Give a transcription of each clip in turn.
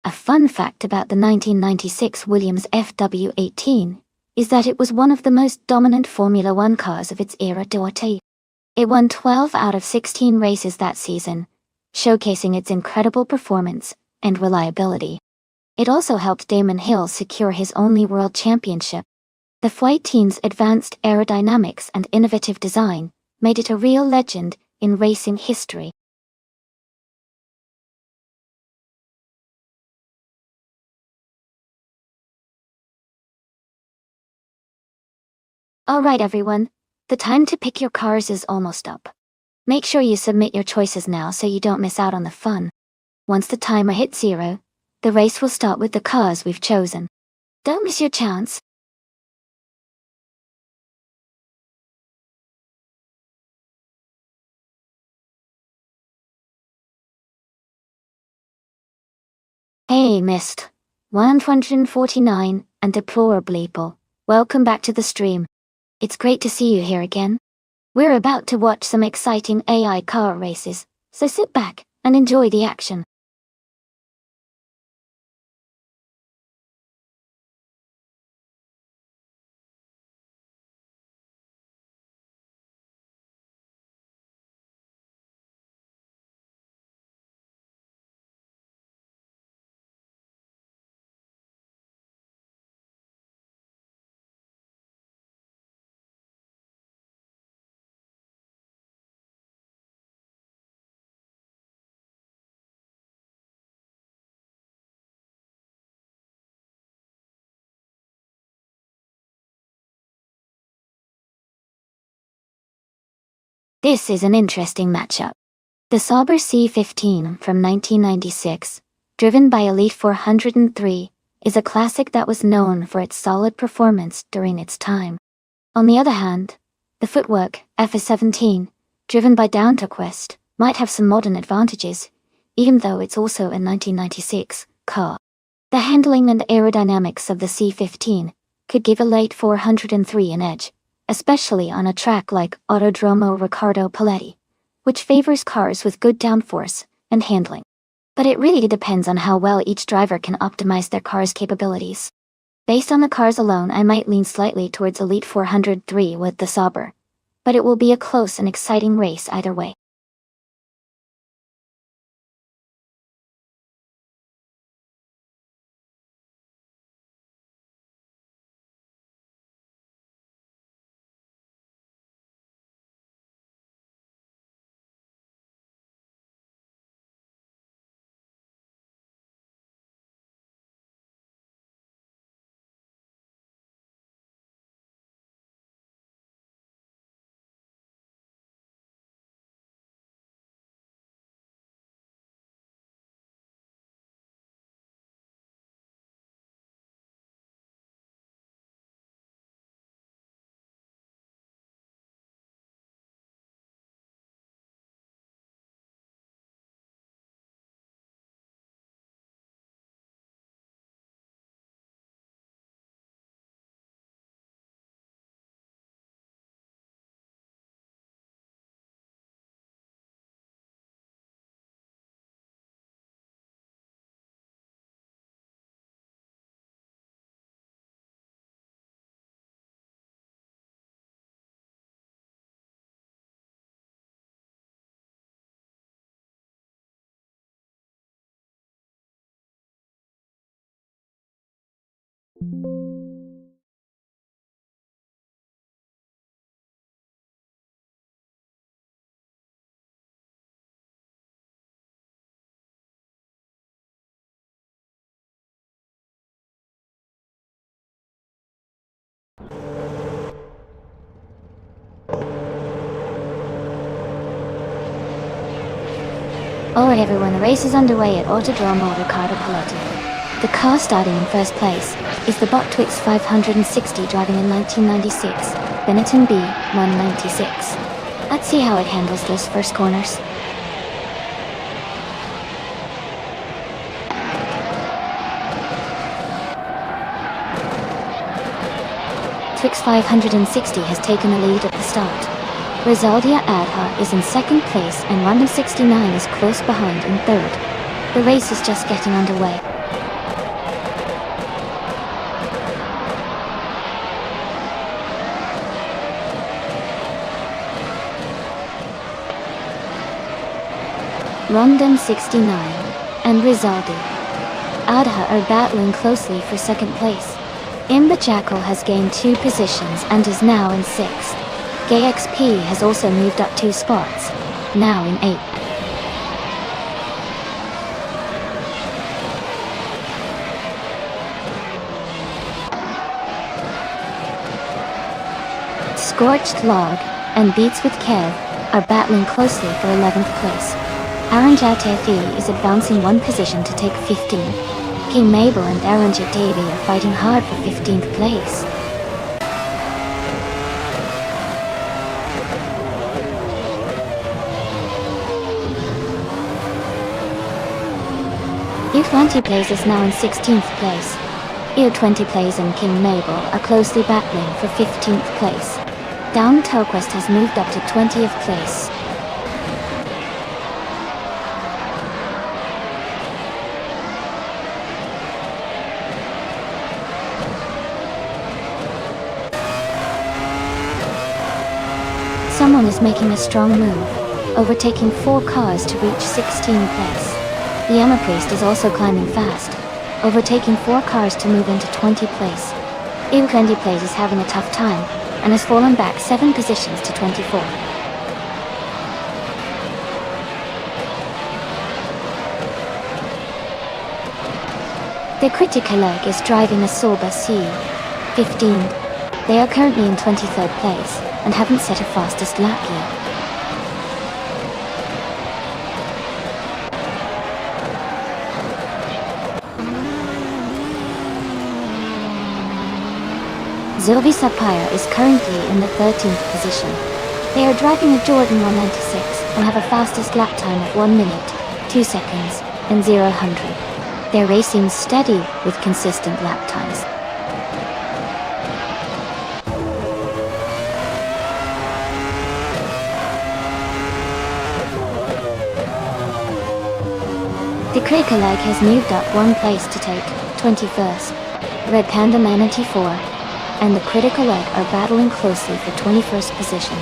A fun fact about the 1996 Williams FW18 is that it was one of the most dominant Formula One cars of its era. It won 12 out of 16 races that season, showcasing its incredible performance and reliability. It also helped Damon Hill secure his only world championship. The F18's advanced aerodynamics and innovative design made it a real legend in racing history. Alright everyone, the time to pick your cars is almost up. Make sure you submit your choices now so you don't miss out on the fun. Once the timer hits 0, the race will start with the cars we've chosen. Don't miss your chance. Hey Mist 149 and Deplorable, welcome back to the stream. It's great to see you here again. We're about to watch some exciting AI car races, so sit back and enjoy the action. This is an interesting matchup. The Sauber C15 from 1996, driven by Elite 403, is a classic that was known for its solid performance during its time. On the other hand, the footwork FS17, driven by Downtoquest, might have some modern advantages, even though it's also a 1996 car. The handling and aerodynamics of the C15 could give Elite 403 an edge, especially on a track like Autodromo Riccardo Paletti, which favors cars with good downforce and handling. But it really depends on how well each driver can optimize their car's capabilities. Based on the cars alone, I might lean slightly towards Elite 403 with the Sauber, but it will be a close and exciting race either way. Alright everyone, the race is underway at Autodromo Riccardo Paletti. The car starting in first place is the Bot Twix 560 driving in 1996, Benetton B196. Let's see how it handles those first corners. Twix 560 has taken the lead at the start. Rizaldia Adha is in second place and London 69 is close behind in third. The race is just getting underway. Rondon 69, and Rizaldi. Adha are battling closely for second place. Imba Jackal has gained 2 positions and is now in 6th. Gay XP has also moved up 2 spots, now in 8th. Scorched Log and Beats with Kev are battling closely for 11th place. Aranjat Tethi is advancing 1 position to take 15. King Mabel and Aranjit Devi are fighting hard for 15th place. U20 plays is now in 16th place. U20 plays and King Mabel are closely battling for 15th place. Down Telquest has moved up to 20th place. Someone is making a strong move, overtaking 4 cars to reach 16th place. The Yama Priest is also climbing fast, overtaking 4 cars to move into 20th place. U20 plays is having a tough time, and has fallen back 7 positions to 24. The Criticaleg is driving a Sauber C15. They are currently in 23rd place, and haven't set a fastest lap yet. Zilvi Sapphire is currently in the 13th position. They are driving a Jordan 196 and have a fastest lap time of 1 minute, 2 seconds, and 0-100. Their racing steady with consistent lap times. The Criticaleg has moved up 1 place to take 21st. Red Panda 994 and the Criticaleg are battling closely for 21st position.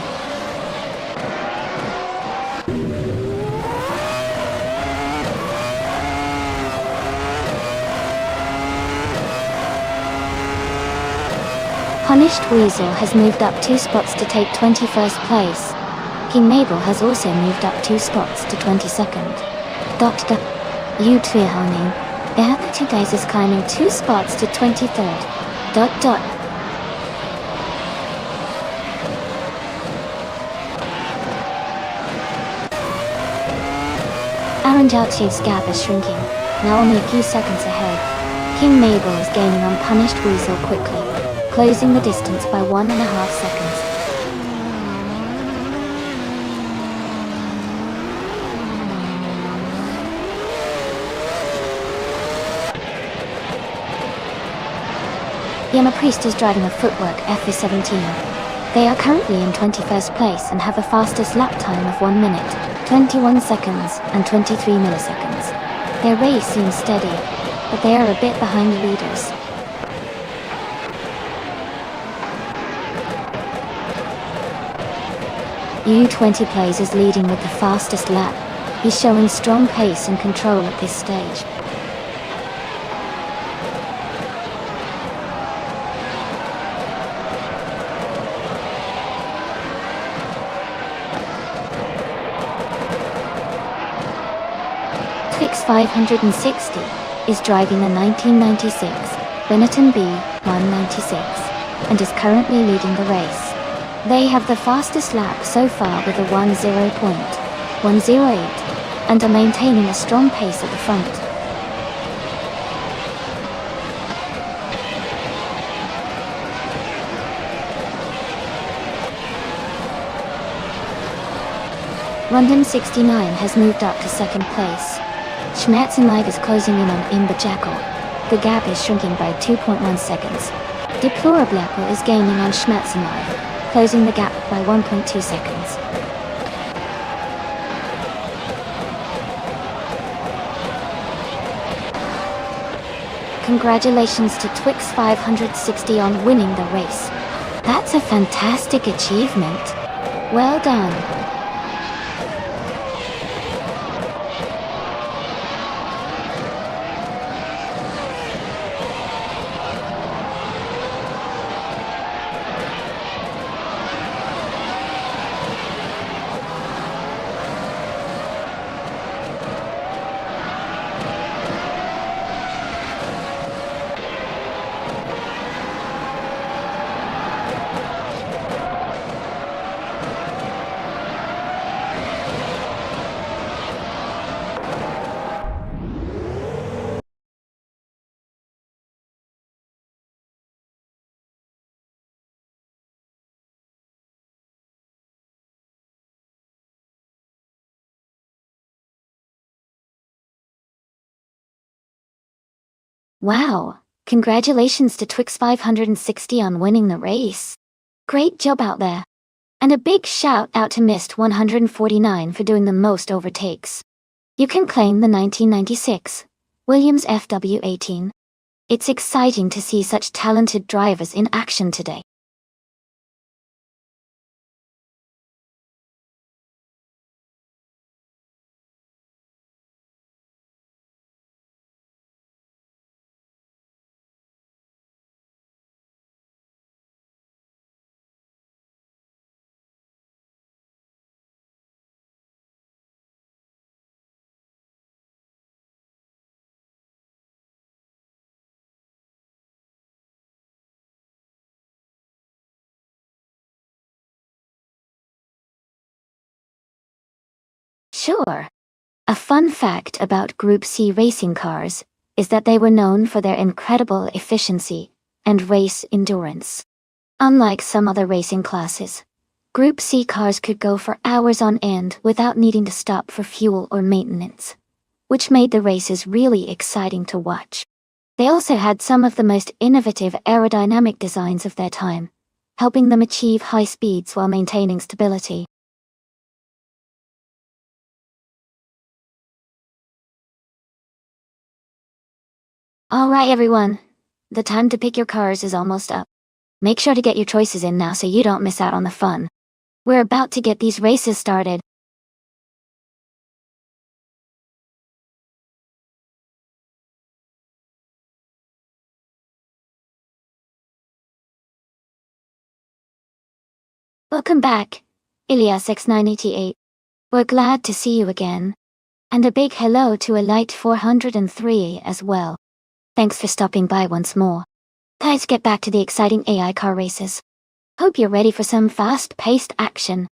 Punished Weasel has moved up 2 spots to take 21st place. King Mabel has also moved up 2 spots to 22nd. Dr. Yu Tuihanin, the other 2 days is climbing 2 spots to 23rd. Aranjatchi's gap is shrinking, now only a few seconds ahead. King Mabel is gaining on Punished Weasel quickly, closing the distance by 1.5 seconds. Yama Priest is driving a Footwork FE17. They are currently in 21st place and have a fastest lap time of 1 minute, 21 seconds, and 23 milliseconds. Their race seems steady, but they are a bit behind the leaders. U20 plays is leading with the fastest lap. He's showing strong pace and control at this stage. Twix 560 is driving a 1996 Benetton B196 and is currently leading the race. They have the fastest lap so far with a 10.108 and are maintaining a strong pace at the front. Rondon 69 has moved up to 2nd place. Schmerzenlive is closing in on Imba Jackal. The gap is shrinking by 2.1 seconds. Deplorable is gaining on Schmerzenlive, closing the gap by 1.2 seconds. Congratulations to Twix 560 on winning the race. That's a fantastic achievement. Well done. Wow, congratulations to Twix 560 on winning the race. Great job out there. And a big shout out to Mist 149 for doing the most overtakes. You can claim the 1996 Williams FW18. It's exciting to see such talented drivers in action today. Sure. A fun fact about Group C racing cars is that they were known for their incredible efficiency and race endurance. Unlike some other racing classes, Group C cars could go for hours on end without needing to stop for fuel or maintenance, which made the races really exciting to watch. They also had some of the most innovative aerodynamic designs of their time, helping them achieve high speeds while maintaining stability. Alright everyone, the time to pick your cars is almost up. Make sure to get your choices in now so you don't miss out on the fun. We're about to get these races started. Welcome back, Ilias X988. We're glad to see you again. And a big hello to Elite 403 as well. Thanks for stopping by once more. Let's get back to the exciting AI car races. Hope you're ready for some fast-paced action.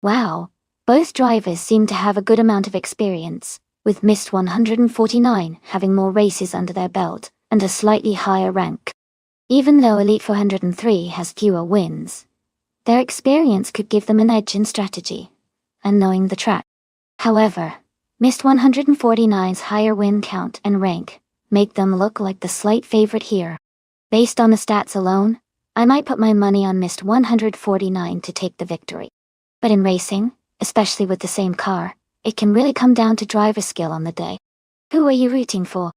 Wow, both drivers seem to have a good amount of experience, with Mist 149 having more races under their belt and a slightly higher rank. Even though Elite 403 has fewer wins, their experience could give them an edge in strategy and knowing the track. However, Mist 149's higher win count and rank make them look like the slight favorite here. Based on the stats alone, I might put my money on Mist 149 to take the victory. But in racing, especially with the same car, it can really come down to driver skill on the day. Who are you rooting for?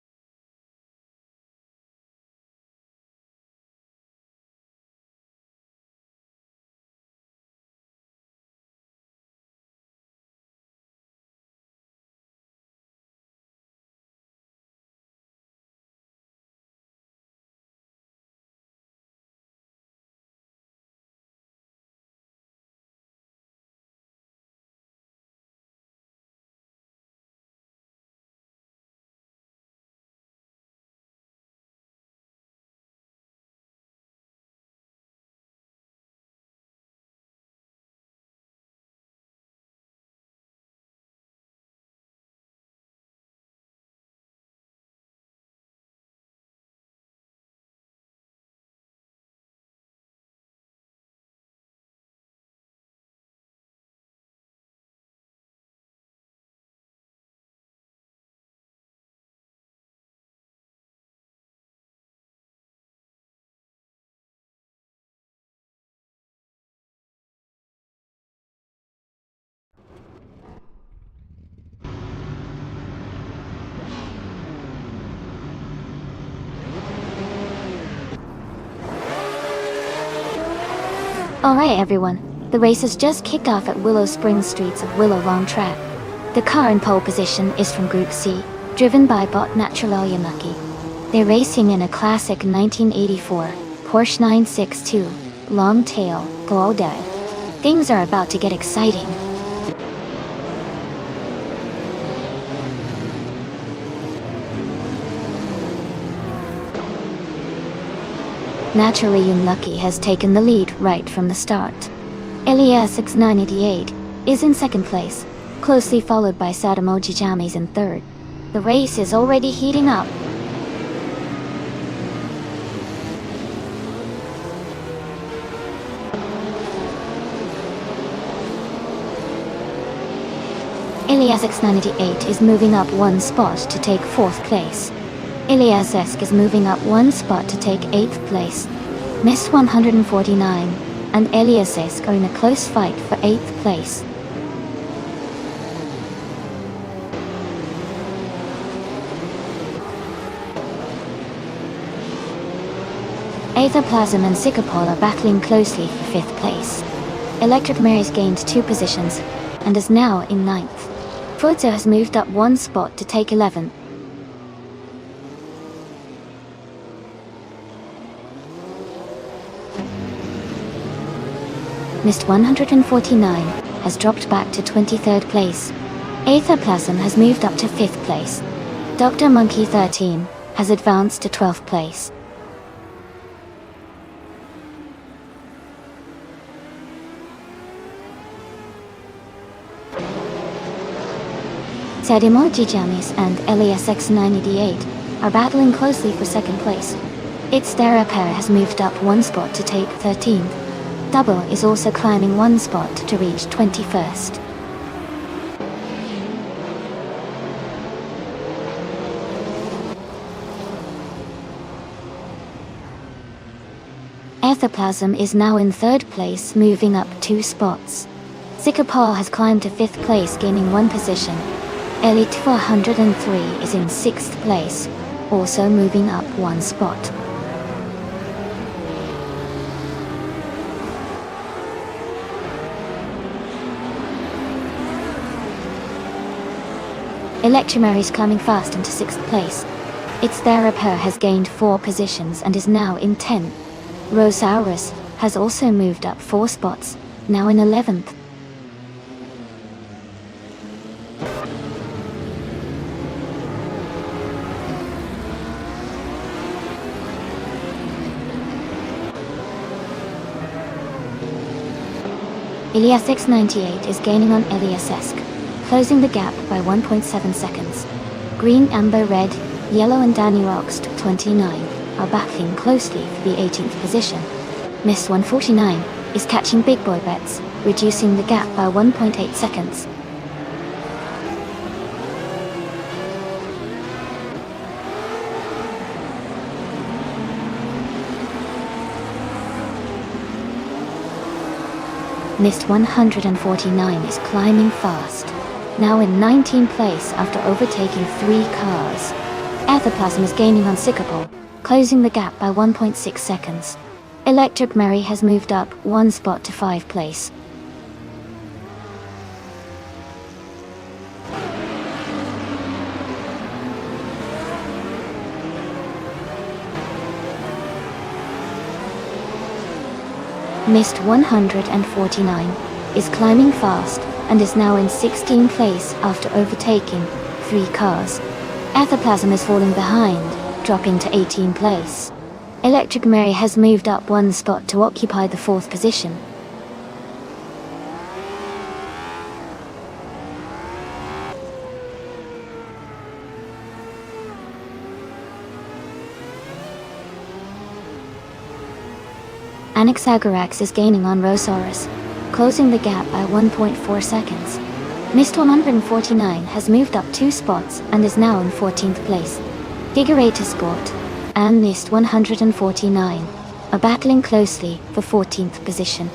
Alright everyone, the race has just kicked off at Willow Spring Streets of Willow Long Track. The car in pole position is from Group C, driven by bot Natural Yamaki. They're racing in a classic 1984 Porsche 962 Long Tail Golda. Things are about to get exciting. Naturally Unlucky has taken the lead right from the start. Elias 6988 is in second place, closely followed by Sadamoji Jamis in third. The race is already heating up. Elias 6988 is moving up one spot to take fourth place. Elias-esque is moving up one spot to take 8th place. Miss 149 and Elias-esque are in a close fight for 8th place. Aetherplasm and Sycopol are battling closely for 5th place. Electric Mary's gained 2 positions and is now in 9th. Forza has moved up one spot to take 11th. Mist 149 has dropped back to 23rd place. Aetherplasm has moved up to 5th place. Dr. Monkey 13 has advanced to 12th place. Sadimoji Jamis and Elias 988 are battling closely for 2nd place. Its Thera pair has moved up one spot to take 13th. Double is also climbing one spot to reach 21st. Aetherplasm is now in 3rd place, moving up 2 spots. Sycopol has climbed to 5th place, gaining 1 position. Elite 403 is in 6th place, also moving up 1 spot. Electromary is climbing fast into 6th place. Its Therapair has gained 4 positions and is now in 10th. Rosaurus has also moved up 4 spots, now in 11th. Elias 698 is gaining on Elias-esque, closing the gap by 1.7 seconds. Green, Amber, Red, Yellow and Danny Rocks 29 are battling closely for the 18th position. Miss 149 is catching big boy bets, reducing the gap by 1.8 seconds. Mist 149 is climbing fast, now in 19th place after overtaking 3 cars. Aetherplasm is gaining on Sycopol, closing the gap by 1.6 seconds. Electric Mary has moved up 1 spot to 5th place. Mist 149 is climbing fast and is now in 16th place after overtaking 3 cars. Aetherplasm is falling behind, dropping to 18th place. Electric Mary has moved up 1 spot to occupy the 4th position. Anaxagorax is gaining on Rosaurus, closing the gap by 1.4 seconds. Mist 149 has moved up 2 spots and is now in 14th place. Gigarator Sport and Mist 149 are battling closely for 14th position.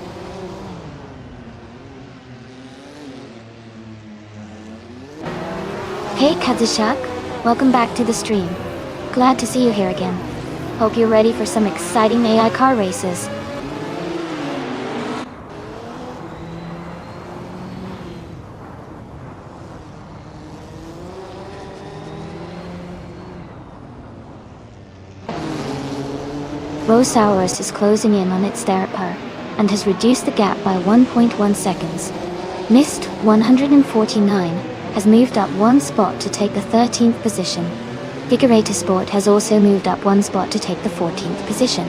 Hey Kazushak, welcome back to the stream. Glad to see you here again. Hope you're ready for some exciting AI car races. Rosaurus is closing in on its Therapar, and has reduced the gap by 1.1 seconds. Mist 149 has moved up one spot to take the 13th position. Figurator Sport has also moved up one spot to take the 14th position.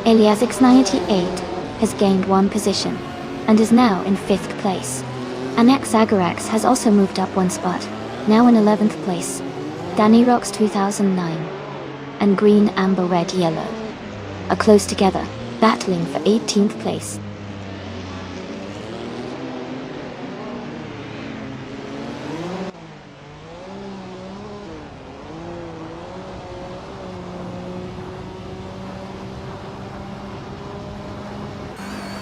Eliasix 98 has gained one position, and is now in 5th place. Anaxagorax has also moved up one spot, now in 11th place. Danny Rocks 2009 and Green Amber Red Yellow are close together, battling for 18th place.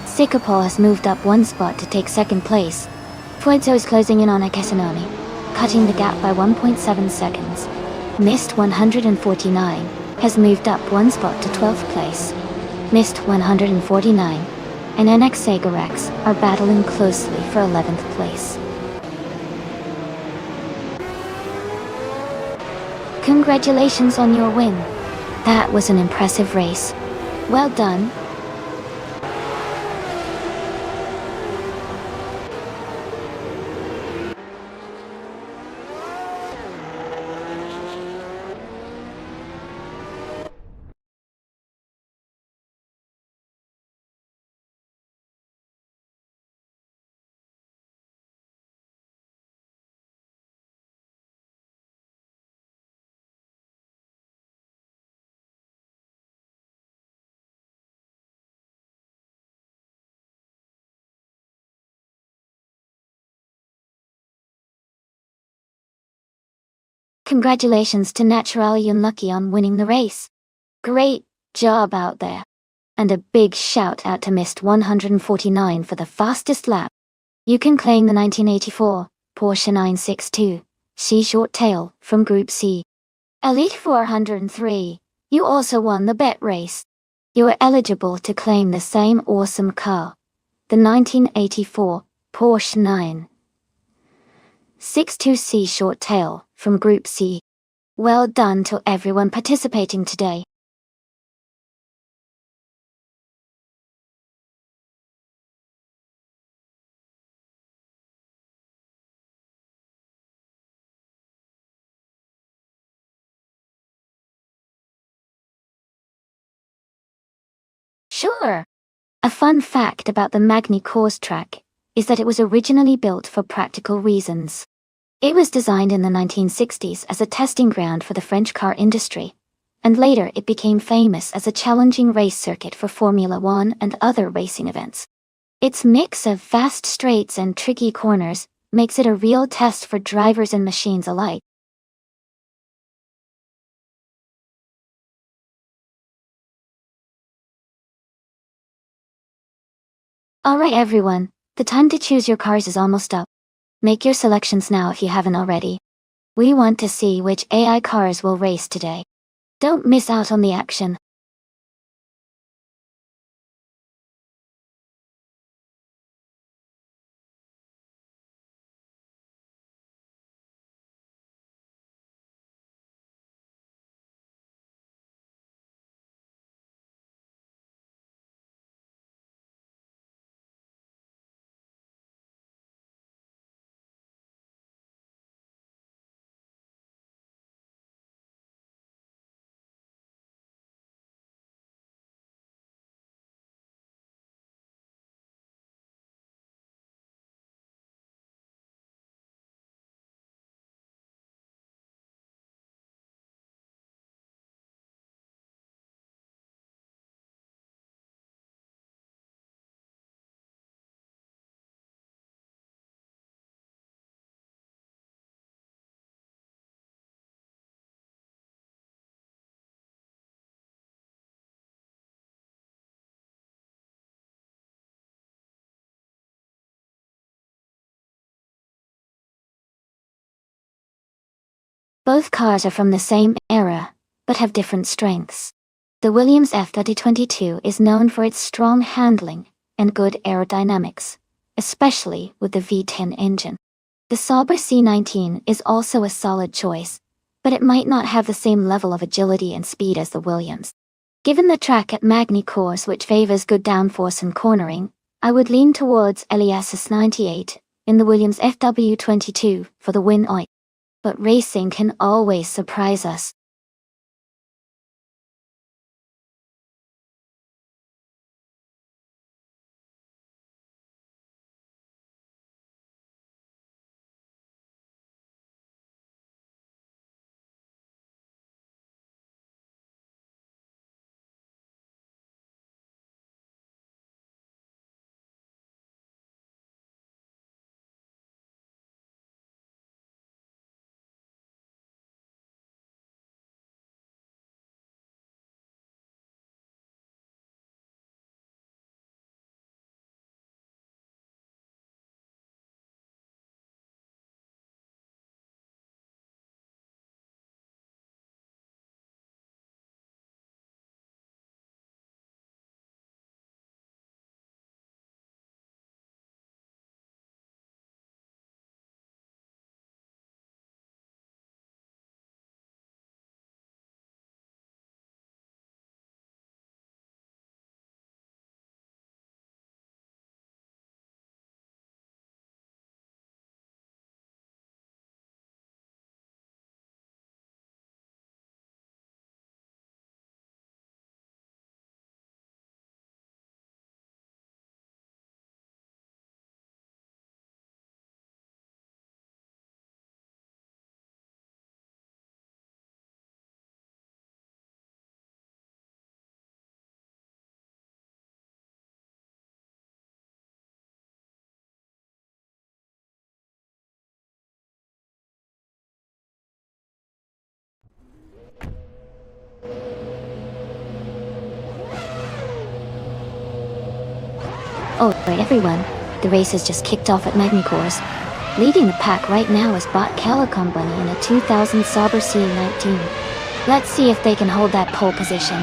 Sycopole has moved up one spot to take 2nd place. Fuedzo is closing in on Akesanoni, cutting the gap by 1.7 seconds. Mist 149 has moved up one spot to 12th place. Mist 149 and Anaxagorax are battling closely for 11th place. Congratulations on your win. That was an impressive race. Well done. Congratulations to Natural Unlucky on winning the race. Great job out there. And a big shout out to Mist 149 for the fastest lap. You can claim the 1984 Porsche 962 C Short Tail from Group C. Elite 403, you also won the bet race. You are eligible to claim the same awesome car, the 1984 Porsche 962 C Short Tail from Group C. Well done to everyone participating today. Sure. A fun fact about the Magny Course track is that it was originally built for practical reasons. It was designed in the 1960s as a testing ground for the French car industry, and later it became famous as a challenging race circuit for Formula One and other racing events. Its mix of fast straights and tricky corners makes it a real test for drivers and machines alike. Alright everyone, the time to choose your cars is almost up. Make your selections now if you haven't already. We want to see which AI cars will race today. Don't miss out on the action. Both cars are from the same era, but have different strengths. The Williams F3022 is known for its strong handling and good aerodynamics, especially with the V10 engine. The Sauber C19 is also a solid choice, but it might not have the same level of agility and speed as the Williams. Given the track at Magny Course, which favors good downforce and cornering, I would lean towards Elias's 98 in the Williams FW22 for the win. But racing can always surprise us. Oh, right everyone, the race has just kicked off at Magny Course. Leading the pack right now is Bot Company in a 2000 Sauber C19. Let's see if they can hold that pole position.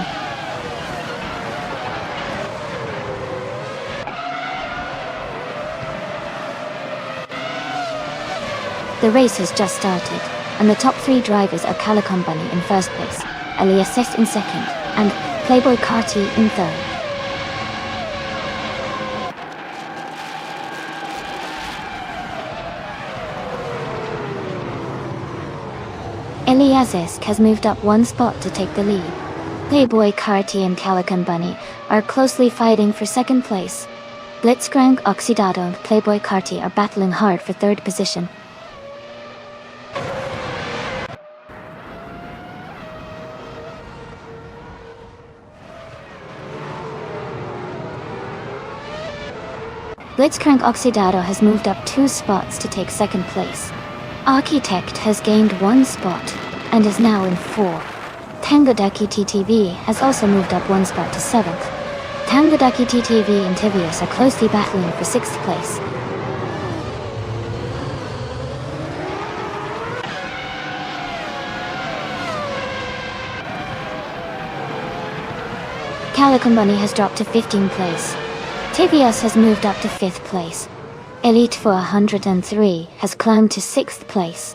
The race has just started, and the top 3 drivers are Company in first place, Elias in second, and Playboy Carty in third. Elias has moved up 1 spot to take the lead. Playboy Carty and Company are closely fighting for second place. Blitzcrank Oxidado and Playboy Carty are battling hard for third position. Blitzcrank Oxidado has moved up 2 spots to take second place. Architect has gained 1 spot and is now in 4th. Tangodaki TTV has also moved up 1 spot to 7th. Tangodaki TTV and Tivius are closely battling for 6th place. Company has dropped to 15th place. Tivius has moved up to 5th place. Elite 403 has climbed to 6th place.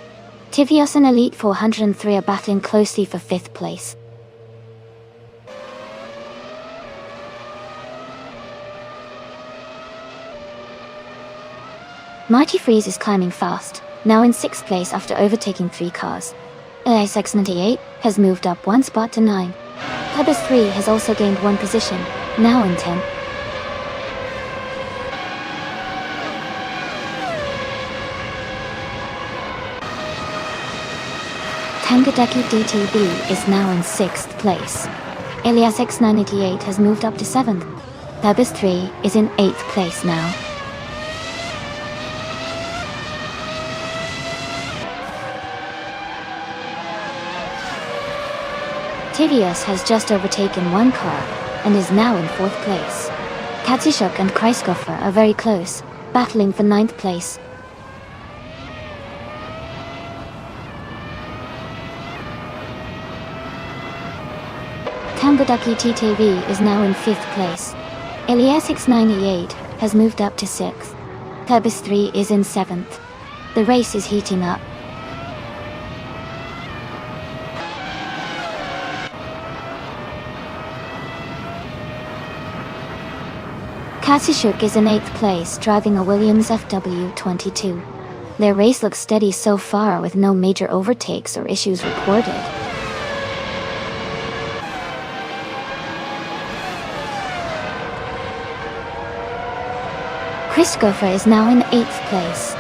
Tivius and Elite 403 are battling closely for 5th place. Mighty Freeze is climbing fast, now in 6th place after overtaking 3 cars. ASX98 has moved up 1 spot to 9. Hubis 3 has also gained 1 position, now in 10. Tangodaki DTB is now in 6th place. Elias X988 has moved up to 7th. Hubis 3 is in 8th place now. Tivius has just overtaken 1 car and is now in 4th place. Katsishuk and Kreiskoffer are very close, battling for 9th place. Bombardaki TTV is now in 5th place. Iliasix 98 has moved up to 6th. Pebis 3 is in 7th. The race is heating up. Kasishuk is in 8th place, driving a Williams FW22. Their race looks steady so far, with no major overtakes or issues reported. Christopher is now in 8th place.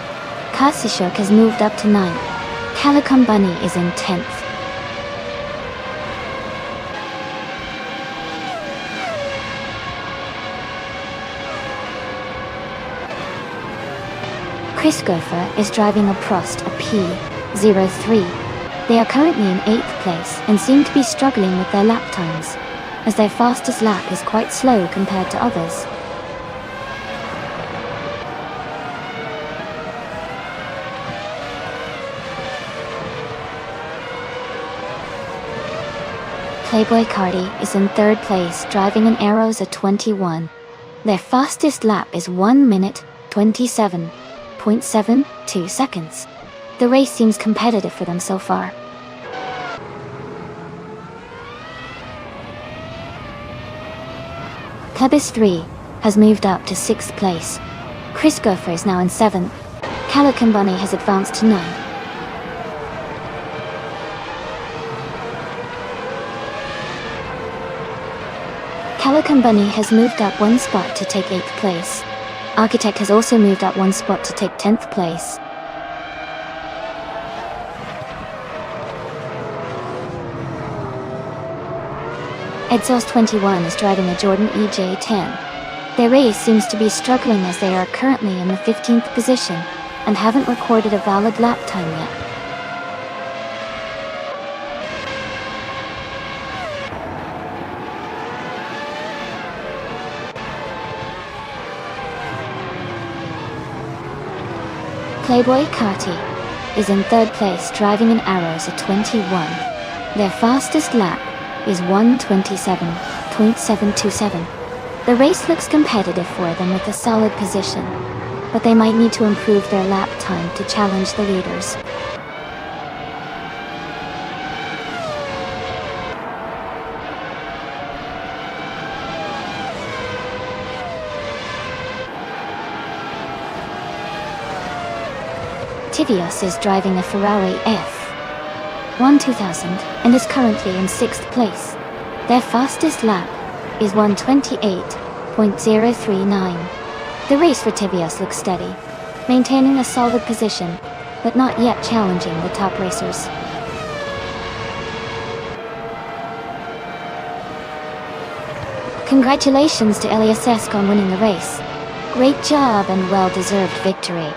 Kasishuk has moved up to 9th. Calico Bunny is in 10th. Christopher is driving a Prost, a P03. They are currently in 8th place and seem to be struggling with their lap times, as their fastest lap is quite slow compared to others. Playboy Cardi is in 3rd place, driving an Aeros a 21. Their fastest lap is 1 minute, 27.72 seconds. The race seems competitive for them so far. Pebis 3 has moved up to 6th place. Chris Gopher is now in 7th. Calico Bunny has advanced to 9th. Calico Bunny has moved up 1 spot to take 8th place. Architect has also moved up 1 spot to take 10th place. Exhaust 21 is driving a Jordan EJ10. Their race seems to be struggling as they are currently in the 15th position and haven't recorded a valid lap time yet. Playboy Carti is in 3rd place, driving an Aeros a 21. Their fastest lap is 1:27.727. The race looks competitive for them with a solid position, but they might need to improve their lap time to challenge the leaders. Tivios is driving a Ferrari F1 and is currently in 6th place. Their fastest lap is 1:28.039. The race for Tivios looks steady, maintaining a solid position, but not yet challenging the top racers. Congratulations to Elias Esk on winning the race. Great job and well-deserved victory.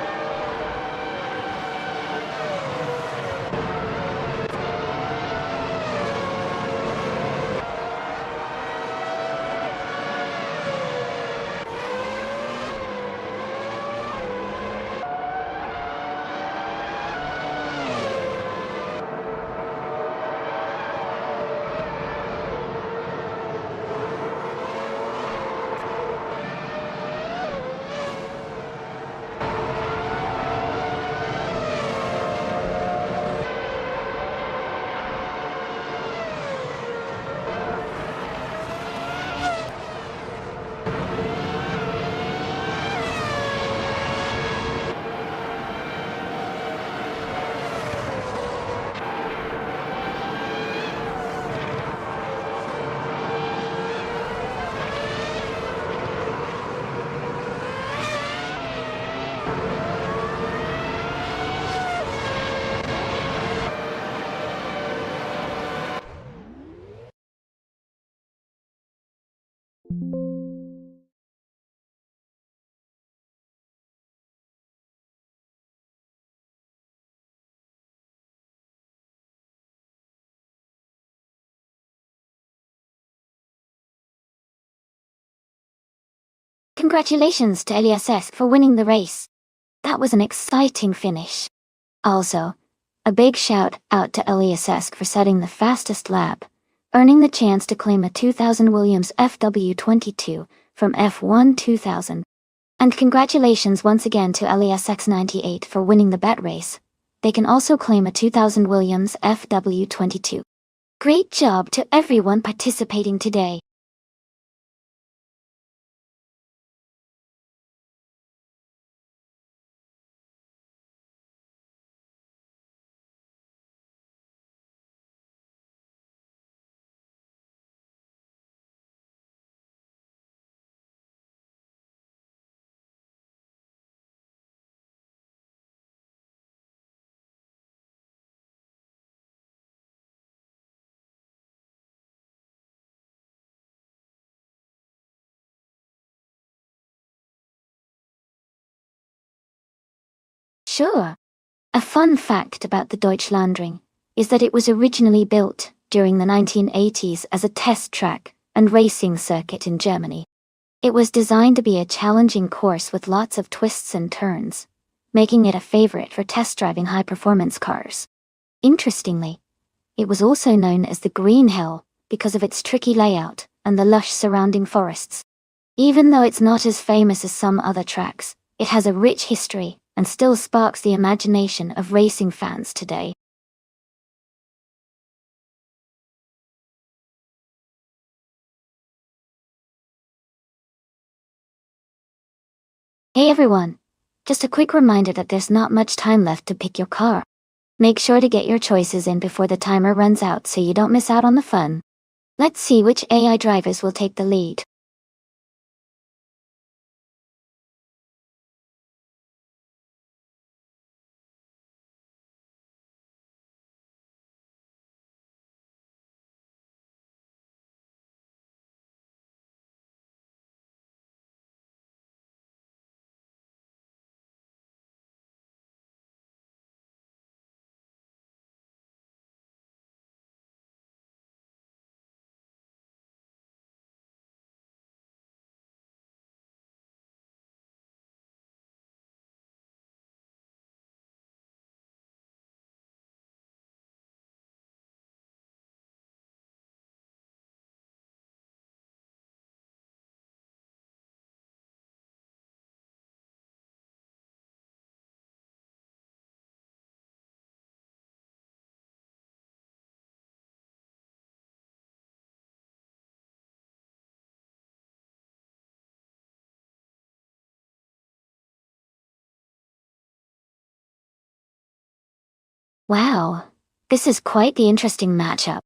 Congratulations to Elias Esk for winning the race. That was an exciting finish. Also, a big shout out to Elias Esk for setting the fastest lap earning the chance to claim a 2000 Williams FW22 from F1 2000. And congratulations once again to LESX98 for winning the bet race. They can also claim a 2000 Williams FW22. Great job to everyone participating today. Sure. A fun fact about the Deutschlandring is that it was originally built during the 1980s as a test track and racing circuit in Germany. It was designed to be a challenging course with lots of twists and turns, making it a favorite for test driving high-performance cars. Interestingly, it was also known as the Green Hill because of its tricky layout and the lush surrounding forests. Even though it's not as famous as some other tracks, it has a rich history and still sparks the imagination of racing fans today. Hey everyone! Just a quick reminder that there's not much time left to pick your car. Make sure to get your choices in before the timer runs out so you don't miss out on the fun. Let's see which AI drivers will take the lead. Wow, this is quite the interesting matchup.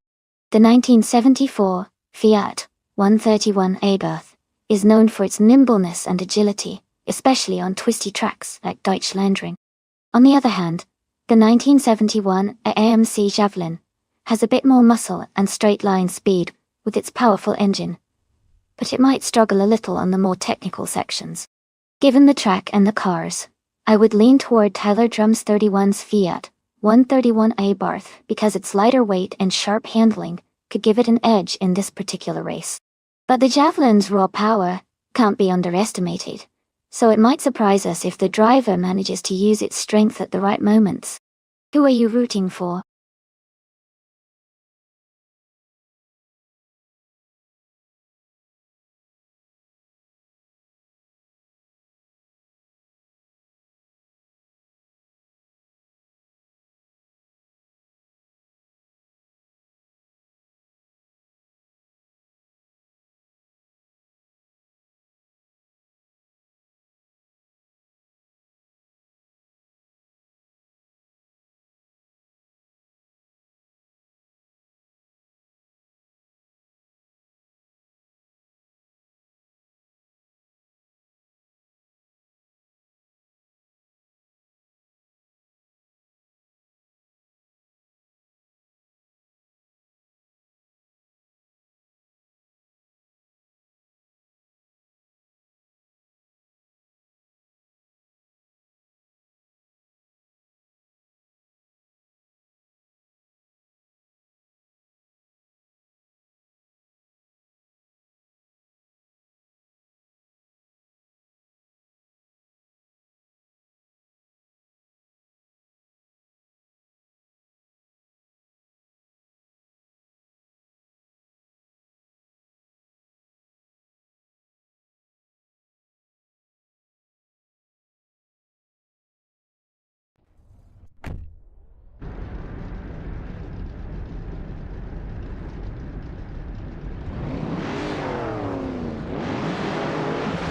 The 1974 Fiat 131 Abarth is known for its nimbleness and agility, especially on twisty tracks like Deutschlandring. On the other hand, the 1971 AMC Javelin has a bit more muscle and straight-line speed with its powerful engine, but it might struggle a little on the more technical sections. Given the track and the cars, I would lean toward Tyler Drum's 31's Fiat 131 Abarth because its lighter weight and sharp handling could give it an edge in this particular race. But the Javelin's raw power can't be underestimated, so it might surprise us if the driver manages to use its strength at the right moments. Who are you rooting for?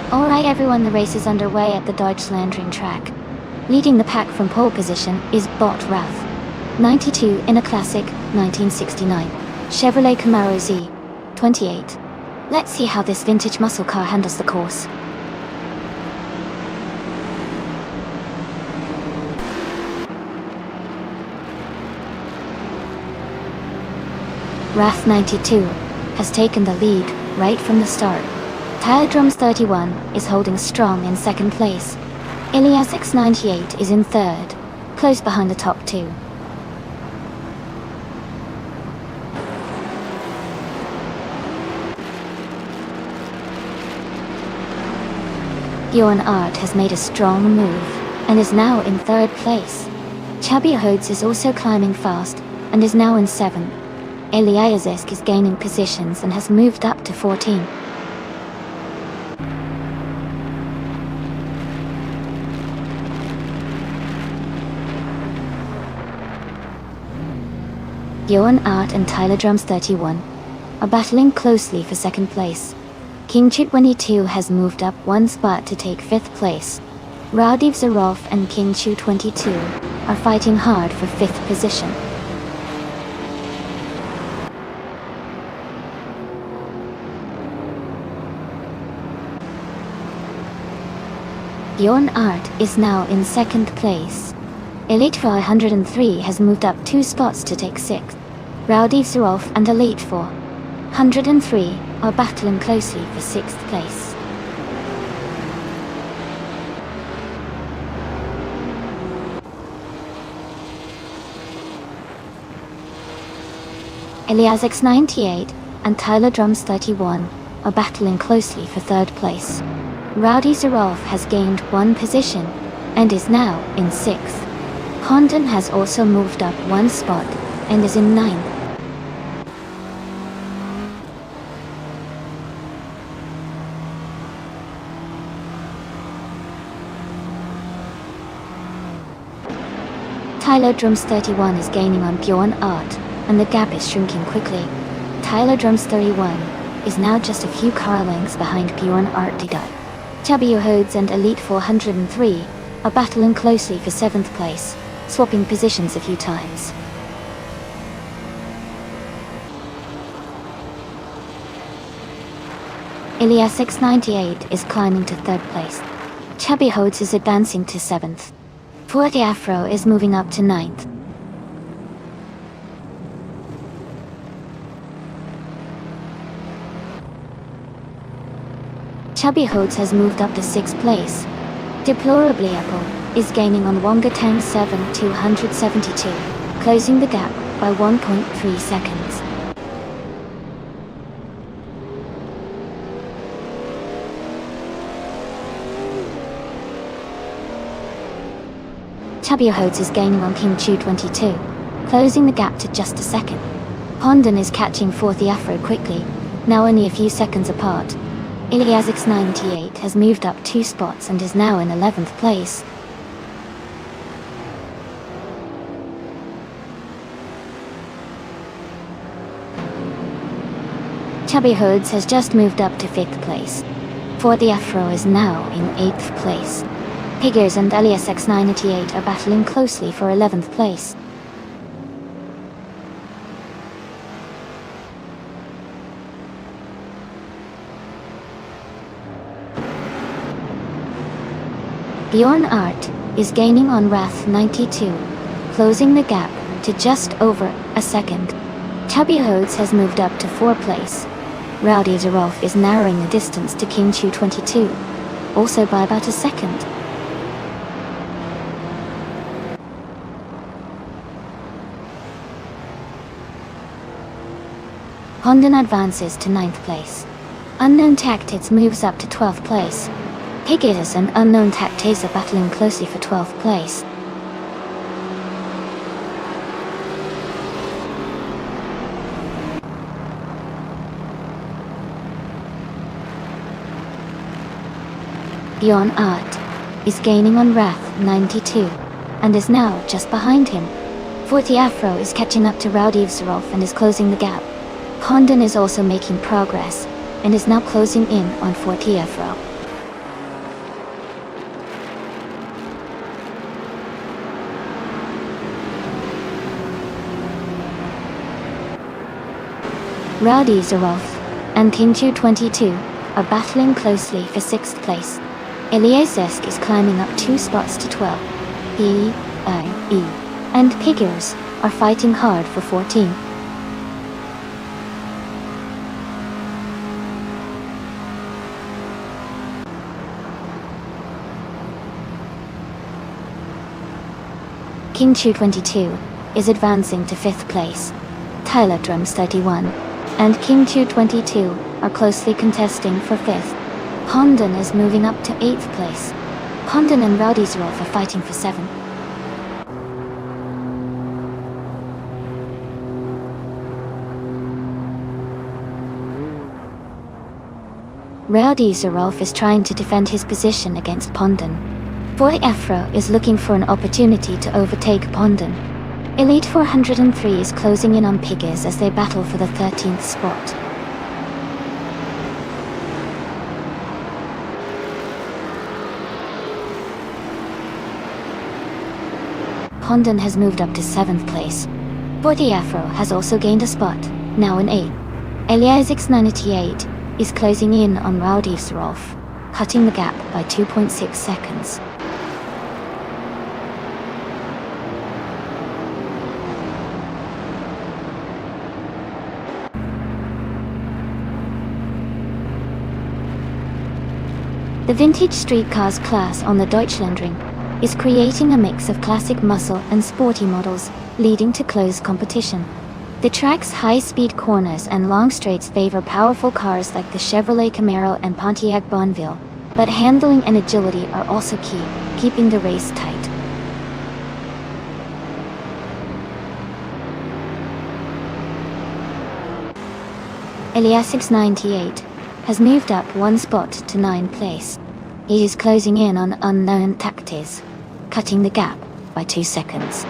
Alright everyone, the race is underway at the Deutschlandring track. Leading the pack from pole position is Bot Rath, 92 in a classic 1969 Chevrolet Camaro Z, 28. Let's see how this vintage muscle car handles the course. Rath 92 has taken the lead right from the start. Tyler Drums 31 is holding strong in second place. Iliasix 98 is in third, close behind the top two. Johan Art has made a strong move and is now in third place. Chubby Hodes is also climbing fast and is now in seventh. Eliazisk is gaining positions and has moved up to 14. Johan Art and Tyler Drums 31 are battling closely for second place. King Chu 22 has moved up one spot to take fifth place. Raudiv Zarov and King Chu 22 are fighting hard for fifth position. Johan Art is now in second place. Elite 403 has moved up two spots to take sixth. Raudiv Zarov and Elite 403 are battling closely for sixth place. Eliasix 98 and Tyler Drums 31 are battling closely for third place. Rowdy Zarov has gained one position and is now in sixth. Condon has also moved up one spot and is in ninth. Tyler Drums 31 is gaining on Bjorn Art, and the gap is shrinking quickly. Tyler Drums 31 is now just a few car lengths behind Bjorn Art. Chubby Hodes and Elite 403 are battling closely for seventh place, swapping positions a few times. Iliasix 98 is climbing to third place. Chubby Hodes is advancing to seventh. Forty Afro is moving up to ninth. Chubby Hodes has moved up to sixth place. Deplorably Apple is gaining on Wonga Tang 7 272, closing the gap by 1.3 seconds. Chubby Hodes is gaining on King Chu 22, closing the gap to just a second. Condon is catching Forty Afro quickly, now only a few seconds apart. Iliasix 98 has moved up two spots and is now in 11th place. Chubby Hodes has just moved up to 5th place. Forty Afro is now in 8th place. Higgers and Iliasix 98 are battling closely for 11th place. Bjorn Art is gaining on Rath 92, closing the gap to just over a second. Chubby Hodes has moved up to 4th place. Rowdy Zarov is narrowing the distance to King Chu 22, also by about a second. Condon advances to 9th place. Unknown Tactics moves up to 12th place. Higgins and Unknown Tactics are battling closely for 12th place. Bjorn Art is gaining on Rath 92 and is now just behind him. Forty Afro is catching up to Rowdy Zarov and is closing the gap. Condon is also making progress and is now closing in on Forty Afro. Rowdy Zarov and King Chu 22 are battling closely for 6th place. Eliazesk is climbing up 2 spots to 12. E, I, E, and Pigures are fighting hard for 14. King Chu 22 is advancing to 5th place. Tyler Drums 31 and King Chu 22 are closely contesting for 5th. Pondon is moving up to 8th place. Pondon and Rowdy Zarov are fighting for 7th. Rowdy Zarov is trying to defend his position against Pondon. Boy Afro is looking for an opportunity to overtake Pondon. Elite 403 is closing in on Piggers as they battle for the 13th spot. Pondon has moved up to 7th place. Boy Afro has also gained a spot, now in 8th. Eliazex98 is closing in on Rowdy Zarov, cutting the gap by 2.6 seconds. The vintage streetcars class on the Deutschlandring is creating a mix of classic muscle and sporty models, leading to close competition. The track's high-speed corners and long straights favor powerful cars like the Chevrolet Camaro and Pontiac Bonneville, but handling and agility are also key, keeping the race tight. Eliasix98 has moved up 1 spot to 9th place. He is closing in on Unknown Tactics, cutting the gap by 2 seconds.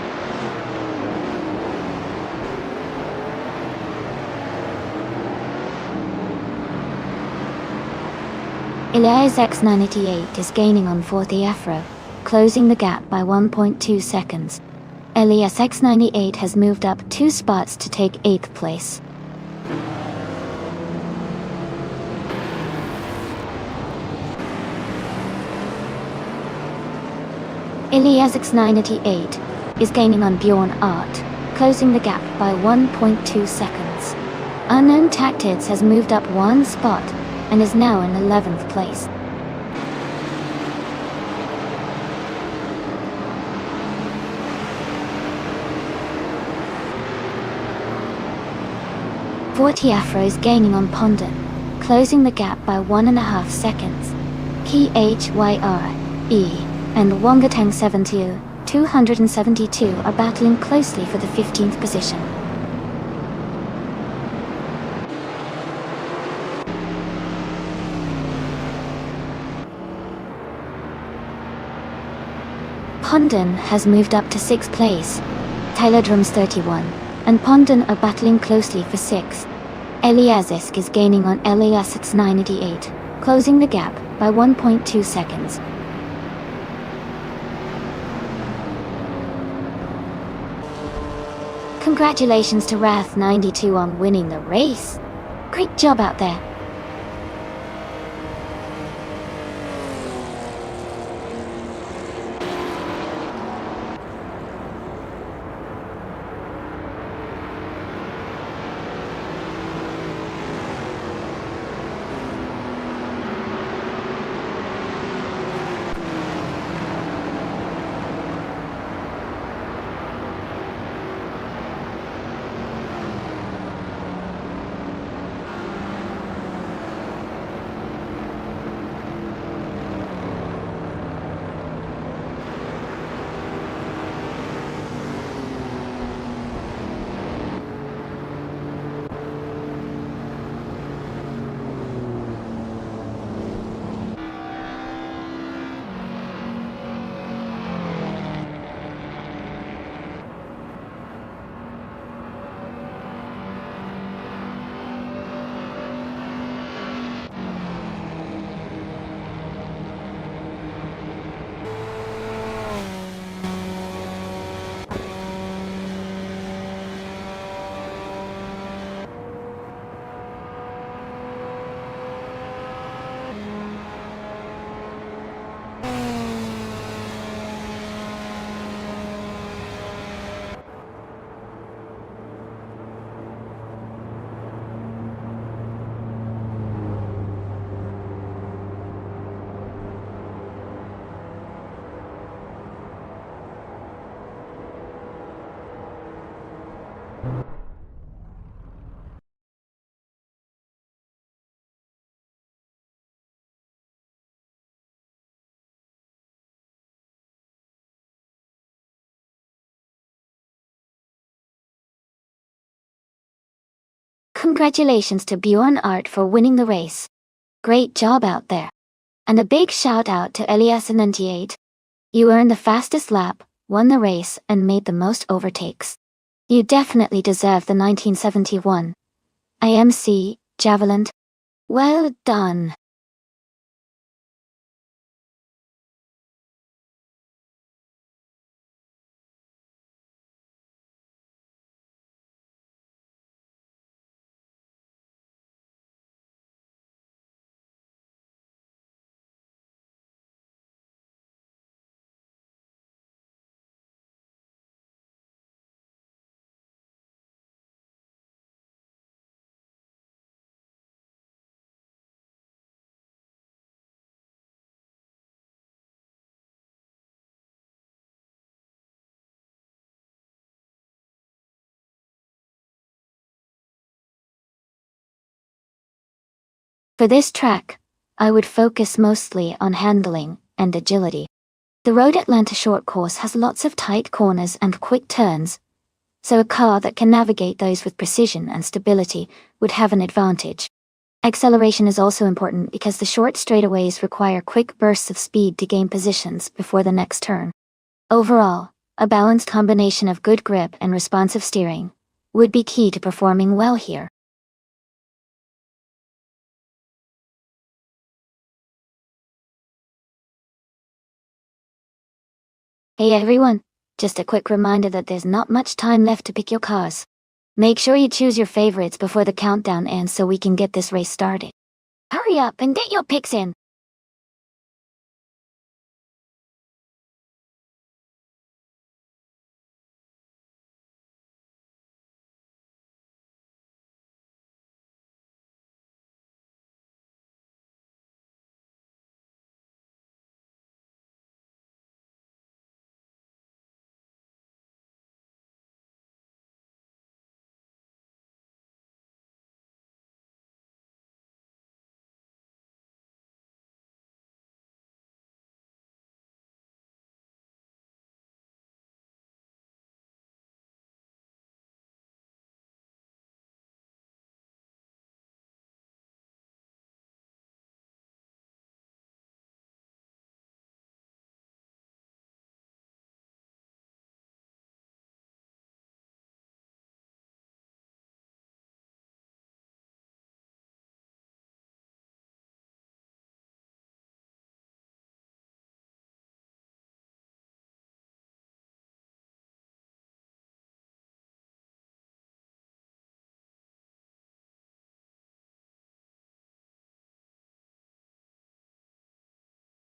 Eliasx98 is gaining on 4th Afro, closing the gap by 1.2 seconds. Eliasx98 has moved up 2 spots to take 8th place. Eliasx98 is gaining on Bjorn Art, closing the gap by 1.2 seconds. Unknown Tactics has moved up 1 spot and is now in 11th place. Forty Afro is gaining on Pondon, closing the gap by 1.5 seconds. KHYRE and Wongatang 272 are battling closely for the 15th position. Pondon has moved up to 6th place. Tyler Drums 31 and Pondon are battling closely for 6th. Eliazesk is gaining on Eliasx98, closing the gap by 1.2 seconds. Congratulations to Wrath92 on winning the race. Great job out there. congratulations to Bjorn Art for winning the race. Great job out there. And a big shout out to Elias98. You earned the fastest lap, won the race, and made the most overtakes. You definitely deserve the 1971 IMC Javelin. Well done. For this track, I would focus mostly on handling and agility. The Road Atlanta short course has lots of tight corners and quick turns, so a car that can navigate those with precision and stability would have an advantage. Acceleration is also important because the short straightaways require quick bursts of speed to gain positions before the next turn. Overall, a balanced combination of good grip and responsive steering would be key to performing well here. Hey everyone, just a quick reminder that there's not much time left to pick your cars. Make sure you choose your favorites before the countdown ends so we can get this race started. Hurry up and get your picks in!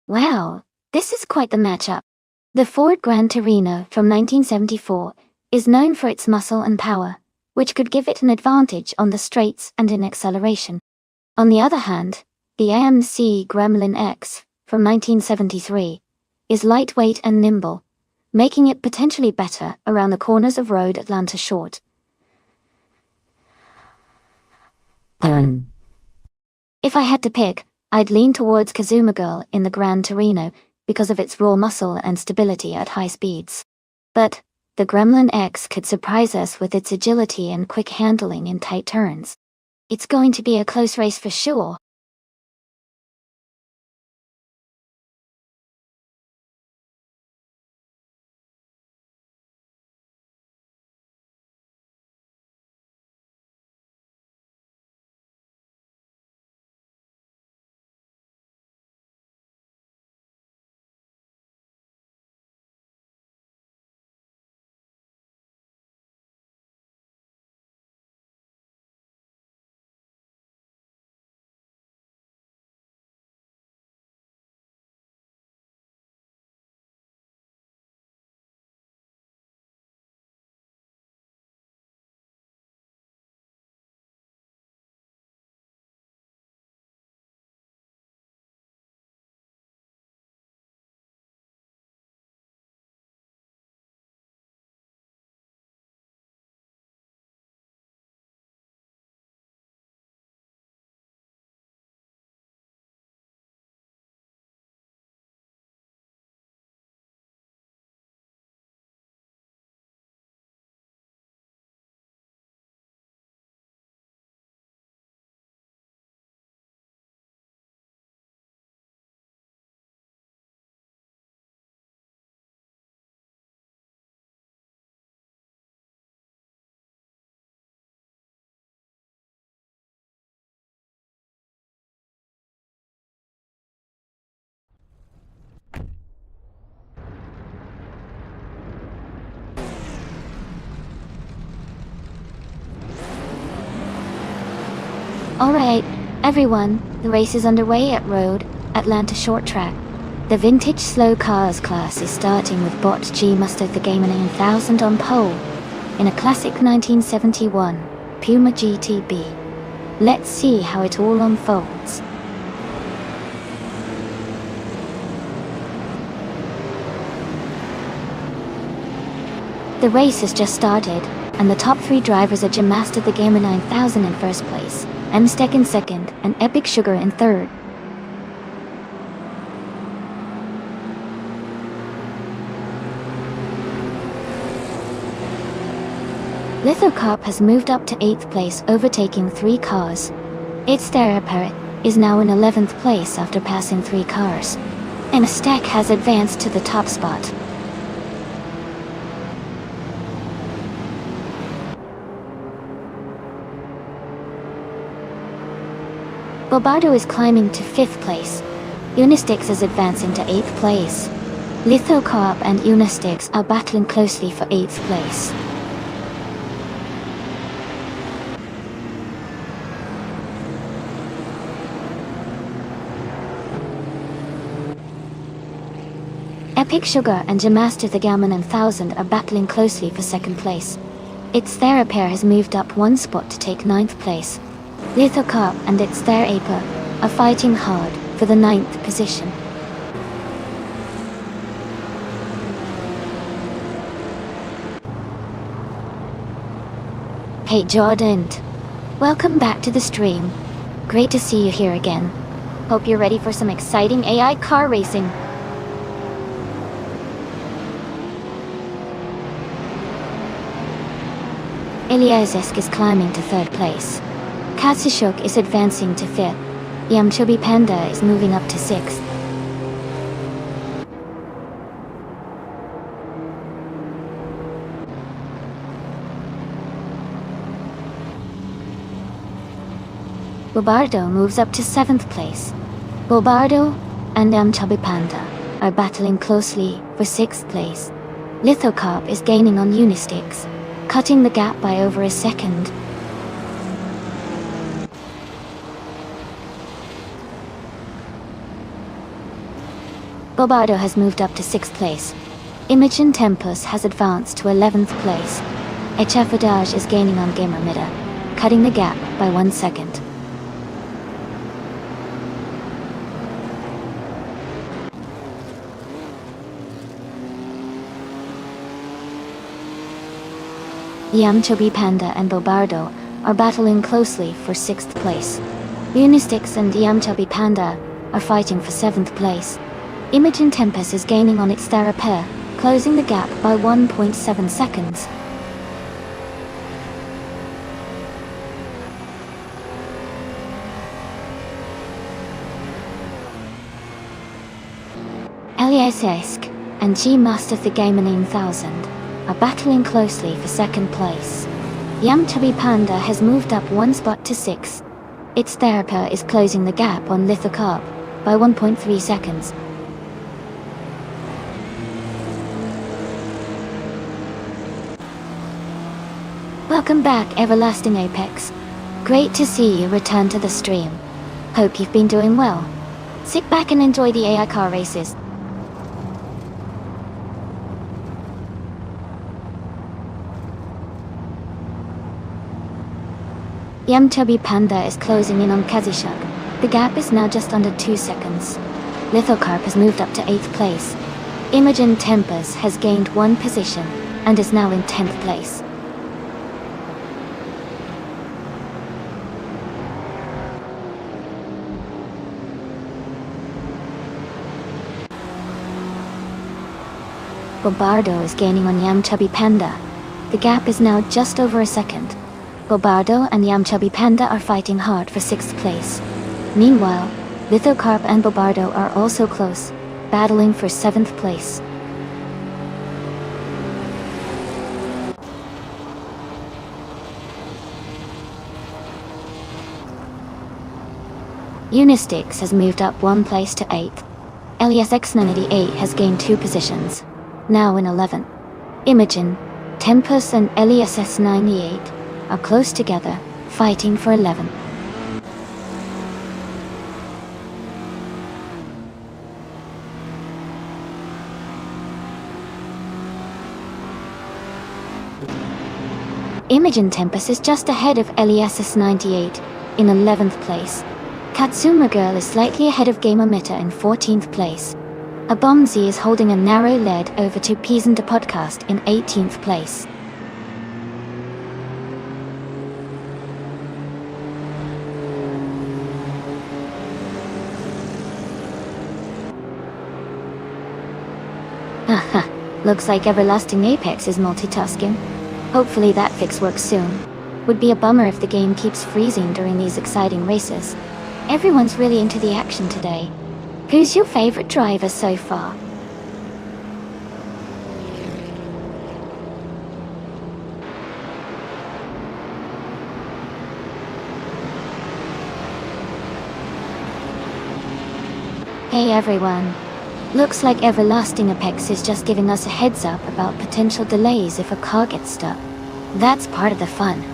Wow, this is quite the matchup. The Ford Gran Torino from 1974 is known for its muscle and power, which could give it an advantage on the straights and in acceleration. On the other hand, the AMC Gremlin X from 1973 is lightweight and nimble, making it potentially better around the corners of Road Atlanta Short. If I had to pick, I'd lean towards Kazuma Girl in the Gran Torino because of its raw muscle and stability at high speeds. But the Gremlin X could surprise us with its agility and quick handling in tight turns. It's going to be a close race for sure. Alright, everyone, the race is underway at Road, Atlanta Short Track. The Vintage Slow Cars class is starting with bot G Mustard the Gamer 9000 on pole, in a classic 1971 Puma GTB. Let's see how it all unfolds. The race has just started, and the top three drivers are G Mustard the Gamer 9000 in first place, M-Steck in second, and Epic Sugar in third. Lithocop has moved up to 8th place, overtaking 3 cars. Its Therapart is now in 11th place after passing 3 cars. M-Steck has advanced to the top spot. Bobardo is climbing to 5th place. Unistix is advancing to 8th place. Lithocop and Unistix are battling closely for 8th place. Epic Sugar and G Mustard the Gamer 9000 are battling closely for 2nd place. Its Therapart has moved up 1 spot to take 9th place. Lithocop and its Therapart are fighting hard for the 9th position. Hey Jordan, welcome back to the stream. Great to see you here again. Hope you're ready for some exciting AI car racing. Eliasesk is climbing to 3rd place. Katsushuk is advancing to 5th. Yamchubi Panda is moving up to 6th. Bobardo moves up to 7th place. Bobardo and Yamchubi Panda are battling closely for 6th place. Lithocop is gaining on Unistix, cutting the gap by over a second. Bobardo has moved up to 6th place. Imogen Tempus has advanced to 11th place. Echafadage is gaining on Gamer Mida, cutting the gap by 1 second. Yamchubi Panda and Bobardo are battling closely for 6th place. Unistix and Yamchubi Panda are fighting for 7th place. Imogen Tempest is gaining on its Therapart, closing the gap by 1.7 seconds. Eliasesk and G Mustard the Gamer 9000 are battling closely for 2nd place. Yamchubi Panda has moved up 1 spot to 6th. Its Therapart is closing the gap on Lithocop by 1.3 seconds. Welcome back, Everlasting Apex. Great to see you return to the stream. Hope you've been doing well. Sit back and enjoy the AI car races. Yamchubi Panda is closing in on Kazushuk. The gap is now just under 2 seconds. Lithocop has moved up to 8th place. Imogen Tempest has gained 1 position and is now in 10th place. Bobardo is gaining on Yamchubi Panda. The gap is now just over a second. Bobardo and Yamchubi Panda are fighting hard for 6th place. Meanwhile, Lithocop and Bobardo are also close, battling for 7th place. Unistix has moved up 1 place to 8th. Elias X98 has gained 2 positions, now in 11th. Imogen, Tempest and Elias S98 are close together, fighting for 11th. Imogen Tempest is just ahead of LESS 98, in 11th place. Katsuma Girl is slightly ahead of Gamer Meta in 14th place. Abomzi is holding a narrow lead over to Peason de Podcast in 18th place. Haha, looks like Everlasting Apex is multitasking. Hopefully that fix works soon. Would be a bummer if the game keeps freezing during these exciting races. Everyone's really into the action today. Who's your favorite driver so far? Hey everyone. Looks like Everlasting Apex is just giving us a heads up about potential delays if a car gets stuck. That's part of the fun.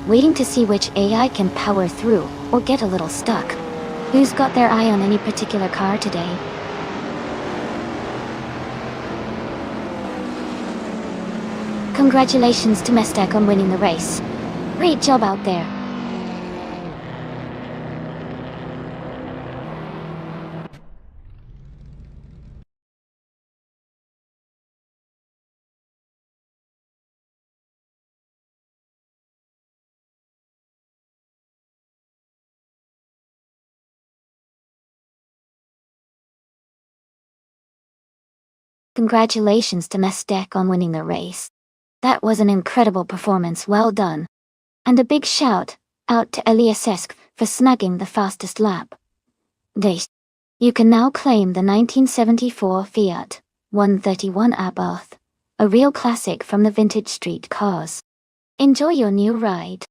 Waiting to see which AI can power through or get a little stuck. Who's got their eye on any particular car today? Congratulations to Mestek on winning the race. Great job out there. Congratulations to Mestek on winning the race. That was an incredible performance, well done. And a big shout out to Elias for snagging the fastest lap. This. You can now claim the 1974 Fiat 131 Abarth, a real classic from the vintage street cars. Enjoy your new ride.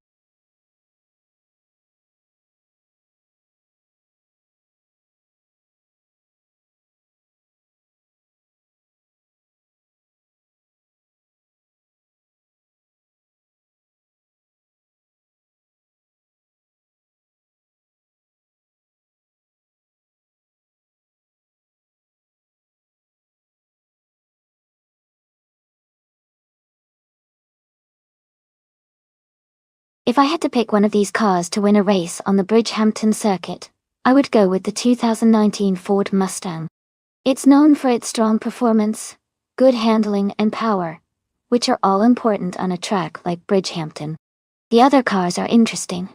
If I had to pick one of these cars to win a race on the Bridgehampton circuit, I would go with the 2019 Ford Mustang. It's known for its strong performance, good handling and power, which are all important on a track like Bridgehampton. The other cars are interesting,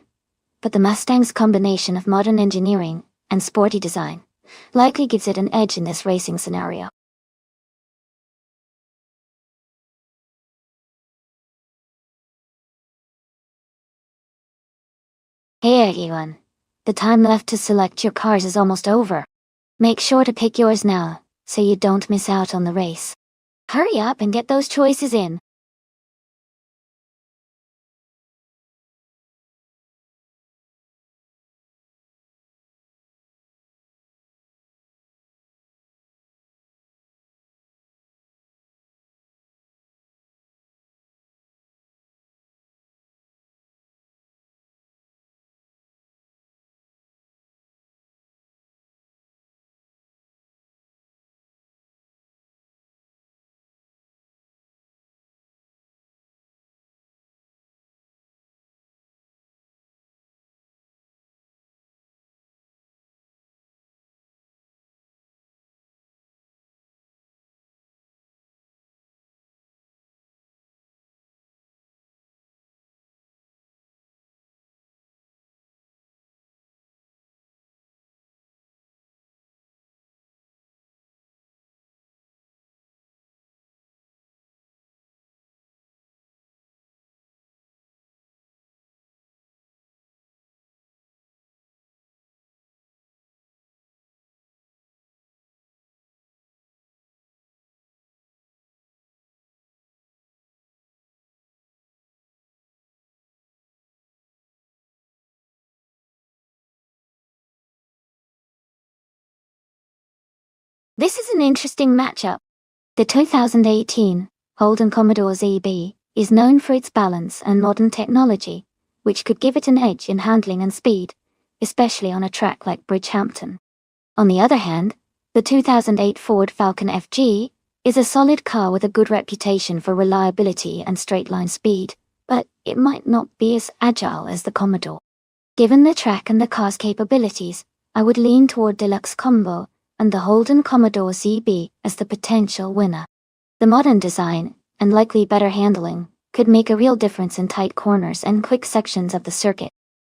but the Mustang's combination of modern engineering and sporty design likely gives it an edge in this racing scenario. Hey everyone, the time left to select your cars is almost over. Make sure to pick yours now, so you don't miss out on the race. Hurry up and get those choices in. This is an interesting matchup. The 2018 Holden Commodore ZB is known for its balance and modern technology, which could give it an edge in handling and speed, especially on a track like Bridgehampton. On the other hand, the 2008 Ford Falcon FG is a solid car with a good reputation for reliability and straight-line speed, but it might not be as agile as the Commodore. Given the track and the car's capabilities, I would lean toward Deluxe Combo and the Holden Commodore ZB as the potential winner. The modern design, and likely better handling, could make a real difference in tight corners and quick sections of the circuit.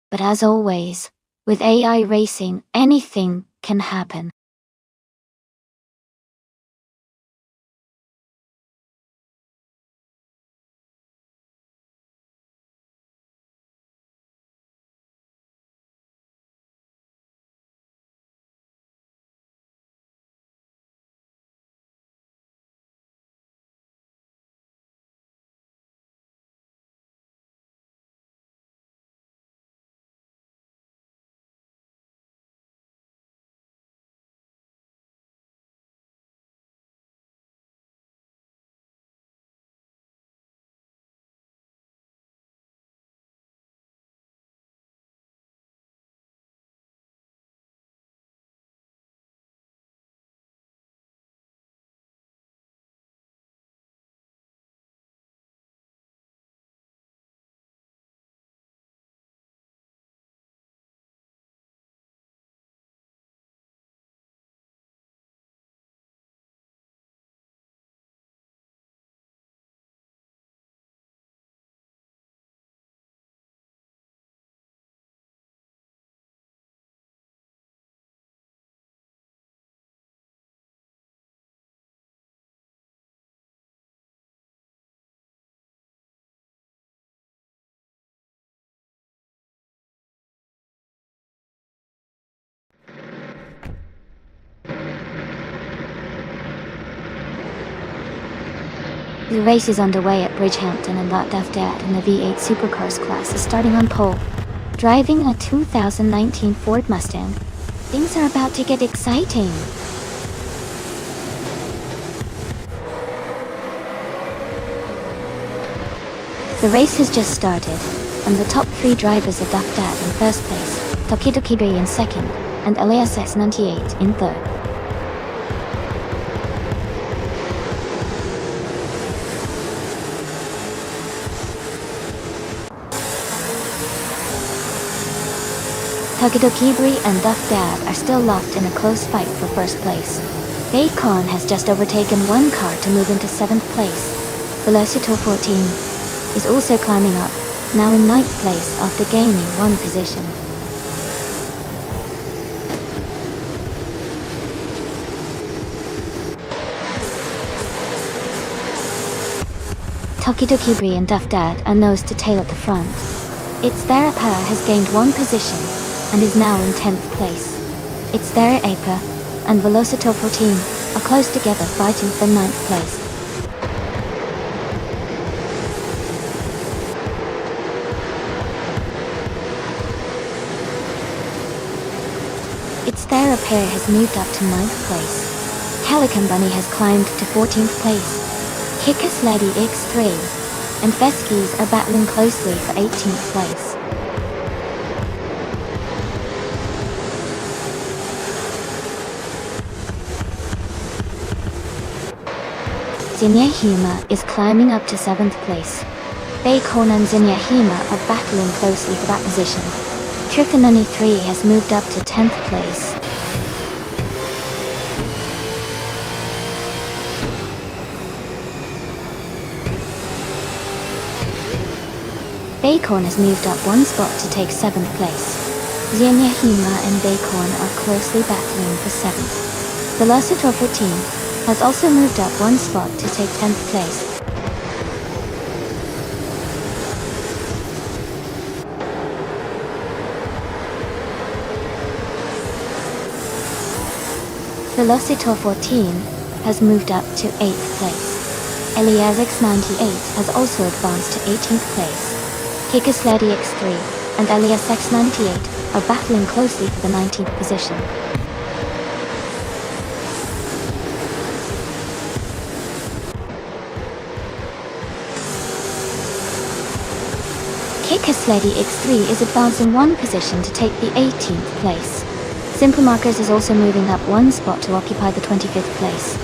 But as always, with AI racing, anything can happen. The race is underway at Bridgehampton, and Nonstop in the V8 Supercars class is starting on pole. Driving a 2019 Ford Mustang, things are about to get exciting. The race has just started, and the top three drivers are Nonstop in first place, Tokidoki in second, and Elias X98 in third. Tokidoki and Nonstop are still locked in a close fight for first place. Bacon has just overtaken one car to move into 7th place. Velocitor 14 is also climbing up, now in 9th place after gaining one position. Tokidoki and Nonstop are nose to tail at the front. Its Therapa has gained one position and is now in 10th place. Its Theraapa and Velocitor 14 are close together fighting for 9th place. Its Theraapa has moved up to 9th place. Pelican Bunny has climbed to 14th place. Kickus Lady X3 and Feskies are battling closely for 18th place. Zinyahima is climbing up to 7th place. Bacon and Zinyahima are battling closely for that position. Trifanoni 3 has moved up to 10th place. Bacon has moved up one spot to take 7th place. Zinyahima and Bacon are closely battling for 7th. Velocitor 14 has also moved up one spot to take 10th place. Velocitor 14 has moved up to 8th place. Elias X98 has also advanced to 18th place. Kickus Lady X3 and Elias X98 are battling closely for the 19th position. Kickus Lady X3 is advancing one position to take the 18th place. Simple Markers is also moving up one spot to occupy the 25th place.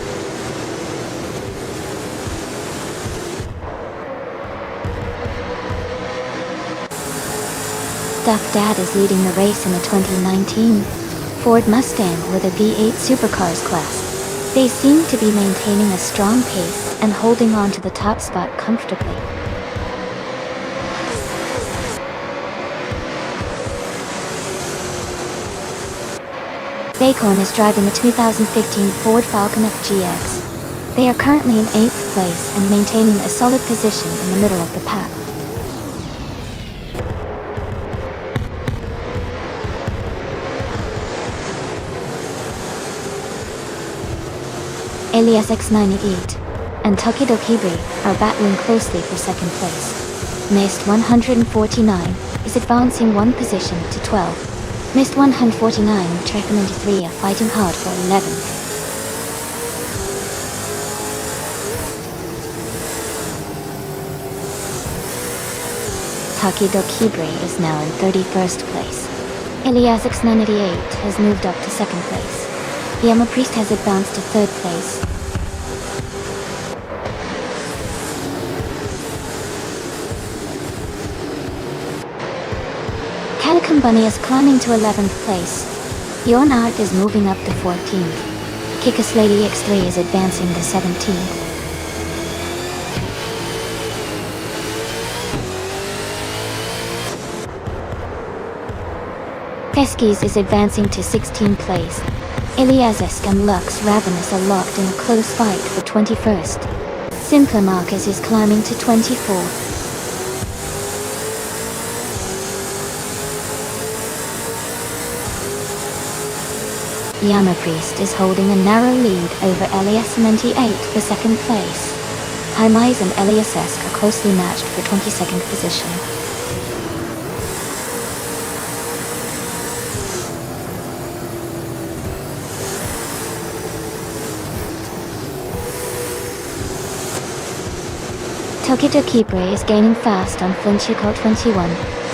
Duff Dad is leading the race in the 2019 Ford Mustang with a V8 Supercars class. They seem to be maintaining a strong pace and holding on to the top spot comfortably. Bacon is driving a 2015 Ford Falcon FGX. They are currently in 8th place and maintaining a solid position in the middle of the pack. Elias X98 and Tokidoki are battling closely for second place. Mist 149 is advancing one position to 12. Mist 149 and Trek 93 are fighting hard for 11th. Tokidoki is now in 31st place. Elias X98 has moved up to second place. Yama Priest has advanced to 3rd place. Catacomb Bunny is climbing to 11th place. Yon Art is moving up to 14th. Kickus Lady X3 is advancing to 17th. Peskies is advancing to 16th place. Eliazesk and Lux Ravenous are locked in a close fight for 21st. Simpler Marcus is climbing to 24th. Yama Priest is holding a narrow lead over Elias 98 for 2nd place. Haimais and Eliazesk are closely matched for 22nd position. Tokidoki is gaining fast on Flinchiko 21,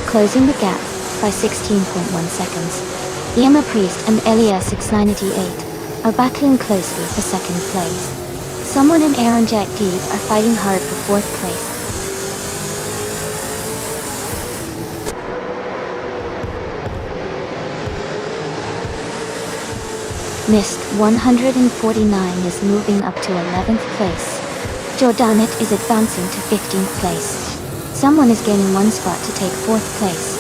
closing the gap by 16.1 seconds. Yama Priest and Elias 698 are battling closely for 2nd place. Someone and Aaron Jack Deep are fighting hard for 4th place. Mist 149 is moving up to 11th place. Jordanet is advancing to 15th place. Someone is gaining one spot to take 4th place.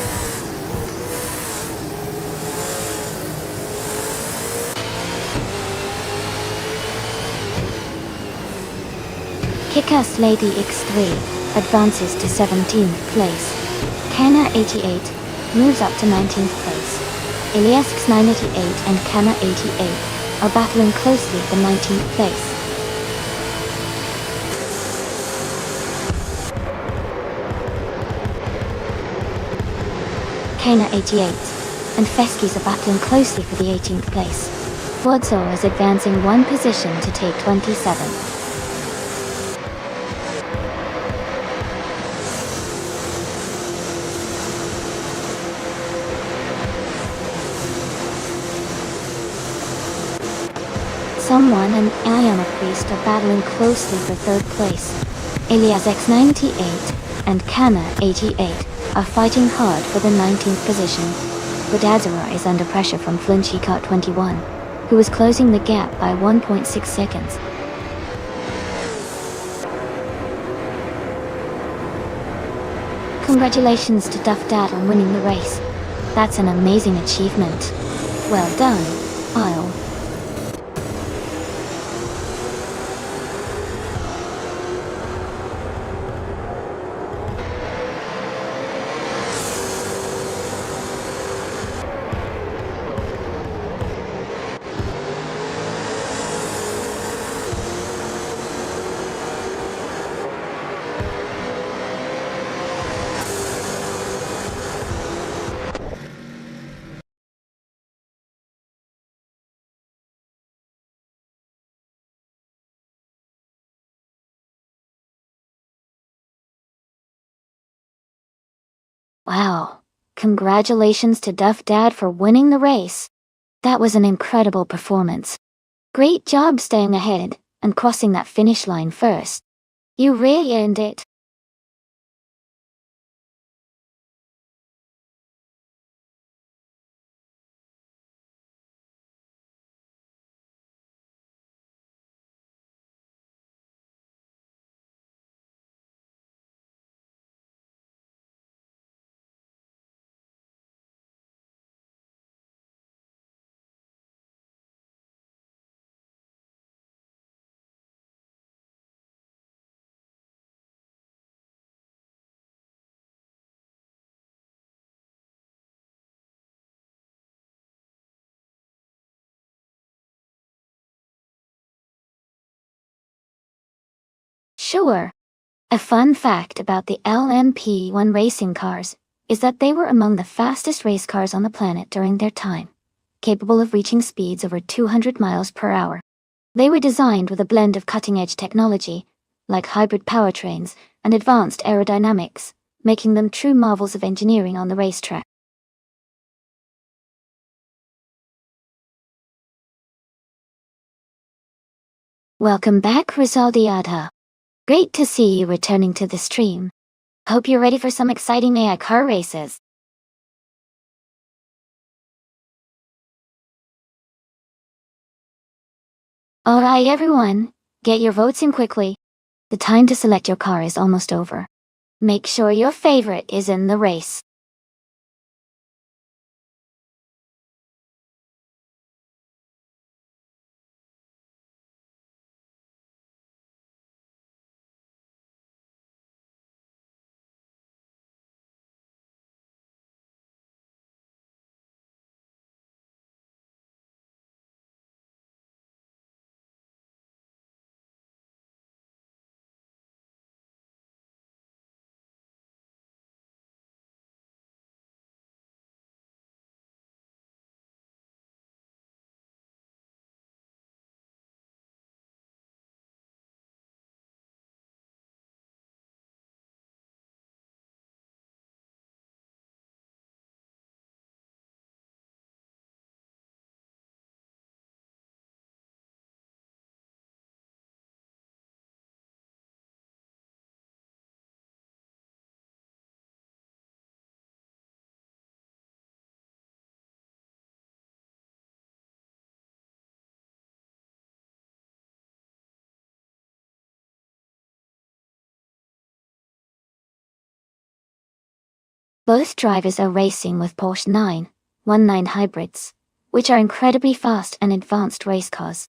Kickass Lady X3 advances to 17th place. Kana 88 moves up to 19th place. Elias X988 and Kana 88 are battling closely for 19th place. Kana 88 and Feskis are battling closely for the 18th place. Vodso is advancing one position to take 27th. Someone and Ayama Priest are battling closely for 3rd place. Elias X98 and Kana 88 are fighting hard for the 19th position. Budazara is under pressure from Flinchiko 21, who is closing the gap by 1.6 seconds. Congratulations to Duff Dad on winning the race. That's an amazing achievement. Well done, Isle. Wow, congratulations to Duff Dad for winning the race. That was an incredible performance. Great job staying ahead and crossing that finish line first. You really earned it. Sure. A fun fact about the LMP1 racing cars is that they were among the fastest race cars on the planet during their time, capable of reaching speeds over 200 miles per hour. They were designed with a blend of cutting-edge technology, like hybrid powertrains and advanced aerodynamics, making them true marvels of engineering on the racetrack. Welcome back, Rizaldiada. Great to see you returning to the stream. Hope you're ready for some exciting AI car races. Alright everyone, get your votes in quickly. The time to select your car is almost over. Make sure your favorite is in the race. Both drivers are racing with Porsche 919 hybrids, which are incredibly fast and advanced race cars.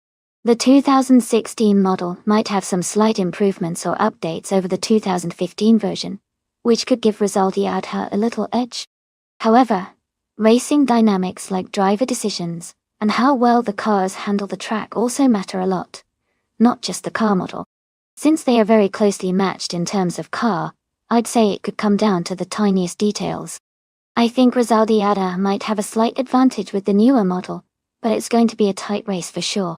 The 2016 model might have some slight improvements or updates over the 2015 version, which could give Rizaldiada a little edge. However, racing dynamics like driver decisions and how well the cars handle the track also matter a lot, not just the car model. Since they are very closely matched in terms of car, I'd say it could come down to the tiniest details. I think Rizaldiada might have a slight advantage with the newer model, but it's going to be a tight race for sure.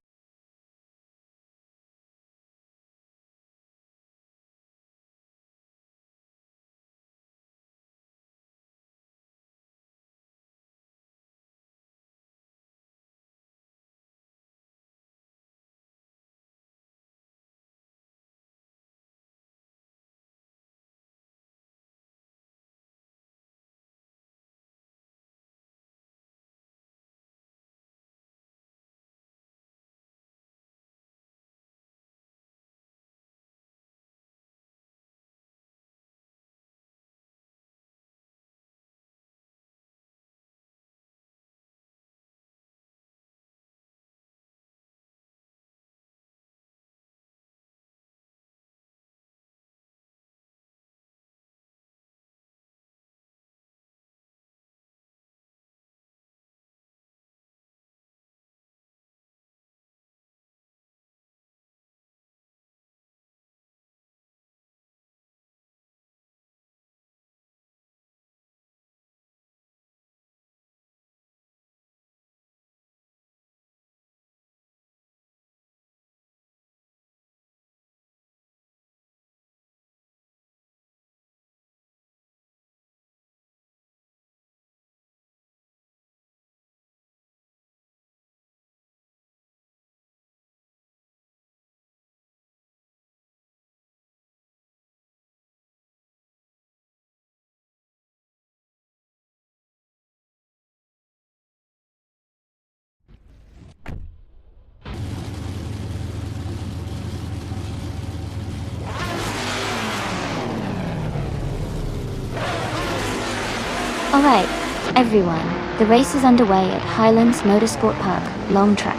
Alright, everyone, the race is underway at Highlands Motorsport Park, Long Track.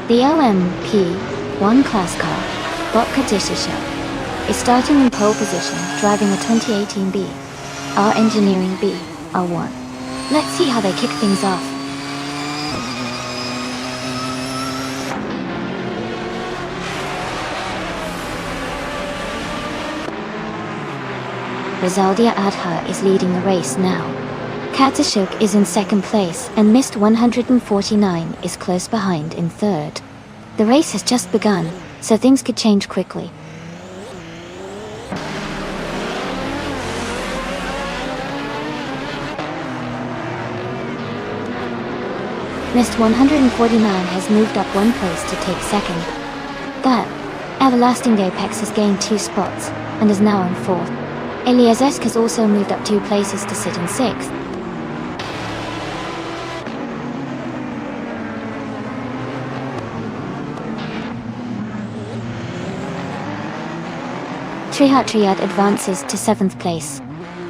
The LMP1 class car, Botka Dishisha, is starting in pole position, driving a 2018 B, R Engineering B, R1. Let's see how they kick things off. Rizaldia Adha is leading the race now. Katashuk is in second place and Mist 149 is close behind in third. The race has just begun, so things could change quickly. Mist 149 has moved up one place to take second. That Everlasting Apex has gained 2 spots and is now in fourth. Eliazesk has also moved up 2 places to sit in sixth. Trihat Triad advances to 7th place.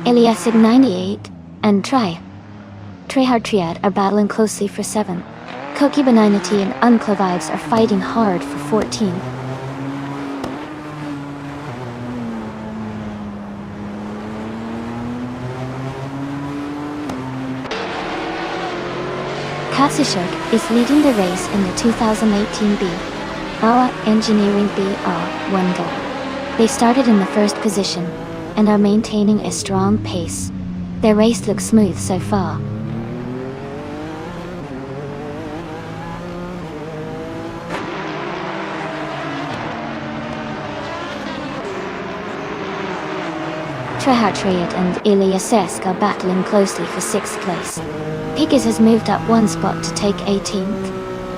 Eliasig 98 and Trihard Triad are battling closely for 7th. Koki Benignity and Unclavives are fighting hard for 14th. Kasishuk is leading the race in the 2018 B. Awa Engineering BR1 goal. They started in the first position and are maintaining a strong pace. Their race looks smooth so far. Trehartriad and Iliasesk are battling closely for 6th place. Pigas has moved up 1 spot to take 18th.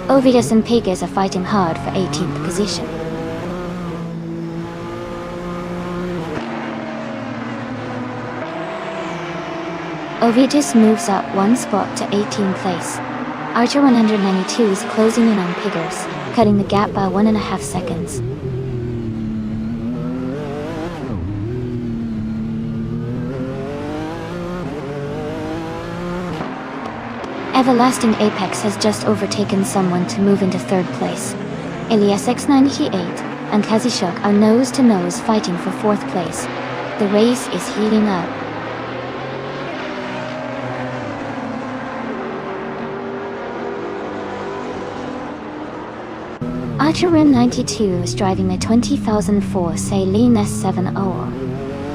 Ovidus and Pigas are fighting hard for 18th position. Ovidus moves up 1 spot to 18th place. Archer 192 is closing in on Piggers, cutting the gap by 1.5 seconds. Everlasting Apex has just overtaken someone to move into 3rd place. Elias X98 and Kazishuk are nose to nose fighting for 4th place. The race is heating up. Archerin 92 is driving the 20,004 Saline S7OR.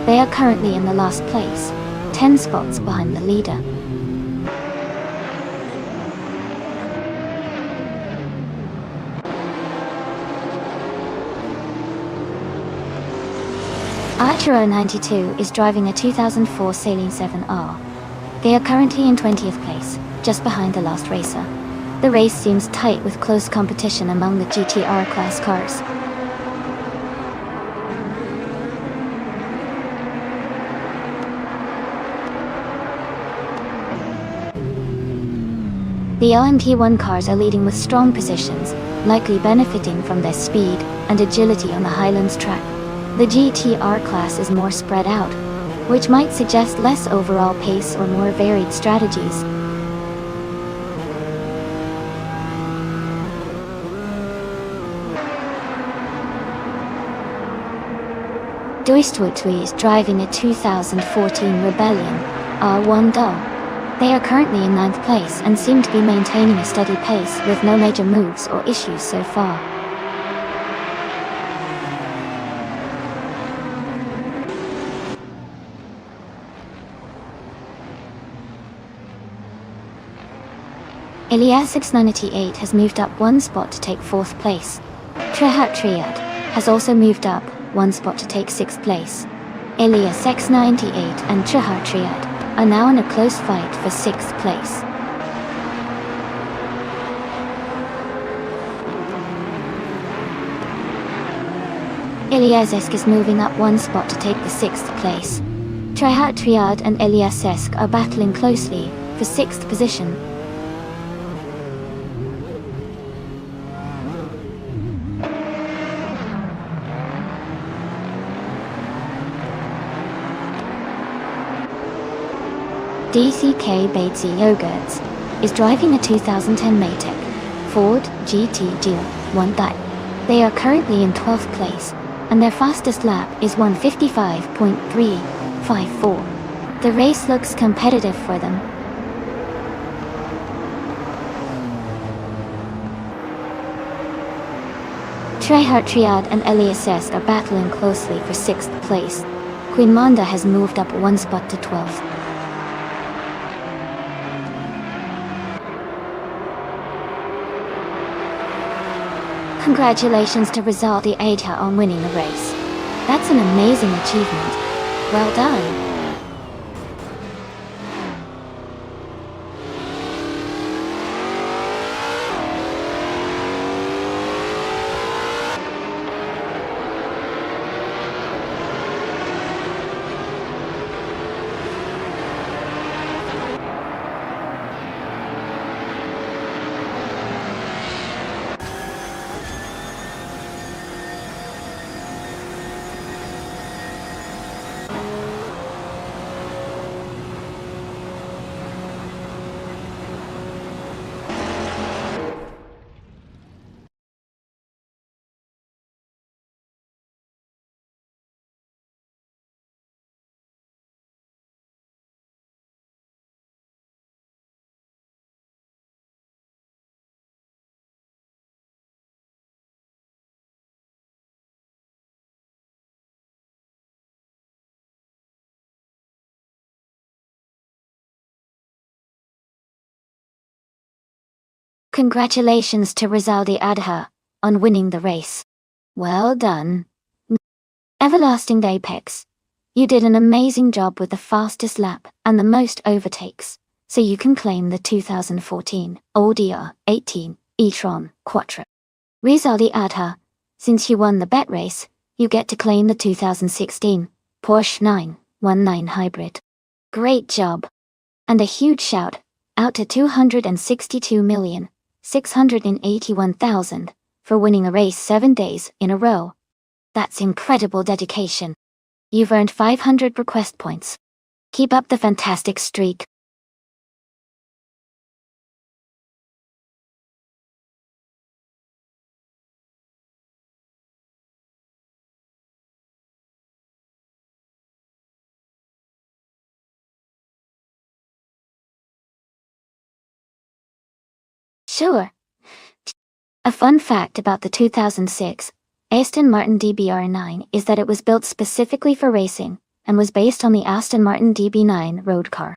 They are currently in the last place, 10 spots behind the leader. Archer 92 is driving a 2004 Saline 7R. They are currently in 20th place, just behind the last racer. The race seems tight with close competition among the GTR class cars. The LMP1 cars are leading with strong positions, likely benefiting from their speed and agility on the Highlands track. The GTR class is more spread out, which might suggest less overall pace or more varied strategies. Doistwitwi is driving a 2014 Rebellion R1 Dol. They are currently in 9th place and seem to be maintaining a steady pace with no major moves or issues so far. Elias 698 has moved up 1 spot to take 4th place. Trehat Triad has also moved up 1 spot to take 6th place. Elias X98 and Trehat Triad are now in a close fight for 6th place. Eliasesk is moving up 1 spot to take the 6th place. Trehat Triad and Eliasesk are battling closely for 6th position. DCK Batesy Yogurts is driving a 2010 Maytech Ford GT Dual 1 Type. They are currently in 12th place, and their fastest lap is 1:55.354. The race looks competitive for them. Trehart Triad and Eliases are battling closely for 6th place. Queen Manda has moved up one spot to 12th. Congratulations to Rizaldi Aita on winning the race. That's an amazing achievement. Well done. Congratulations to Rizaldi Adha on winning the race. Well done. Everlasting Apex. You did an amazing job with the fastest lap and the most overtakes, so you can claim the 2014 ODR 18 e-tron Quattro. Rizaldi Adha, since you won the bet race, you get to claim the 2016 Porsche 919 Hybrid. Great job. And a huge shout out to 262,681,000 for winning a race 7 days in a row. That's incredible dedication. You've earned 500 request points. Keep up the fantastic streak. Sure. A fun fact about the 2006 Aston Martin DBR9 is that it was built specifically for racing and was based on the Aston Martin DB9 road car.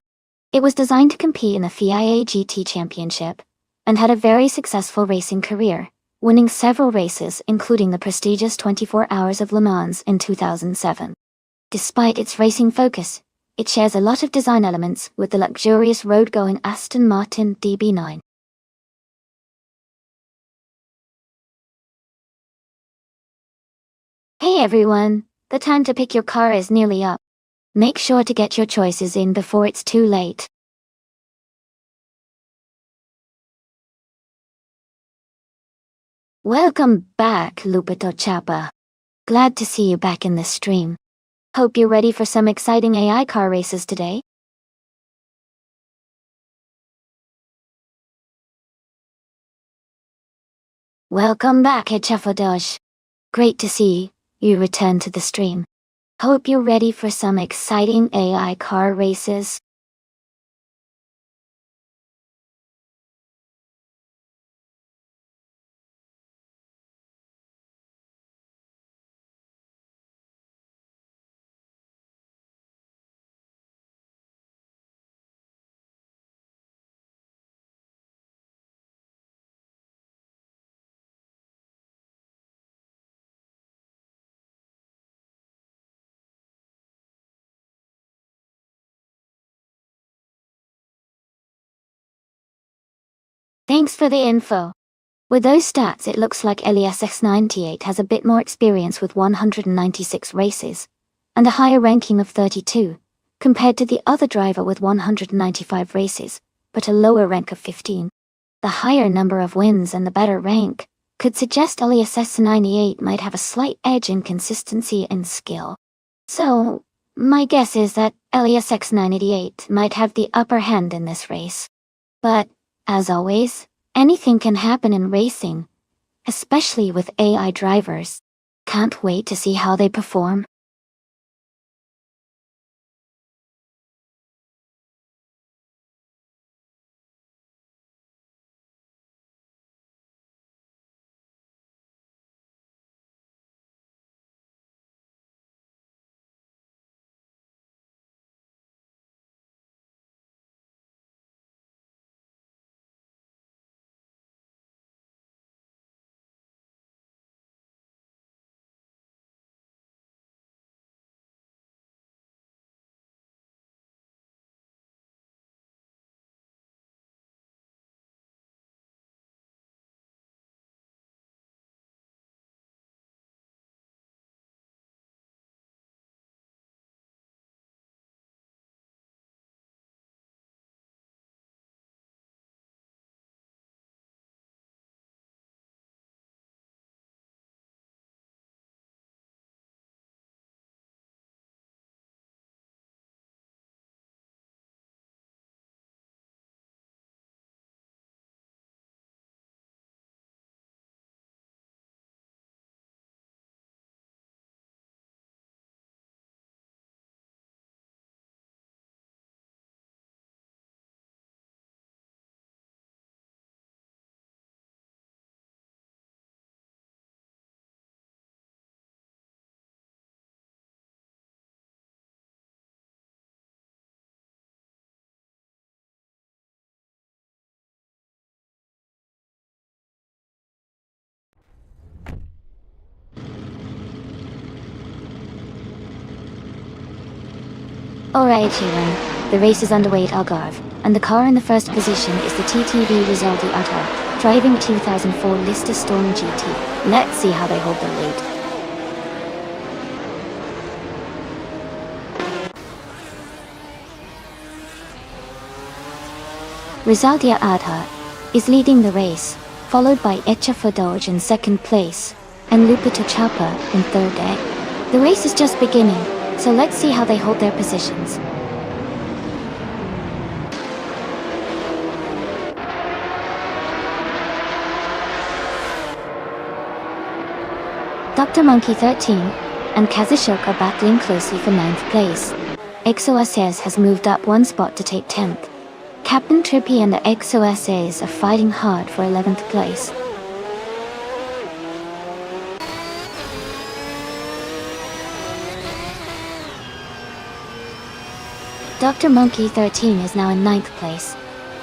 It was designed to compete in the FIA GT Championship and had a very successful racing career, winning several races including the prestigious 24 Hours of Le Mans in 2007. Despite its racing focus, it shares a lot of design elements with the luxurious road-going Aston Martin DB9. Hey everyone, the time to pick your car is nearly up. Make sure to get your choices in before it's too late. Welcome back, Lupito Chapa. Glad to see you back in the stream. Hope you're ready for some exciting AI car races today. Welcome back, Echafodosh. Great to see you return to the stream. Hope you're ready for some exciting AI car races. Thanks for the info. With those stats, it looks like Elias X98 has a bit more experience with 196 races, and a higher ranking of 32, compared to the other driver with 195 races, but a lower rank of 15. The higher number of wins and the better rank could suggest Elias X98 might have a slight edge in consistency and skill. So, my guess is that Elias X98 might have the upper hand in this race. But, as always, anything can happen in racing, especially with AI drivers. Can't wait to see how they perform. Alright everyone, the race is underway at Algarve, and the car in the first position is the TTV Rizaldi Auto, driving a 2004 Lister Storm GT. Let's see how they hold their lead. Rizaldi Auto is leading the race, followed by Echa Fodoj in second place, and Lupita Chapa in third. The race is just beginning, so let's see how they hold their positions. Dr. Monkey 13 and Kazashok are battling closely for 9th place. XOSS has moved up one spot to take 10th. Captain Trippy and the XOSS are fighting hard for 11th place. Dr. Monkey 13 is now in 9th place.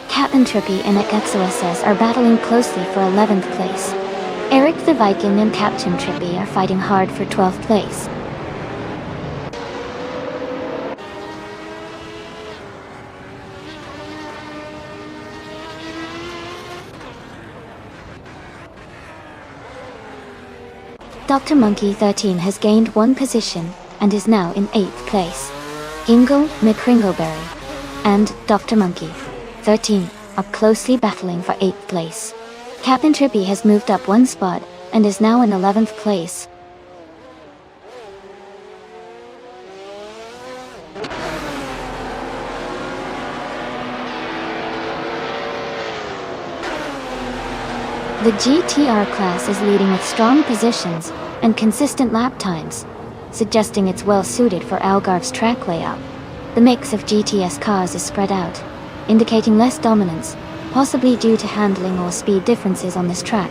Captain Trippy and the XOSS are battling closely for 11th place. Eric the Viking and Captain Trippy are fighting hard for 12th place. Dr. Monkey 13 has gained one position and is now in 8th place. Ingo McCringleberry and Dr. Monkey 13 are closely battling for 8th place. Captain Trippy has moved up one spot and is now in 11th place. The GTR class is leading with strong positions and consistent lap times, suggesting it's well suited for Algarve's track layout. The mix of GTS cars is spread out, indicating less dominance, possibly due to handling or speed differences on this track.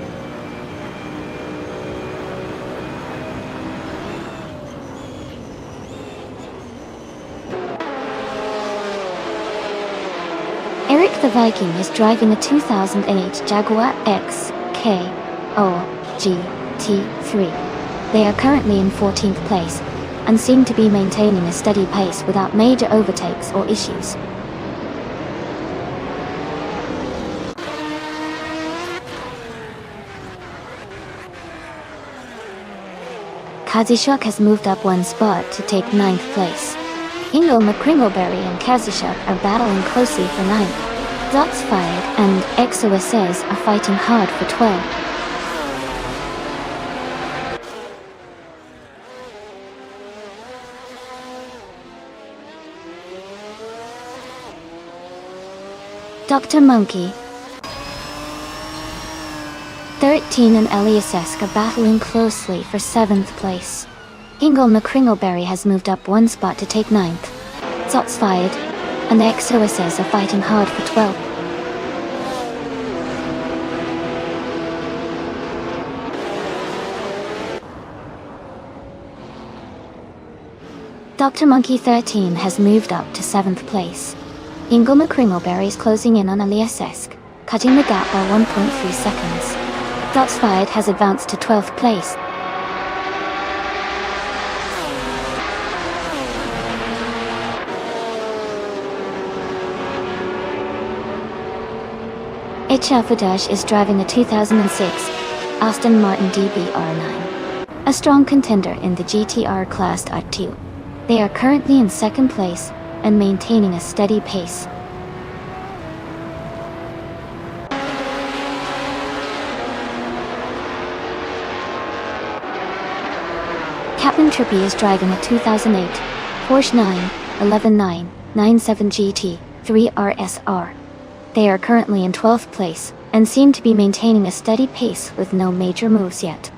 Eric the Viking is driving a 2008 Jaguar XKO GT3. They are currently in 14th place, and seem to be maintaining a steady pace without major overtakes or issues. Kazishok has moved up one spot to take 9th place. Ingo McCringleberry and Kazishok are battling closely for 9th. Dots Fired and XOSS are fighting hard for 12th. Dr. Monkey 13 and Eliasesk are battling closely for 7th place. Ingo McCringleberry has moved up one spot to take 9th. Zots Fired and the XOSS are fighting hard for 12th. Dr. Monkey 13 has moved up to 7th place. Ingo McCringleberry is closing in on Eliasesk, cutting the gap by 1.3 seconds. Dots Fired has advanced to 12th place. Echa Fodoj is driving a 2006 Aston Martin DBR9, a strong contender in the GTR class R2. They are currently in 2nd place and maintaining a steady pace. Captain Trippy is driving a 2008 Porsche 911 GT 3 RSR. They are currently in 12th place and seem to be maintaining a steady pace with no major moves yet.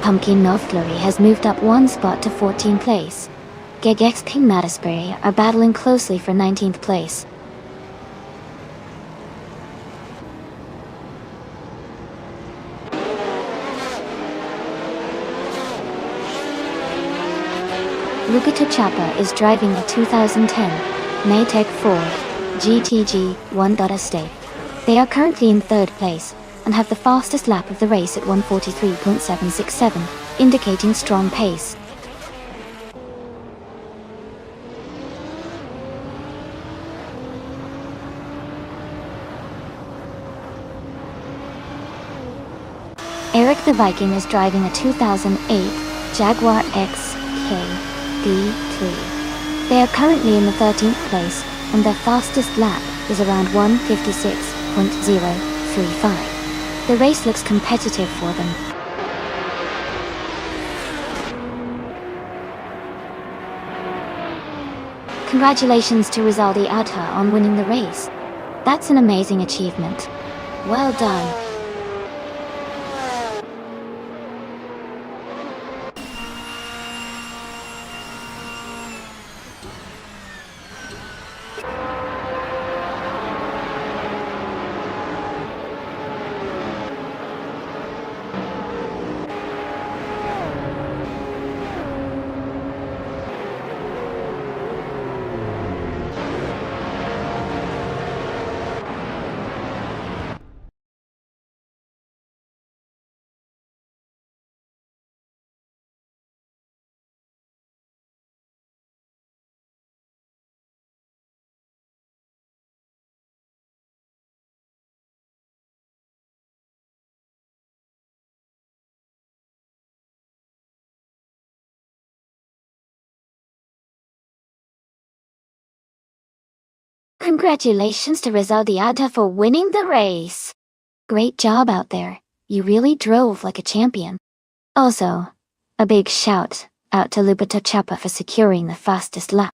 Pumpkin Novflurry has moved up one spot to 14th place. Gegex King Mattisbury are battling closely for 19th place. Lupita Chapa is driving the 2010 Maytag Ford GTG 1. Estate. They are currently in 3rd place and have the fastest lap of the race at 1:43.767, indicating strong pace. Eric the Viking is driving a 2008 Jaguar XK D3. They are currently in the 13th place, and their fastest lap is around 1:56.035. The race looks competitive for them. Congratulations to Rizaldi Adha on winning the race. That's an amazing achievement. Well done. Congratulations to Rizaldi Adha for winning the race. Great job out there. You really drove like a champion. Also, a big shout out to Lupita Chapa for securing the fastest lap.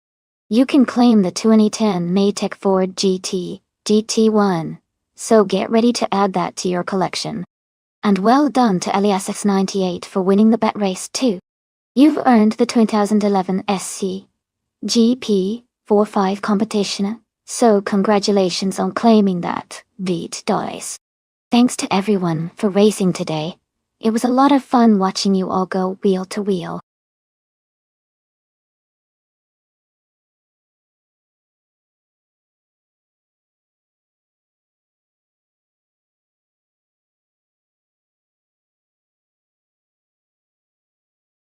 You can claim the 2010 Maytech Ford GT1, so get ready to add that to your collection. And well done to Eliasx98 for winning the bet race too. You've earned the 2011 SC GP 45 competition, so congratulations on claiming that, beat dice. Thanks to everyone for racing today. It was a lot of fun watching you all go wheel to wheel.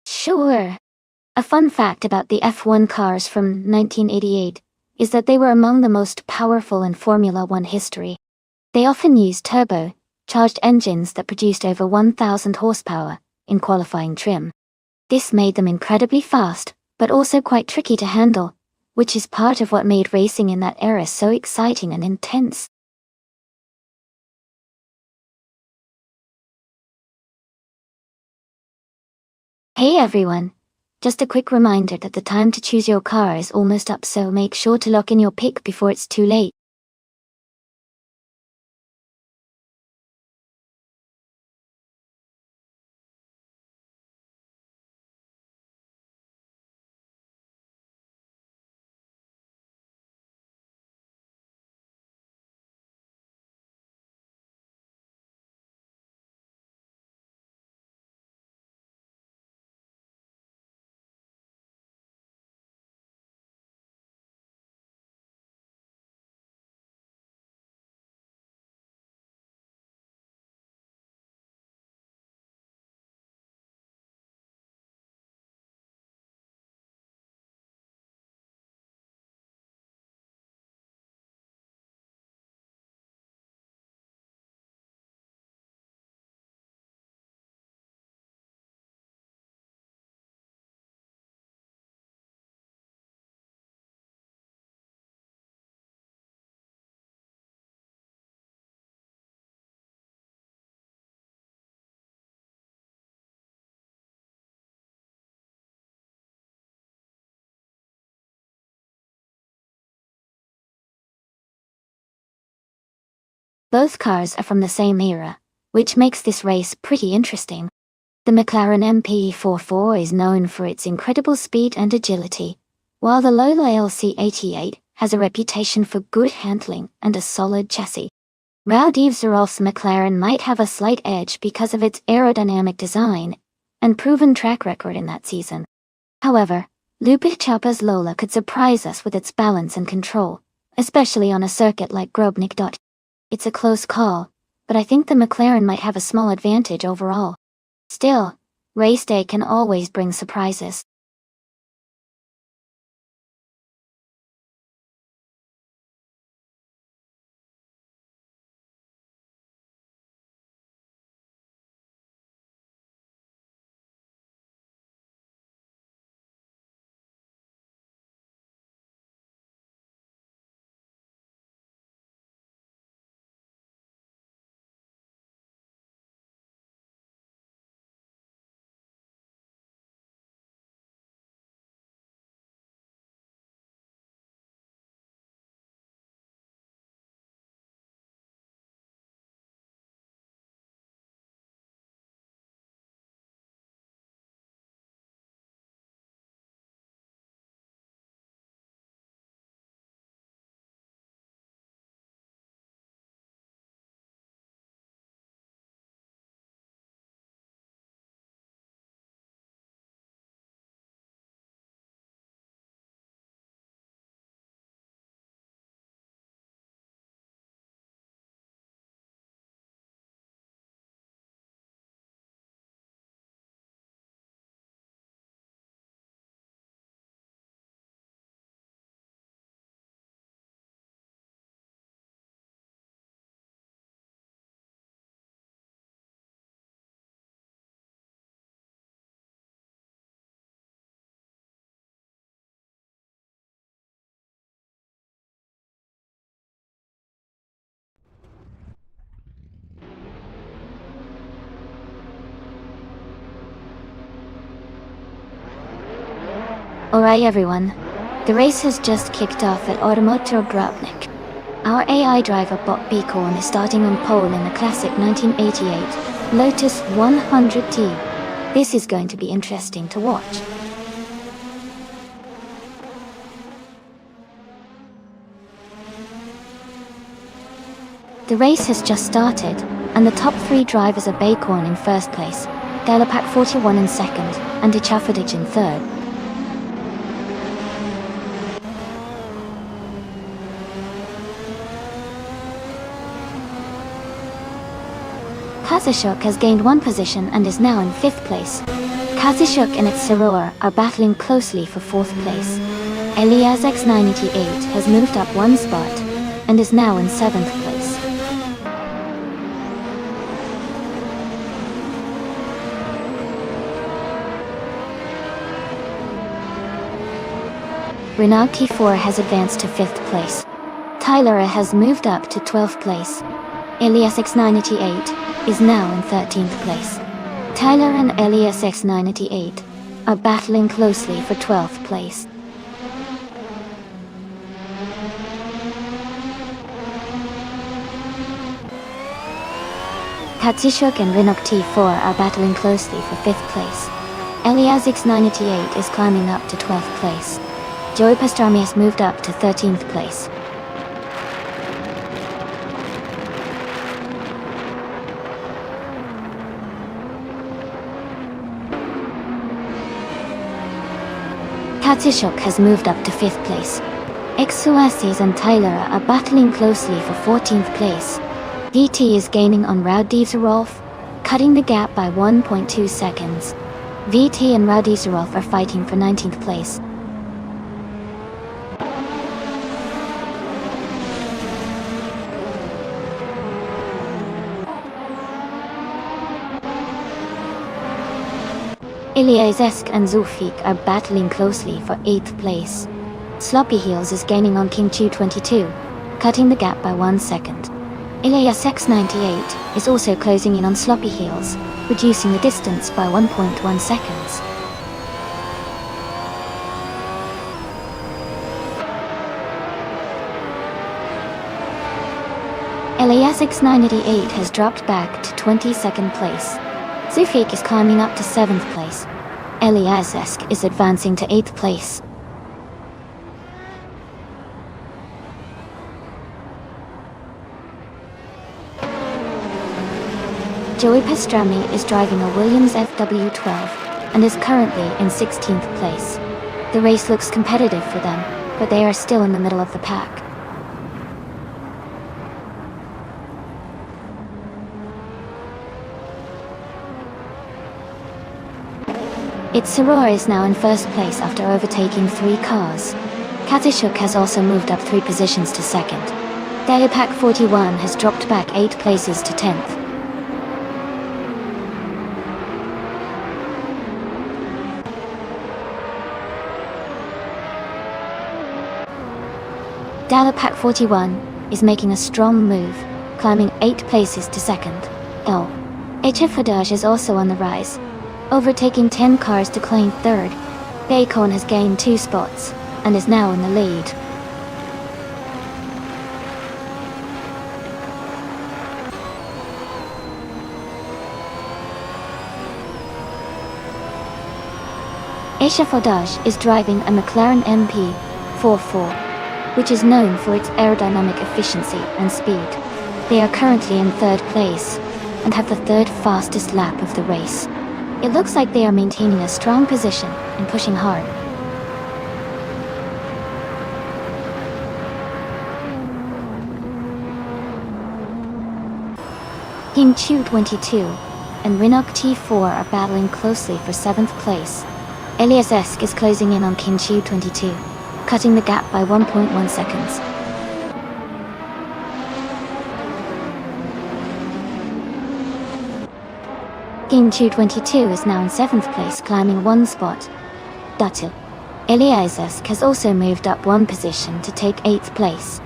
Sure. A fun fact about the F1 cars from 1988 is that they were among the most powerful in Formula One history. They often used turbo-charged engines that produced over 1,000 horsepower in qualifying trim. This made them incredibly fast, but also quite tricky to handle, which is part of what made racing in that era so exciting and intense. Hey everyone! Just a quick reminder that the time to choose your car is almost up, so make sure to lock in your pick before it's too late. Both cars are from the same era, which makes this race pretty interesting. The McLaren MP44 is known for its incredible speed and agility, while the Lola LC88 has a reputation for good handling and a solid chassis. Raúl Zarolf's McLaren might have a slight edge because of its aerodynamic design and proven track record in that season. However, Lupita Chapa's Lola could surprise us with its balance and control, especially on a circuit like Grobnik. It's a close call, but I think the McLaren might have a small advantage overall. Still, race day can always bring surprises. Alright everyone, the race has just kicked off at Automotor Grabnik. Our AI driver Bob Beacorn is starting on pole in the classic 1988 Lotus 100T. This is going to be interesting to watch. The race has just started, and the top three drivers are Beacorn in first place, Galopak 41 in second, and Ichafadic in third. Kazashuk has gained one position and is now in fifth place. Kazashuk and its Saroa are battling closely for fourth place. Elias X988 has moved up one spot and is now in seventh place. Renault T4 has advanced to fifth place. Tyler has moved up to 12th place. Elias X988 is now in 13th place. Tyler and Elias X988 are battling closely for 12th place. Katsishuk and Renault T4 are battling closely for 5th place. Elias X988 is climbing up to 12th place. Joey Pastrami has moved up to 13th place. Katsishuk has moved up to 5th place. Exuasis and Tyler are battling closely for 14th place. DT is gaining on Raudizerolf, cutting the gap by 1.2 seconds. VT and Raudizerolf are fighting for 19th place. Ilyazesk and Zulfik are battling closely for 8th place. Sloppy Heels is gaining on King Chu 22, cutting the gap by 1 second. Ilyas X98 is also closing in on Sloppy Heels, reducing the distance by 1.1 seconds. Ilyas X988 has dropped back to 22nd place. Zufik is climbing up to 7th place. Eliazesk is advancing to 8th place. Joey Pastrami is driving a Williams FW12 and is currently in 16th place. The race looks competitive for them, but they are still in the middle of the pack. Its Saror is now in first place after overtaking 3 cars. Katishuk has also moved up 3 positions to second. Dalipak 41 has dropped back 8 places to 10th. Dalipak 41 is making a strong move, climbing 8 places to second. HF is also on the rise, overtaking 10 cars to claim third. Bacon has gained 2 spots, and is now in the lead. HF is driving a McLaren MP44, which is known for its aerodynamic efficiency and speed. They are currently in third place, and have the third fastest lap of the race. It looks like they are maintaining a strong position and pushing hard. King Chu 22 and Rinok T4 are battling closely for 7th place. Elias Esk is closing in on King Chu 22, cutting the gap by 1.1 seconds. King Chu 22 is now in 7th place, climbing 1 spot. Datil Elias Esk has also moved up 1 position to take 8th place.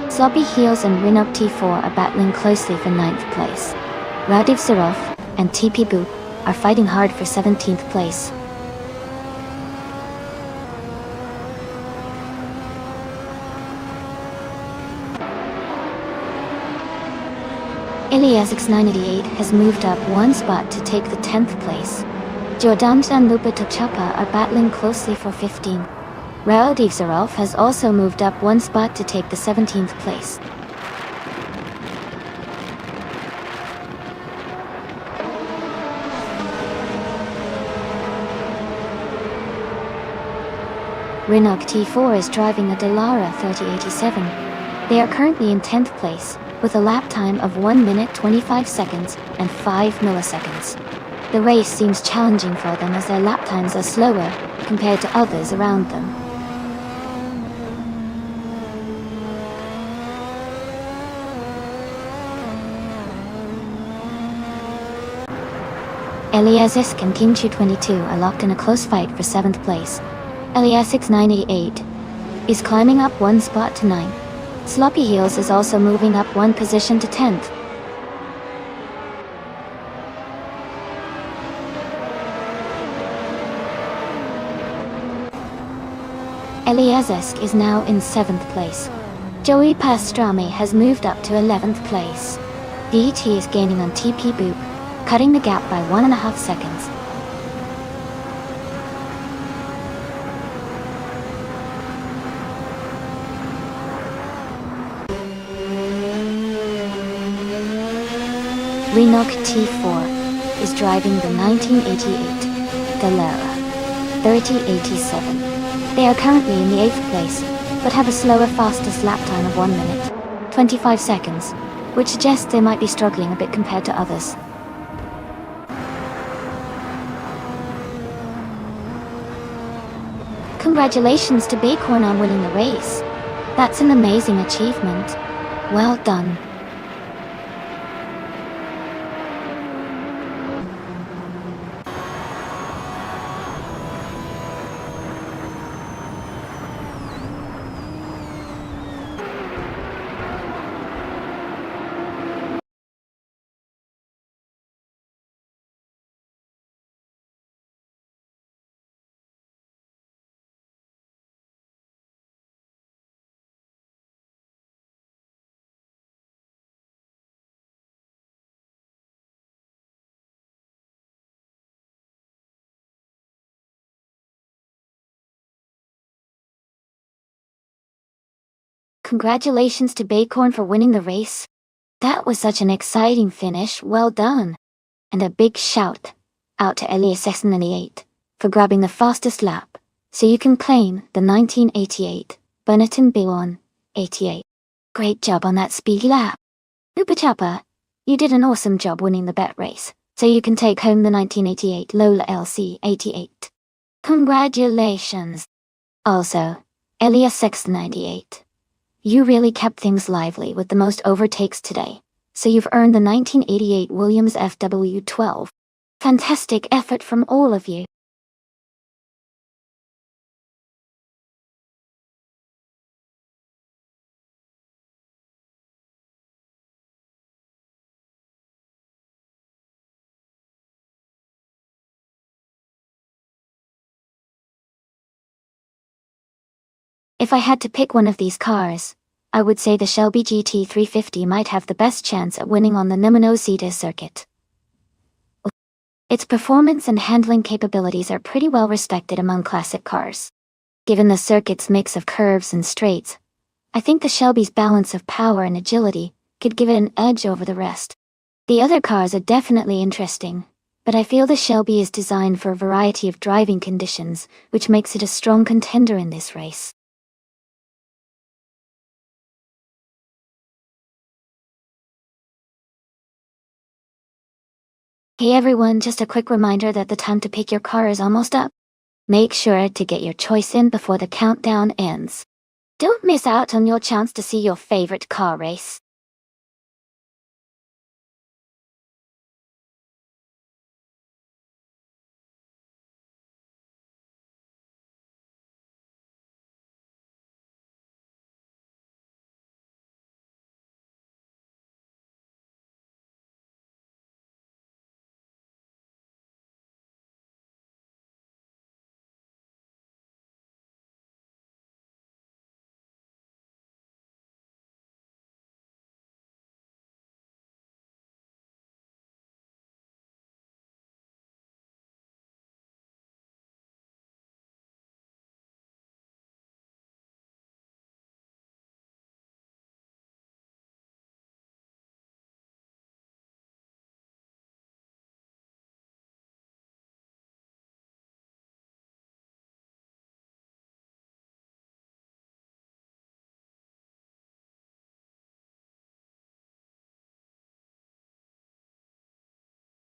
Sloppy Heels and Rinok T4 are battling closely for 9th place. Radiv Sarov and TP Boop are fighting hard for 17th place. Elias X988 has moved up 1 spot to take the 10th place. Jordan and Lupa Tachapa are battling closely for 15. Radiv Sarov has also moved up 1 spot to take the 17th place. Rinok T4 is driving a Delara 3087. They are currently in 10th place, with a lap time of 1 minute 25 seconds and 5 milliseconds. The race seems challenging for them as their lap times are slower compared to others around them. Elias Esk and King Chu 22 are locked in a close fight for 7th place. Elias X988 is climbing up 1 spot to 9th. Sloppy Heels is also moving up 1 position to 10th. Elias Esk is now in 7th place. Joey Pastrami has moved up to 11th place. DET is gaining on TP Boop, cutting the gap by 1.5 seconds. Rinok T4 is driving the 1988 Delara 3087. They are currently in the 8th place, but have a slower fastest lap time of 1 minute, 25 seconds, which suggests they might be struggling a bit compared to others. Congratulations to Bighorn on winning the race. That's an amazing achievement. Well done. Congratulations to Bighorn for winning the race. That was such an exciting finish, well done. And a big shout out to Elias X98 for grabbing the fastest lap, so you can claim the 1988 Benetton B1 88. Great job on that speed lap. Upa Chopper, you did an awesome job winning the bet race, so you can take home the 1988 Lola LC88. Congratulations! Also, Elias 698. You really kept things lively with the most overtakes today, so you've earned the 1988 Williams FW12. Fantastic effort from all of you. If I had to pick one of these cars, I would say the Shelby GT350 might have the best chance at winning on the Nonstop circuit. Its performance and handling capabilities are pretty well respected among classic cars. Given the circuit's mix of curves and straights, I think the Shelby's balance of power and agility could give it an edge over the rest. The other cars are definitely interesting, but I feel the Shelby is designed for a variety of driving conditions, which makes it a strong contender in this race. Hey everyone, just a quick reminder that the time to pick your car is almost up. Make sure to get your choice in before the countdown ends. Don't miss out on your chance to see your favorite car race.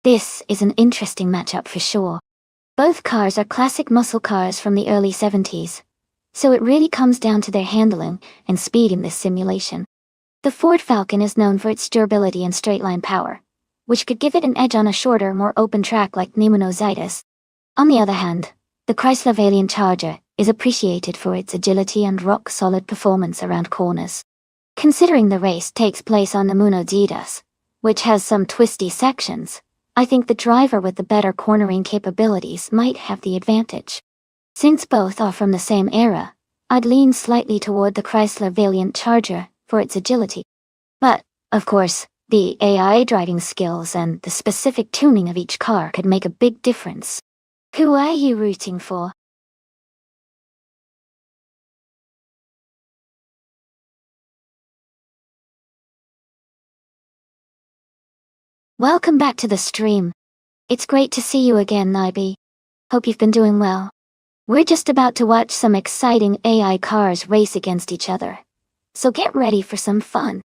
This is an interesting matchup for sure. Both cars are classic muscle cars from the early 70s, so it really comes down to their handling and speed in this simulation. The Ford Falcon is known for its durability and straight-line power, which could give it an edge on a shorter, more open track like Nimonozitis. On the other hand, the Chrysler Valiant Charger is appreciated for its agility and rock-solid performance around corners. Considering the race takes place on the Nimonozitis, which has some twisty sections, I think the driver with the better cornering capabilities might have the advantage. Since both are from the same era, I'd lean slightly toward the Chrysler Valiant Charger for its agility. But, of course, the AI driving skills and the specific tuning of each car could make a big difference. Who are you rooting for? Welcome back to the stream. It's great to see you again, Nibi. Hope you've been doing well. We're just about to watch some exciting AI cars race against each other. So get ready for some fun.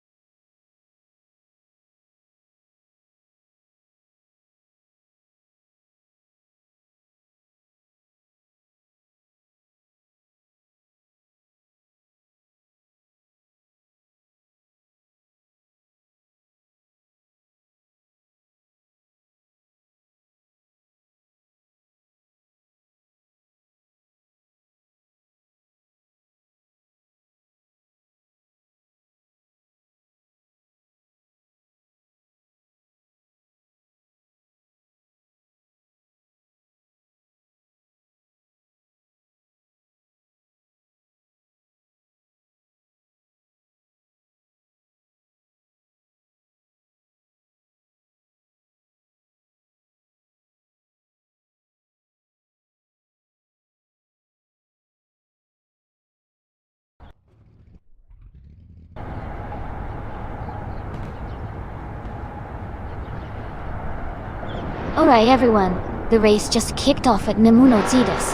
Alright everyone, the race just kicked off at Nimonozitis.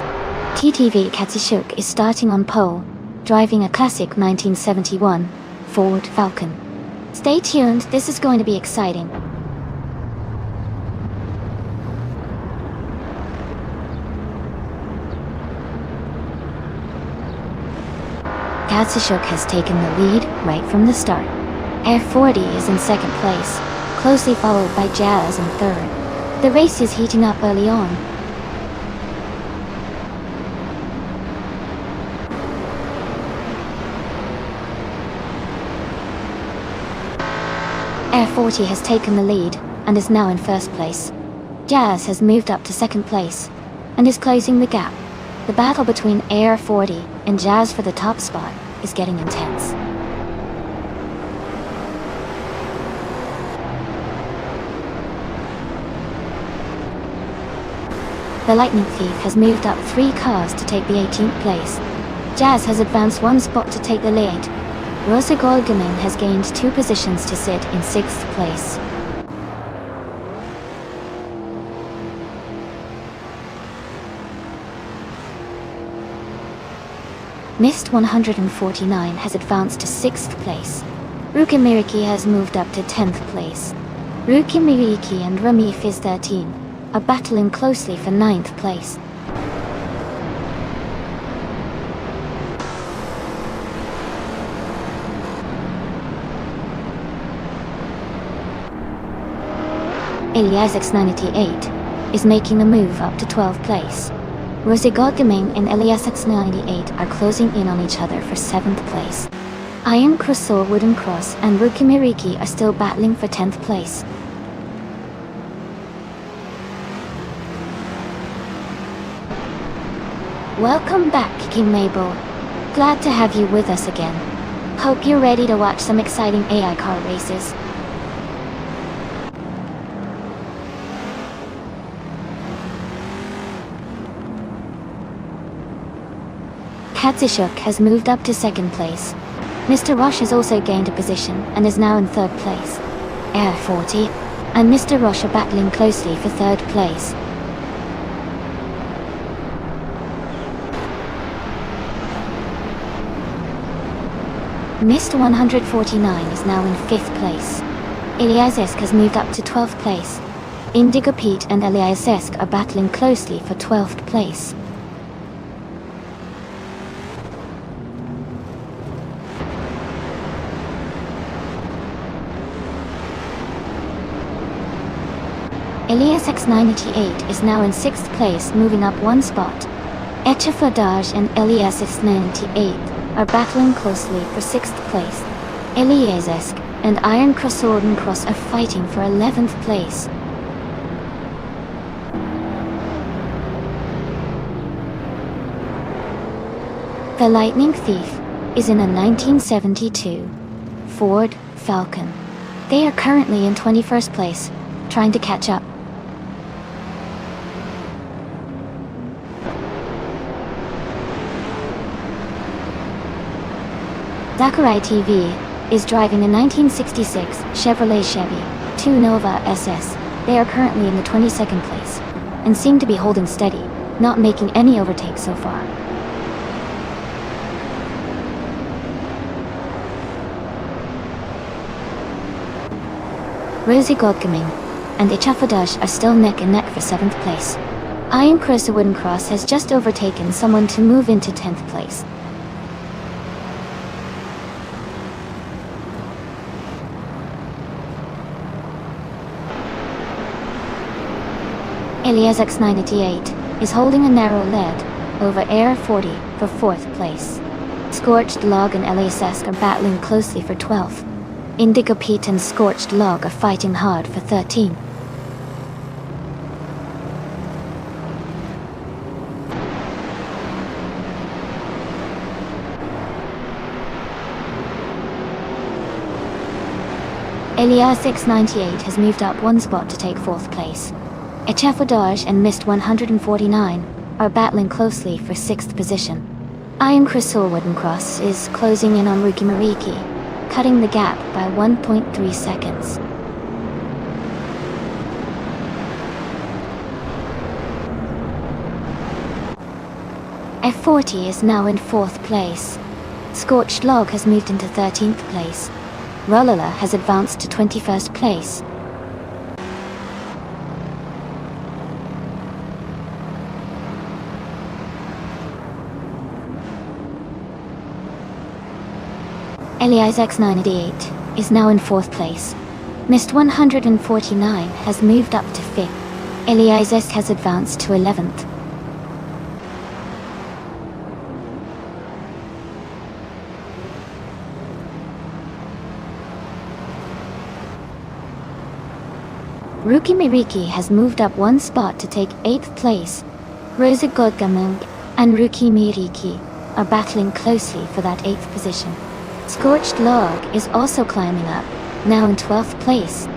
TTV Katsishuk is starting on pole, driving a classic 1971 Ford Falcon. Stay tuned, this is going to be exciting. Katsushuk has taken the lead right from the start. Air 40 is in second place, closely followed by Jazz in third. The race is heating up early on. Air 40 has taken the lead and is now in first place. Jazz has moved up to second place and is closing the gap. The battle between Air 40 and Jazz for the top spot is getting intense. The Lightning Thief has moved up 3 cars to take the 18th place. Jazz has advanced 1 spot to take the lead. Rosa Golgamin has gained 2 positions to sit in 6th place. Mist 149 has advanced to 6th place. Rukimiriki has moved up to 10th place. Rukimiriki and Ramif is 13, are battling closely for 9th place. Eliasx98 is making a move up to 12th place. Rosie Godgaming and Eliasx98 are closing in on each other for 7th place. Iron Crossor Wooden Cross and Rukimiriki are still battling for 10th place. Welcome back, King Mabel. Glad to have you with us again. Hope you're ready to watch some exciting AI car races. Katsushuk has moved up to 2nd place. Mr. Roche has also gained a position and is now in 3rd place. Air 40 and Mr. Roche are battling closely for 3rd place. Mist 149 is now in 5th place. Eliasesk has moved up to 12th place. Indigo Pete and Eliasesk are battling closely for 12th place. Eliasx98 is now in 6th place, moving up 1 spot. Echafadaj and Eliasx98 are battling closely for 6th place. Eliasesk and Iron Crossorden Cross are fighting for 11th place. The Lightning Thief is in a 1972 Ford Falcon. They are currently in 21st place, trying to catch up. Zachary TV is driving a 1966 Chevrolet Chevy 2 Nova SS. They are currently in the 22nd place and seem to be holding steady, not making any overtakes so far. Rosie Godgaming and Echafadash are still neck and neck for 7th place. Iron Cross Wooden Cross has just overtaken someone to move into 10th place. Eliasx98 is holding a narrow lead over Air 40 for 4th place. Scorched Log and Eliasesk are battling closely for 12th. Indigo Pete and Scorched Log are fighting hard for 13. Eliasx98 has moved up 1 spot to take 4th place. Echafadaj and Mist 149 are battling closely for 6th position. Iron Crystal Wooden Cross is closing in on Rukimiriki, cutting the gap by 1.3 seconds. F40 is now in 4th place. Scorched Log has moved into 13th place. Rolala has advanced to 21st place. Elias X988 is now in 4th place. Mist 149 has moved up to 5th. Elias has advanced to 11th. Ruki Miriki has moved up 1 spot to take 8th place. Rosa Godgamung and Ruki Miriki are battling closely for that 8th position. Scorched Log is also climbing up, now in 12th place.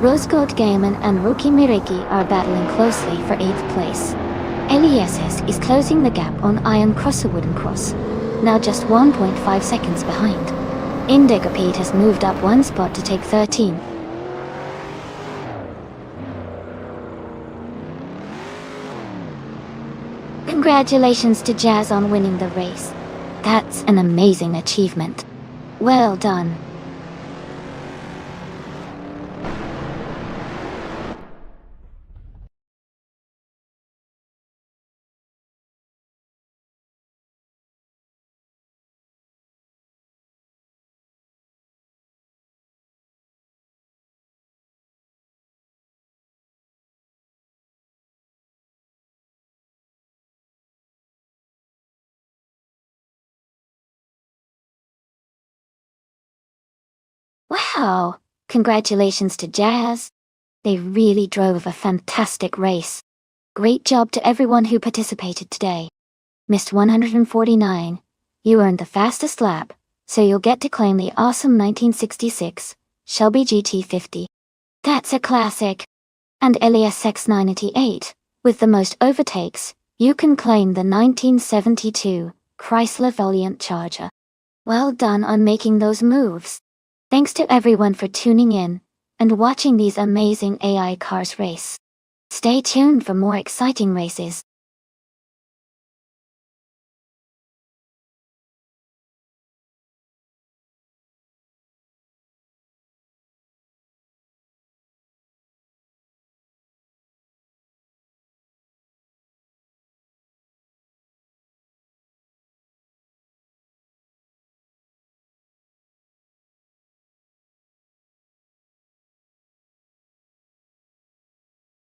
Rose Gold Gaiman and Ruki Miriki are battling closely for 8th place. Elias is closing the gap on Iron Crosser Wooden Cross, now just 1.5 seconds behind. Indigopede has moved up 1 spot to take 13. Congratulations to Jazz on winning the race. That's an amazing achievement. Well done. Wow! Congratulations to Jazz. They really drove a fantastic race. Great job to everyone who participated today. Mist 149, you earned the fastest lap, so you'll get to claim the awesome 1966 Shelby GT50. That's a classic. And Elias X988, with the most overtakes, you can claim the 1972 Chrysler Valiant Charger. Well done on making those moves. Thanks to everyone for tuning in and watching these amazing AI cars race. Stay tuned for more exciting races.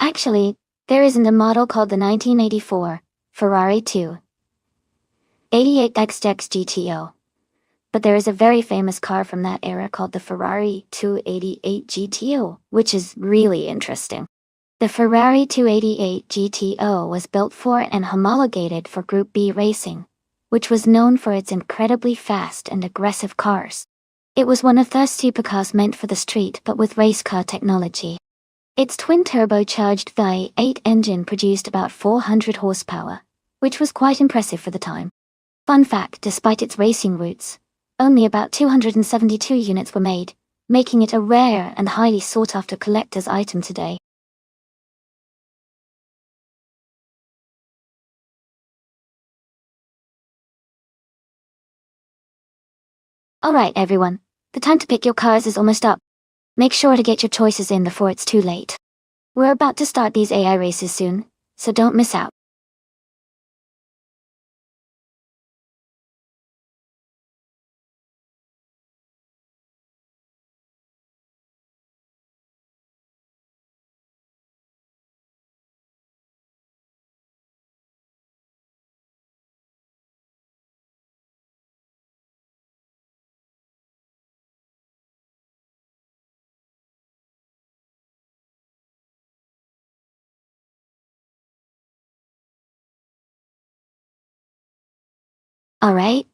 Actually, there isn't a model called the 1984 Ferrari 288X GTO. But there is a very famous car from that era called the Ferrari 288 GTO, which is really interesting. The Ferrari 288 GTO was built for and homologated for Group B racing, which was known for its incredibly fast and aggressive cars. It was one of those supercars meant for the street but with race car technology. Its twin-turbocharged V8 engine produced about 400 horsepower, which was quite impressive for the time. Fun fact, despite its racing roots, only about 272 units were made, making it a rare and highly sought-after collector's item today. Alright everyone, the time to pick your cars is almost up. Make sure to get your choices in before it's too late. We're about to start these AI races soon, so don't miss out. Alright?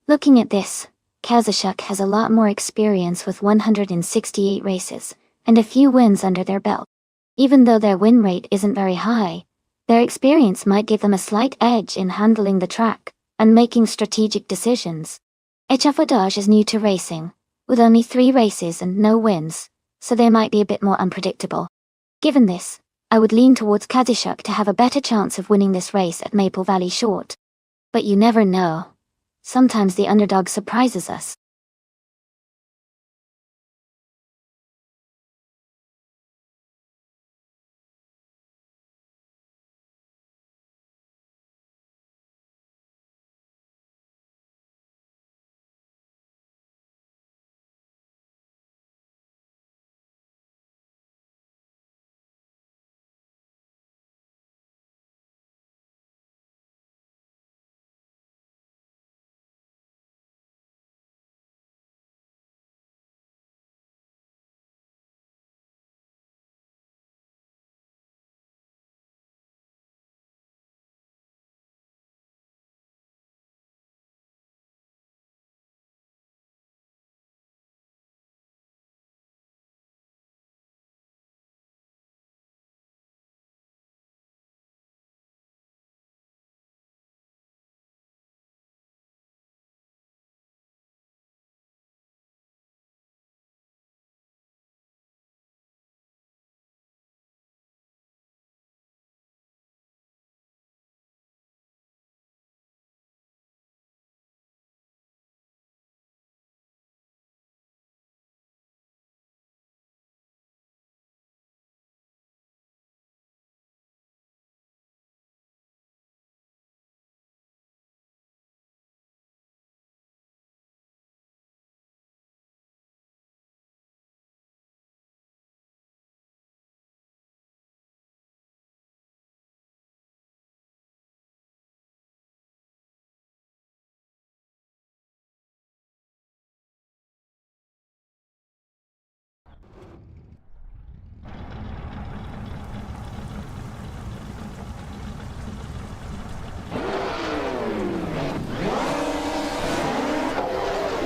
Looking at this, Kazashuk has a lot more experience with 168 races, and a few wins under their belt. Even though their win rate isn't very high, their experience might give them a slight edge in handling the track, and making strategic decisions. Echafaudage is new to racing, with only 3 races and no wins, so they might be a bit more unpredictable. Given this, I would lean towards Kazishuk to have a better chance of winning this race at Maple Valley Short. But you never know. Sometimes the underdog surprises us.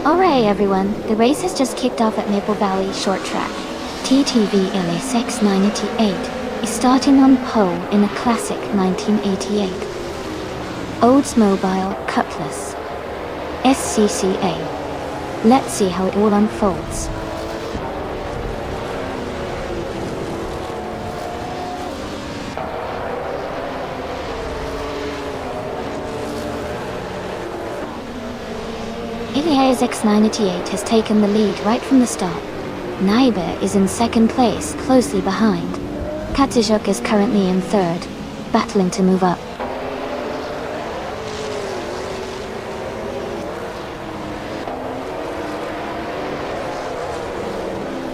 Alright everyone, the race has just kicked off at Maple Valley Short Track. TTV LSX 988 is starting on pole in a classic 1988 Oldsmobile Cutlass SCCA. Let's see how it all unfolds. Ilias X988 has taken the lead right from the start. Naibe is in second place, closely behind. Katsujuk is currently in third, battling to move up.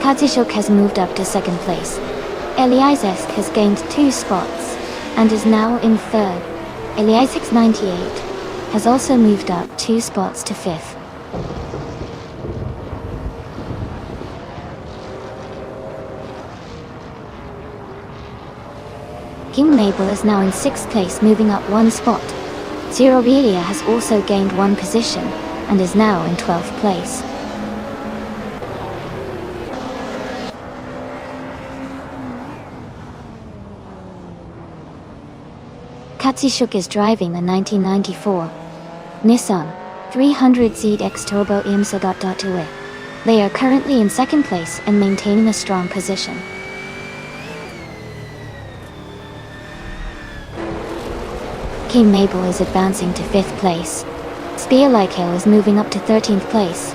Katsujuk has moved up to second place. Eliasesk has gained 2 spots, and is now in third. Ilias X98 has also moved up 2 spots to fifth. King Mabel is now in 6th place, moving up 1 spot. Zero Relia has also gained 1 position, and is now in 12th place. Katsushuk is driving the 1994 Nissan 300ZX Turbo IMSA. They are currently in 2nd place and maintaining a strong position. King Mabel is advancing to 5th place. Spear Like Hill is moving up to 13th place.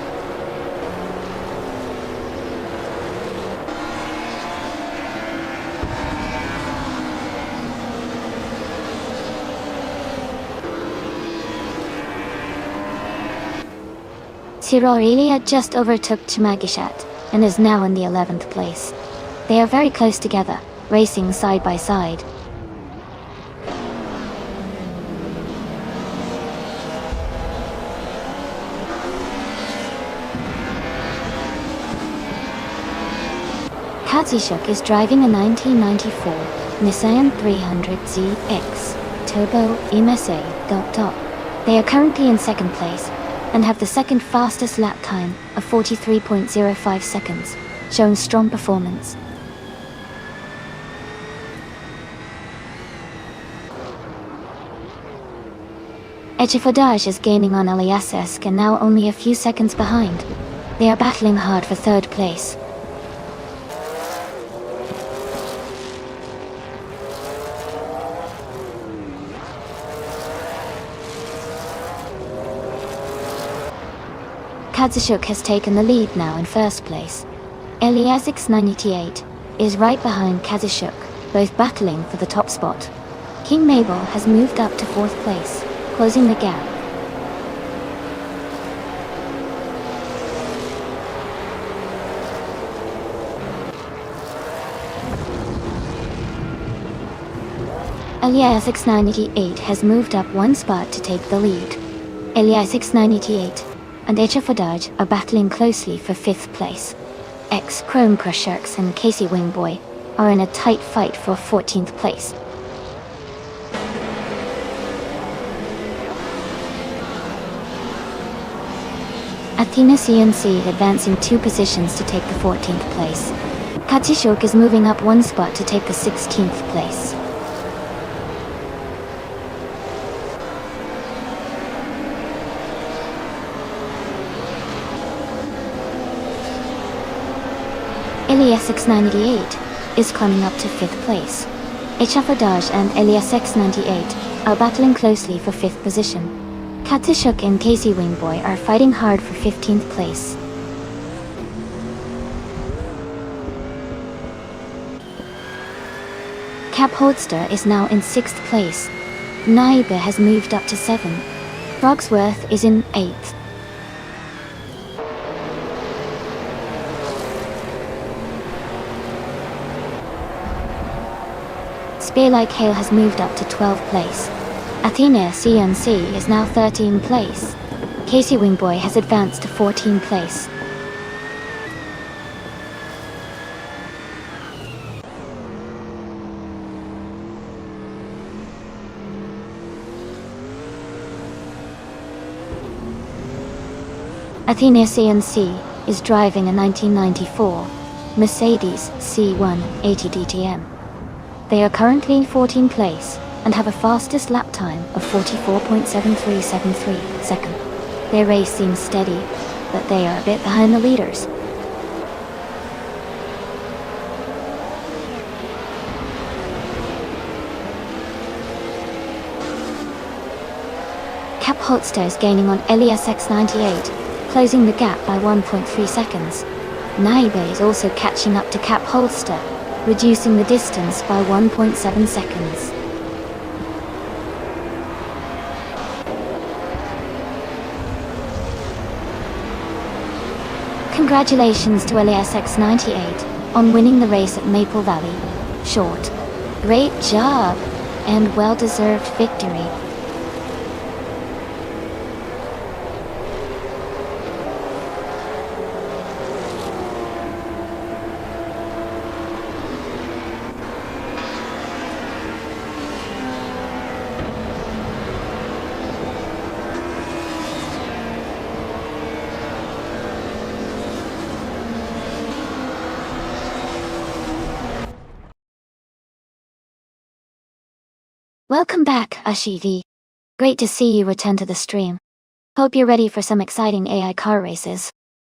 Sirorelia just overtook Chmagishat and is now in the 11th place. They are very close together, racing side by side. Katsushuk is driving a 1994 Nissan 300ZX Turbo IMSA. They are currently in 2nd place and have the 2nd fastest lap time of 43.05 seconds, showing strong performance. Echafodage is gaining on Aliasesk and now only a few seconds behind. They are battling hard for third place. Kazushuk has taken the lead now in first place. Eliasix 98 is right behind Kazushuk, both battling for the top spot. King Mabel has moved up to fourth place, closing the gap. Eliasix 98 has moved up one spot to take the lead. Eliasix 98 and Echafodage are battling closely for fifth place. Chrome Crushers and Casey Wingboy are in a tight fight for 14th place. Athena CNC advancing 2 positions to take the 14th place. Kazushuk is moving up one spot to take the 16th place. Eliasix98 is climbing up to 5th place. Echafodage and Eliasix98 are battling closely for 5th position. Kazushuk and Casey Wingboy are fighting hard for 15th place. Cap Holdster is now in 6th place. Naiba has moved up to 7th. Frogsworth is in 8th. Spear Like Hail has moved up to 12th place. Athena CNC is now 13th place. Casey Wingboy has advanced to 14th place. Athena CNC is driving a 1994 Mercedes C1 80 DTM. They are currently in 14th place and have a fastest lap time of 44.7373 seconds. Their race seems steady, but they are a bit behind the leaders. Cap Holster is gaining on Eliasix98, closing the gap by 1.3 seconds. Naibe is also catching up to Cap Holster, reducing the distance by 1.7 seconds. Congratulations to Eliasix98 on winning the race at Maple Valley. Short. Great job, and well-deserved victory. Welcome back, Ashivi. Great to see you return to the stream. Hope you're ready for some exciting AI car races.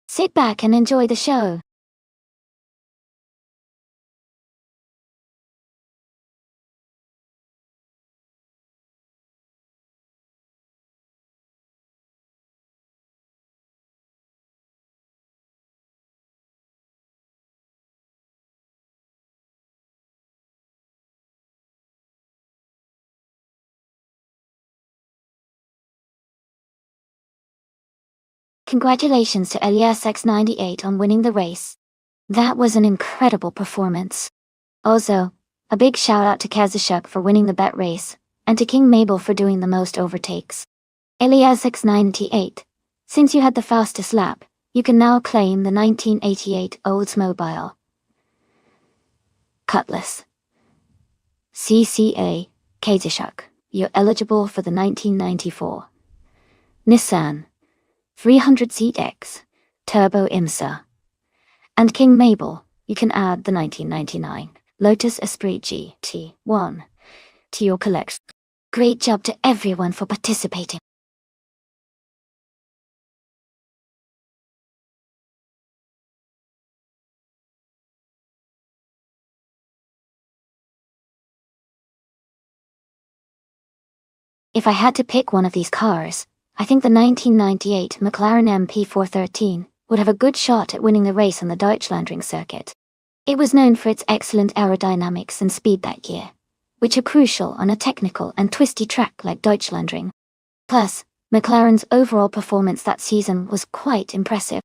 Sit back and enjoy the show. Congratulations to Eliasix98 on winning the race. That was an incredible performance. Also, a big shout out to Kazushuk for winning the bet race, and to King Mabel for doing the most overtakes. Eliasix98, since you had the fastest lap, you can now claim the 1988 Oldsmobile Cutlass CCA Kazushuk. You're eligible for the 1994 Nissan 300 X Turbo IMSA. And King Mabel, you can add the 1999 Lotus Esprit GT1 to your collection. Great job to everyone for participating. If I had to pick one of these cars, I think the 1998 McLaren MP413 would have a good shot at winning the race on the Deutschlandring circuit. It was known for its excellent aerodynamics and speed that year, which are crucial on a technical and twisty track like Deutschlandring. Plus, McLaren's overall performance that season was quite impressive.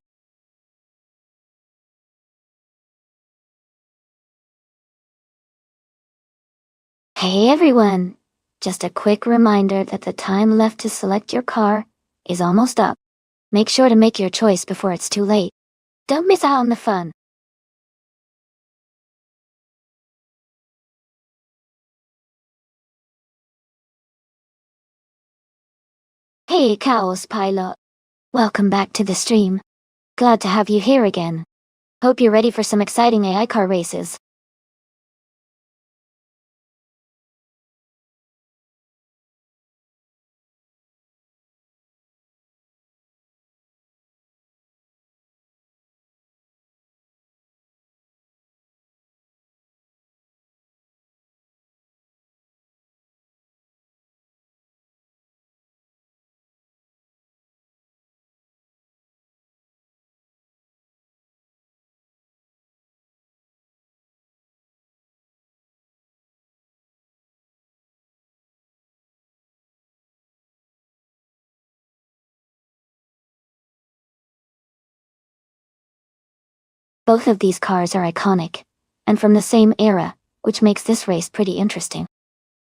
Hey everyone! Just a quick reminder that the time left to select your car is almost up. Make sure to make your choice before it's too late. Don't miss out on the fun. Hey Chaos Pilot! Welcome back to the stream. Glad to have you here again. Hope you're ready for some exciting AI car races. Both of these cars are iconic, and from the same era, which makes this race pretty interesting.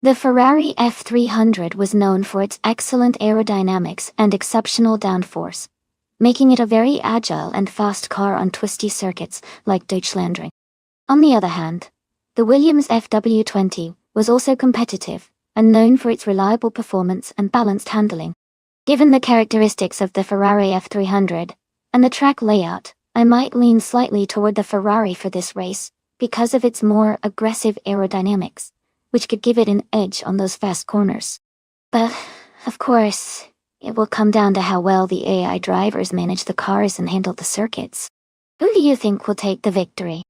The Ferrari F300 was known for its excellent aerodynamics and exceptional downforce, making it a very agile and fast car on twisty circuits like Deutschlandring. On the other hand, the Williams FW20 was also competitive and known for its reliable performance and balanced handling. Given the characteristics of the Ferrari F300 and the track layout, I might lean slightly toward the Ferrari for this race because of its more aggressive aerodynamics, which could give it an edge on those fast corners. But, of course, it will come down to how well the AI drivers manage the cars and handle the circuits. Who do you think will take the victory?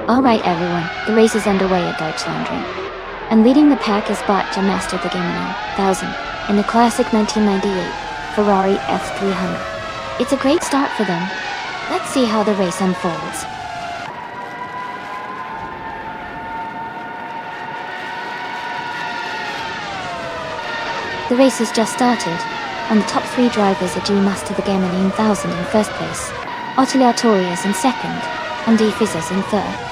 Alright everyone, the race is underway at Deutschlandring. And leading the pack is bot Master the Gaming 1000 in the classic 1998 Ferrari F300. It's a great start for them. Let's see how the race unfolds. The race has just started, and the top three drivers are Master the Gaming 1000 in first place, Aleatorius in second, and Fizzers in third.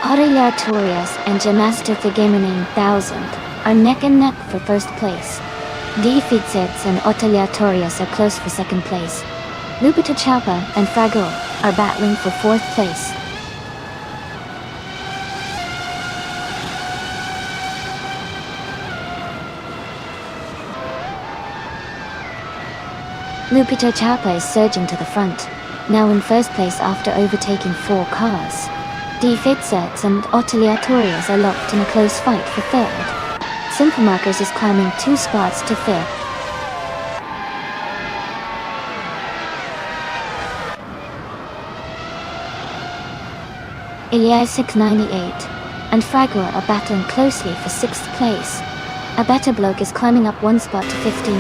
Aleatorius and Master the Gaming 1000 are neck and neck for first place. Fizzers and Aleatorius are close for second place. Lupita Chapa and Frago are battling for fourth place. Lupito Chapa is surging to the front, now in first place after overtaking 4 cars. D. Fitzets and Oteliatorius are locked in a close fight for third. Simple Markers is climbing 2 spots to fifth. Elias 698 and Fragor are battling closely for 6th place. A better bloke is climbing up 1 spot to 15.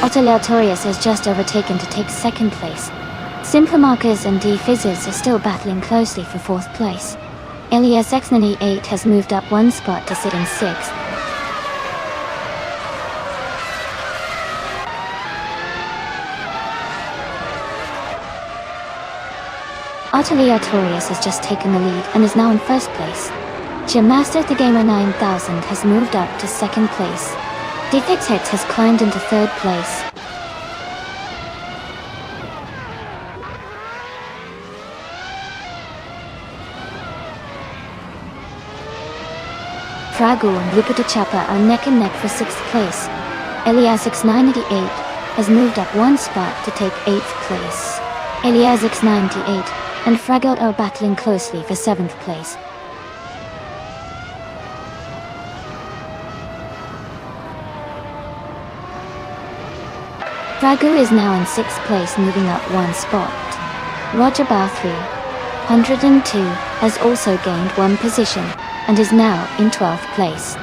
Oteliatorius has just overtaken to take 2nd place. Simple Markers and D. Fizzes are still battling closely for 4th place. Elias 698 has moved up 1 spot to sit in 6th. Oteliatorius has just taken the lead and is now in 1st place. Gymmaster the Gamer 9000 has moved up to 2nd place. Defixhex has climbed into 3rd place. Fragu and Lupita Chapa are neck and neck for 6th place. Eliasix 988 has moved up 1 spot to take 8th place. Eliasix 98 and Fraggle are battling closely for 7th place. Fraggle is now in 6th place, moving up 1 spot. Roger Bar 302 has also gained 1 position and is now in 12th place.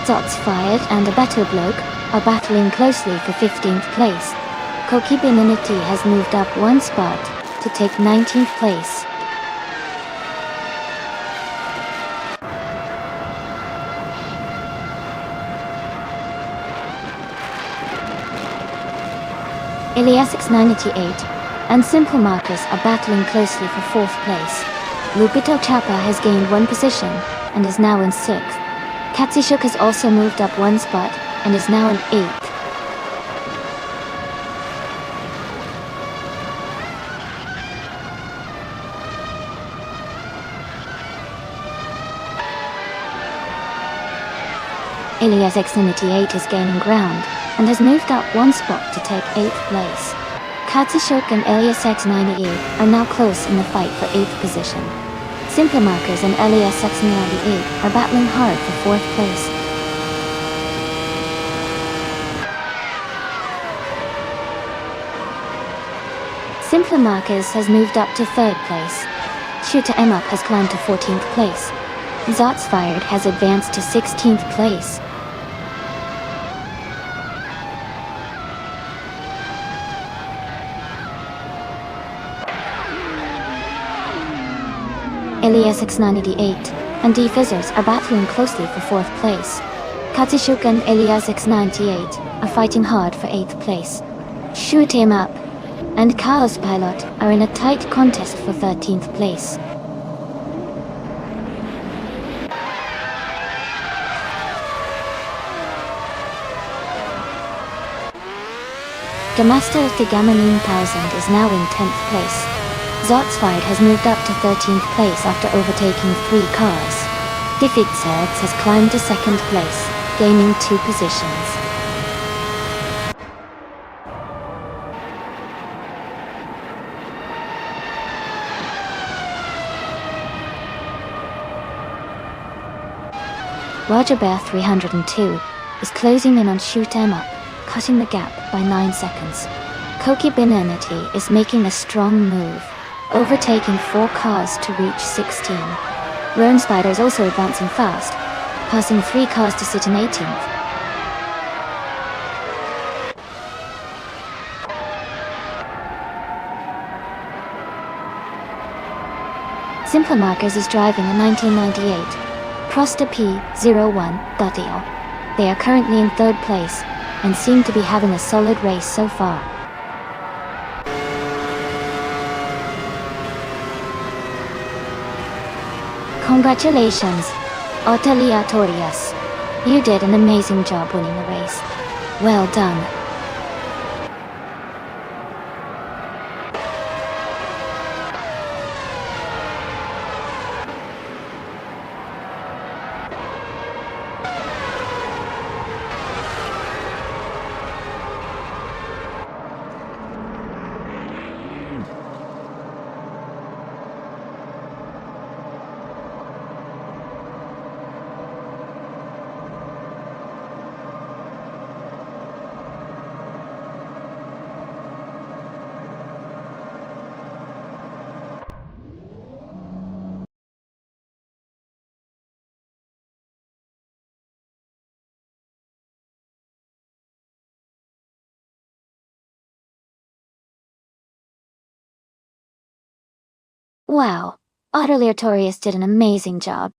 Zots Fired and a Better Bloke are battling closely for 15th place. Koki Bininity has moved up 1 spot to take 19th place. Eliasix 988 and Simple Markers are battling closely for 4th place. Lupito Chapa has gained 1 position and is now in 6th. Katsishuk has also moved up 1 spot and is now in 8th. Elias X98 is gaining ground and has moved up 1 spot to take 8th place. Katsishuk and Elias X98 are now close in the fight for 8th position. Simple Markers and Elias X98 are battling hard for 4th place. Simple Markers has moved up to 3rd place. Shooter Emok has climbed to 14th place. Zots Fired has advanced to 16th place. Elias X988 and D. Fizzers are battling closely for 4th place. Katsishuk and Elias X98 are fighting hard for 8th place. Shoot Him Up and Chaos Pilot are in a tight contest for 13th place. The Master of the Gamma 9000 is now in 10th place. Zotsfied has moved up to 13th place after overtaking 3 cars. Diffixerts has climbed to 2nd place, gaining 2 positions. Roger Bear 302 is closing in on Shoot 'Em Up, cutting the gap by 9 seconds. Koki Binanity is making a strong move, overtaking 4 cars to reach 16. Roan Spider is also advancing fast, passing 3 cars to sit in 18th. Simple Markers is driving a 1998 Prosta P01.io. They are currently in 3rd place and seem to be having a solid race so far. Congratulations, Oteliatorius. You did an amazing job winning the race. Well done. Wow, Autoleotorius did an amazing job.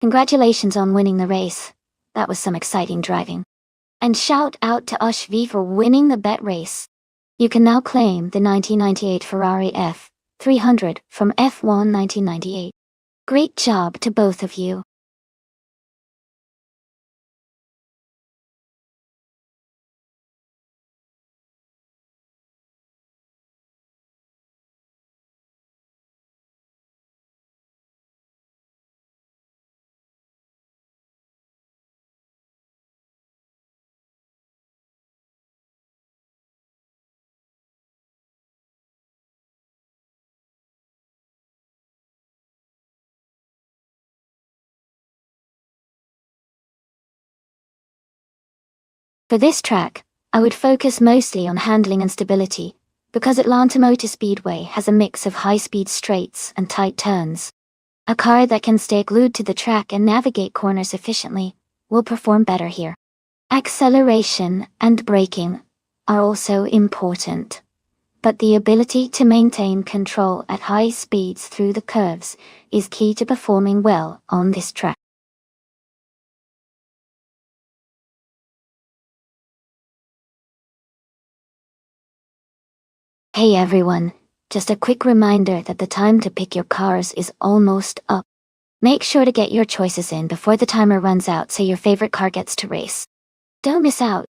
Congratulations on winning the race. That was some exciting driving. And shout out to Ush V for winning the bet race. You can now claim the 1998 Ferrari F300 from F1 1998. Great job to both of you. For this track, I would focus mostly on handling and stability, because Atlanta Motor Speedway has a mix of high-speed straights and tight turns. A car that can stay glued to the track and navigate corners efficiently will perform better here. Acceleration and braking are also important, but the ability to maintain control at high speeds through the curves is key to performing well on this track. Hey everyone, just a quick reminder that the time to pick your cars is almost up. Make sure to get your choices in before the timer runs out so your favorite car gets to race. Don't miss out.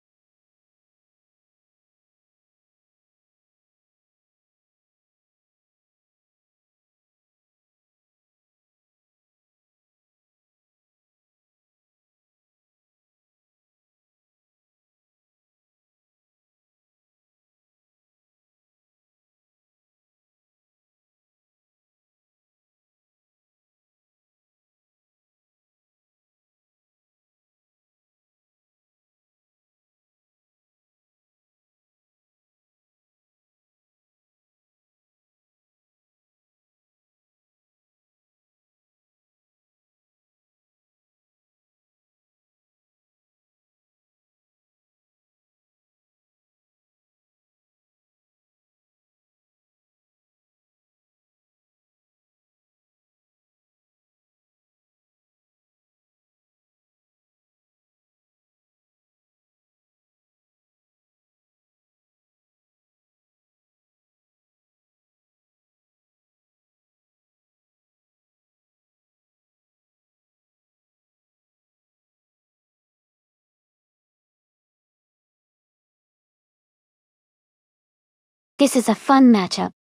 This is a fun matchup.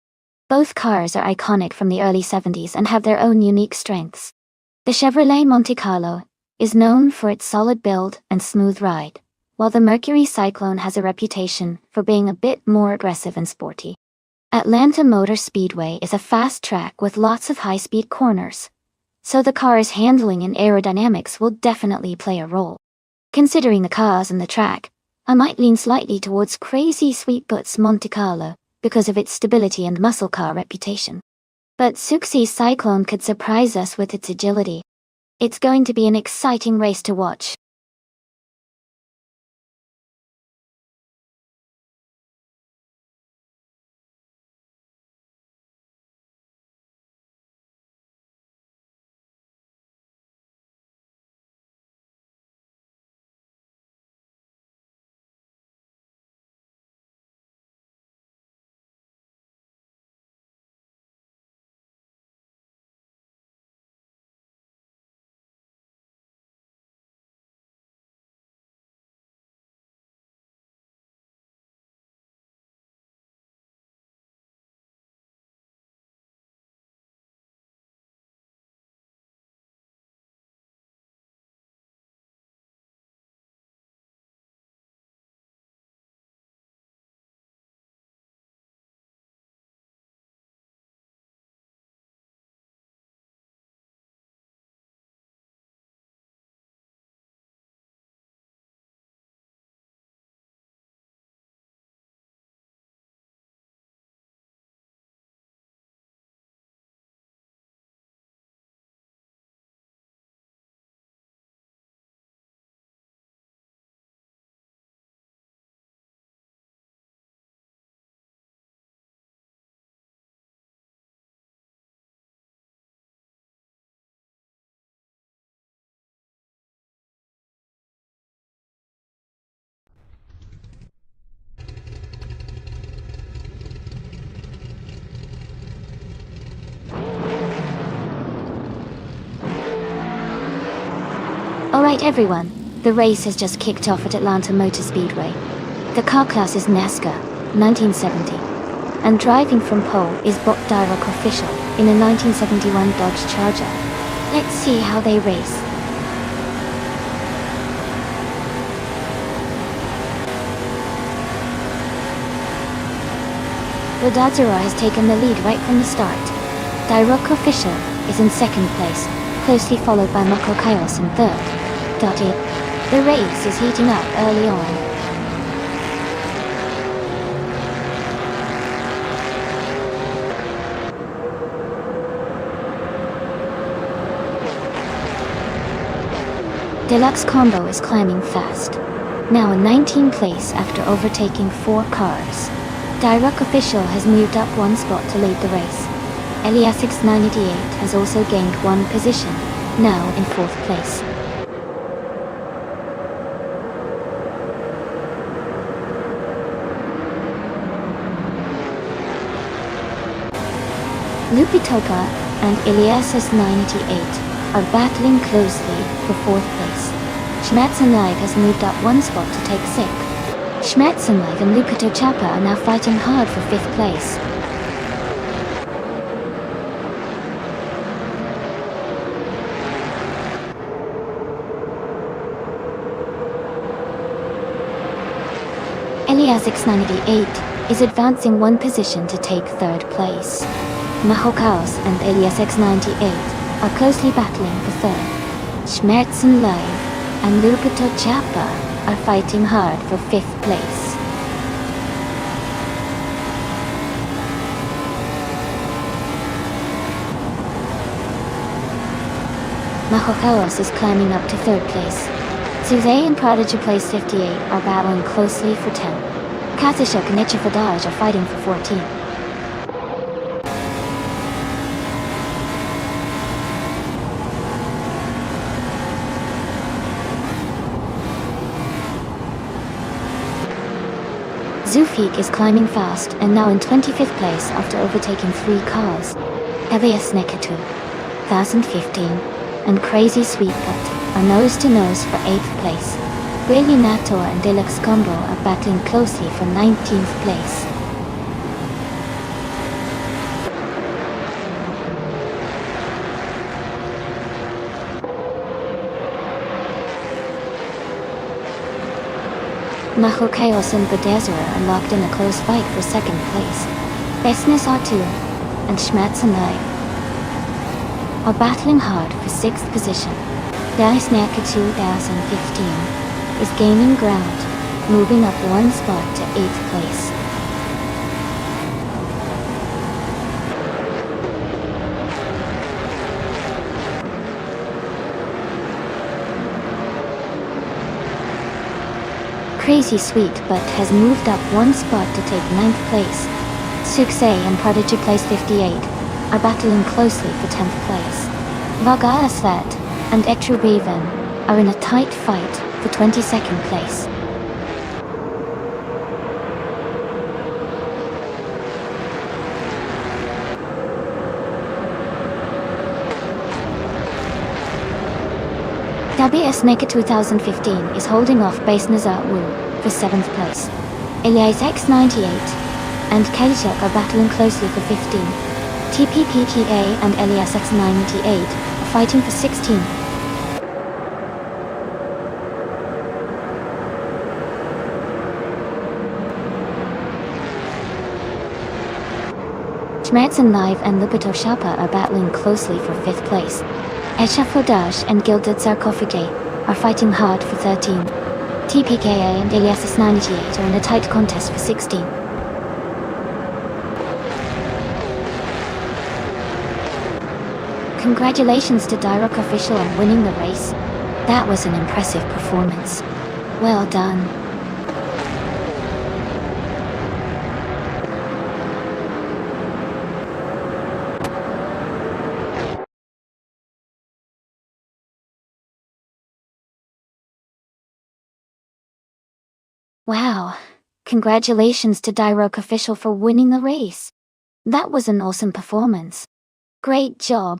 Both cars are iconic from the early 70s and have their own unique strengths. The Chevrolet Monte Carlo is known for its solid build and smooth ride, while the Mercury Cyclone has a reputation for being a bit more aggressive and sporty. Atlanta Motor Speedway is a fast track with lots of high-speed corners, so the car's handling and aerodynamics will definitely play a role. Considering the cars and the track, I might lean slightly towards Crazy Sweetbutt's Monte Carlo because of its stability and muscle car reputation. But Suxi's Cyclone could surprise us with its agility. It's going to be an exciting race to watch. Alright everyone, the race has just kicked off at Atlanta Motor Speedway. The car class is NASCAR, 1970. And driving from pole is Bob Dyrock official, in a 1971 Dodge Charger. Let's see how they race. Rodadzero has taken the lead right from the start. Dyrock official is in second place, closely followed by Mako Kaios in third. The race is heating up early on. Deluxe Combo is climbing fast. Now in 19th place after overtaking 4 cars. Dyrock official has moved up 1 spot to lead the race. Eliasix 988 has also gained 1 position, now in 4th place. Lupitopa and Eliasix 988 are battling closely for 4th place. Schmerzen Live has moved up 1 spot to take 6th. Schmerzen Live and Lupito Chapa are now fighting hard for 5th place. Eliasix 988 is advancing 1 position to take 3rd place. Mahokaos and Eliasix 98 are closely battling for 3rd. Schmerzen Live and Lupito Chapa are fighting hard for 5th place. Mahokaos is climbing up to 3rd place. Suze and Prodigy place 58 are battling closely for 10. Kazashok and Ichifadaj are fighting for 14. Zufik is climbing fast and now in 25th place after overtaking 3 cars. Elias Neketu, 1015, and Crazy Sweetbutt are nose to nose for 8th place. Brilliant Nator and Deluxe Combo are battling closely for 19th place. Maho Chaos and Badezera are locked in a close fight for 2nd place. Besness R2 and Schmerzen Live are battling hard for 6th position. Dice Naka 2015 is gaining ground, moving up 1 spot to 8th place. Crazy Sweetbutt has moved up 1 spot to take 9th place. Suxe and Prodigy place 58 are battling closely for 10th place. Vaga Asvat and Etrubevan are in a tight fight for 22nd place. WS Neka 2015 is holding off Base Nazar Wu for 7th place. Elias X98 and Kajak are battling closely for 15. TPPTA and Elias X98 are fighting for 16. Schmerzen Live and Lupito Shapa are battling closely for 5th place. Eshafodaj and Gilded Sarcophagi are fighting hard for 13. TPKA and Elias 98 are in a tight contest for 16. Congratulations to Dyrock official on winning the race. That was an impressive performance. Well done. Wow, congratulations to Dyrock official for winning the race. That was an awesome performance. Great job.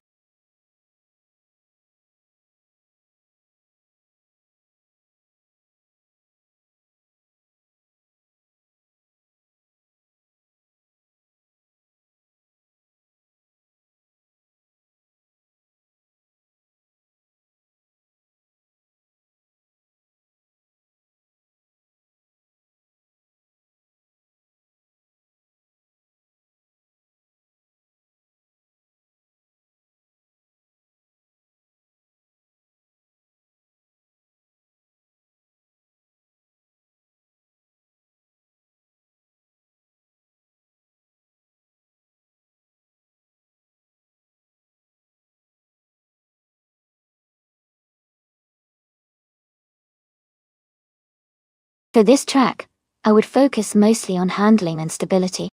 For this track, I would focus mostly on handling and stability.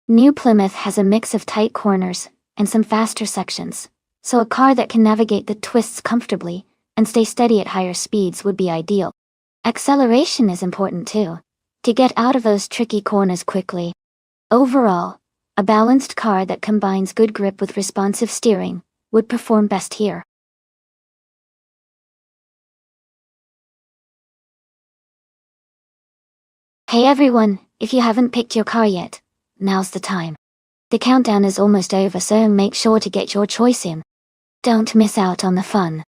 New Plymouth has a mix of tight corners and some faster sections, so a car that can navigate the twists comfortably and stay steady at higher speeds would be ideal. Acceleration is important too, to get out of those tricky corners quickly. Overall, a balanced car that combines good grip with responsive steering would perform best here. Hey everyone, if you haven't picked your car yet, now's the time. The countdown is almost over, so make sure to get your choice in. Don't miss out on the fun.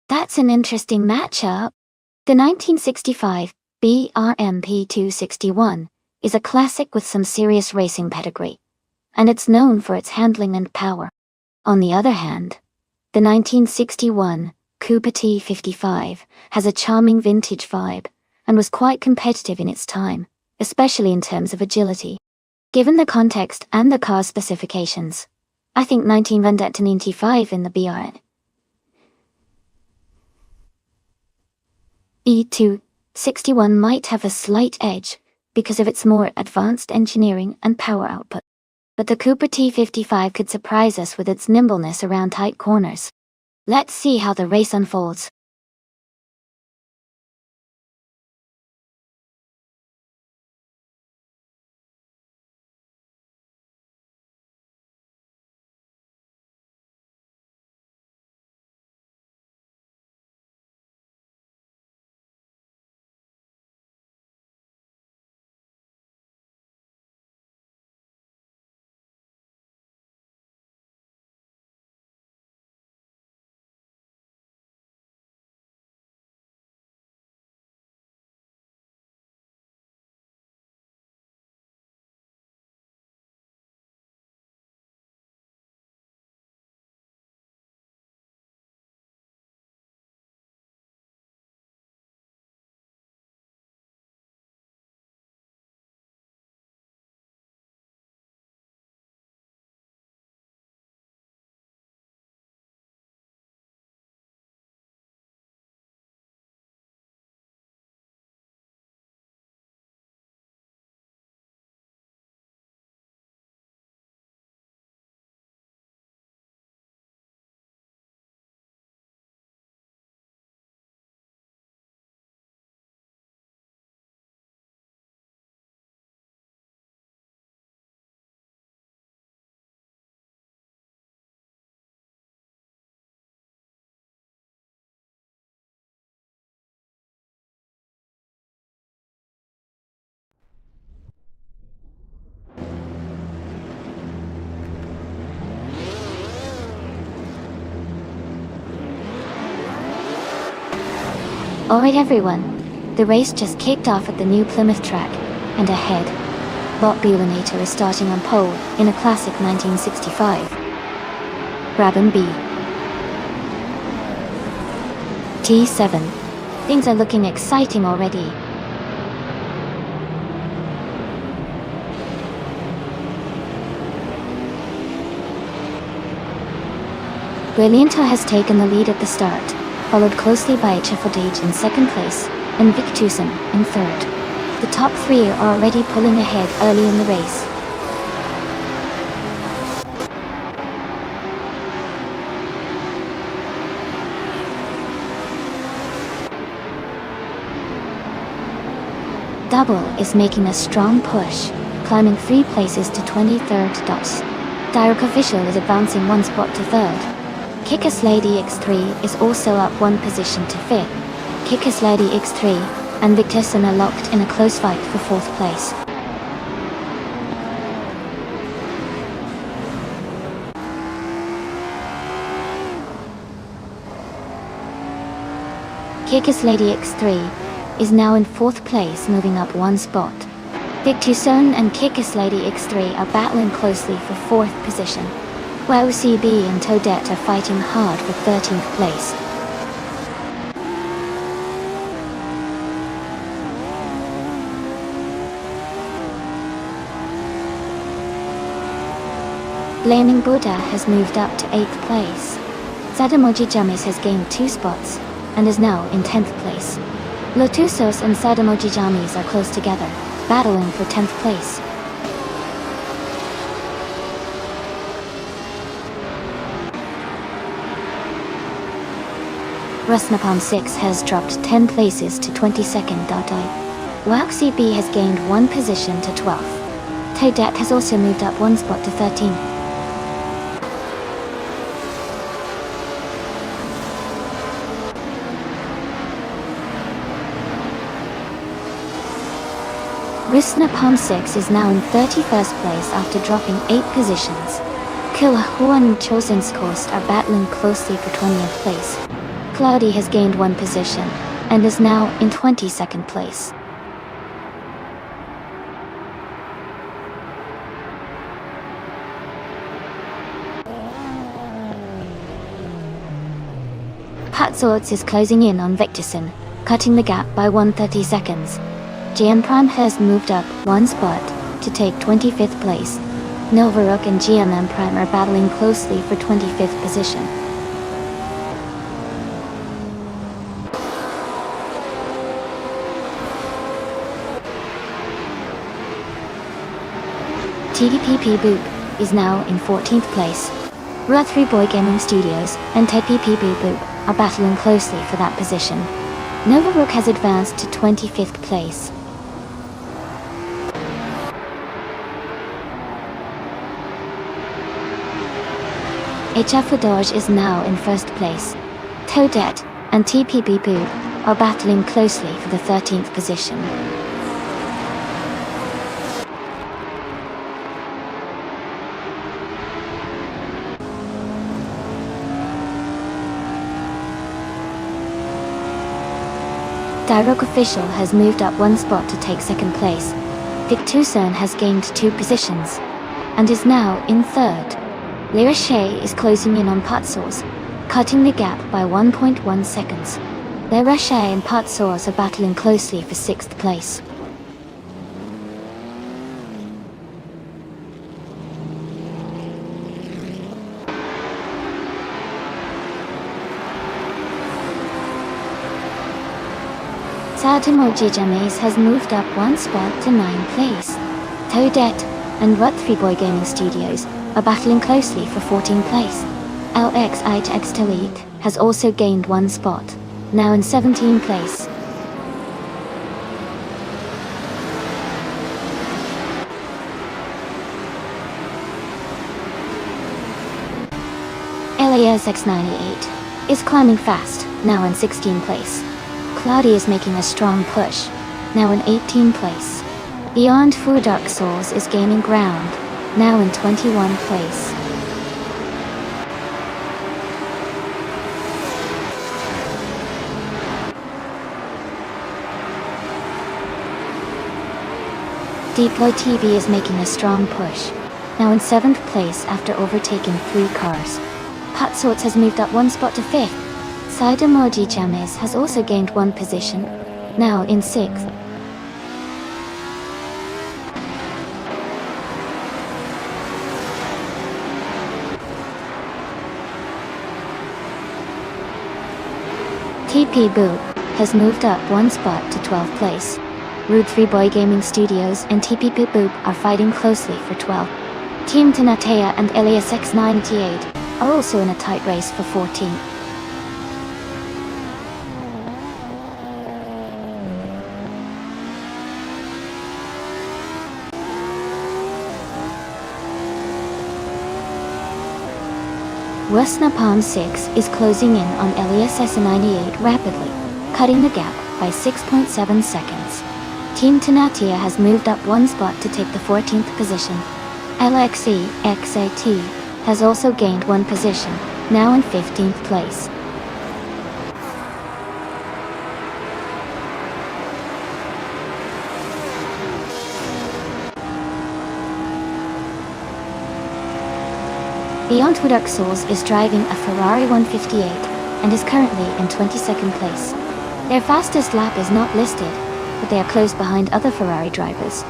That's an interesting matchup. The 1965 BRMP 261 is a classic with some serious racing pedigree, and it's known for its handling and power. On the other hand, the 1961 Cooper T55 has a charming vintage vibe and was quite competitive in its time, especially in terms of agility. Given the context and the car's specifications, I think 1995 in the BRN E261 might have a slight edge because of its more advanced engineering and power output. But the Cooper T55 could surprise us with its nimbleness around tight corners. Let's see how the race unfolds. Alright everyone, the race just kicked off at the new Plymouth track, and ahead, Bob Bulinator is starting on pole in a classic 1965 Brabham B T7. Things are looking exciting already. Brillianto has taken the lead at the start, followed closely by Chefodage in second place, and Victusen in third. The top three are already pulling ahead early in the race. Double is making a strong push, climbing 3 places to 23rd. Direct Official is advancing 1 spot to 3rd. Kickass Lady X3 is also up 1 position to 5th. Kickass Lady X3 and Victusen are locked in a close fight for 4th place. Kickass Lady X3 is now in 4th place, moving up 1 spot. Victusen and Kickass Lady X3 are battling closely for 4th position, where OCB and Toadette are fighting hard for 13th place. Flaming Buddha has moved up to 8th place. Sadamoji Jamis has gained 2 spots and is now in 10th place. Lotusos and Sadamoji Jamis are close together, battling for 10th place. Rusnapalm 6 has dropped 10 places to 22nd. Waxy B has gained 1 position to 12th. Toadette has also moved up 1 spot to 13th. Rusnapalm 6 is now in 31st place after dropping 8 positions. Kilahua and Chosenskost are battling closely for 20th place. Cloudy has gained 1 position and is now in 22nd place. Patsorts is closing in on Victusen, cutting the gap by 130 seconds. GM Prime has moved up 1 spot to take 25th place. Novarook and GMM Prime are battling closely for 25th position. TPP Boop is now in 14th place. Ruth3 Boy Gaming Studios and TPP Boop are battling closely for that position. Novarook has advanced to 25th place. HF is now in 1st place. Toadette and TPP Boop are battling closely for the 13th position. Dirok Official has moved up 1 spot to take 2nd place. Victusen has gained 2 positions and is now in 3rd. Lirache is closing in on Patsource, cutting the gap by 1.1 seconds. Lirache and Patsource are battling closely for 6th place. Sadamoji James has moved up 1 spot to 9th place. Toadette and Ruth3 Boy Gaming Studios are battling closely for 14th place. LXIX Elite has also gained 1 spot, now in 17th place. LAS X98 is climbing fast, now in 16th place. Cloudy is making a strong push, now in 18th place. Beyond Fu Dark Souls is gaining ground, now in 21st place. Deploy TV is making a strong push, now in 7th place after overtaking 3 cars. Patsorts has moved up 1 spot to 5th. Sadamoji James has also gained 1 position, now in 6th. TP Boop has moved up one spot to 12th place. Rude 3 Boy Gaming Studios and TP Boop are fighting closely for 12th. Team Tanatea and Elias X98 are also in a tight race for 14th. Rusna Palm 6 is closing in on Elias S98 rapidly, cutting the gap by 6.7 seconds. Team Tanatea has moved up one spot to take the 14th position. LXE XAT has also gained one position, now in 15th place. Beyond Two Dark Souls is driving a Ferrari 158 and is currently in 22nd place. Their fastest lap is not listed, but they are close behind other Ferrari drivers.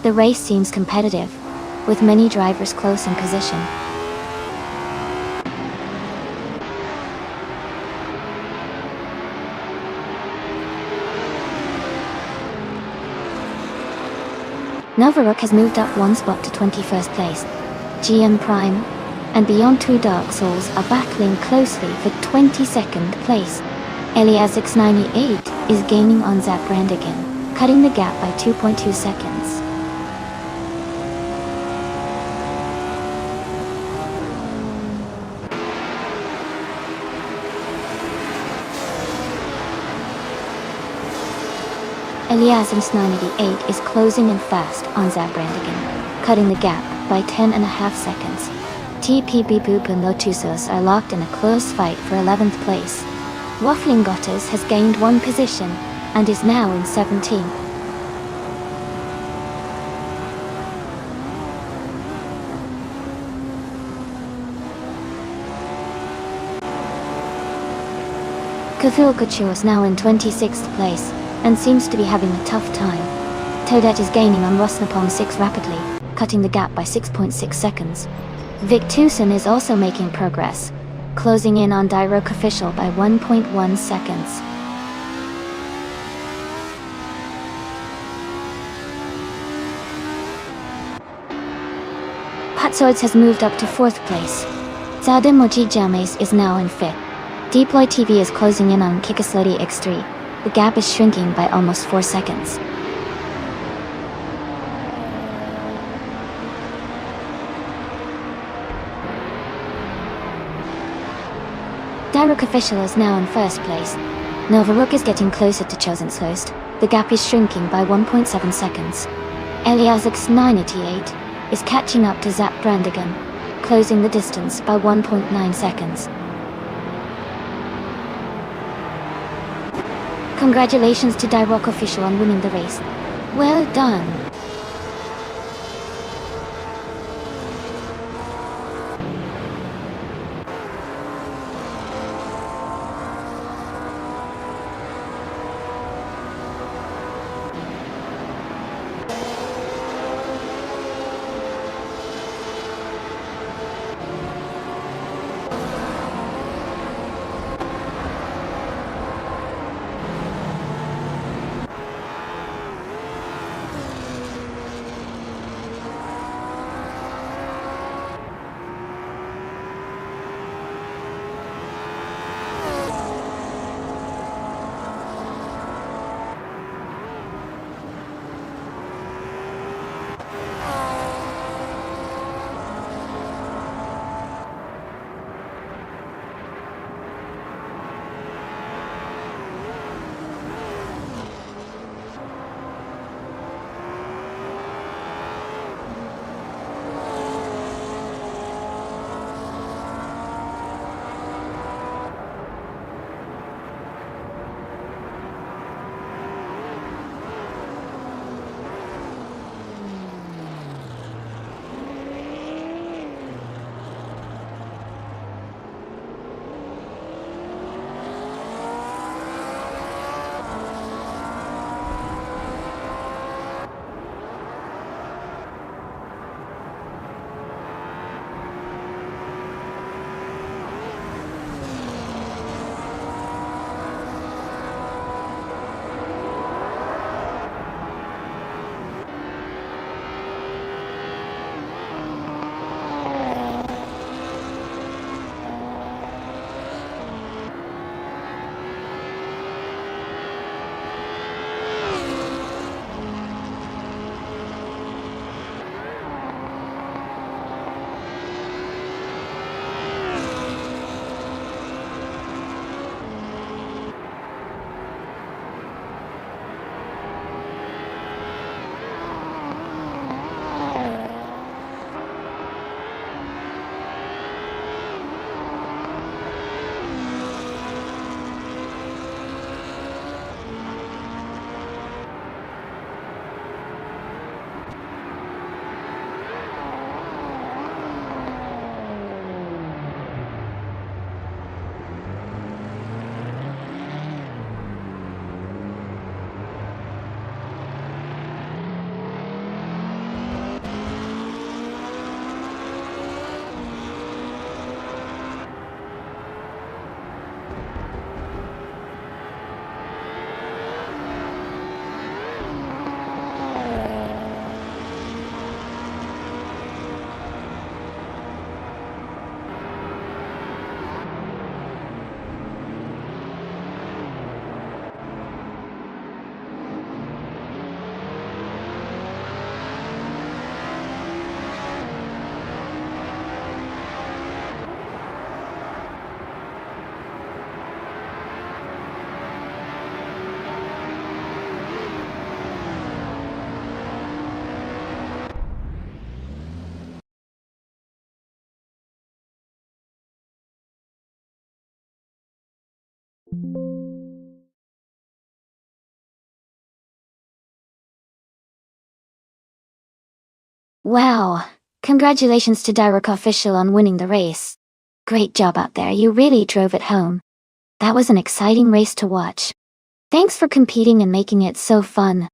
The race seems competitive, with many drivers close in position. Novaruk has moved up one spot to 21st place. GM Prime and Beyond Two Dark Souls are battling closely for 22nd place. Elias X98 is gaining on Zap Brandigan, cutting the gap by 2.2 seconds. Elias X98 is closing in fast on Zap Brandigan, cutting the gap by 10.5 seconds. TPB Boop and Lotusos are locked in a close fight for 11th place. Waffling Gottes has gained one position and is now in 17th. Cthulhu is now in 26th place and seems to be having a tough time. Toadette is gaining on Rosnapalm 6 rapidly, cutting the gap by 6.6 seconds. Vic Tucson is also making progress, closing in on Diroc Official by 1.1 seconds. Patsoids has moved up to 4th place. Zademoji James is now in 5th. Deploy TV is closing in on Kikaslody X3. The gap is shrinking by almost 4 seconds. Diroc Official is now in 1st place. Novaruk is getting closer to Chosen's host. The gap is shrinking by 1.7 seconds. Elias X98 is catching up to Zap Brandigan, closing the distance by 1.9 seconds. Congratulations to Diroc Official on winning the race. Well done! Wow! Congratulations to Direct Official on winning the race. Great job out there, you really drove it home. That was an exciting race to watch. Thanks for competing and making it so fun.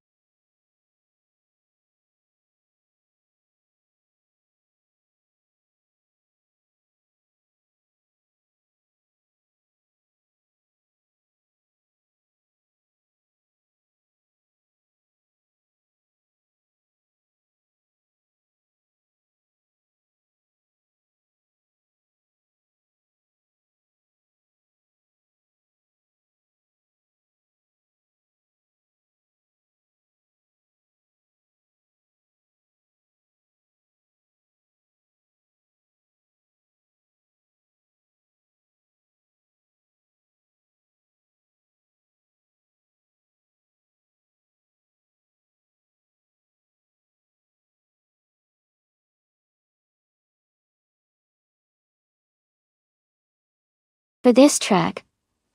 For this track,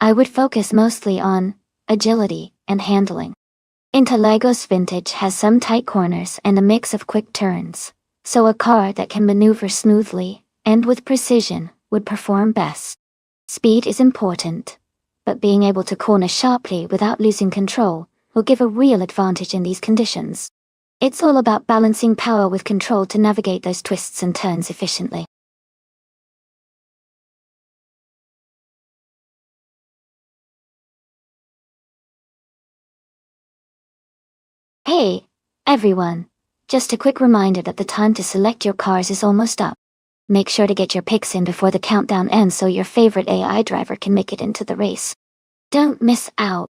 I would focus mostly on agility and handling. Interlagos Vintage has some tight corners and a mix of quick turns, so a car that can maneuver smoothly and with precision would perform best. Speed is important, but being able to corner sharply without losing control will give a real advantage in these conditions. It's all about balancing power with control to navigate those twists and turns efficiently. Hey, everyone! Just a quick reminder that the time to select your cars is almost up. Make sure to get your picks in before the countdown ends so your favorite AI driver can make it into the race. Don't miss out.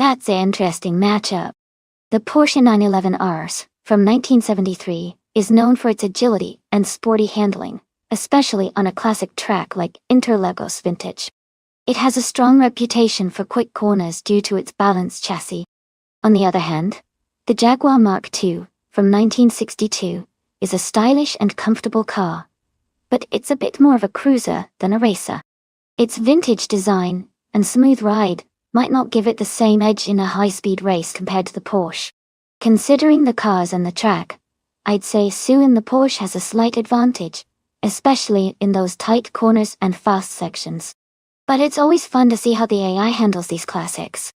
That's an interesting matchup. The Porsche 911 Rs, from 1973, is known for its agility and sporty handling, especially on a classic track like Interlagos Vintage. It has a strong reputation for quick corners due to its balanced chassis. On the other hand, the Jaguar Mark II, from 1962, is a stylish and comfortable car, but it's a bit more of a cruiser than a racer. Its vintage design and smooth ride might not give it the same edge in a high-speed race compared to the Porsche. Considering the cars and the track, I'd say Sue in the Porsche has a slight advantage, especially in those tight corners and fast sections. But it's always fun to see how the AI handles these classics.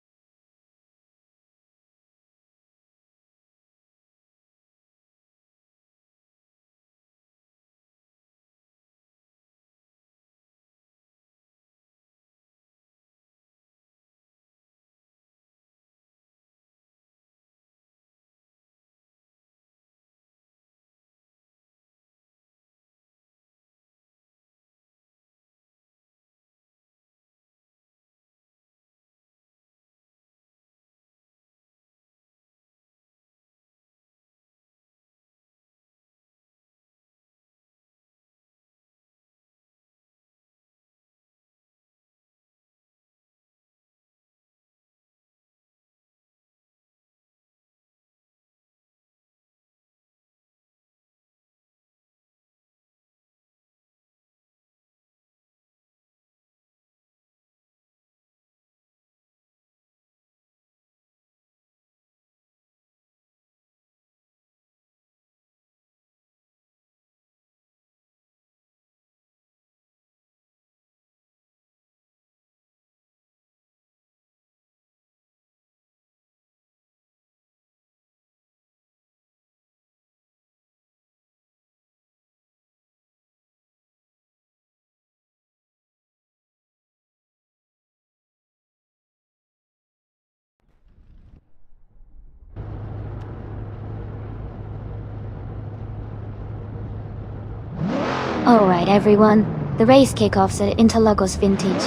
Alright everyone, the race kickoffs at Interlagos Vintage,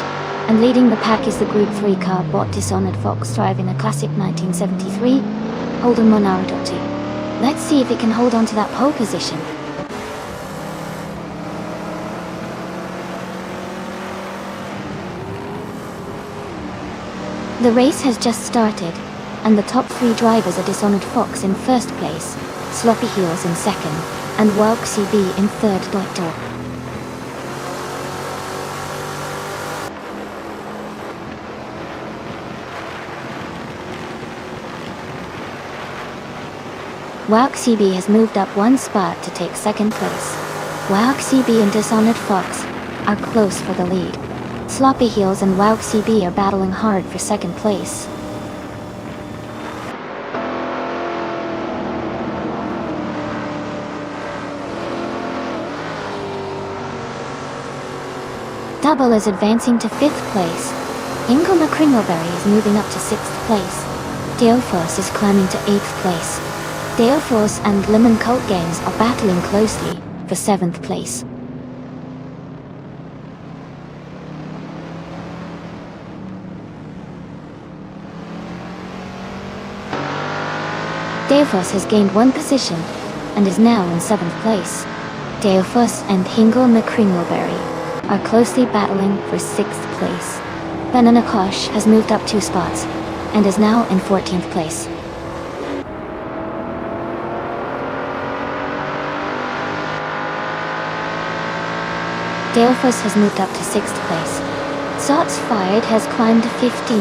and leading the pack is the Group 3 car bought Dishonored Fox driving a classic 1973 Holden Monardotti. Let's see if it can hold on to that pole position. The race has just started, and the top 3 drivers are Dishonored Fox in first place, Sloppy Heels in second, and Welk CB in third. Welk CB has moved up 1 spot to take second place. Welk CB and Dishonored Fox are close for the lead. Sloppy Heels and Welk CB are battling hard for second place. Double is advancing to 5th place. Ingo McCringleberry is moving up to 6th place. Deofos is climbing to 8th place. Deofos and Lemon Cult Games are battling closely for 7th place. Deofos has gained 1 position and is now in 7th place. Deofos and Hingle McCringleberry are closely battling for 6th place. Benanakosh has moved up 2 spots and is now in 14th place. Deofos has moved up to 6th place. Shots Fired has climbed to 15.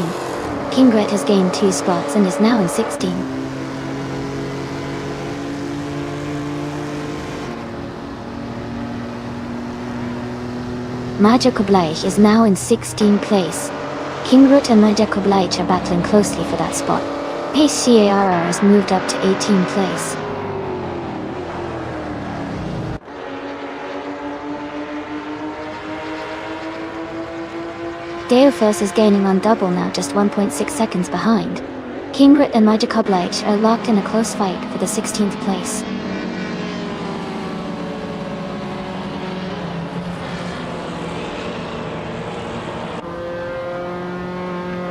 Kingret has gained 2 spots and is now in 16. Majakoblaich is now in 16th place. Kingrut and Majakoblaich are battling closely for that spot. Pace CARR has moved up to 18th place. Deofos is gaining on double now, just 1.6 seconds behind. Kingrit and Majakoblaich are locked in a close fight for the 16th place.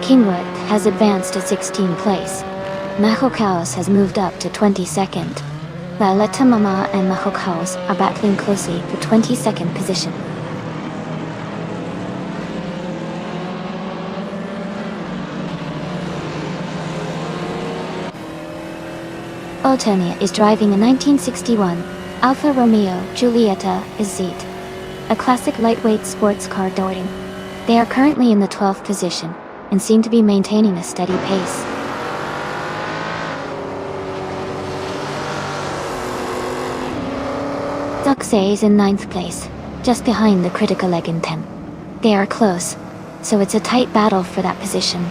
Kingrit has advanced to 16th place. Mahokaos has moved up to 22nd. Violetta Mama and Mahokaos are battling closely for 22nd position. Otonia is driving a 1961 Alfa Romeo Giulietta Zit, a classic lightweight sports car Dorting. They are currently in the 12th position and seem to be maintaining a steady pace. Duxay is in 9th place, just behind the Critical Legend 10. They are close, so it's a tight battle for that position.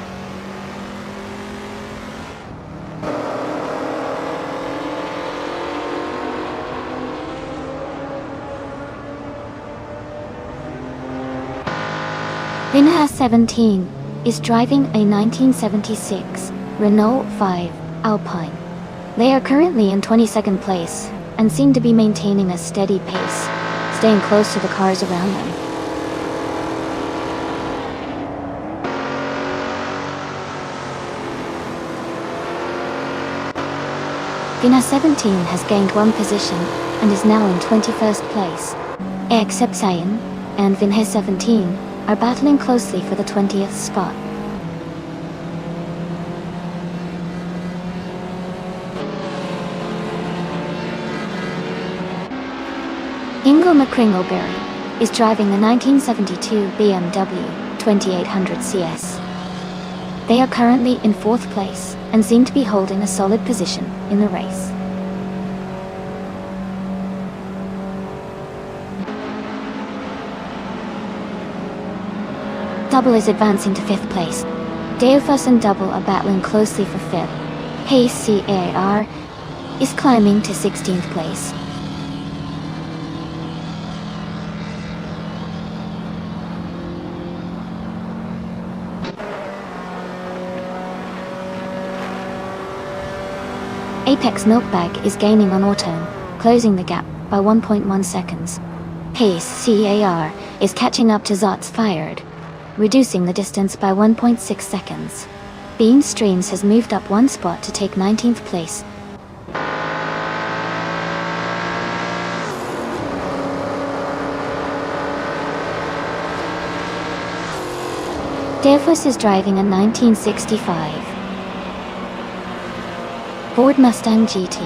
Vinha 17 is driving a 1976 Renault 5 Alpine. They are currently in 22nd place and seem to be maintaining a steady pace, staying close to the cars around them. Vinha 17 has gained 1 position and is now in 21st place. Exception and Vinha 17 are battling closely for the 20th spot. Ingo McCringleberry is driving the 1972 BMW 2800 CS. They are currently in 4th place and seem to be holding a solid position in the race. Double is advancing to 5th place. Deofos and Double are battling closely for 5th. Pace CAR is climbing to 16th place. Apex Milkbag is gaining on Auto, closing the gap by 1.1 seconds. Pace CAR is catching up to shots fired, reducing the distance by 1.6 seconds. Beam Streams has moved up one spot to take 19th place. Devos is driving a 1965 Ford Mustang GT.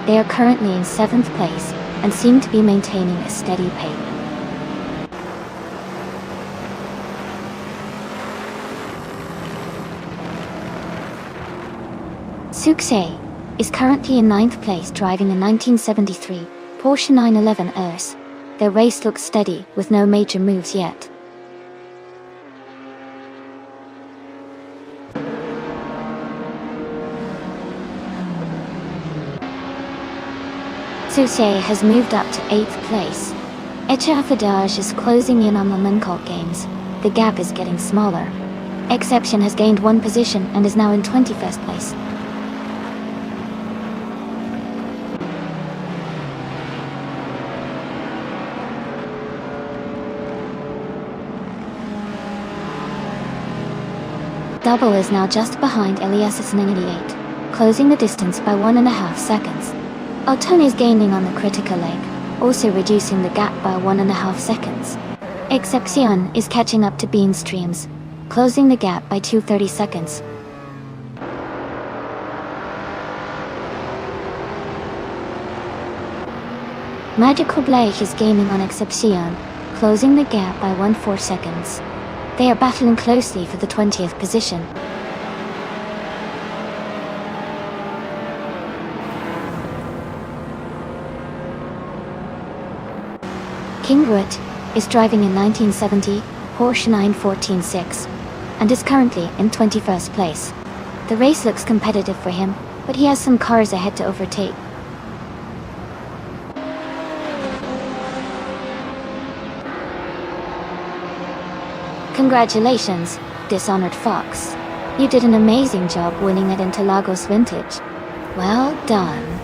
They are currently in 7th place and seem to be maintaining a steady pace. Suksay is currently in 9th place driving a 1973 Porsche 911 Urus. Their race looks steady with no major moves yet. Suksay has moved up to 8th place. Echafadage is closing in on the Lincoln games. The gap is getting smaller. Exception has gained one position and is now in 21st place. Double is now just behind Elias 98, closing the distance by 1.5 seconds. Altone is gaining on the critical leg, also reducing the gap by 1.5 seconds. Excepcion is catching up to Beam Streams, closing the gap by 2.30 seconds. Magical Blake is gaining on Excepcion, closing the gap by 1.4 seconds. They are battling closely for the 20th position. King Root is driving a 1970 Porsche 914-6 and is currently in 21st place. The race looks competitive for him, but he has some cars ahead to overtake. Congratulations, Dishonored Fox. You did an amazing job winning at Interlagos Vintage. Well done.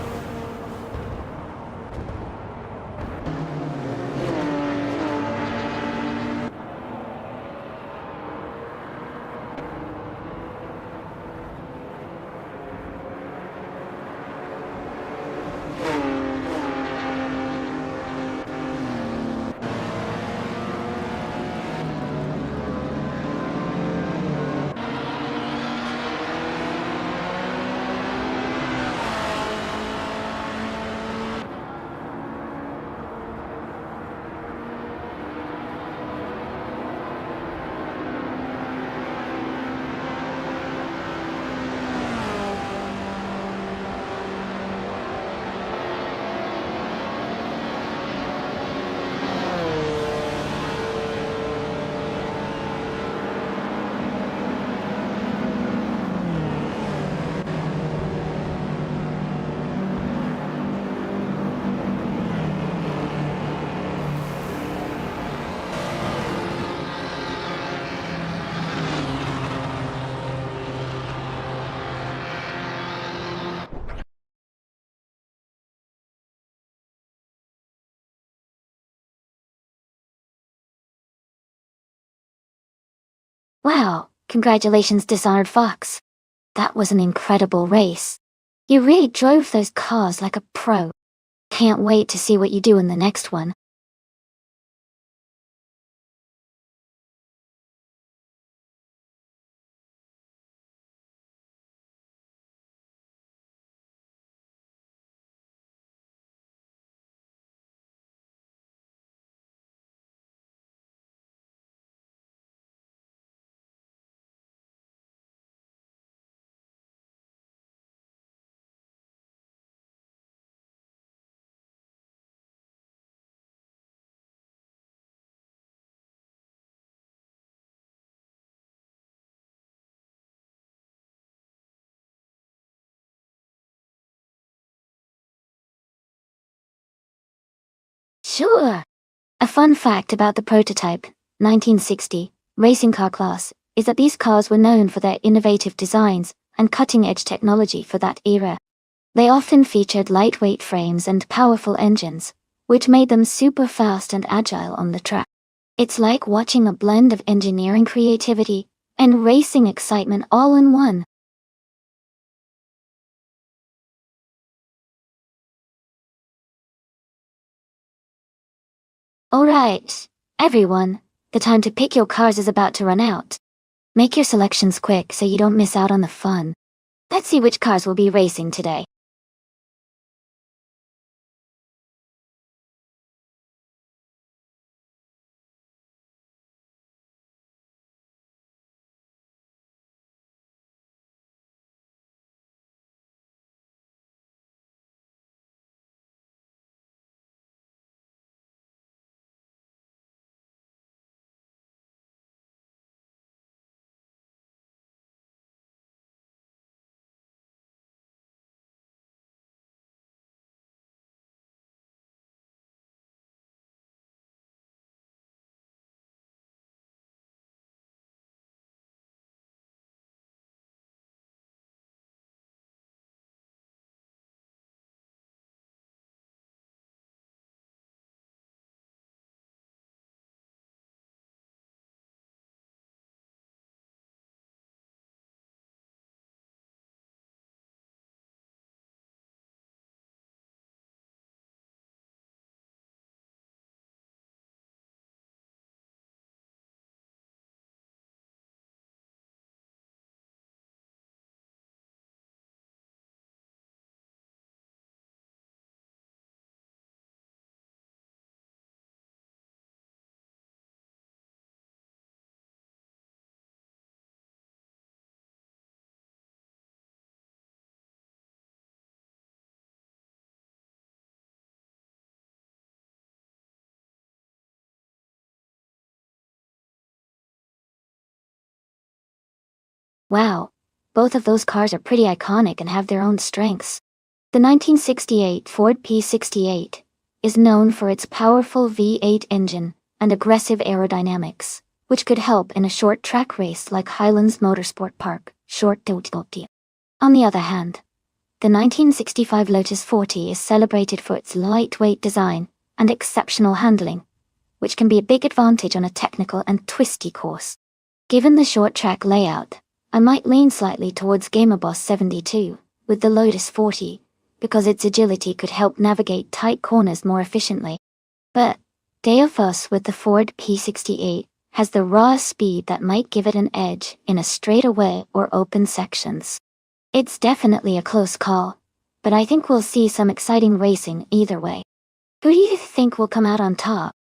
Wow, congratulations Dishonored Fox. That was an incredible race. You really drove those cars like a pro. Can't wait to see what you do in the next one. Sure. A fun fact about the prototype, 1960, racing car class, is that these cars were known for their innovative designs and cutting-edge technology for that era. They often featured lightweight frames and powerful engines, which made them super fast and agile on the track. It's like watching a blend of engineering creativity and racing excitement all in one. Alright, everyone, the time to pick your cars is about to run out. Make your selections quick so you don't miss out on the fun. Let's see which cars will be racing today. Wow, both of those cars are pretty iconic and have their own strengths. The 1968 Ford P68 is known for its powerful V8 engine and aggressive aerodynamics, which could help in a short track race like Highlands Motorsport Park, short Dottie. On the other hand, the 1965 Lotus 40 is celebrated for its lightweight design and exceptional handling, which can be a big advantage on a technical and twisty course. Given the short track layout, I might lean slightly towards GamerBoss 72 with the Lotus 40, because its agility could help navigate tight corners more efficiently. But Deofus with the Ford P68 has the raw speed that might give it an edge in a straightaway or open sections. It's definitely a close call, but I think we'll see some exciting racing either way. Who do you think will come out on top?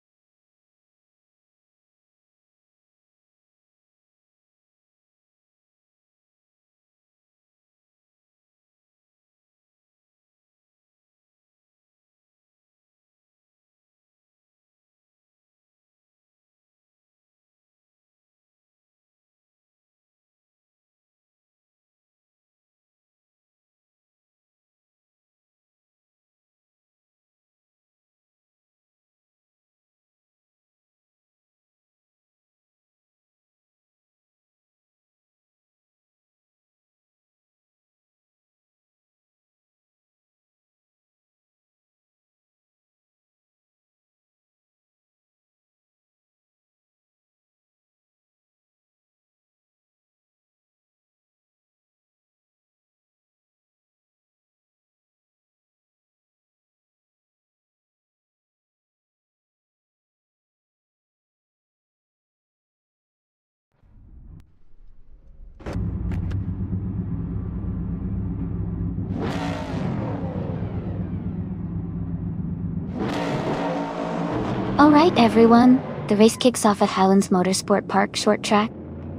Alright everyone, the race kicks off at Highlands Motorsport Park short track.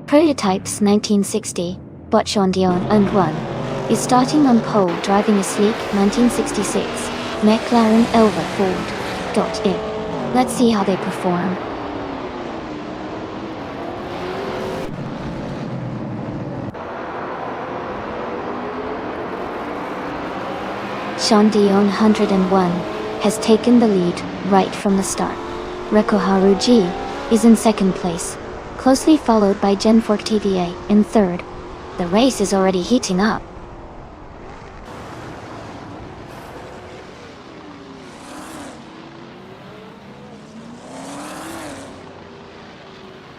Prototypes 1960, Dion and 1, is starting on pole driving a sleek 1966 McLaren Elva Ford. Let's see how they perform. Dion 101 has taken the lead right from the start. Rekoharu G is in second place, closely followed by Genfork TVA in third. The race is already heating up.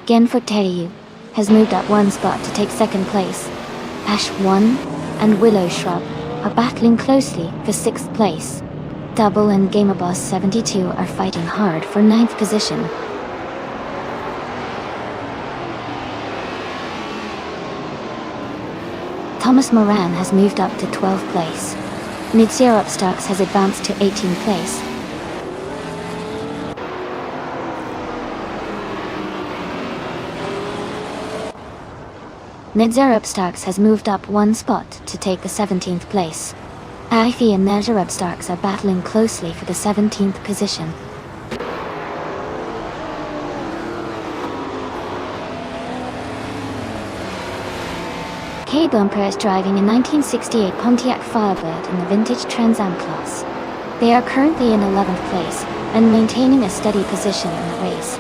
Genfoteiyu has moved up one spot to take second place. Ash 1 and Willow Shrub are battling closely for 6th place. Double and Gamerboss 72 are fighting hard for 9th position. Thomas Moran has moved up to 12th place. Mid-Zero Upstarks has advanced to 18th place. Mid-Zero Upstarks has moved up one spot to take the 17th place. Ivy and Mid-Zero Upstarks are battling closely for the 17th position. K-Bumper is driving a 1968 Pontiac Firebird in the Vintage Trans Am class. They are currently in 11th place and maintaining a steady position in the race.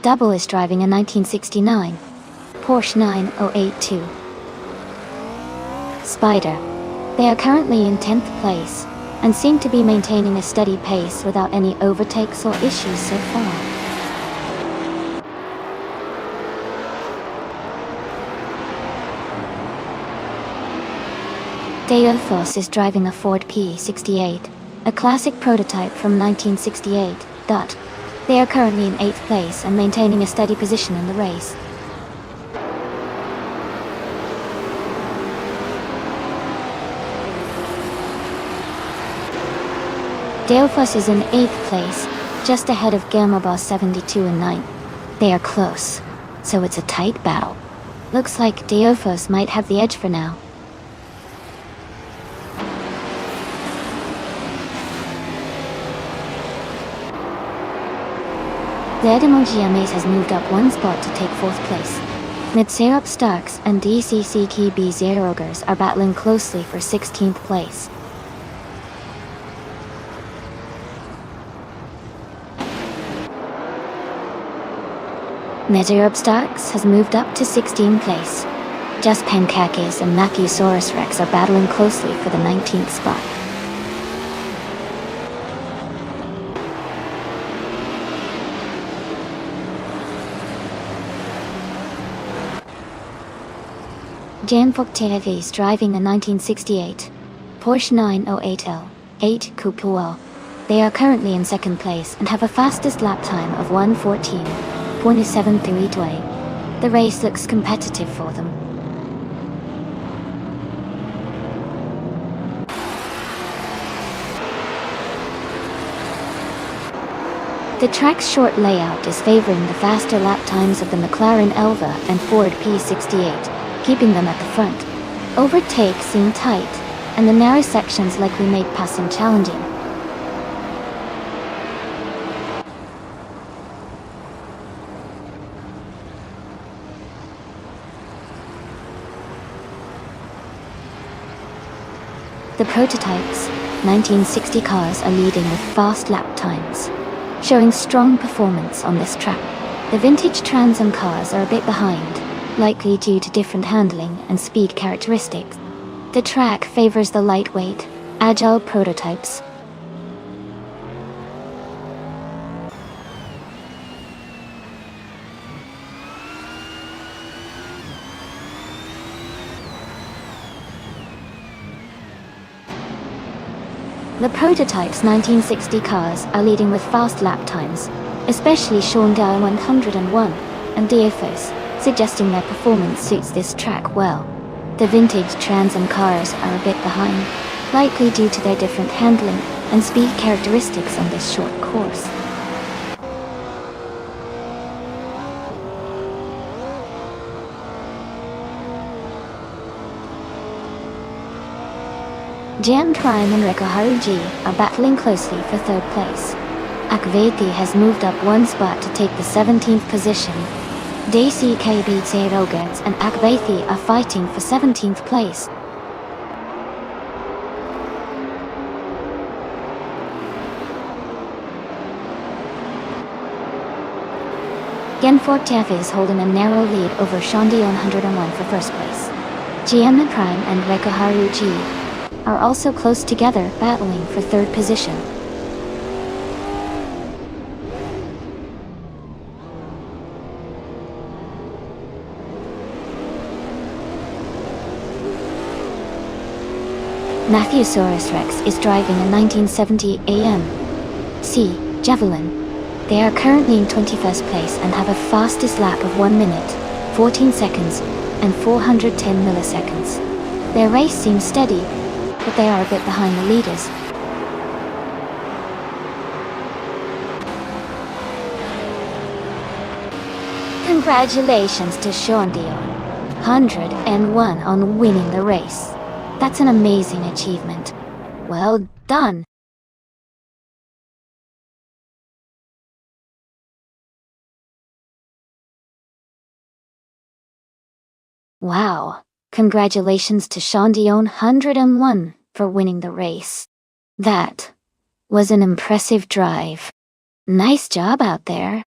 Double is driving a 1969 Porsche 9082 Spider. They are currently in 10th place and seem to be maintaining a steady pace without any overtakes or issues so far. Deophos is driving a Ford P68, a classic prototype from 1968. They are currently in 8th place and maintaining a steady position in the race. Deophos is in 8th place, just ahead of Gamerboss 72 and 9. They are close, so it's a tight battle. Looks like Deophos might have the edge for now. The Emoji Amaze has moved up one spot to take 4th place. Mid-Zero Upstarks and DCCKB Zerogers are battling closely for 16th place. Mid-Zero Upstarks has moved up to 16th place. Just Pankakis and Macusaurus Rex are battling closely for the 19th spot. Jan Foktevi is driving a 1968 Porsche 908L 8 Coupe. They are currently in 2nd place and have a fastest lap time of 1:14.73. The race looks competitive for them. The track's short layout is favoring the faster lap times of the McLaren Elva and Ford P68, keeping them at the front. Overtakes seem tight, and the narrow sections likely make passing challenging. The prototypes, 1960 cars are leading with fast lap times, showing strong performance on this track. The vintage Trans Am cars are a bit behind, likely due to different handling and speed characteristics. The track favors the lightweight, agile prototypes. The prototype's 1960 cars are leading with fast lap times, especially Shaundai 101 and Deophos, suggesting their performance suits this track well. The vintage Trans Am cars are a bit behind, likely due to their different handling and speed characteristics on this short course. Jan Prime and Reko Haruji are battling closely for 3rd place. Akvethi has moved up one spot to take the 17th position. DCKB Zerogers and Akvethi are fighting for 17th place. Genfortev is holding a narrow lead over Shondi 101 for 1st place. GM Prime and Rekoharu G are also close together, battling for third position. Matthewsaurus Rex is driving a 1970 AMC Javelin. They are currently in 21st place and have a fastest lap of 1 minute, 14 seconds, and 410 milliseconds. Their race seems steady, but they are a bit behind the leaders. Congratulations to Sean Dion, 101 on winning the race. That's an amazing achievement. Well done. Wow. Congratulations to Sean Dion 101 for winning the race. That was an impressive drive. Nice job out there.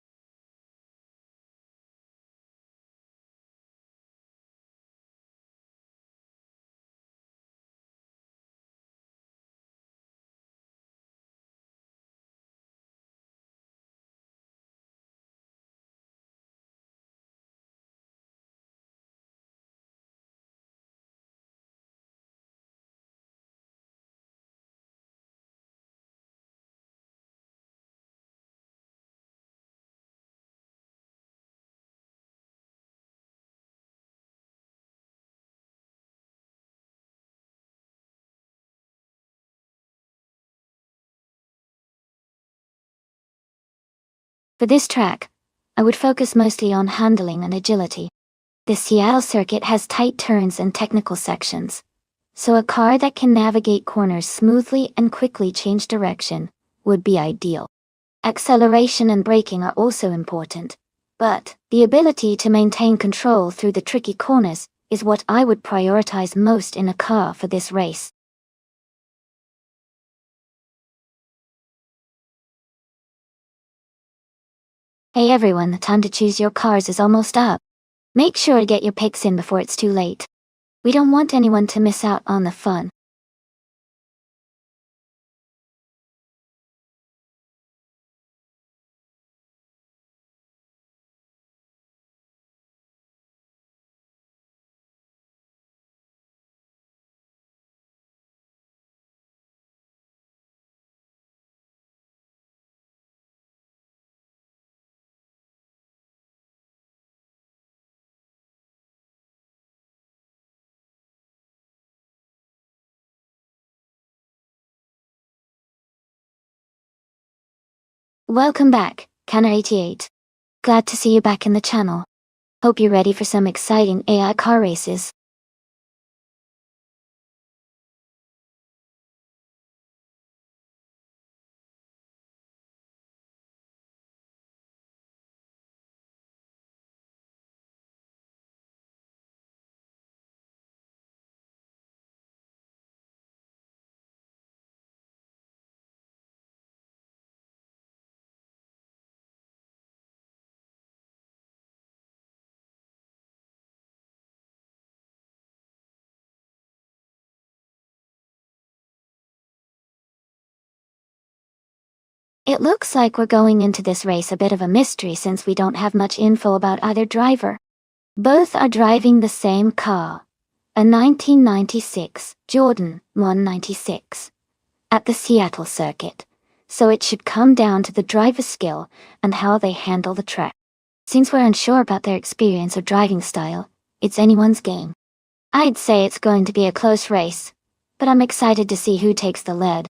For this track, I would focus mostly on handling and agility. The Seattle circuit has tight turns and technical sections, so a car that can navigate corners smoothly and quickly change direction would be ideal. Acceleration and braking are also important, but the ability to maintain control through the tricky corners is what I would prioritize most in a car for this race. Hey everyone, the time to choose your cars is almost up. Make sure to get your picks in before it's too late. We don't want anyone to miss out on the fun. Welcome back, Canner88. Glad to see you back in the channel. Hope you're ready for some exciting AI car races. It looks like we're going into this race a bit of a mystery since we don't have much info about either driver. Both are driving the same car, a 1996 Jordan 196, at the Seattle circuit, so it should come down to the driver's skill and how they handle the track. Since we're unsure about their experience or driving style, it's anyone's game. I'd say it's going to be a close race, but I'm excited to see who takes the lead.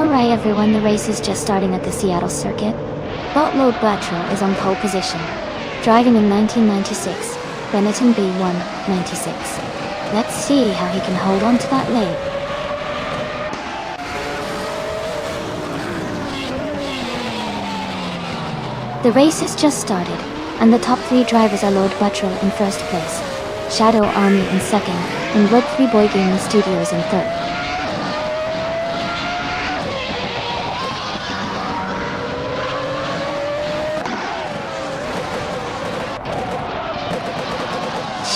Alright everyone, the race is just starting at the Seattle circuit. Lord Buttrell is on pole position, driving in 1996, Benetton B196. Let's see how he can hold on to that lead. The race has just started, and the top 3 drivers are Lord Buttrell in first place, Shadow Army in second, and Web3 Boy Gaming Studios in third.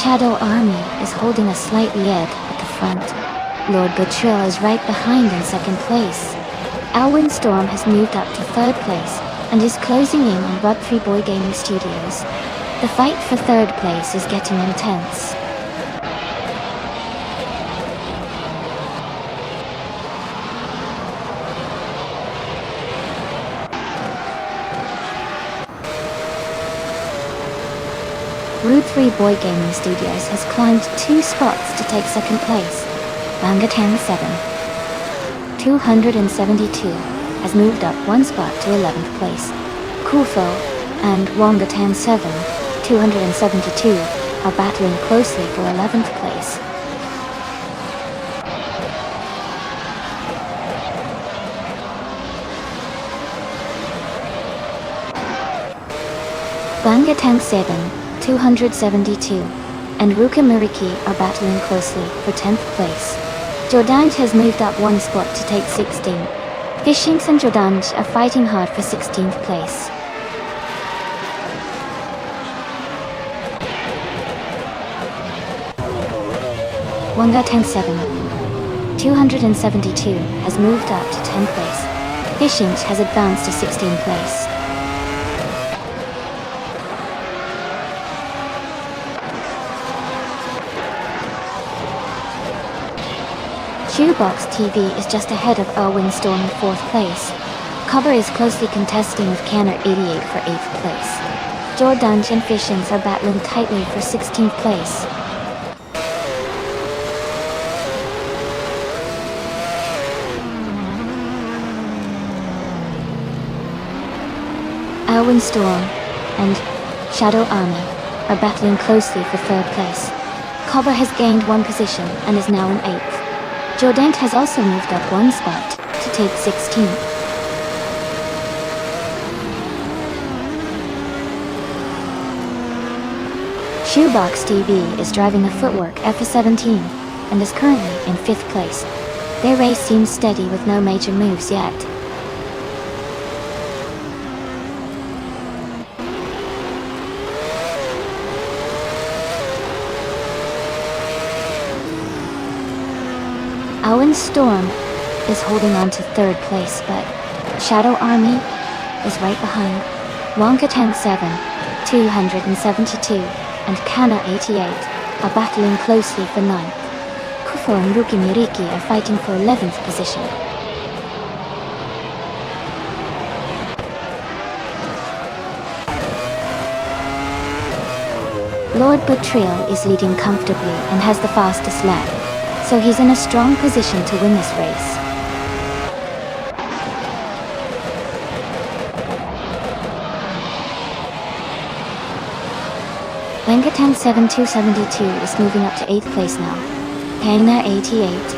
Shadow Army is holding a slight lead at the front. Lord Buttrell is right behind in second place. Alwyn Storm has moved up to third place and is closing in on Web3 Boy Gaming Studios. The fight for third place is getting intense. Route 3 Boy Gaming Studios has climbed 2 spots to take second place. Bangatang 7, 272, has moved up 1 spot to 11th place. Kufo and Wangatan 7, 272, are battling closely for 11th place. Bangatang 7, 272, and Ruka Muriki are battling closely for 10th place. Jordanj has moved up 1 spot to take 16. Fishinks and Jordanj are fighting hard for 16th place. Wangatang 7, 272, has moved up to 10th place. Fishinks has advanced to 16th place. Shoebox TV is just ahead of Alwyn Storm in 4th place. Cover is closely contesting with Canner 88 for 8th place. Jordanj and Fishins are battling tightly for 16th place. Alwyn Storm and Shadow Army are battling closely for 3rd place. Cover has gained 1 position and is now in 8th. Jordanj has also moved up 1 spot to take 16th. Shoebox TV is driving a Footwork F17 and is currently in 5th place. Their race seems steady with no major moves yet. Alwyn Storm is holding on to 3rd place, but Shadow Army is right behind. Wangkatang 7, 272, and Kana 88 are battling closely for 9th. Kufo and Ruki Miriki are fighting for 11th position. Lord Buttrell is leading comfortably and has the fastest lap, so he's in a strong position to win this race. Bangatang 7 272 is moving up to 8th place now. Pangna 88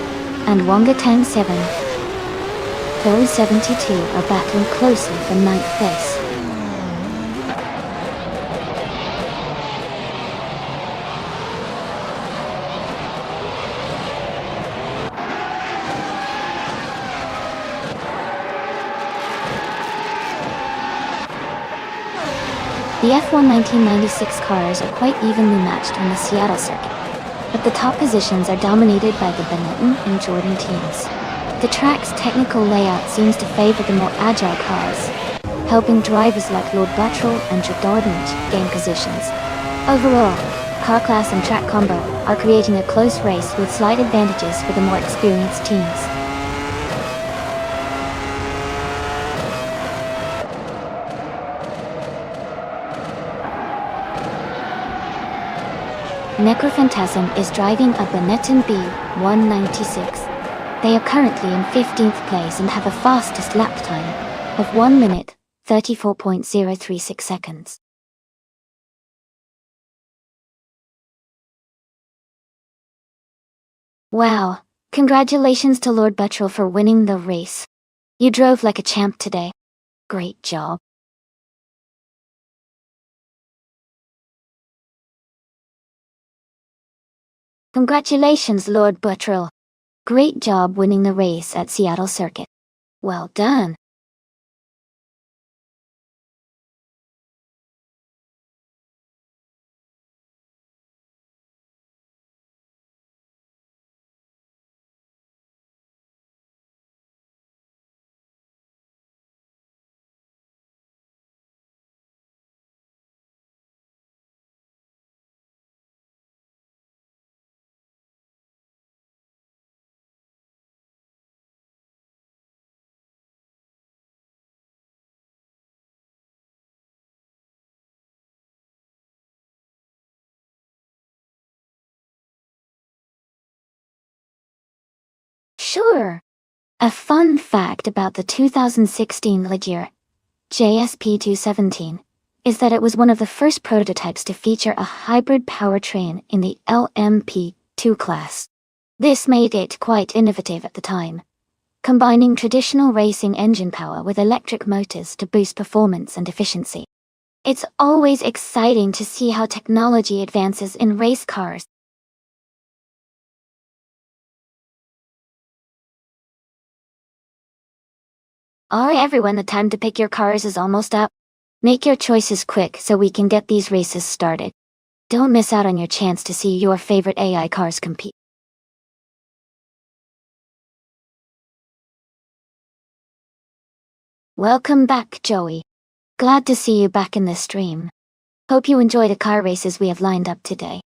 and Wangatang 7 72 are battling closely for 9th place. The F1 1996 cars are quite evenly matched on the Seattle circuit, but the top positions are dominated by the Benetton and Jordan teams. The track's technical layout seems to favor the more agile cars, helping drivers like Lord Buttrell and Jordan gain positions. Overall, car class and track combo are creating a close race with slight advantages for the more experienced teams. Necrophantasm is driving a Benetton B196. They are currently in 15th place and have a fastest lap time of 1 minute, 34.036 seconds. Wow, congratulations to Lord Buttrell for winning the race. You drove like a champ today. Great job. Congratulations, Lord Buttrell. Great job winning the race at Seattle Circuit. Well done. Sure. A fun fact about the 2016 Lightyear JSP-217 is that it was one of the first prototypes to feature a hybrid powertrain in the LMP2 class. This made it quite innovative at the time, combining traditional racing engine power with electric motors to boost performance and efficiency. It's always exciting to see how technology advances in race cars. Alright everyone, the time to pick your cars is almost up. Make your choices quick so we can get these races started. Don't miss out on your chance to see your favorite AI cars compete. Welcome back, Joey. Glad to see you back in the stream. Hope you enjoy the car races we have lined up today.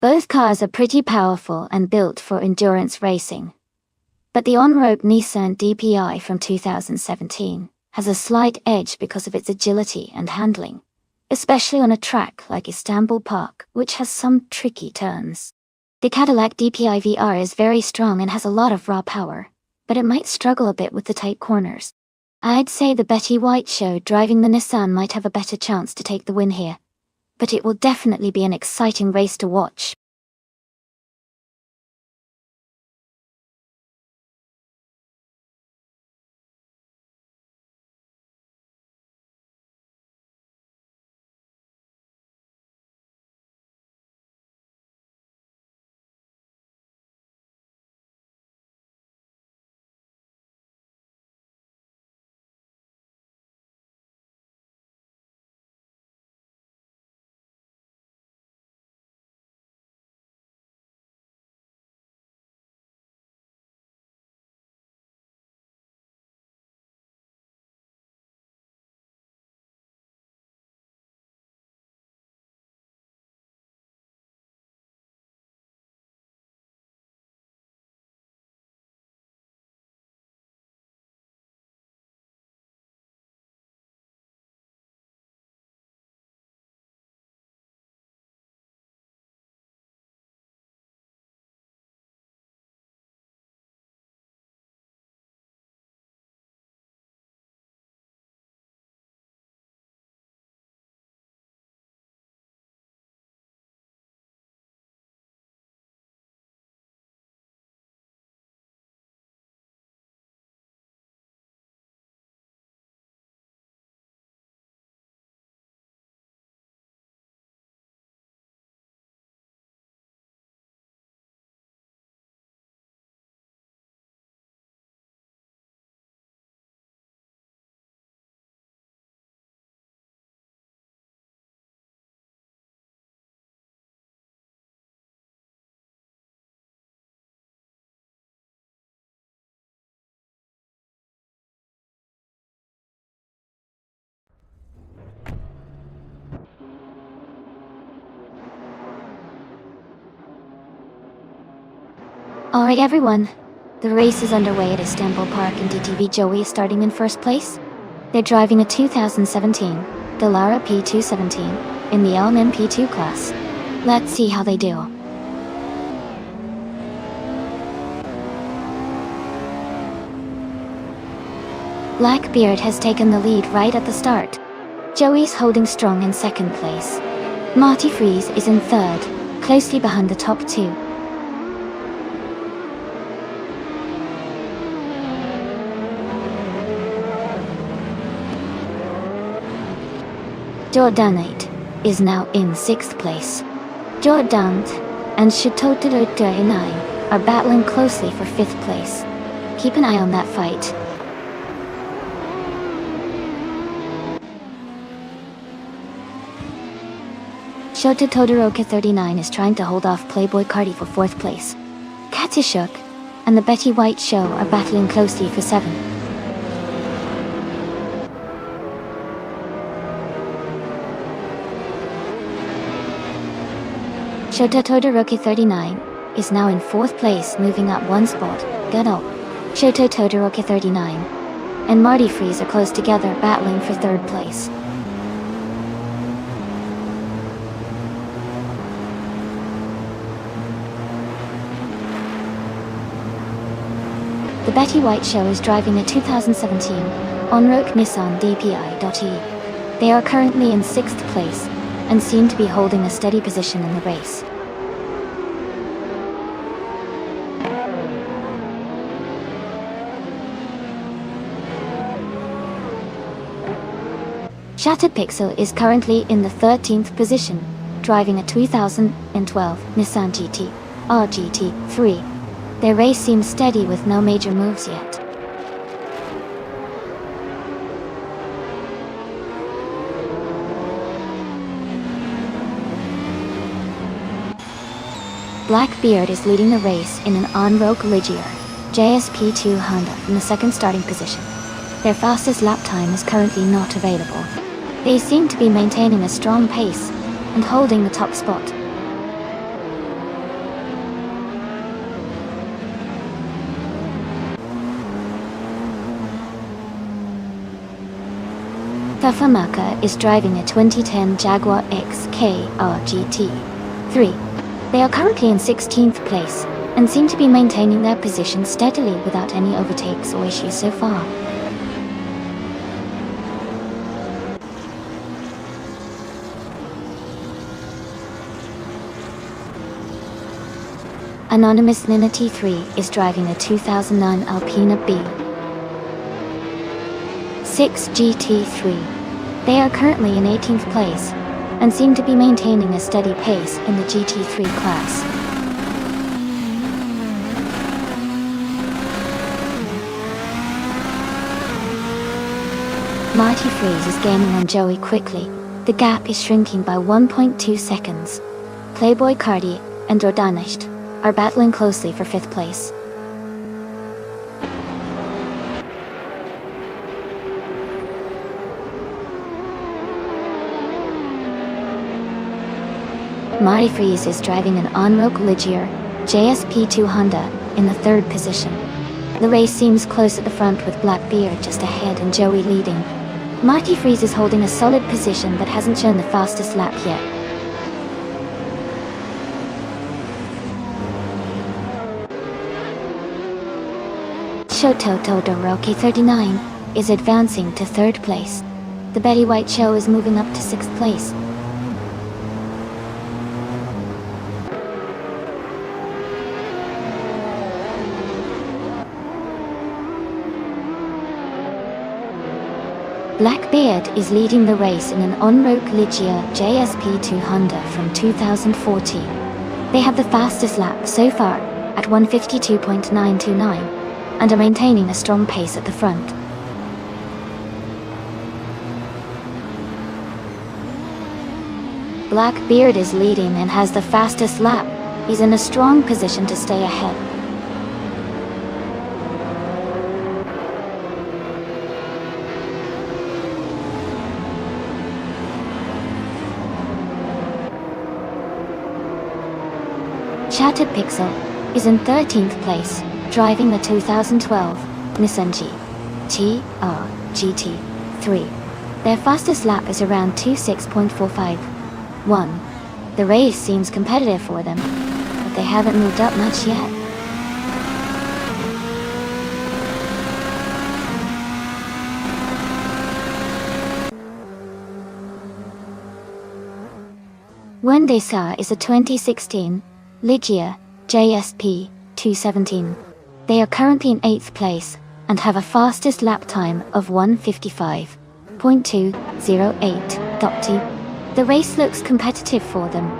Both cars are pretty powerful and built for endurance racing. But the on-road Nissan DPI from 2017 has a slight edge because of its agility and handling, especially on a track like Istanbul Park, which has some tricky turns. The Cadillac DPI VR is very strong and has a lot of raw power, but it might struggle a bit with the tight corners. I'd say the Betty White show driving the Nissan might have a better chance to take the win here, but it will definitely be an exciting race to watch. Alright everyone, the race is underway at Istanbul Park and DTV Joey is starting in first place. They're driving a 2017 Dallara P217 in the LMP2 class. Let's see how they do. Blackbeard has taken the lead right at the start. Joey's holding strong in second place. Marty Freeze is in third, closely behind the top two. Jordanite is now in sixth place. Jordant and Shitototoinai are battling closely for fifth place. Keep an eye on that fight. Shota Todoroka 39 is trying to hold off Playboy Cardi for fourth place. Katishuk and the Betty White Show are battling closely for seventh. Shota Todoroki 39 is now in fourth place, moving up one spot. Good up. Shota Todoroki 39 and Marty Freeze are close together, battling for third place. The Betty White Show is driving a 2017 Onroque Nissan DPI.E. They are currently in sixth place and seem to be holding a steady position in the race. Shattered Pixel is currently in the 13th position, driving a 2012 Nissan GT RGT3. Their race seems steady with no major moves yet. Blackbeard is leading the race in an Onroque Ligier JSP2 Honda in the second starting position. Their fastest lap time is currently not available. They seem to be maintaining a strong pace and holding the top spot. Tafamaka is driving a 2010 Jaguar XK RGT3. They are currently in 16th place and seem to be maintaining their position steadily without any overtakes or issues so far. Anonymous Nina T3 is driving a 2009 Alpina B6 GT3. They are currently in 18th place and seem to be maintaining a steady pace in the GT3 class. Marty Freeze is gaining on Joey quickly. The gap is shrinking by 1.2 seconds. Playboy Cardi and Jordanisht are battling closely for fifth place. Marty Freeze is driving an Onroque Ligier JSP2 Honda in the third position. The race seems close at the front with Blackbeard just ahead and Joey leading. Marty Freeze is holding a solid position but hasn't shown the fastest lap yet. Shoto Todoroki 39 is advancing to third place. The Betty White Show is moving up to sixth place. Blackbeard is leading the race in an Onroque Ligier JSP2 Honda from 2014. They have the fastest lap so far at 152.929 and are maintaining a strong pace at the front. Blackbeard is leading and has the fastest lap. He's in a strong position to stay ahead. Shattered Pixel is in 13th place, driving the 2012 Nissan GT-R GT3. Their fastest lap is around 26.451. The race seems competitive for them, but they haven't moved up much yet. One they saw is a 2016 Ligia JSP 217. They are currently in 8th place and have a fastest lap time of 1:55.208.2. The race looks competitive for them.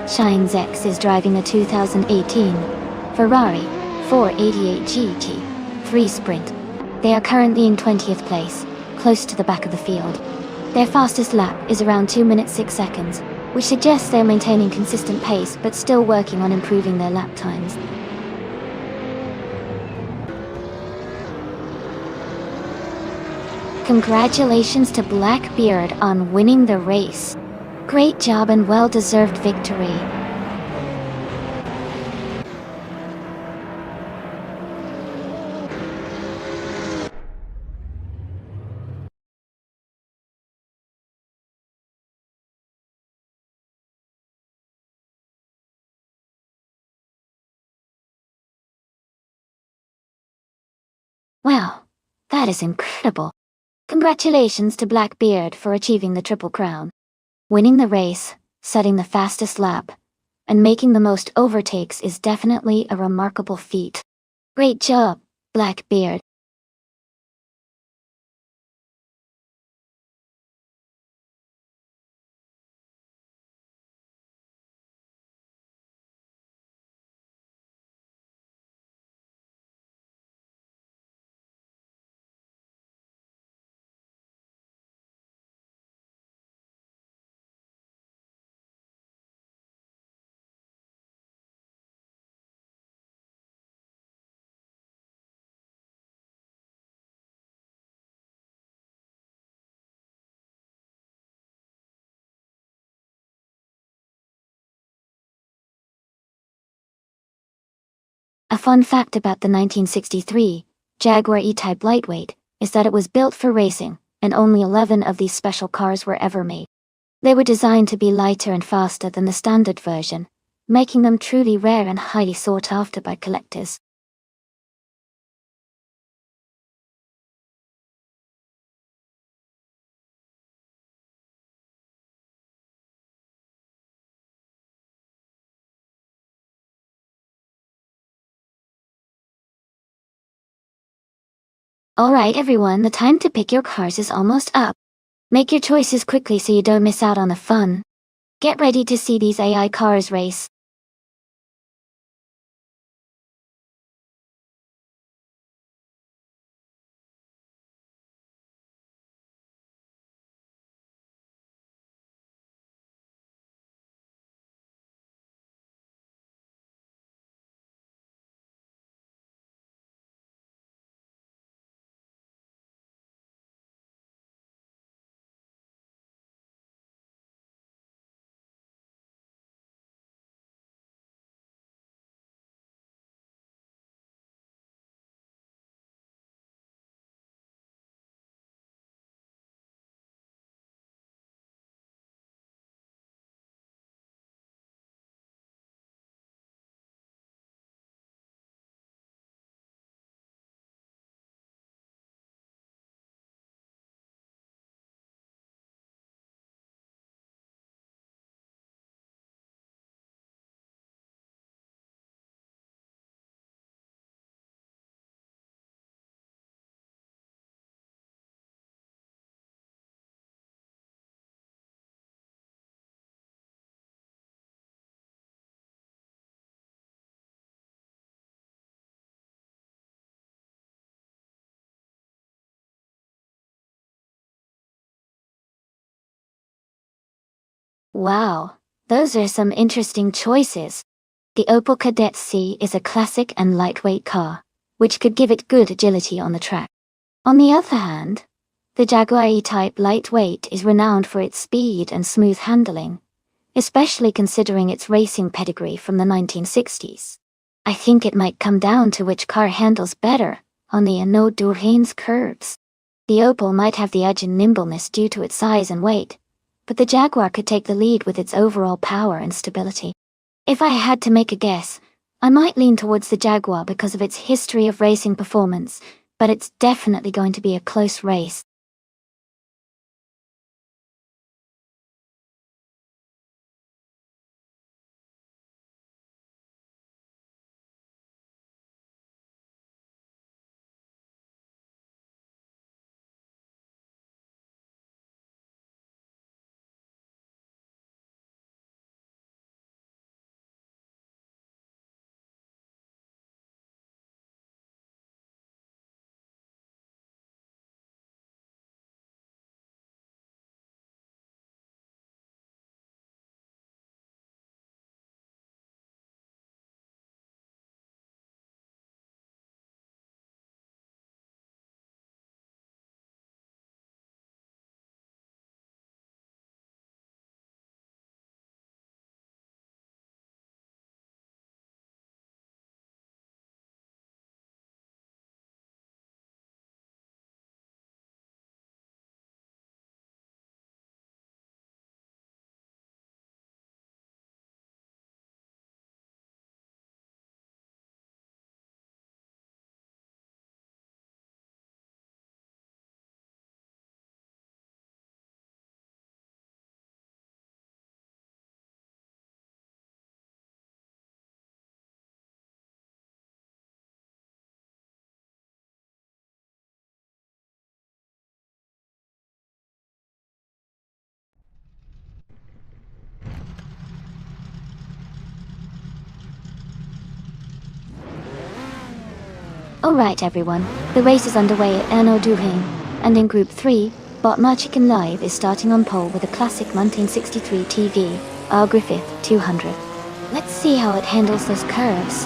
Shines X is driving a 2018 Ferrari 488 GT3 Sprint. They are currently in 20th place, close to the back of the field. Their fastest lap is around 2 minutes 6 seconds, which suggests they are maintaining consistent pace but still working on improving their lap times. Congratulations to Blackbeard on winning the race. Great job and well-deserved victory. Wow, that is incredible. Congratulations to Blackbeard for achieving the Triple Crown. Winning the race, setting the fastest lap, and making the most overtakes is definitely a remarkable feat. Great job, Blackbeard. A fun fact about the 1963 Jaguar E-Type Lightweight is that it was built for racing, and only 11 of these special cars were ever made. They were designed to be lighter and faster than the standard version, making them truly rare and highly sought after by collectors. Alright everyone, the time to pick your cars is almost up. Make your choices quickly so you don't miss out on the fun. Get ready to see these AI cars race. Wow, those are some interesting choices. The Opel Kadett C is a classic and lightweight car, which could give it good agility on the track. On the other hand, the Jaguar E-Type lightweight is renowned for its speed and smooth handling, especially considering its racing pedigree from the 1960s. I think it might come down to which car handles better on the Renault Tourain's curves. The Opel might have the edge in nimbleness due to its size and weight, but the Jaguar could take the lead with its overall power and stability. If I had to make a guess, I might lean towards the Jaguar because of its history of racing performance, but it's definitely going to be a close race. Alright everyone, the race is underway at Renault Tourain, and in Group 3, Botma Chicken Live is starting on pole with a classic 1963 TV, R. Griffith 200. Let's see how it handles those curves.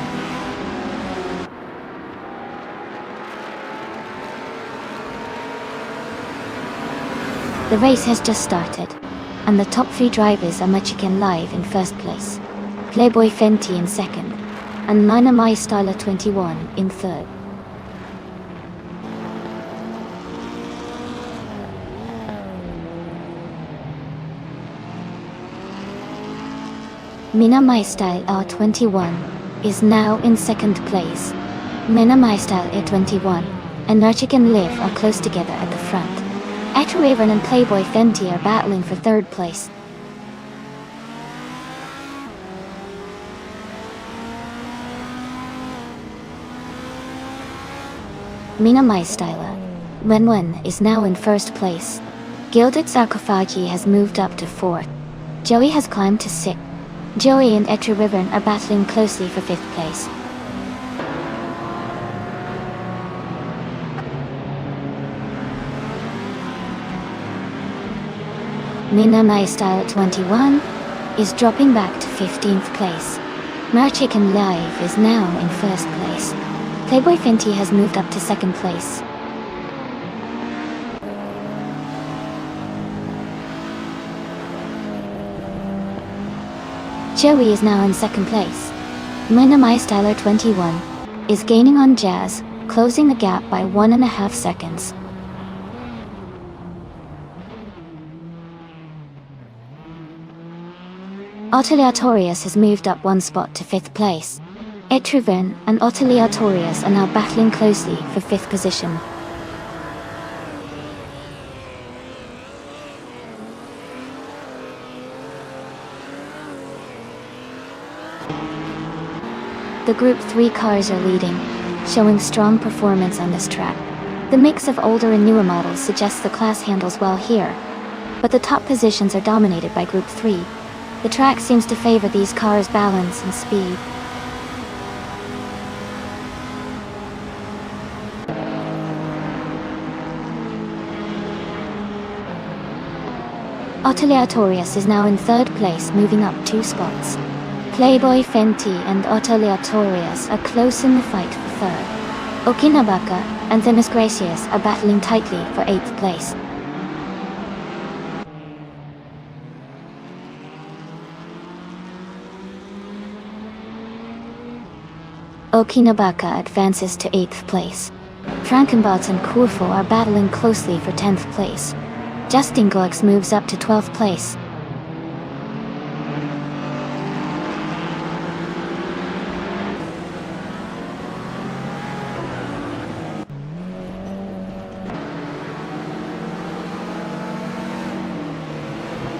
The race has just started, and the top 3 drivers are Chicken Live in first place, Playboy Fenty in second, and Nina My Styler 21 in third. Mina My Style R21 is now in second place. Mina My Style A21 and Chicken Live are close together at the front. Raven and Playboy Fenty are battling for third place. Mina My Styler Wenwen is now in first place. Gilded Sarkophagi has moved up to fourth. Joey has climbed to sixth. Joey and Raven are battling closely for fifth place. Mina My Style 21 is dropping back to 15th place. Chicken Live is now in first place. Playboy Fenty has moved up to second place. Joey is now in second place. Mina My Styler 21 is gaining on Jazz, closing the gap by 1.5 seconds. Oteliatorius has moved up 1 spot to 5th place. Etruven and Oteliatorius are now battling closely for 5th position. The Group 3 cars are leading, showing strong performance on this track. The mix of older and newer models suggests the class handles well here, but the top positions are dominated by Group 3. The track seems to favor these cars' balance and speed. Oteliatorius is now in third place, moving up 2 spots. Playboy Fenty and Oteliatorius are close in the fight for third. Okinabaka and Themis Gracious are battling tightly for 8th place. Okinabaka advances to 8th place. Frankenbot and Kurfo are battling closely for 10th place. Justin Goix moves up to 12th place.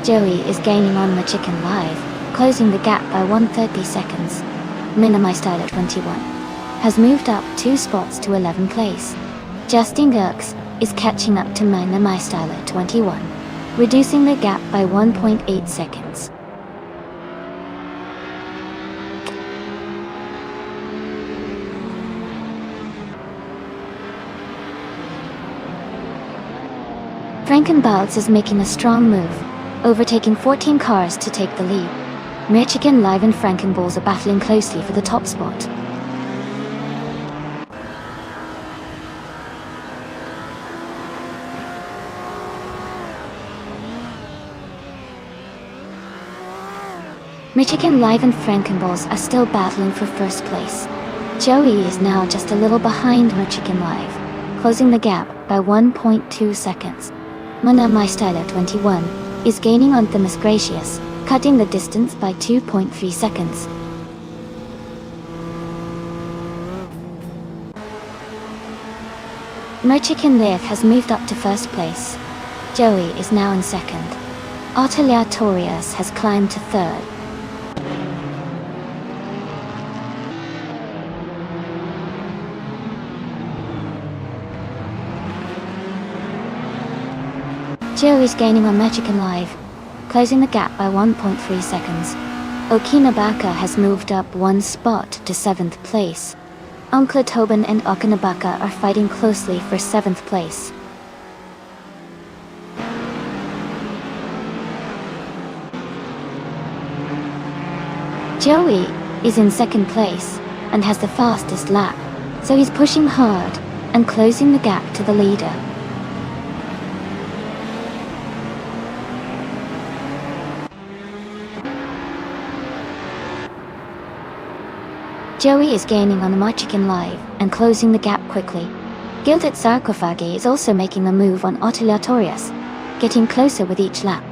Joey is gaining on the Chicken Live, closing the gap by 130 seconds. Minami Style at 21 has moved up 2 spots to 11th place. Justin Goix is catching up to Minami Style at 21, reducing the gap by 1.8 seconds. Frankenbalz is making a strong move, overtaking 14 cars to take the lead. Michigan Live and Frankenballs are battling closely for the top spot. Michigan Live and Frankenballs are still battling for first place. Joey is now just a little behind Michigan Live, closing the gap by 1.2 seconds. Minami Style at 21 is gaining on Themis Gracious, cutting the distance by 2.3 seconds. Merchican Liv has moved up to first place. Joey is now in second. Aleatorius has climbed to third. Joey's gaining on Mexican Live, closing the gap by 1.3 seconds. Okinabaka has moved up 1 spot to 7th place. Uncle Tobin and Okinabaka are fighting closely for 7th place. Joey is in 2nd place and has the fastest lap, so he's pushing hard and closing the gap to the leader. Joey is gaining on the Michigan Live and closing the gap quickly. Gilded Sarcophagi is also making a move on Aleatorius, getting closer with each lap.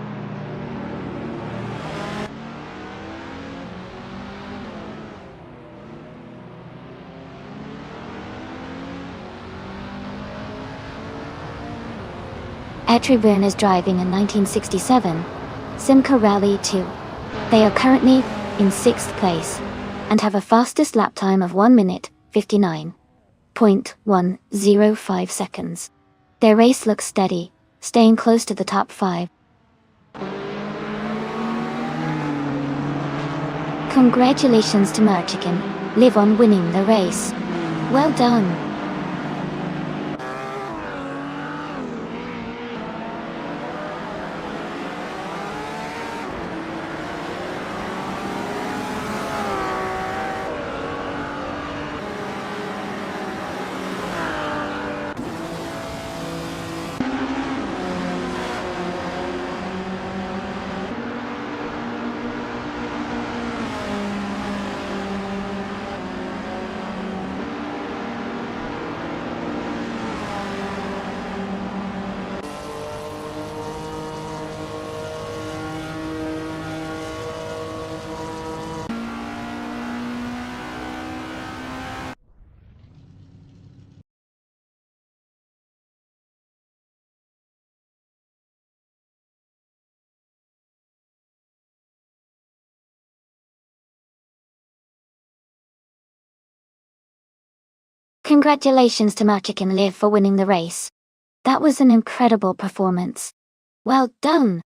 Etribun is driving in 1967 Simca Rally 2. They are currently in 6th place and have a fastest lap time of 1 minute, 59.105 seconds. Their race looks steady, staying close to the top 5. Congratulations to Merchican Live on winning the race. Well done. Congratulations to Merchican Live for winning the race. That was an incredible performance. Well done!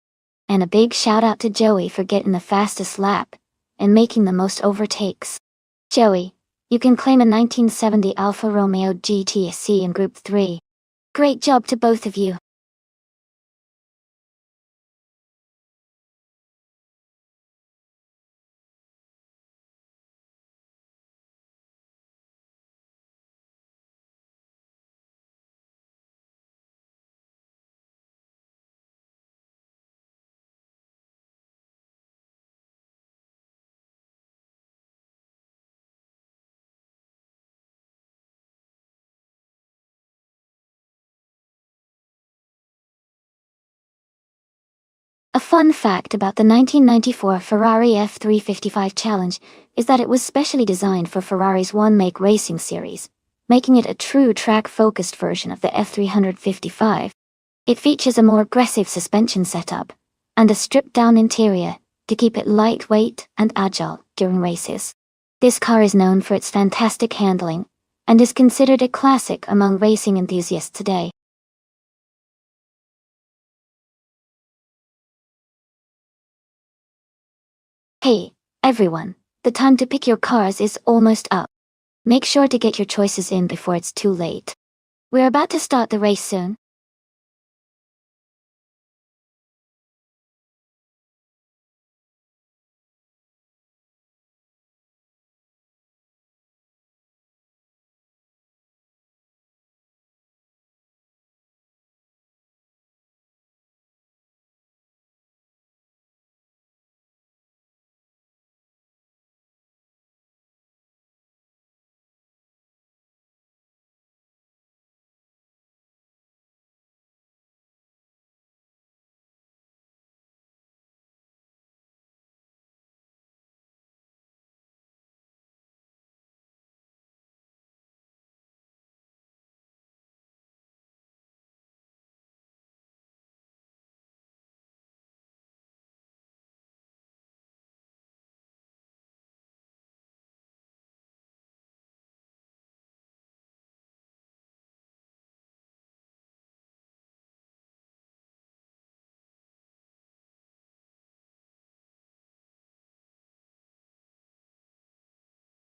And a big shout out to Joey for getting the fastest lap and making the most overtakes. Joey, you can claim a 1970 Alfa Romeo GTSC in Group 3. Great job to both of you. A fun fact about the 1994 Ferrari F355 Challenge is that it was specially designed for Ferrari's one-make racing series, making it a true track-focused version of the F355. It features a more aggressive suspension setup and a stripped-down interior to keep it lightweight and agile during races. This car is known for its fantastic handling and is considered a classic among racing enthusiasts today. Hey, everyone, the time to pick your cars is almost up. Make sure to get your choices in before it's too late. We're about to start the race soon.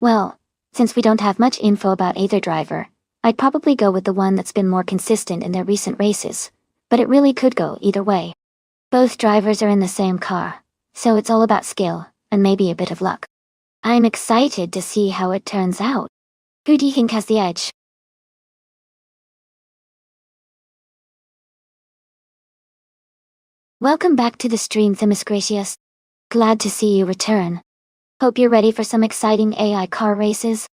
Well, since we don't have much info about either driver, I'd probably go with the one that's been more consistent in their recent races, but it really could go either way. Both drivers are in the same car, so it's all about skill and maybe a bit of luck. I'm excited to see how it turns out. Who do you think has the edge? Welcome back to the stream, Themisgracious. Glad to see you return. Hope you're ready for some exciting AI car races.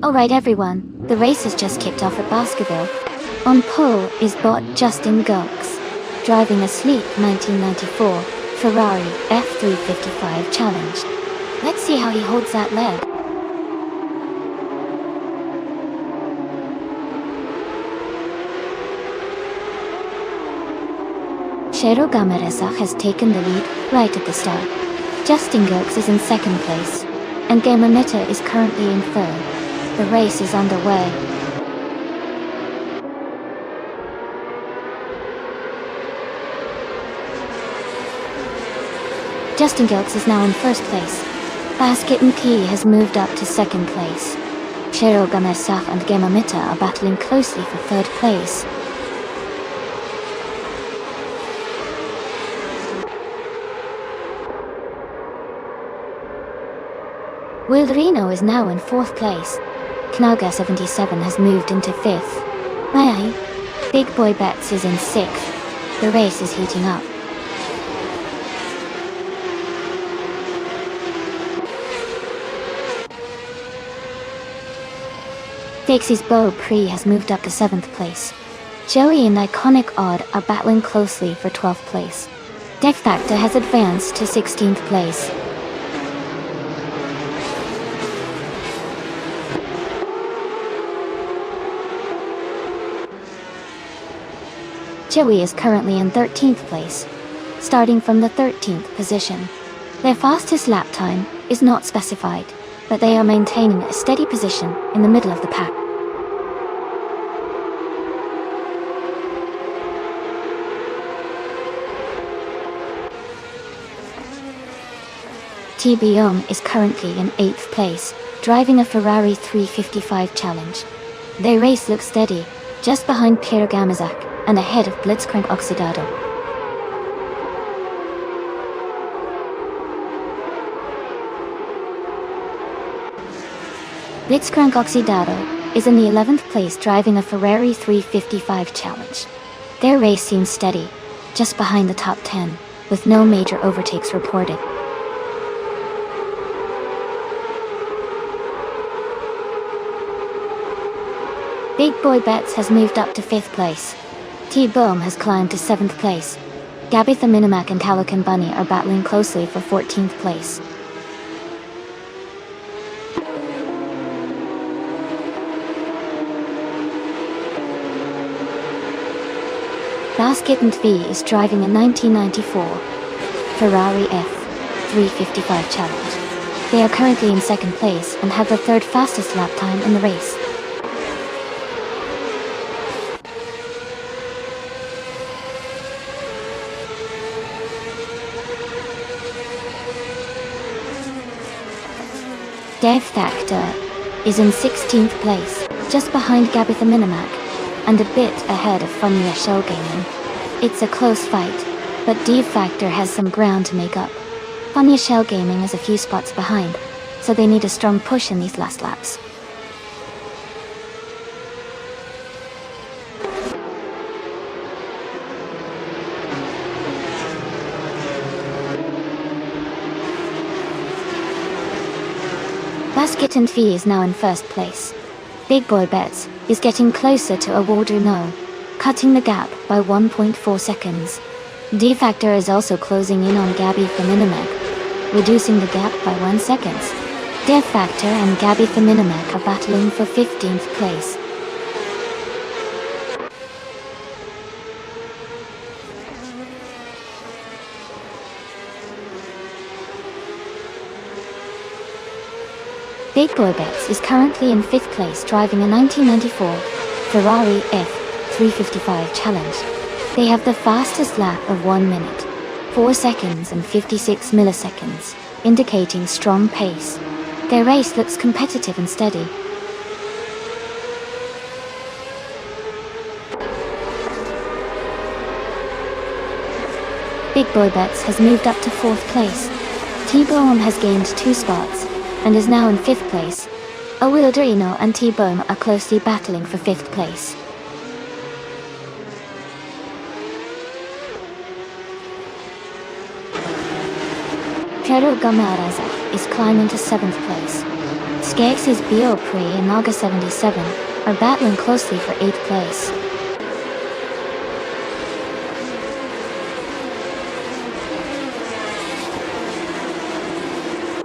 Alright everyone, the race has just kicked off at Baskerville. On pole is bot Justin Gokes, driving a sleek 1994 Ferrari F355 Challenge. Let's see how he holds that leg. Shero Gamaresa has taken the lead right at the start. Justin Gokes is in second place, and Gamarmeta is currently in third. The race is underway. Justin Gilks is now in first place. Basket and Key has moved up to second place. Cheryl Gamesaf and Gemamita are battling closely for third place. Wilderino is now in fourth place. Knaga 77 has moved into fifth. Mai Big Boy Bets is in sixth. The race is heating up. Dixie's Beau Pre has moved up to 7th place. Joey and Iconic Odd are battling closely for 12th place. Death Factor has advanced to 16th place. Joey is currently in 13th place, starting from the 13th position. Their fastest lap time is not specified, but they are maintaining a steady position in the middle of the pack. T-Biome is currently in 8th place, driving a Ferrari 355 Challenge. Their race looks steady, just behind Pierre Gamazak and ahead of Blitzcrank Oxidado. Blitzcrank Oxidado is in the 11th place driving a Ferrari 355 Challenge. Their race seems steady, just behind the top 10, with no major overtakes reported. Big Boy Bets has moved up to 5th place. T-Boom has climbed to 7th place. Gabitha Minimac and Calican Bunny are battling closely for 14th place. Basket and V is driving a 1994 Ferrari F355 Challenge. They are currently in 2nd place and have the 3rd fastest lap time in the race. Death Factor is in 16th place, just behind Gabitha Minimac, and a bit ahead of Funya Shell Gaming. It's a close fight, but Dev Factor has some ground to make up. Funya Shell Gaming is a few spots behind, so they need a strong push in these last laps. Basket and V is now in 1st place. Big Boy Bets is getting closer to a Walder cutting the gap by 1.4 seconds. D Factor is also closing in on Gabby Feminimac, reducing the gap by 1 second. Death Factor and Gabby Feminimac are battling for 15th place. Big Boy Bets is currently in 5th place driving a 1994 Ferrari F355 Challenge. They have the fastest lap of 1 minute, 4 seconds and 56 milliseconds, indicating strong pace. Their race looks competitive and steady. Big Boy Bets has moved up to 4th place. T-Bone has gained 2 spots and is now in 5th place. Wilderino and T-Bone are closely battling for 5th place. Pedro Gamaraza is climbing to 7th place. Skex's Biopri and Naga 77 are battling closely for 8th place.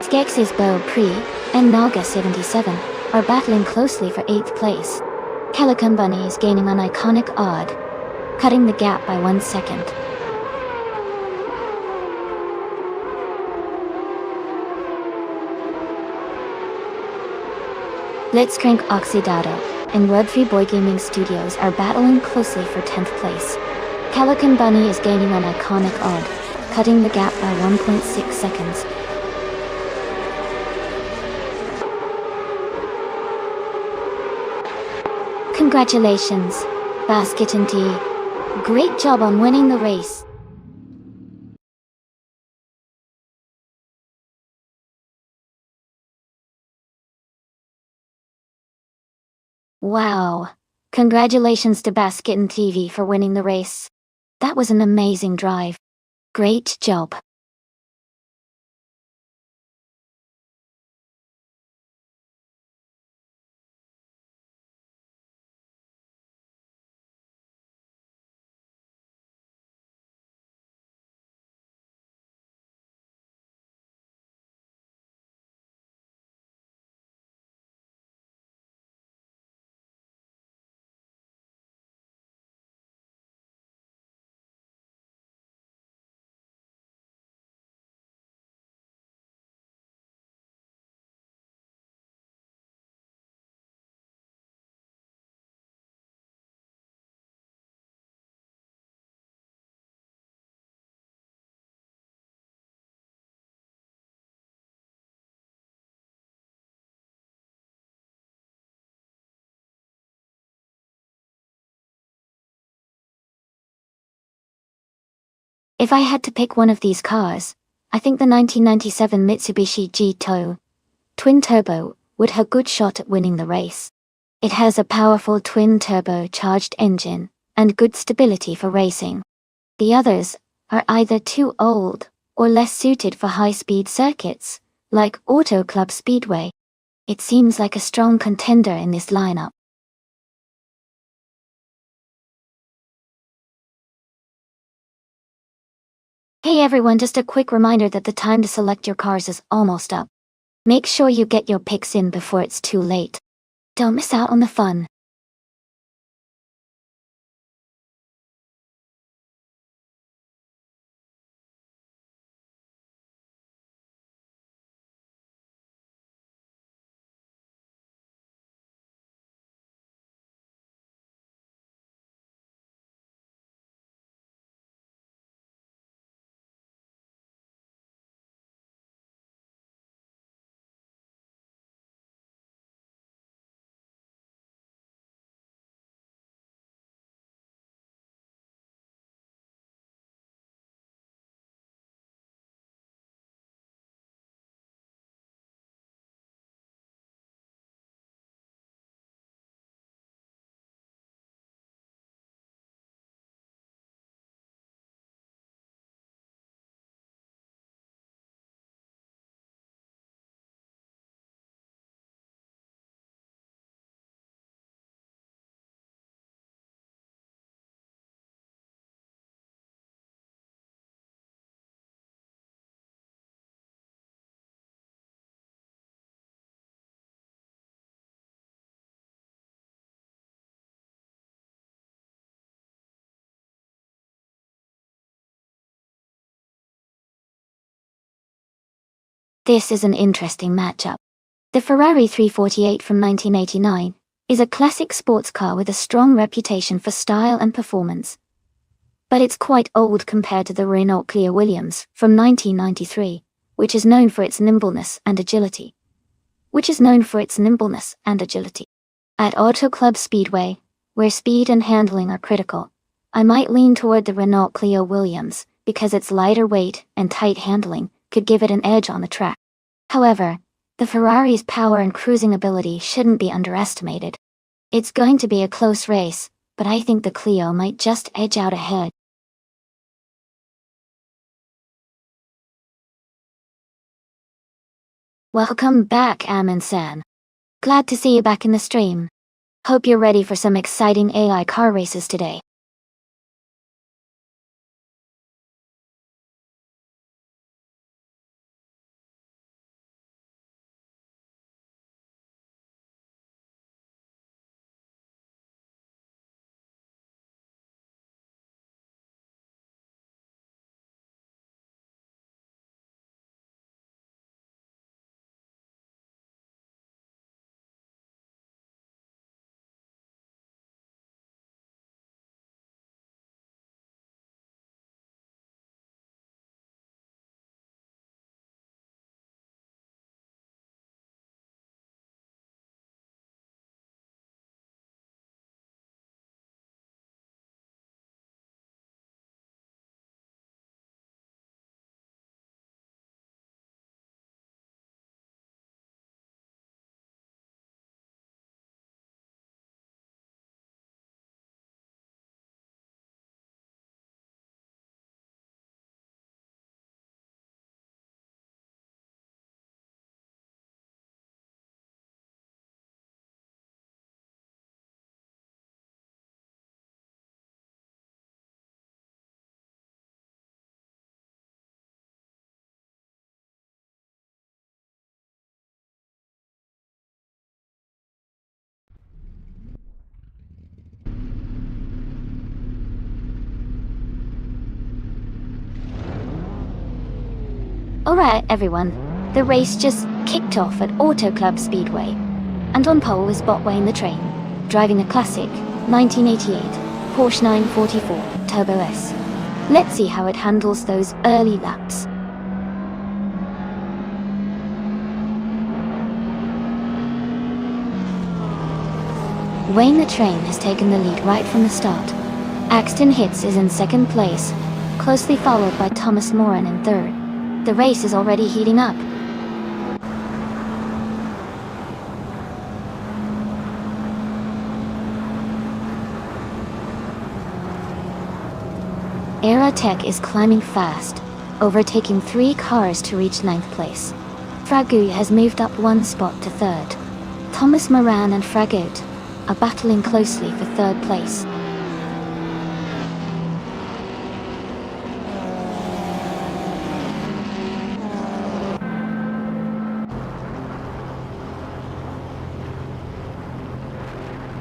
Skex's Beau Pre and Naga 77 are battling closely for 8th place. Calican Bunny is gaining on Iconic Odd, cutting the gap by 1 second. Blitzcrank Oxidado and Web3 Boy Gaming Studios are battling closely for 10th place. Calican Bunny is gaining on Iconic Odd, cutting the gap by 1.6 seconds. Congratulations, Basket and T. Great job on winning the race. Wow. Congratulations to Basket and TV for winning the race. That was an amazing drive. Great job. If I had to pick one of these cars, I think the 1997 Mitsubishi G-Tow twin-turbo would have a good shot at winning the race. It has a powerful twin-turbo-charged engine and good stability for racing. The others are either too old or less suited for high-speed circuits, like Auto Club Speedway. It seems like a strong contender in this lineup. Hey everyone, just a quick reminder that the time to select your cars is almost up. Make sure you get your picks in before it's too late. Don't miss out on the fun. This is an interesting matchup. The Ferrari 348 from 1989 is a classic sports car with a strong reputation for style and performance. But it's quite old compared to the Renault Clio Williams from 1993, which is known for its nimbleness and agility. At Auto Club Speedway, where speed and handling are critical, I might lean toward the Renault Clio Williams because its lighter weight and tight handling could give it an edge on the track. However, the Ferrari's power and cruising ability shouldn't be underestimated. It's going to be a close race, but I think the Clio might just edge out ahead. Welcome back, Amin-san. Glad to see you back in the stream. Hope you're ready for some exciting AI car races today. Alright everyone, the race just kicked off at Auto Club Speedway. And on pole is Wayne the Train, driving a classic 1988 Porsche 944 Turbo S. Let's see how it handles those early laps. Wayne the Train has taken the lead right from the start. Axton Hitz is in second place, closely followed by Thomas Moran in third. The race is already heating up. Aerotech is climbing fast, overtaking 3 cars to reach 9th place. Fragout has moved up 1 spot to 3rd. Thomas Moran and Fragout are battling closely for 3rd place.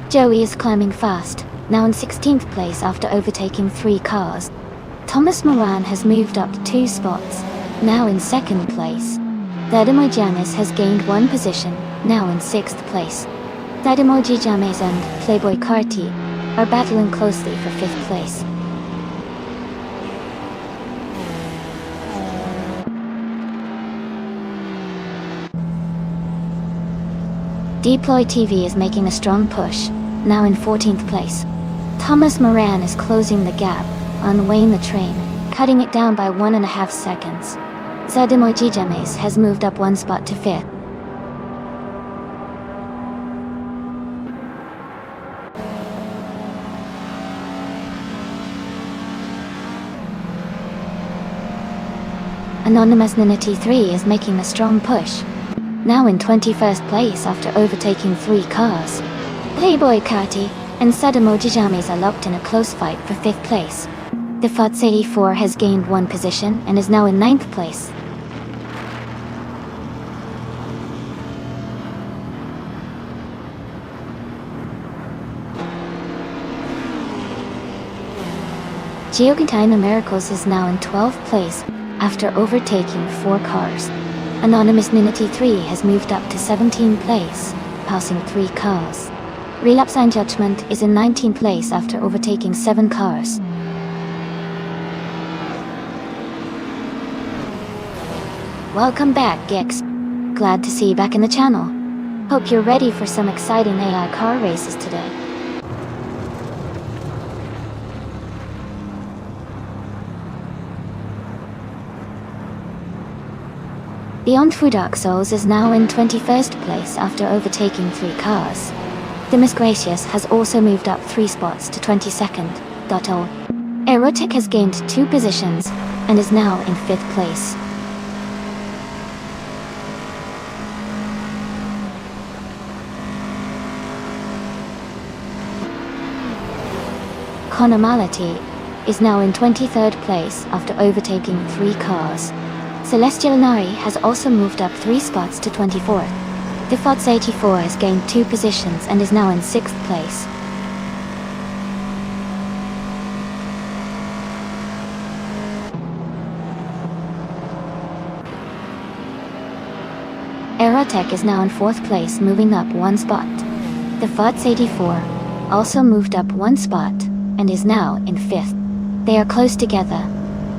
Joey is climbing fast, now in 16th place after overtaking 3 cars. Thomas Moran has moved up 2 spots, now in 2nd place. Dadimoy James has gained 1 position, now in 6th place. Dadimoy James and Playboy Carty are battling closely for 5th place. Deploy TV is making a strong push, now in 14th place. Thomas Moran is closing the gap on Wayne the Train, cutting it down by 1.5 seconds. Zadimoy James has moved up 1 spot to 5th. Anonymous Ninity 3 is making a strong push, now in 21st place after overtaking 3 cars. Playboy Carty and Sadamo James are locked in a close fight for 5th place. The Fox 84 has gained 1 position and is now in 9th place. Geocontainer Miracles is now in 12th place after overtaking 4 cars. Anonymous Ninity 3 has moved up to 17th place, passing 3 cars. Relapse and Judgment is in 19th place after overtaking 7 cars. Welcome back, Geeks. Glad to see you back in the channel. Hope you're ready for some exciting AI car races today. Beyond Food Dark Souls is now in 21st place after overtaking 3 cars. The Miss Gracious has also moved up 3 spots to 22nd. Aerotech has gained 2 positions and is now in 5th place. Conomality is now in 23rd place after overtaking 3 cars. Celestial Nari has also moved up 3 spots to 24th. The Fox 84 has gained 2 positions and is now in 6th place. Aerotech is now in 4th place, moving up 1 spot. The Fox 84 also moved up 1 spot and is now in 5th. They are close together,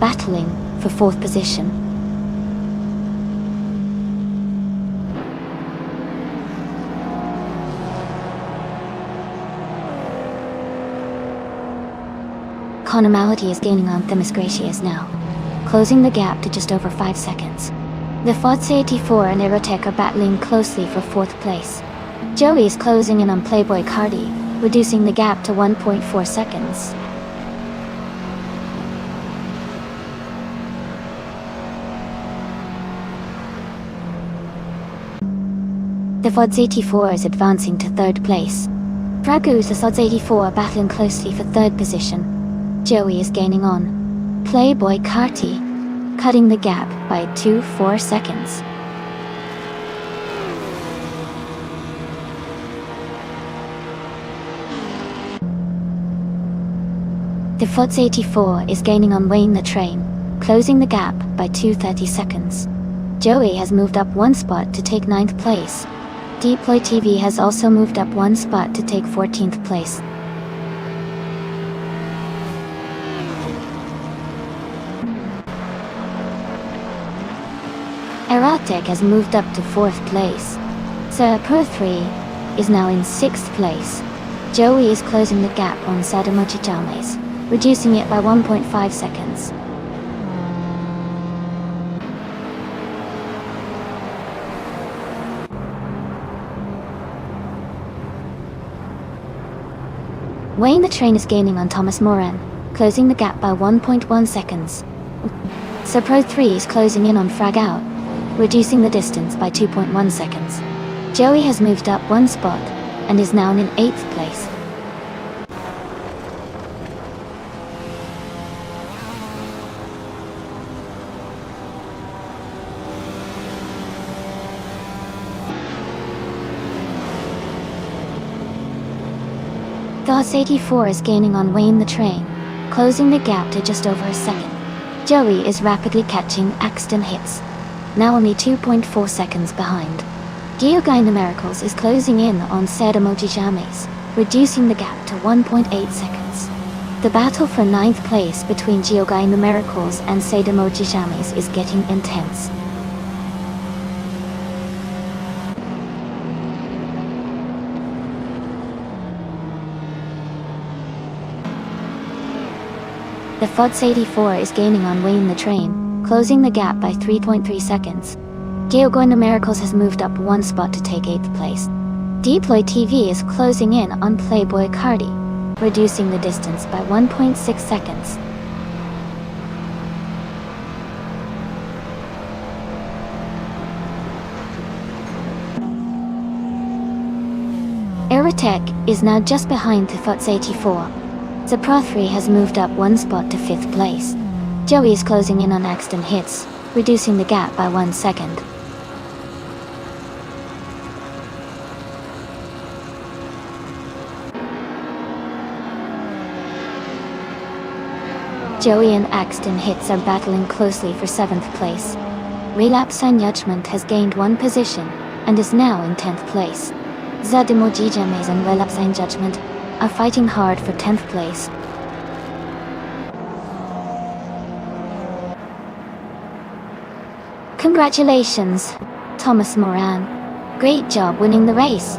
battling for 4th position. Conomality is gaining on Themis Gracious now, closing the gap to just over 5 seconds. The Fox 84 and Aerotech are battling closely for 4th place. Joey is closing in on Playboy Carty, reducing the gap to 1.4 seconds. The Fox 84 is advancing to 3rd place. Fragout and Fox 84 are battling closely for 3rd position. Joey is gaining on Playboy Carty, cutting the gap by 2.4 seconds. The Fox 84 is gaining on Wayne the Train, closing the gap by 2.30 seconds. Joey has moved up one spot to take 9th place. Deploy TV has also moved up one spot to take 14th place. Erotic has moved up to 4th place. Sir Pro 3 is now in 6th place. Joey is closing the gap on Sadamochi James, reducing it by 1.5 seconds. Wayne the Train is gaining on Thomas Moran, closing the gap by 1.1 seconds. Sir Pro 3 is closing in on Frag Out, reducing the distance by 2.1 seconds. Joey has moved up one spot, and is now in 8th place. Thos 84 is gaining on Wayne the Train, closing the gap to just over a second. Joey is rapidly catching Axton Hits, now only 2.4 seconds behind. Gyogai Numericals is closing in on Sadamochi James, reducing the gap to 1.8 seconds. The battle for 9th place between Gyogai Numericals and Sadamochi James is getting intense. The Fods 84 is gaining on Wayne the Train, closing the gap by 3.3 seconds. Gyogai Numericals has moved up one spot to take 8th place. Deploy TV is closing in on Playboy Cardi, reducing the distance by 1.6 seconds. Aerotech is now just behind the Fods 84. Pro 3 has moved up one spot to 5th place. Joey is closing in on Axton Hits, reducing the gap by 1 second. Joey and Axton Hits are battling closely for 7th place. Relapse Sign Judgment has gained one position, and is now in 10th place. Sadamochi James and Relapse Sign Judgment are fighting hard for 10th place. Congratulations, Thomas Moran. Great job winning the race.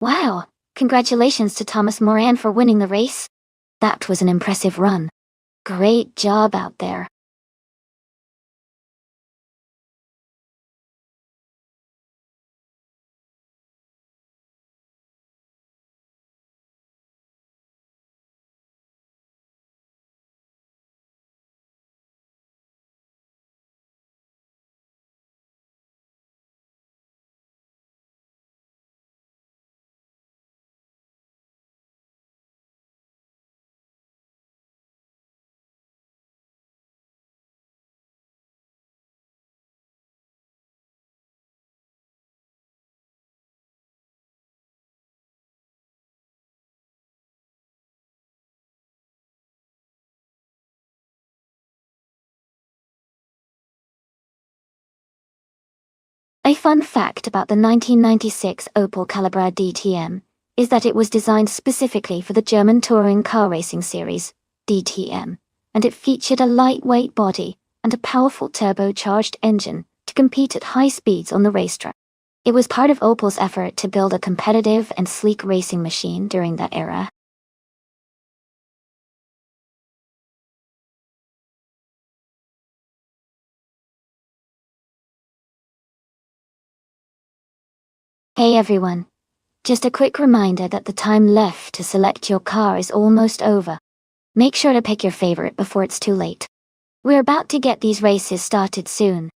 Wow, congratulations to Thomas Moran for winning the race. That was an impressive run. Great job out there. A fun fact about the 1996 Opel Calibra DTM is that it was designed specifically for the German touring car racing series, DTM, and it featured a lightweight body and a powerful turbocharged engine to compete at high speeds on the racetrack. It was part of Opel's effort to build a competitive and sleek racing machine during that era. Hey everyone. Just a quick reminder that the time left to select your car is almost over. Make sure to pick your favorite before it's too late. We're about to get these races started soon.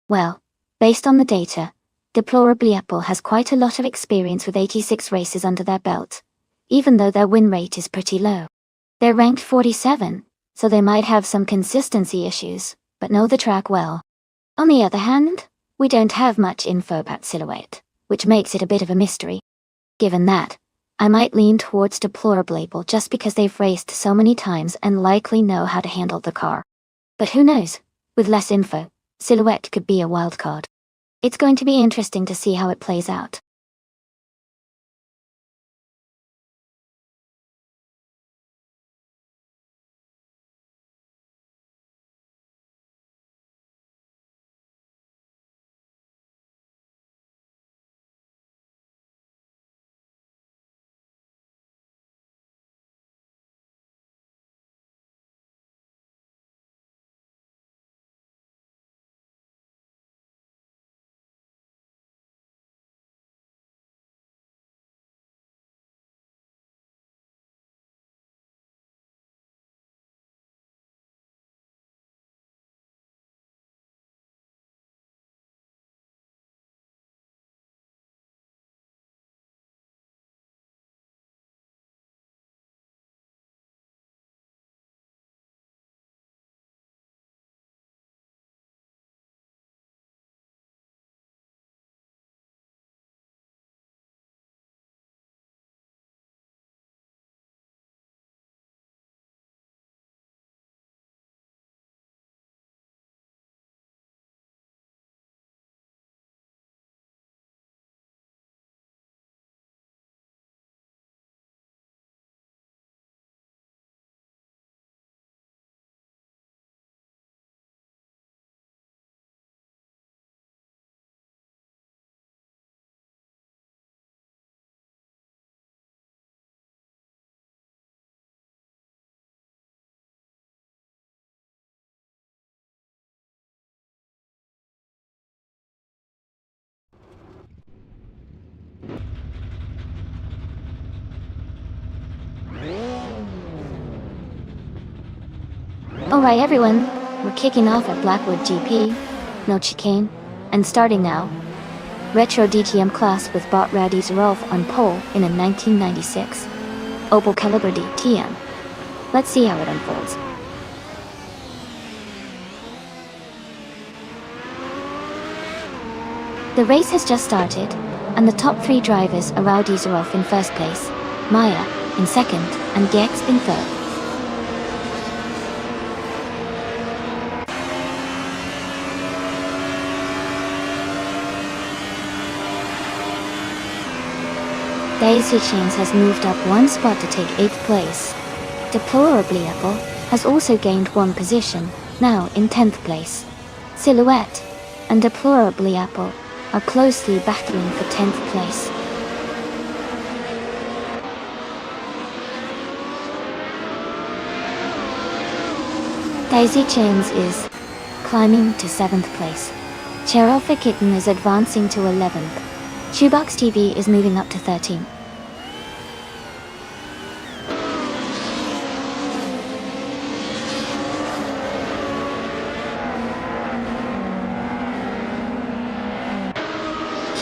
Well, based on the data, deplorably Apple has quite a lot of experience with 86 races under their belt, even though their win rate is pretty low. They're ranked 47, so they might have some consistency issues, but know the track well. On the other hand, we don't have much info about Silhouette, which makes it a bit of a mystery. Given that, I might lean towards deplorable just because they've raced so many times and likely know how to handle the car. But who knows? With less info, Silhouette could be a wild card. It's going to be interesting to see how it plays out. Alright everyone, we're kicking off at Blackwood GP, no chicane, and starting now. Retro DTM class with Bot Rowdy Zerolf on pole in a 1996 Opel Caliber DTM. Let's see how it unfolds. The race has just started, and the top three drivers are Rowdy Zerolf in first place, Maya in second, and Gex in third. Daisy Chains has moved up one spot to take 8th place. Deplorably Apple has also gained one position, now in 10th place. Silhouette and Deplorably Apple are closely battling for 10th place. Daisy Chains is climbing to 7th place. Cherylfa Kitten is advancing to 11th. Shoebox TV is moving up to 13th.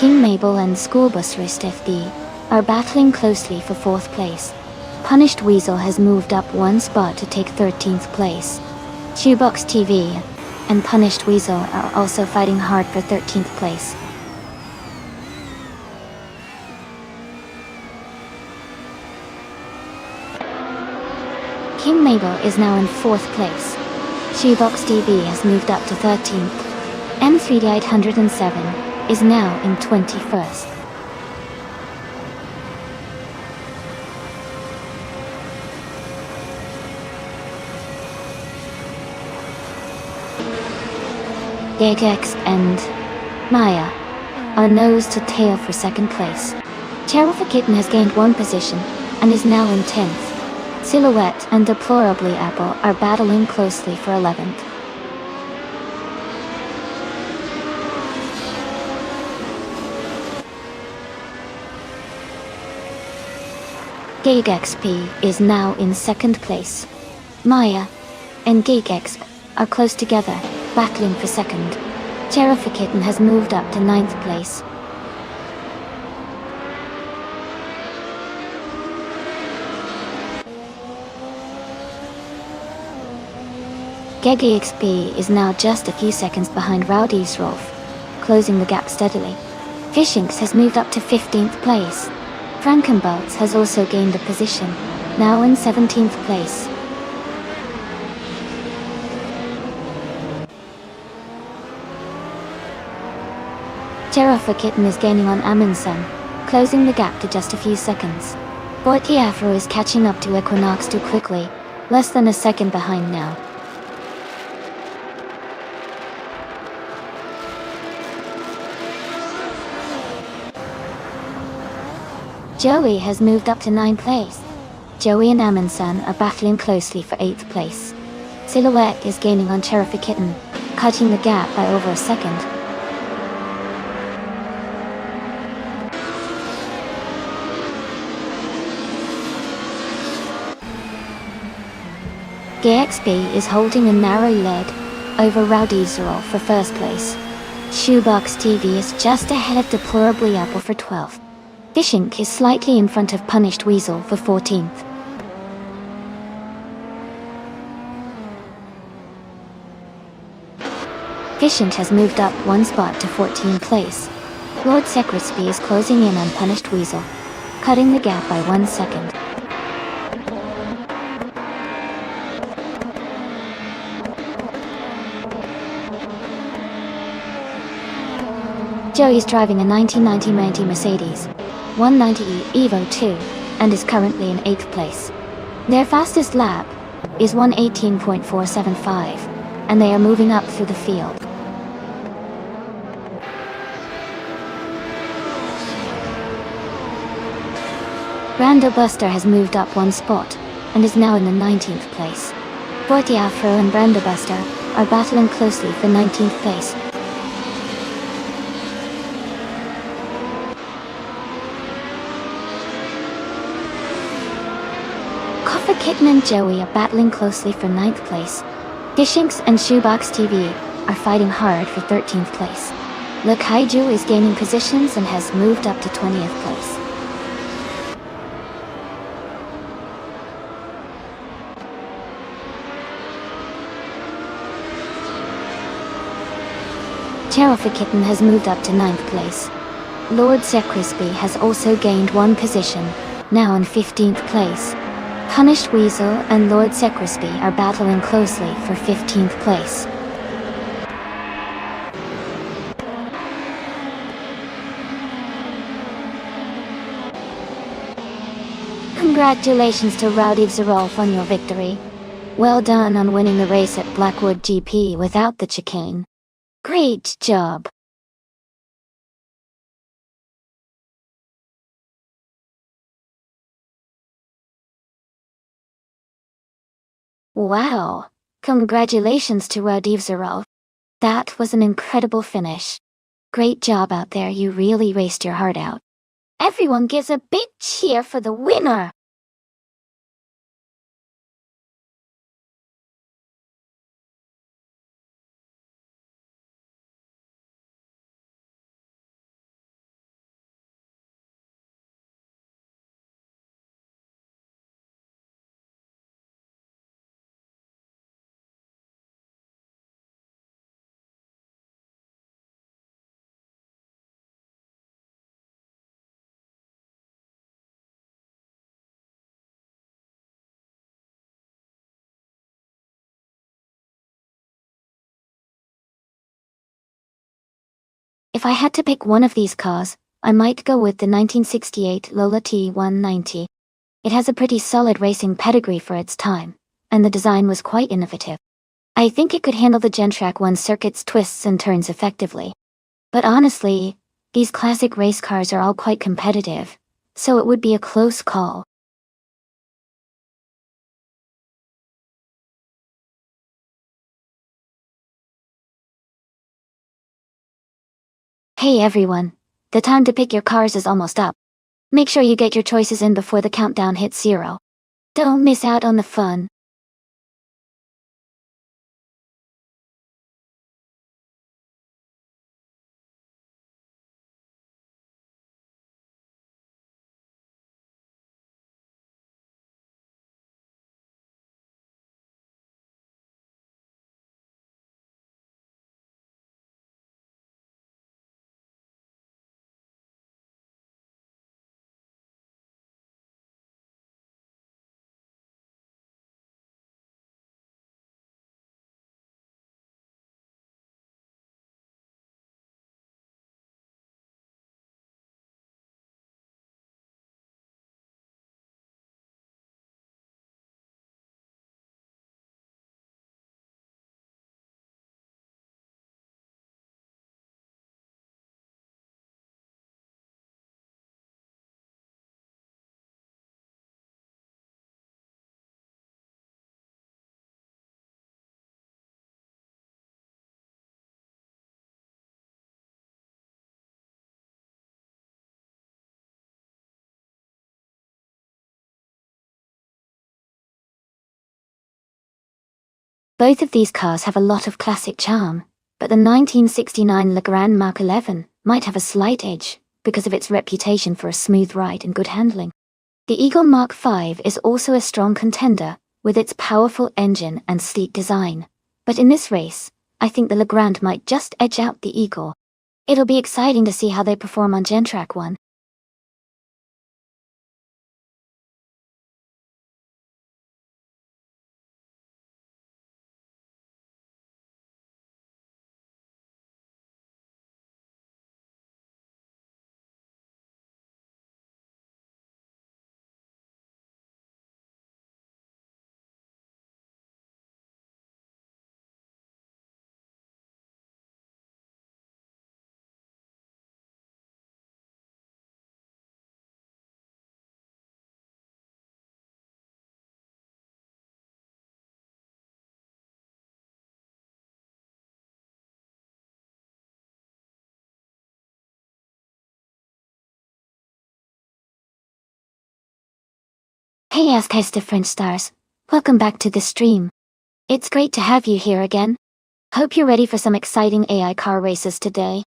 King Mabel and Schoolbus Wrist FD are battling closely for 4th place. Punished Weasel has moved up one spot to take 13th place. Shoebox TV and Punished Weasel are also fighting hard for 13th place. King Mabel is now in 4th place. Shoebox TV has moved up to 13th. M3D807 is now in 21st. Gegex and Maya are nose to tail for 2nd place. Cherylfa Kitten has gained one position and is now in 10th. Silhouette and Deplorably Apple are battling closely for 11th. GigXP is now in 2nd place. Maya and GigXP are close together, battling for 2nd. Cherylfa Kitten has moved up to 9th place. GigXP is now just a few seconds behind Rowdy's Rolf, closing the gap steadily. Fishinks has moved up to 15th place. Frankenbolts has also gained a position, now in 17th place. Cherylfa Kitten is gaining on Amundsen, closing the gap to just a few seconds. Boity Afro is catching up to Equinox too quickly, less than a second behind now. Joey has moved up to 9th place. Joey and Amundsen are battling closely for 8th place. Silhouette is gaining on Cherylfa Kitten, cutting the gap by over a second. GXP is holding a narrow lead over Rowdyzerol for 1st place. Shoebox TV is just ahead of Deplorably Apple for 12th. Fishink is slightly in front of Punished Weasel for 14th. Fishink has moved up one spot to 14th place. Lord Secretary is closing in on Punished Weasel, cutting the gap by 1 second. Joey's driving a 1990 Mercedes 190E Evo 2 and is currently in 8th place. Their fastest lap is 1:18.475, and they are moving up through the field. Brando Buster has moved up one spot and is now in the 19th place. Boity Afro and Brando Buster are battling closely for 19th place. Kitten and Joey are battling closely for 9th place. Fishinks and Shoebox TV are fighting hard for 13th place. Le Kaiju is gaining positions and has moved up to 20th place. Cherylfa Kitten has moved up to 9th place. Lord Secrisby has also gained one position, now in 15th place. Punished Weasel and Lord Secrisby are battling closely for 15th place. Congratulations to Rowdy Zerolf on your victory. Well done on winning the race at Blackwood GP without the chicane. Great job. Wow. Congratulations to Rowdy Zerolf. That was an incredible finish. Great job out there, you really raced your heart out. Everyone gives a big cheer for the winner. If I had to pick one of these cars, I might go with the 1968 Lola T190. It has a pretty solid racing pedigree for its time, and the design was quite innovative. I think it could handle the Gentrack 1 circuit's twists and turns effectively. But honestly, these classic race cars are all quite competitive, so it would be a close call. Hey everyone, the time to pick your cars is almost up. Make sure you get your choices in before the countdown hits 0. Don't miss out on the fun. Both of these cars have a lot of classic charm, but the 1969 Legrand Mark 11 might have a slight edge because of its reputation for a smooth ride and good handling. The Eagle Mark 5 is also a strong contender with its powerful engine and sleek design, but in this race, I think the Legrand might just edge out the Eagle. It'll be exciting to see how they perform on Gentrack 1. Hey Ascast of French Stars, welcome back to the stream. It's great to have you here again. Hope you're ready for some exciting AI car races today.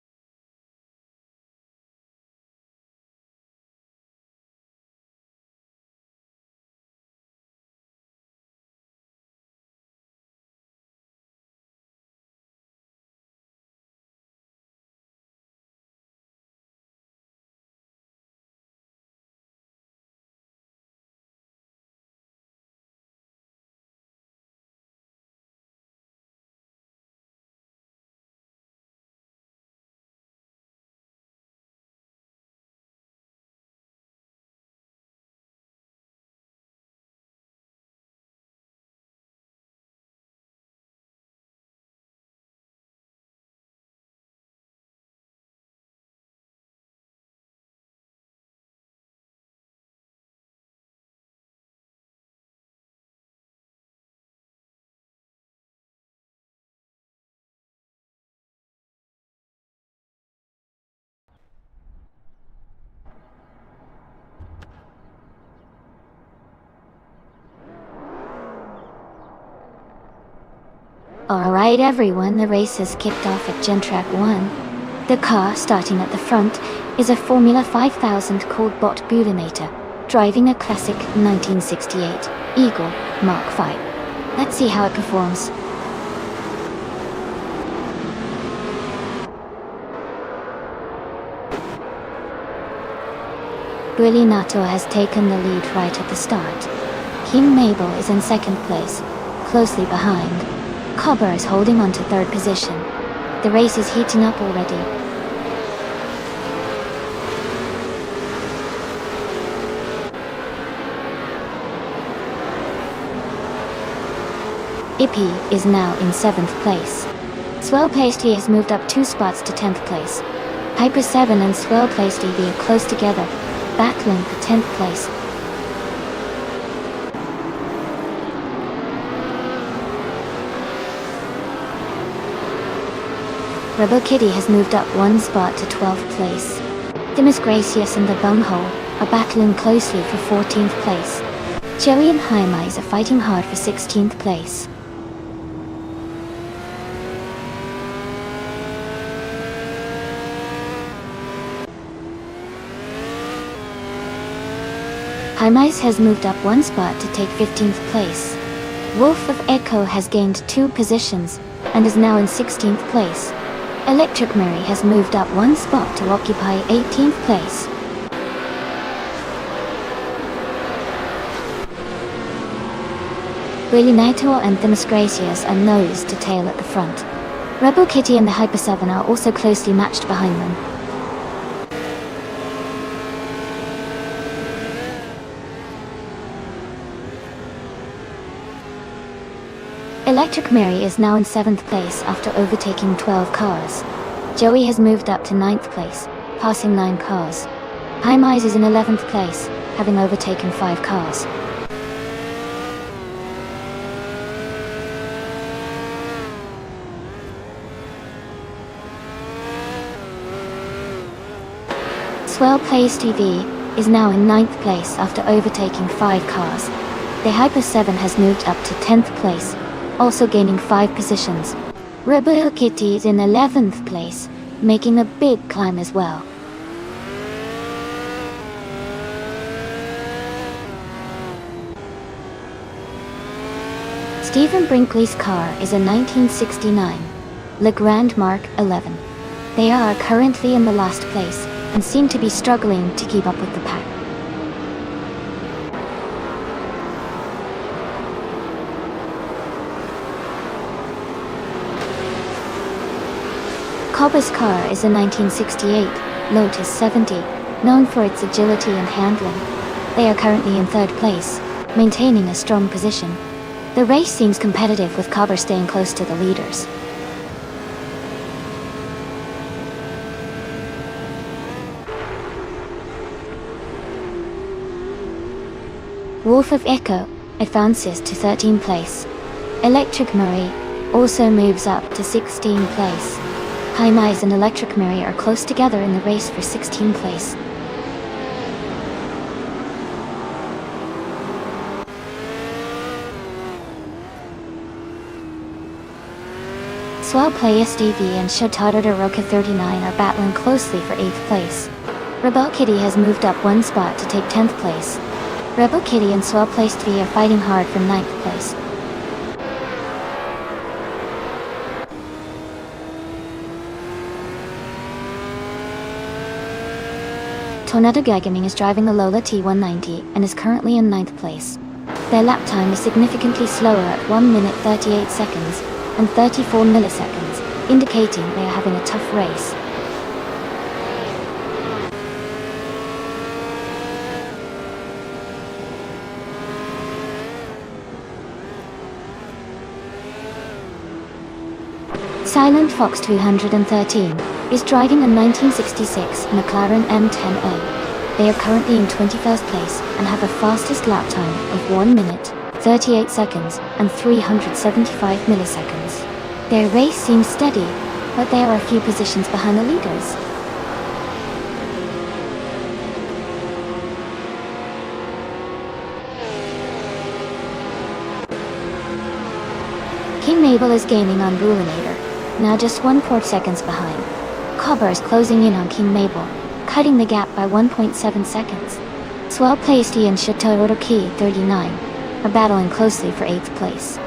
Alright everyone, the race has kicked off at Gen Track 1. The car, starting at the front, is a Formula 5000 cold bot Bulinator, driving a classic 1968 Eagle Mark V. Let's see how it performs. Bulinator has taken the lead right at the start. King Mabel is in second place, closely behind. Cobber is holding on to third position. The race is heating up already. Ippy is now in 7th place. Swell Pastry has moved up 2 spots to 10th place. Hyper 7 and Swell Pastry are close together, battling for 10th place. Rebel Kitty has moved up 1 spot to 12th place. Dimas Gracious and the Bunghole are battling closely for 14th place. Joey and Jaime are fighting hard for 16th place. Jaime has moved up 1 spot to take 15th place. Wolf of Echo has gained 2 positions and is now in 16th place. Electric Mary has moved up 1 spot to occupy 18th place. Bulinator and Dimas Gracious are nose to tail at the front. Rebel Kitty and the Hyper 7 are also closely matched behind them. Electric Mary is now in 7th place after overtaking 12 cars. Joey has moved up to 9th place, passing 9 cars. Jaime is in 11th place, having overtaken 5 cars. Swell Plays TV is now in 9th place after overtaking 5 cars. The Hyper 7 has moved up to 10th place, also gaining 5 positions. Rebel Kitty is in 11th place, making a big climb as well. Stephen Brinkley's car is a 1969 Le Grand Mark 11. They are currently in the last place and seem to be struggling to keep up with the pack. Cobber's car is a 1968 Lotus 70, known for its agility and handling. They are currently in 3rd place, maintaining a strong position. The race seems competitive with Cobber staying close to the leaders. Wolf of Echo advances to 13th place. Electric Marie also moves up to 16th place. Jaime and Electric Mary are close together in the race for 16th place. Swell Play SDV and Shotaro Roca 39 are battling closely for 8th place. Rebel Kitty has moved up 1 spot to take 10th place. Rebel Kitty and Swell Play SDV are fighting hard for 9th place. Tornado Gagaming is driving the Lola T190 and is currently in 9th place. Their lap time is significantly slower at 1 minute 38 seconds and 34 milliseconds, indicating they are having a tough race. Silent Fox 213 is driving a 1966 McLaren M10A. They are currently in 21st place and have a fastest lap time of 1 minute, 38 seconds and 375 milliseconds. Their race seems steady, but they are a few positions behind the leaders. King Mabel is gaining on Bulinator, now just 1.4 seconds behind. Cobber is closing in on King Mabel, cutting the gap by 1.7 seconds. Swell placed and Chateau Key 39 are battling closely for 8th place.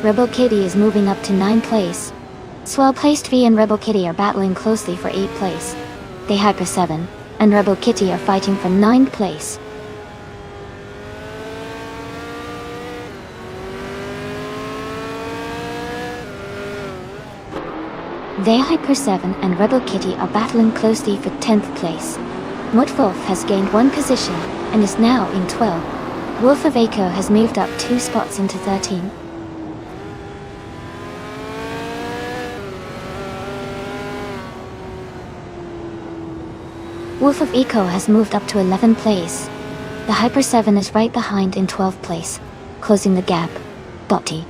Rebel Kitty is moving up to 9th place. Swell placed V and Rebel Kitty are battling closely for 8th place. They Hyper 7 and Rebel Kitty are fighting for 9th place. They Hyper 7 and Rebel Kitty are battling closely for 10th place. Mudwolf has gained 1 position and is now in 12. Wolf of Echo has moved up 2 spots into 13. Wolf of Eco has moved up to 11th place. The Hyper 7 is right behind in 12th place, closing the gap. Dotty.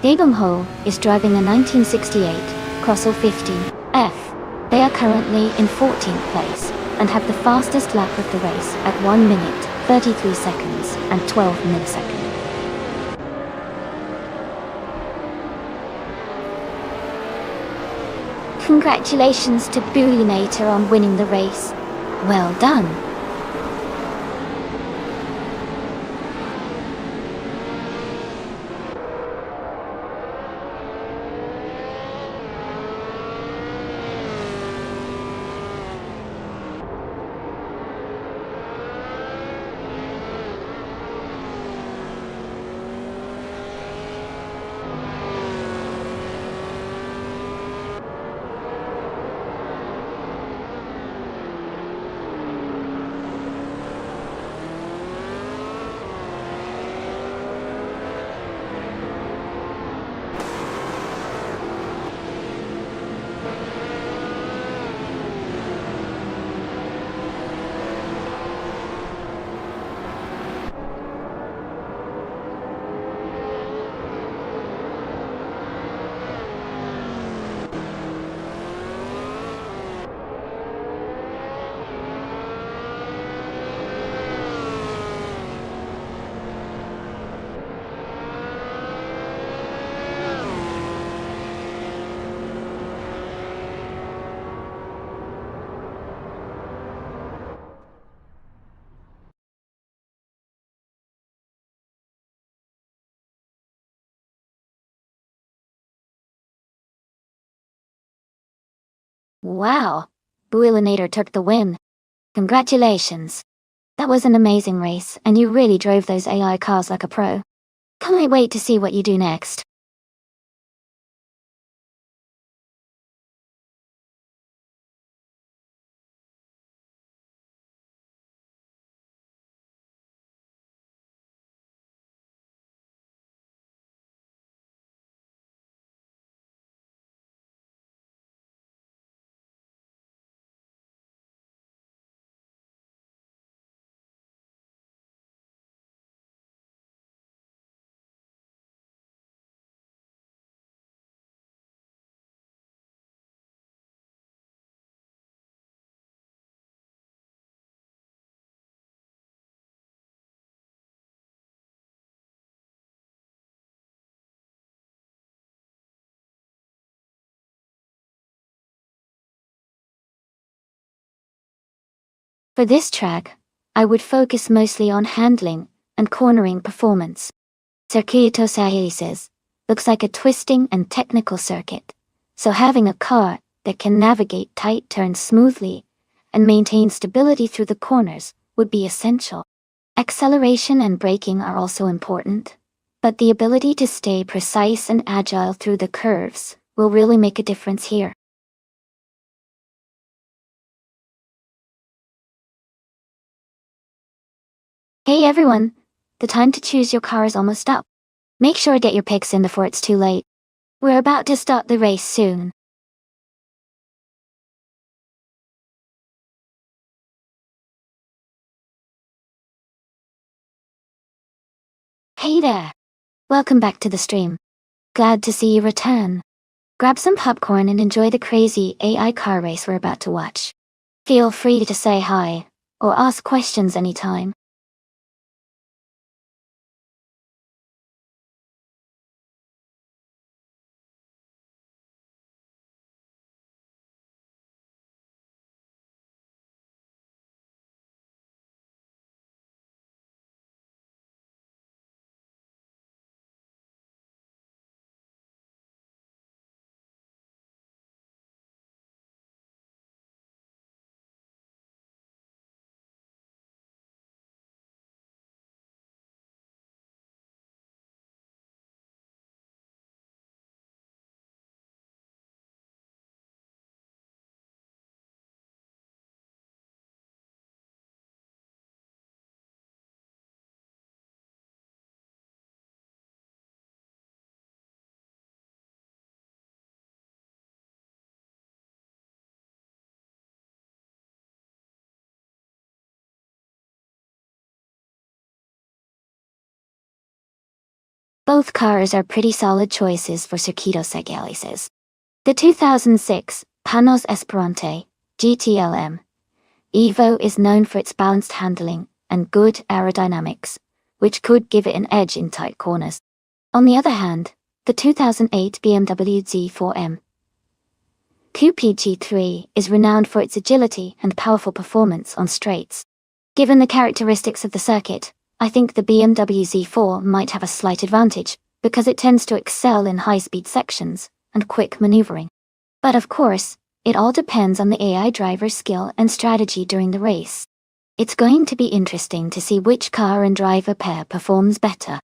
Daebum Ho is driving a 1968 Crossell 15F. They are currently in 14th place and have the fastest lap of the race at 1 minute, 33 seconds and 12 milliseconds. Congratulations to Bulinator on winning the race. Well done. Wow, Bulinator took the win. Congratulations. That was an amazing race, and you really drove those AI cars like a pro. Can't wait to see what you do next. For this track, I would focus mostly on handling and cornering performance. Circuito Saesis looks like a twisting and technical circuit, so having a car that can navigate tight turns smoothly and maintain stability through the corners would be essential. Acceleration and braking are also important, but the ability to stay precise and agile through the curves will really make a difference here. Hey everyone, the time to choose your car is almost up. Make sure to get your picks in before it's too late. We're about to start the race soon. Hey there! Welcome back to the stream. Glad to see you return. Grab some popcorn and enjoy the crazy AI car race we're about to watch. Feel free to say hi, or ask questions anytime. Both cars are pretty solid choices for circuitos segalices. The 2006 Panos Esperante GTLM Evo is known for its balanced handling and good aerodynamics, which could give it an edge in tight corners. On the other hand, the 2008 BMW Z4M Coupe G3 is renowned for its agility and powerful performance on straights. Given the characteristics of the circuit, I think the BMW Z4 might have a slight advantage, because it tends to excel in high-speed sections and quick maneuvering. But of course, it all depends on the AI driver's skill and strategy during the race. It's going to be interesting to see which car and driver pair performs better.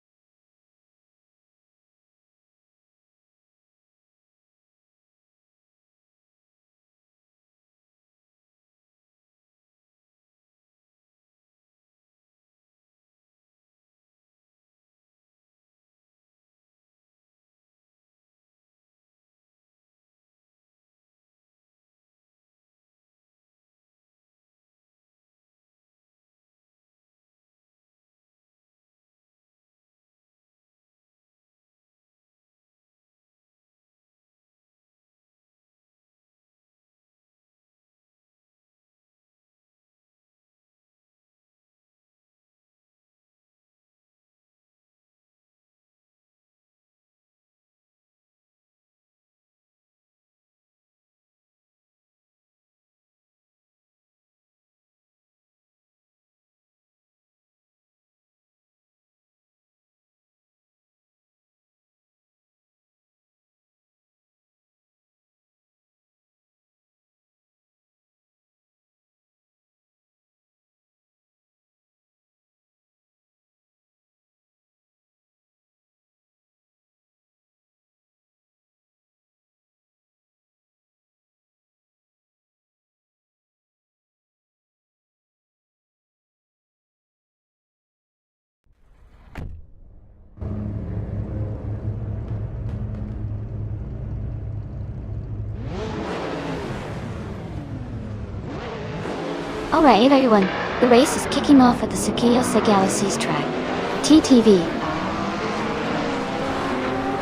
Alright everyone, the race is kicking off at the Circuito Segalices track. TTV.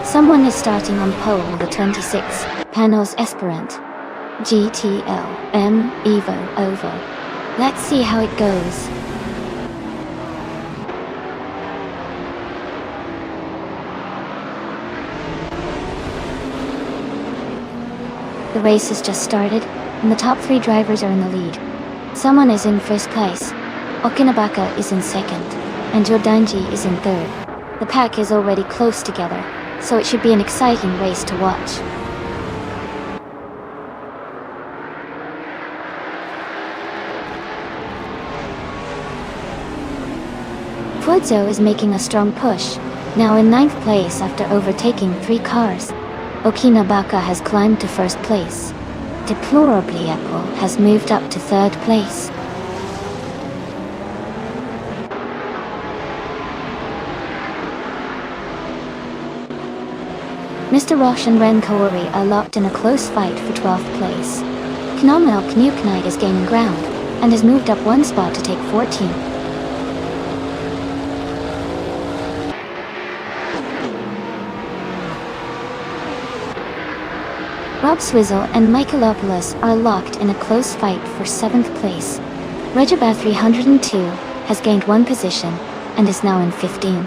Someone is starting on pole with the 26 Panos Esperante GTLM Evo Ovo. Let's see how it goes. The race has just started, and the top 3 drivers are in the lead. Someone is in first place, Okinabaka is in second, and Jordanji is in third. The pack is already close together, so it should be an exciting race to watch. Fuozo is making a strong push, now in 9th place after overtaking 3 cars. Okinabaka has climbed to first place. Deplorably Apple has moved up to 3rd place. Mr. Roche and Ren Kaori are locked in a close fight for 12th place. Phenomenal Knuke Knight is gaining ground, and has moved up 1 spot to take 14th. Rob Swizzle and Michaelopoulos are locked in a close fight for 7th place. Regiba 302 has gained 1 position and is now in 15.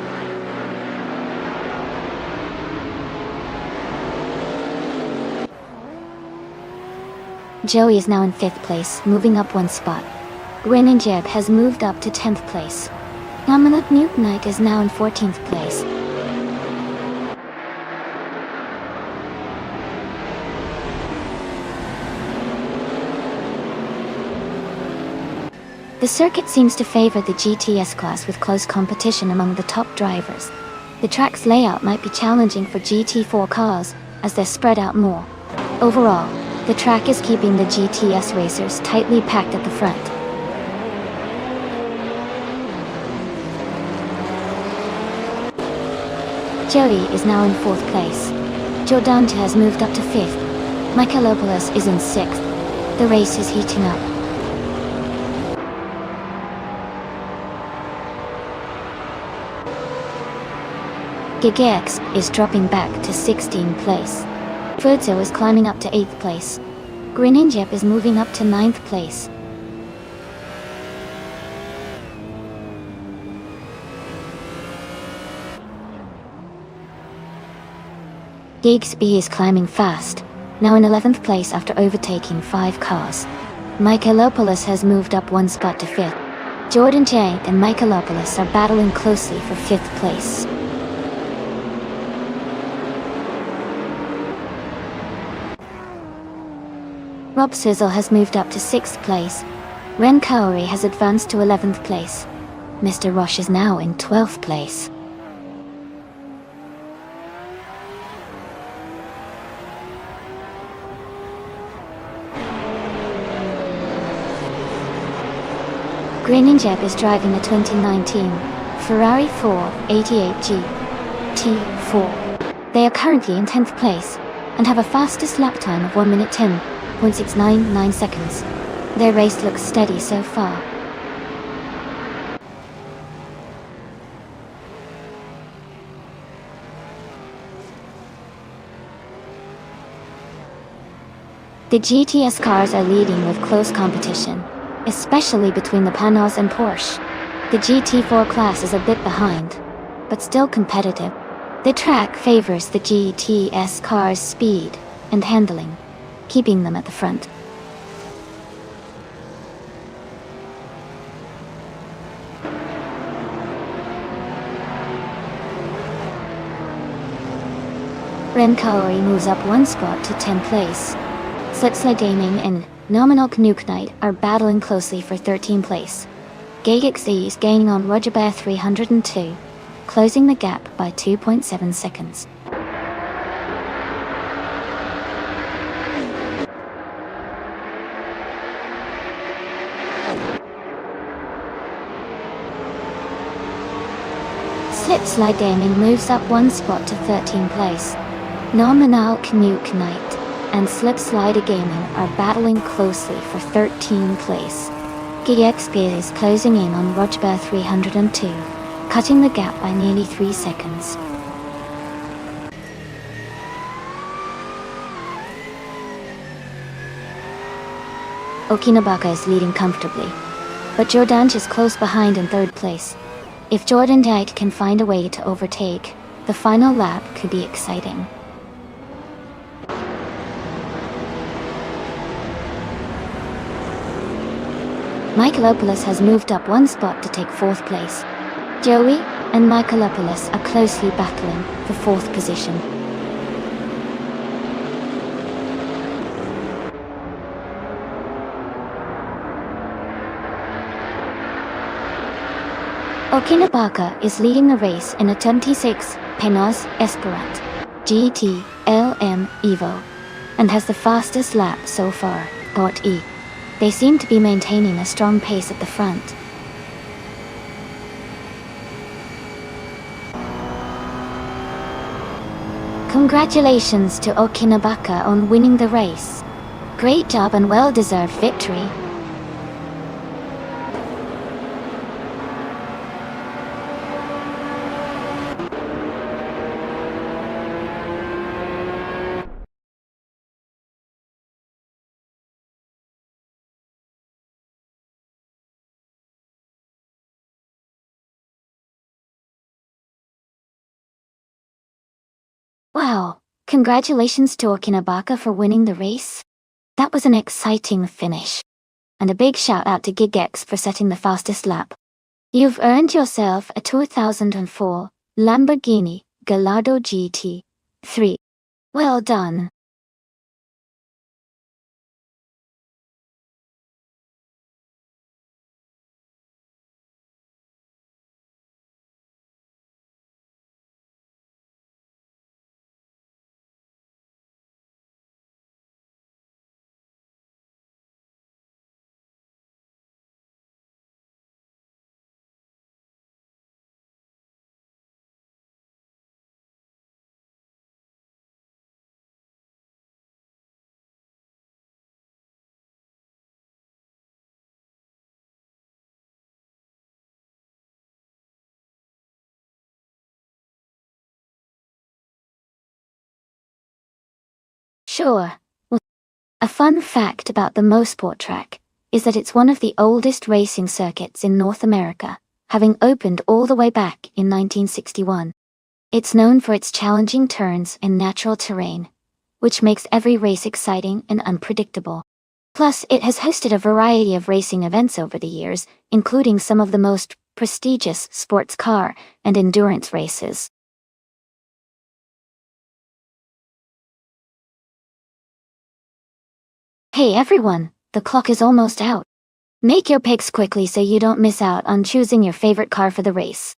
Joey is now in 5th place, moving up 1 spot. Grin and Jeb has moved up to 10th place. Nominate Newtonite is now in 14th place. The circuit seems to favor the GTS class with close competition among the top drivers. The track's layout might be challenging for GT4 cars, as they're spread out more. Overall, the track is keeping the GTS racers tightly packed at the front. Joey is now in 4th place. Jordanta has moved up to 5th. Michaelopoulos is in 6th. The race is heating up. Gigex is dropping back to 16th place. Furzo is climbing up to 8th place. Grininjep is moving up to 9th place. Gigsby is climbing fast, now in 11th place after overtaking 5 cars. Michaelopoulos has moved up 1 spot to 5th. Jordan J and Michaelopoulos are battling closely for 5th place. Rob Sizzle has moved up to 6th place. Ren Kaori has advanced to 11th place. Mr. Roche is now in 12th place. Grininjep is driving the 2019 Ferrari 488 GT4. They are currently in 10th place and have a fastest lap time of 1 minute 10.699 seconds. Their race looks steady so far. The GTS cars are leading with close competition, especially between the Panos and Porsche. The GT4 class is a bit behind, but still competitive. The track favors the GTS cars' speed and handling, keeping them at the front. Ren Kaori moves up 1 spot to 10th place. Slitsla Gaming and Nominal Knuknite are battling closely for 13th place. Gagixi is gaining on Rogerbear 302, closing the gap by 2.7 seconds. Slipslide Gaming moves up 1 spot to 13th place. Nominal Knuknite and Slipslider Gaming are battling closely for 13th place. GXP is closing in on Rogerbear 302, cutting the gap by nearly 3 seconds. Okinabaka is leading comfortably, but Jordanj is close behind in 3rd place. If Jordan Dite can find a way to overtake, the final lap could be exciting. Michaelopoulos has moved up 1 spot to take 4th place. Joey and Michaelopoulos are closely battling for 4th position. Okinabaka is leading the race in a 26 Penos Esperant GT LM Evo and has the fastest lap so far, Port E. They seem to be maintaining a strong pace at the front. Congratulations to Okinabaka on winning the race. Great job and well-deserved victory. Wow, congratulations to Okinabaka for winning the race. That was an exciting finish. And a big shout out to GigX for setting the fastest lap. You've earned yourself a 2004 Lamborghini Gallardo GT3. Well done. Sure. Well, a fun fact about the Mosport track is that it's one of the oldest racing circuits in North America, having opened all the way back in 1961. It's known for its challenging turns and natural terrain, which makes every race exciting and unpredictable. Plus, it has hosted a variety of racing events over the years, including some of the most prestigious sports car and endurance races. Hey everyone, the clock is almost out. Make your picks quickly so you don't miss out on choosing your favorite car for the race.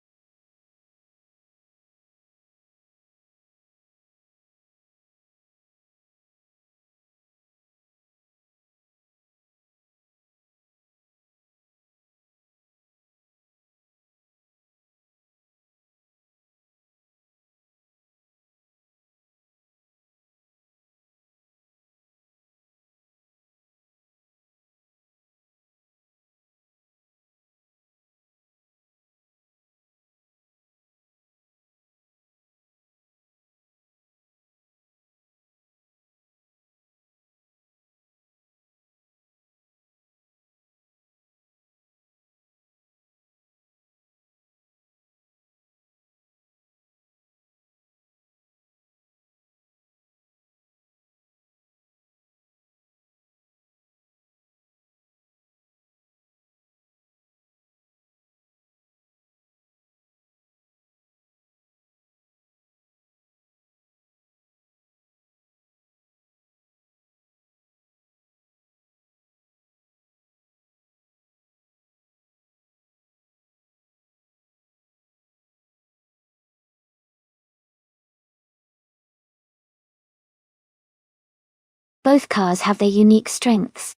Both cars have their unique strengths.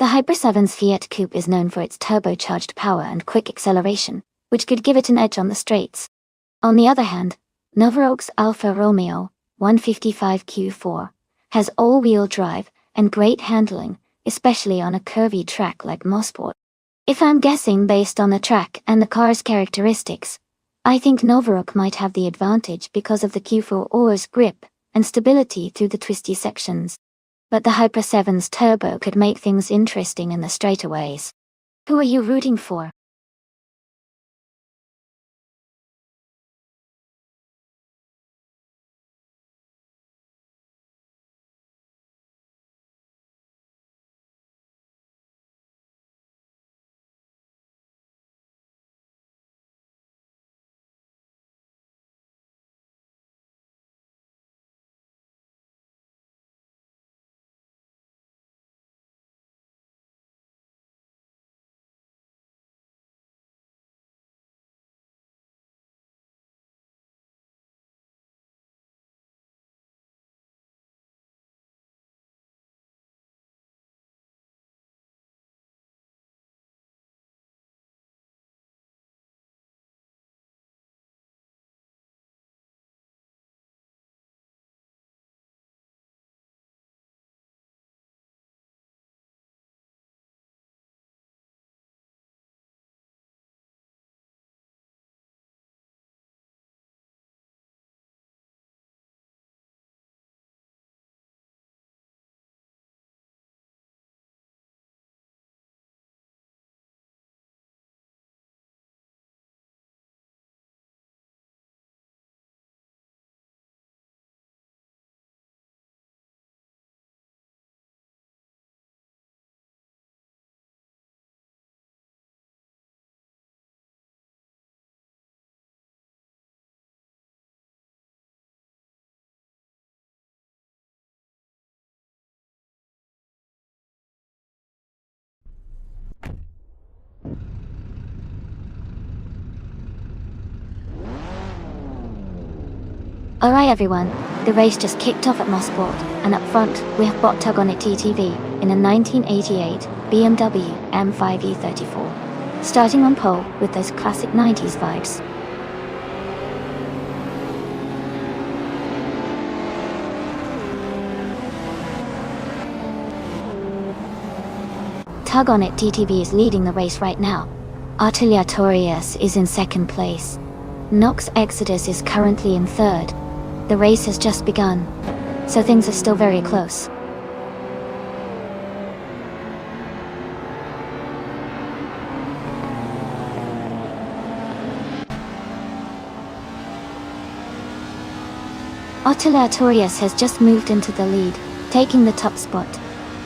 The Hyper 7's Fiat Coupe is known for its turbocharged power and quick acceleration, which could give it an edge on the straights. On the other hand, Novaroke's Alfa Romeo 155Q4 has all-wheel drive and great handling, especially on a curvy track like Mosport. If I'm guessing based on the track and the car's characteristics, I think Novaroke might have the advantage because of the Q4's grip and stability through the twisty sections. But the Hyper 7's turbo could make things interesting in the straightaways. Who are you rooting for? Alright everyone, the race just kicked off at Mosport, and up front, we have bot Tug on it TTV in a 1988 BMW M5E34. Starting on pole with those classic 90s vibes. Tug on it TTV is leading the race right now. Artiliatorius is in second place. Nox Exodus is currently in third. The race has just begun, so things are still very close. Artiliatorius has just moved into the lead, taking the top spot.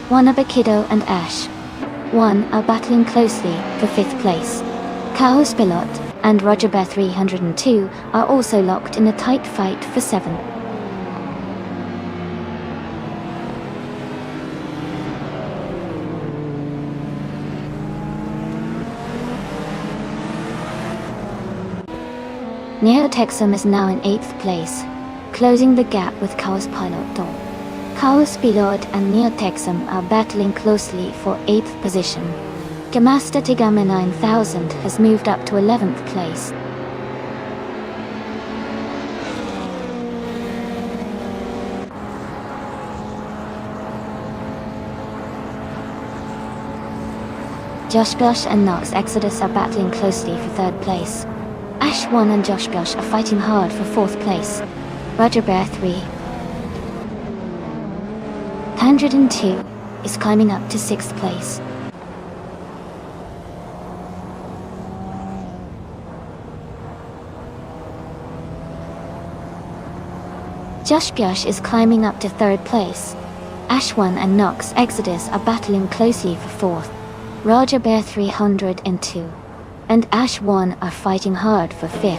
Wanabakido and Ash 1 are battling closely for 5th place. Chaos Pilot and Roger Bear 302 are also locked in a tight fight for 7. Neotexum is now in 8th place, closing the gap with Chaos Pilot. Chaos Pilot and Neotexum are battling closely for 8th position. Gamasta Tigama 9000 has moved up to 11th place. Josh Bosch and Nox Exodus are battling closely for 3rd place. Ash 1 and Josh Bosch are fighting hard for 4th place. Roger Bear 302 is climbing up to 6th place. Josh Bosch is climbing up to 3rd place. Ash 1 and Nox Exodus are battling closely for 4th. Roger Bear 302 and Ash 1 are fighting hard for 5th.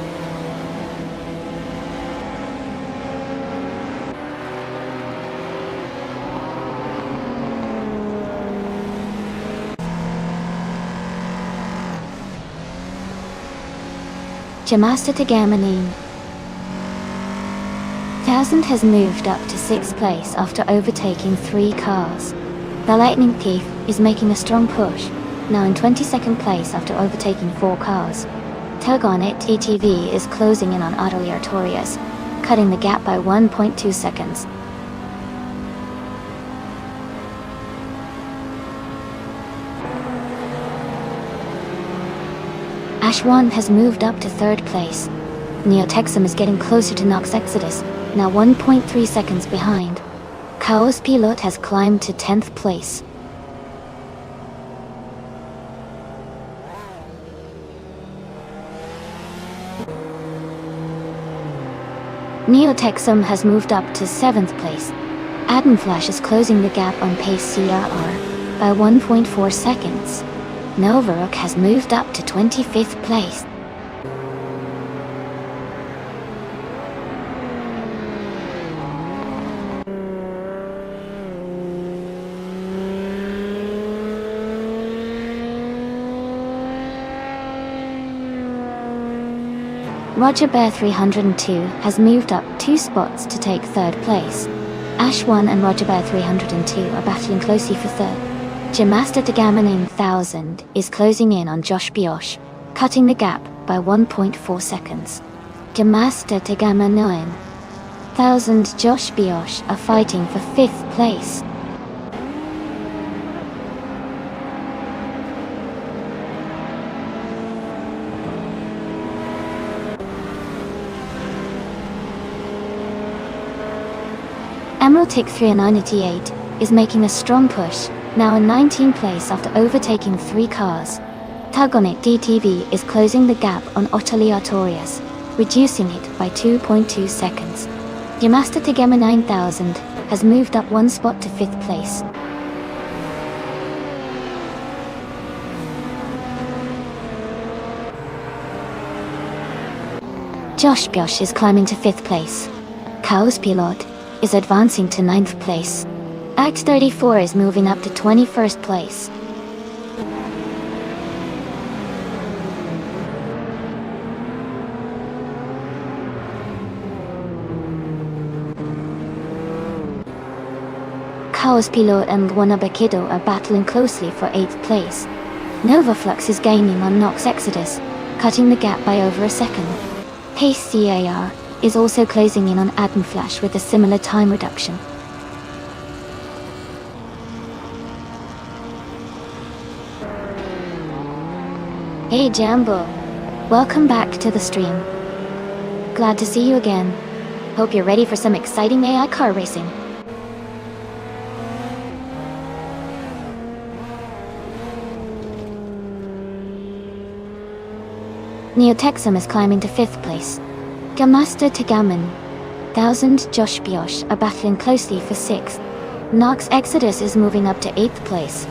Jamasta Tagamanin 1000 has moved up to 6th place after overtaking 3 cars. The Lightning Thief is making a strong push, now in 22nd place after overtaking 4 cars. Tug on it TTV is closing in on Artiliatorius, cutting the gap by 1.2 seconds. Ash 1 has moved up to 3rd place. Neotexum is getting closer to Nox Exodus, now 1.3 seconds behind. Chaos Pilot has climbed to 10th place. Neotexum has moved up to 7th place. Adam Flash is closing the gap on pace CRR by 1.4 seconds. Novaruk has moved up to 25th place. Roger Bear 302 has moved up 2 spots to take 3rd place. Ash 1 and Roger Bear 302 are battling closely for 3rd. Jamasta Tagamanin 1000 is closing in on Josh Bosch, cutting the gap by 1.4 seconds. Jamasta Tagamanin 1000 Josh Bosch are fighting for 5th place. Emerald Tick 398 is making a strong push, now in 19th place after overtaking 3 cars. Tug on it DTV is closing the gap on Artiliatorius, reducing it by 2.2 seconds. Yamasta Tegema 9000 has moved up 1 spot to 5th place. Josh Bosch is climbing to 5th place. Chaos Pilot is advancing to 9th place. Act 34 is moving up to 21st place. Chaos Pilot and Wanabakido are battling closely for 8th place. Novaflux is gaining on Nox Exodus, cutting the gap by over a second. Pace CAR is also closing in on Atom Flash with a similar time reduction. Hey Jambo, welcome back to the stream. Glad to see you again. Hope you're ready for some exciting AI car racing. Neotexum is climbing to 5th place. Gamasta Tagaman, 1000 Josh Biosh are battling closely for 6th. Nox Exodus is moving up to 8th place.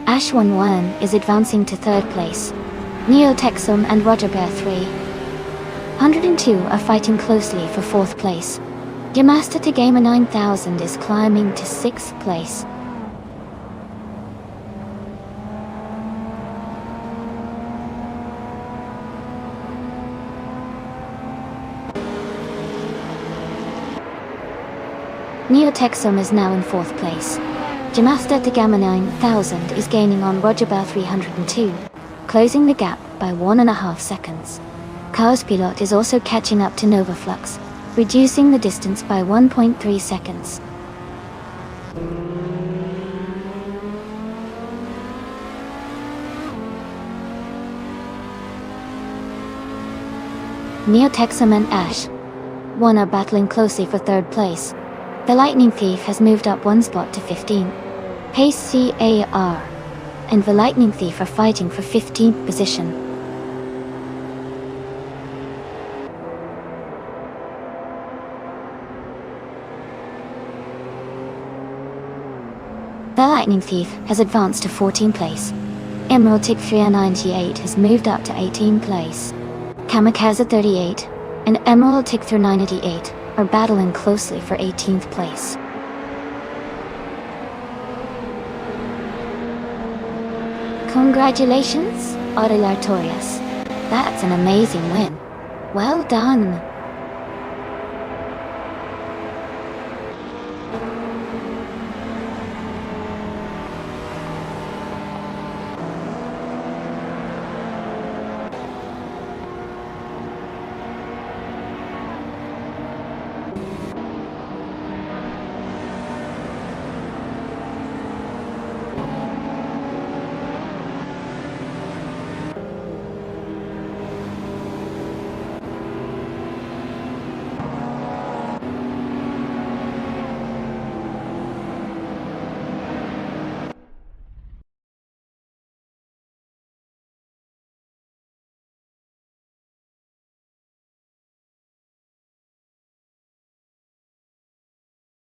Ash11 is advancing to 3rd place. Neotexum and Roger Bear 3. 102 are fighting closely for 4th place. Gamasta Tagama 9000 is climbing to 6th place. Neotexum is now in 4th place. Gamasta Tagama 9000 is gaining on Roger Bear 302, closing the gap by 1.5 seconds. Chaos Pilot is also catching up to Novaflux, reducing the distance by 1.3 seconds. Neotexum and Ash1 are battling closely for 3rd place. The Lightning Thief has moved up 1 spot to 15. Pace CAR and the Lightning Thief are fighting for 15th position. The Lightning Thief has advanced to 14th place. Emerald Tick 398 has moved up to 18th place. Kamikaze 38 and Emerald Tick 398 are battling closely for 18th place. Congratulations, Autolartorius. That's an amazing win. Well done.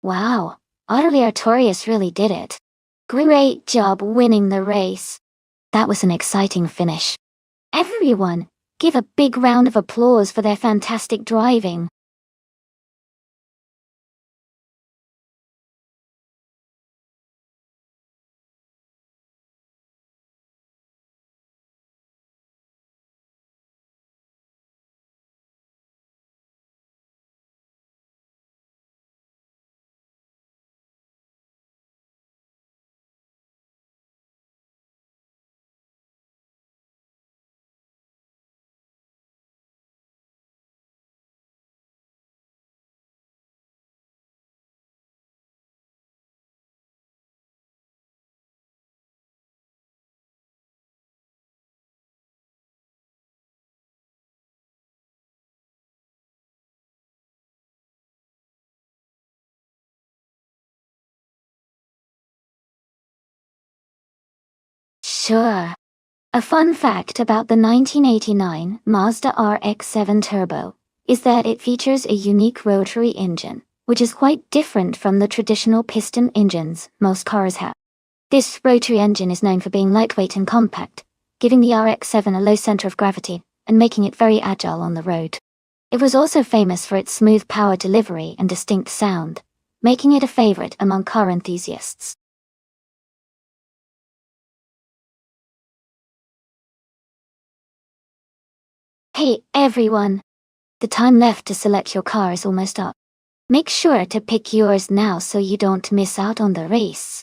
Wow, Autolartorius really did it. Great job winning the race. That was an exciting finish. Everyone, give a big round of applause for their fantastic driving. Sure. A fun fact about the 1989 Mazda RX-7 Turbo is that it features a unique rotary engine, which is quite different from the traditional piston engines most cars have. This rotary engine is known for being lightweight and compact, giving the RX-7 a low center of gravity and making it very agile on the road. It was also famous for its smooth power delivery and distinct sound, making it a favorite among car enthusiasts. Hey, everyone! The time left to select your car is almost up. Make sure to pick yours now so you don't miss out on the race.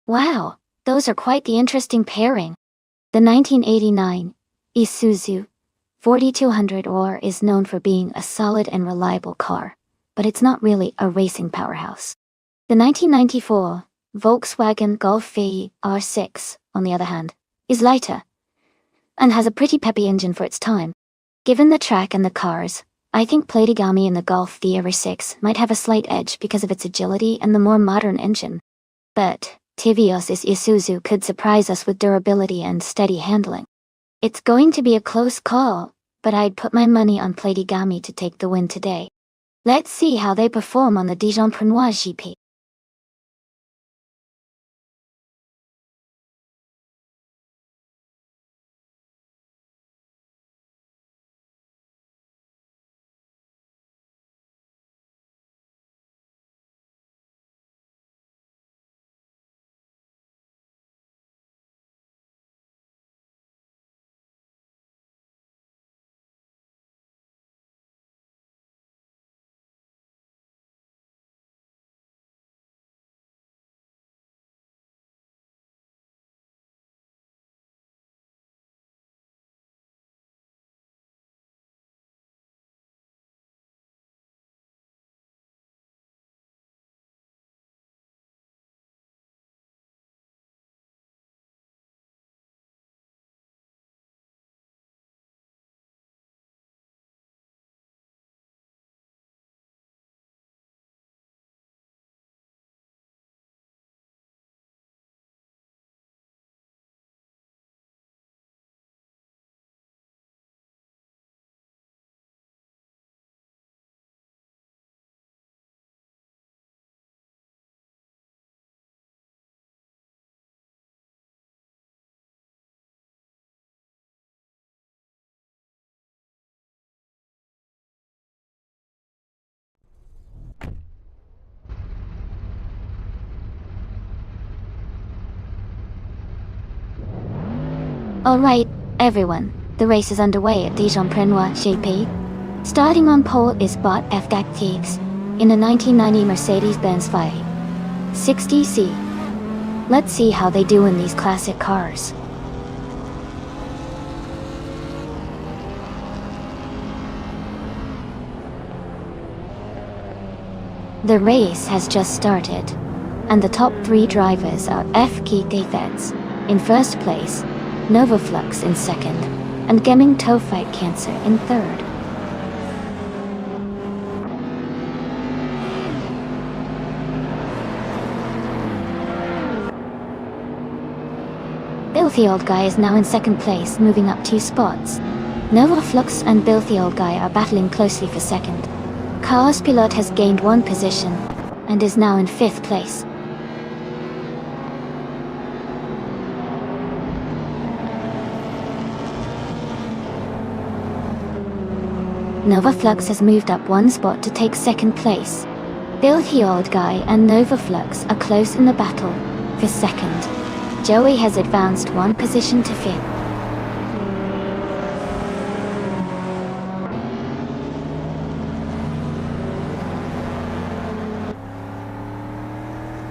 Wow, those are quite the interesting pairing. The 1989 Isuzu 4200 or is known for being a solid and reliable car, but it's not really a racing powerhouse. The 1994 Volkswagen Golf VE R6, on the other hand, is lighter and has a pretty peppy engine for its time. Given the track and the cars, I think Platigami in the Golf VE R6 might have a slight edge because of its agility and the more modern engine. But TVS's Isuzu could surprise us with durability and steady handling. It's going to be a close call, but I'd put my money on Platigami to take the win today. Let's see how they perform on the Dijon-Prenois GP. Alright, everyone, the race is underway at Dijon-Prenois GP. Starting on pole is Bot F. Dactix in a 1990 Mercedes-Benz 560C. Let's see how they do in these classic cars. The race has just started, and the top three drivers are F. Defense in first place, Novaflux in second, and Gemming Tophyte Cancer in third. Filthy Old Guy is now in second place, moving up 2 spots. Novaflux and Filthy Old Guy are battling closely for second. Chaos Pilot has gained 1 position, and is now in 5th place. Novaflux has moved up 1 spot to take second place. Filthy Old Guy and Novaflux are close in the battle for second. Joey has advanced one position to 5th.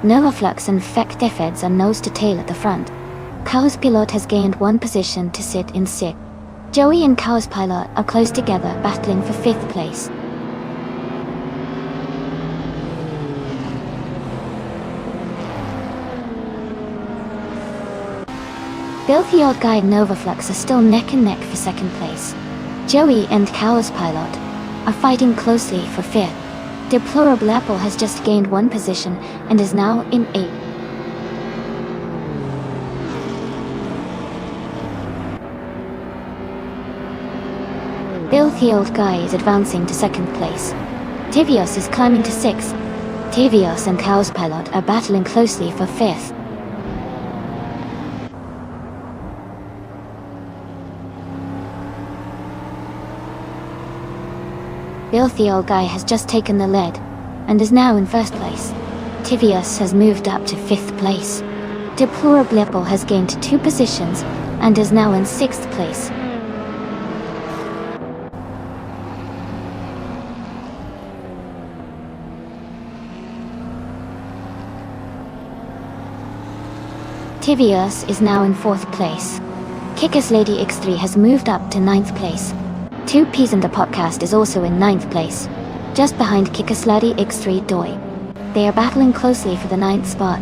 Novaflux and Fektifeds are nose to tail at the front. Chaos Pilot has gained one position to sit in 6th. Joey and Chaos Pilot are close together, battling for 5th place. Filthy Old Guy and Novaflux are still neck and neck for 2nd place. Joey and Chaos Pilot are fighting closely for 5th. Deplorable Apple has just gained one position and is now in 8th. Filthy Old Guy is advancing to 2nd place. Tivios is climbing to 6th. Tivios and Chaos Pilot are battling closely for 5th. Filthy Old Guy has just taken the lead, and is now in 1st place. Tivios has moved up to 5th place. Deplorable Apple has gained 2 positions, and is now in 6th place. Tivios is now in 4th place. Kickass Lady X3 has moved up to 9th place. 2 Peas and the Podcast is also in 9th place, just behind Kickass Lady X3 Doi. They are battling closely for the 9th spot.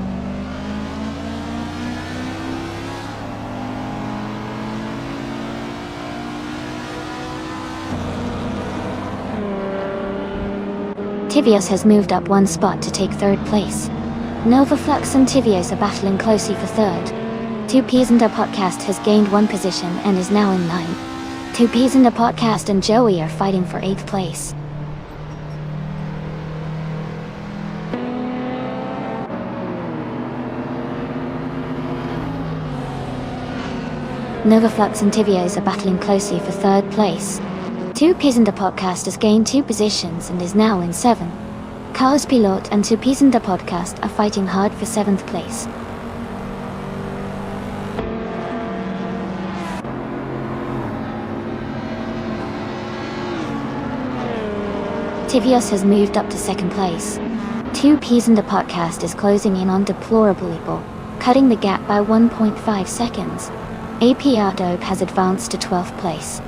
Tivios has moved up 1 spot to take 3rd place. Novaflux and Tivios are battling closely for 3rd. 2 Peas and a Podcast has gained 1 position and is now in 9th. 2 Peas and a Podcast and Joey are fighting for 8th place. Novaflux and Tivios are battling closely for 3rd place. 2 Peas and a Podcast has gained 2 positions and is now in 7th. Chaos Pilot and 2 Peas and a Podcast are fighting hard for 7th place. Tivios has moved up to 2nd place. 2 Peas and a Podcast is closing in on Deplorable Apple, cutting the gap by 1.5 seconds. APR Dope has advanced to 12th place.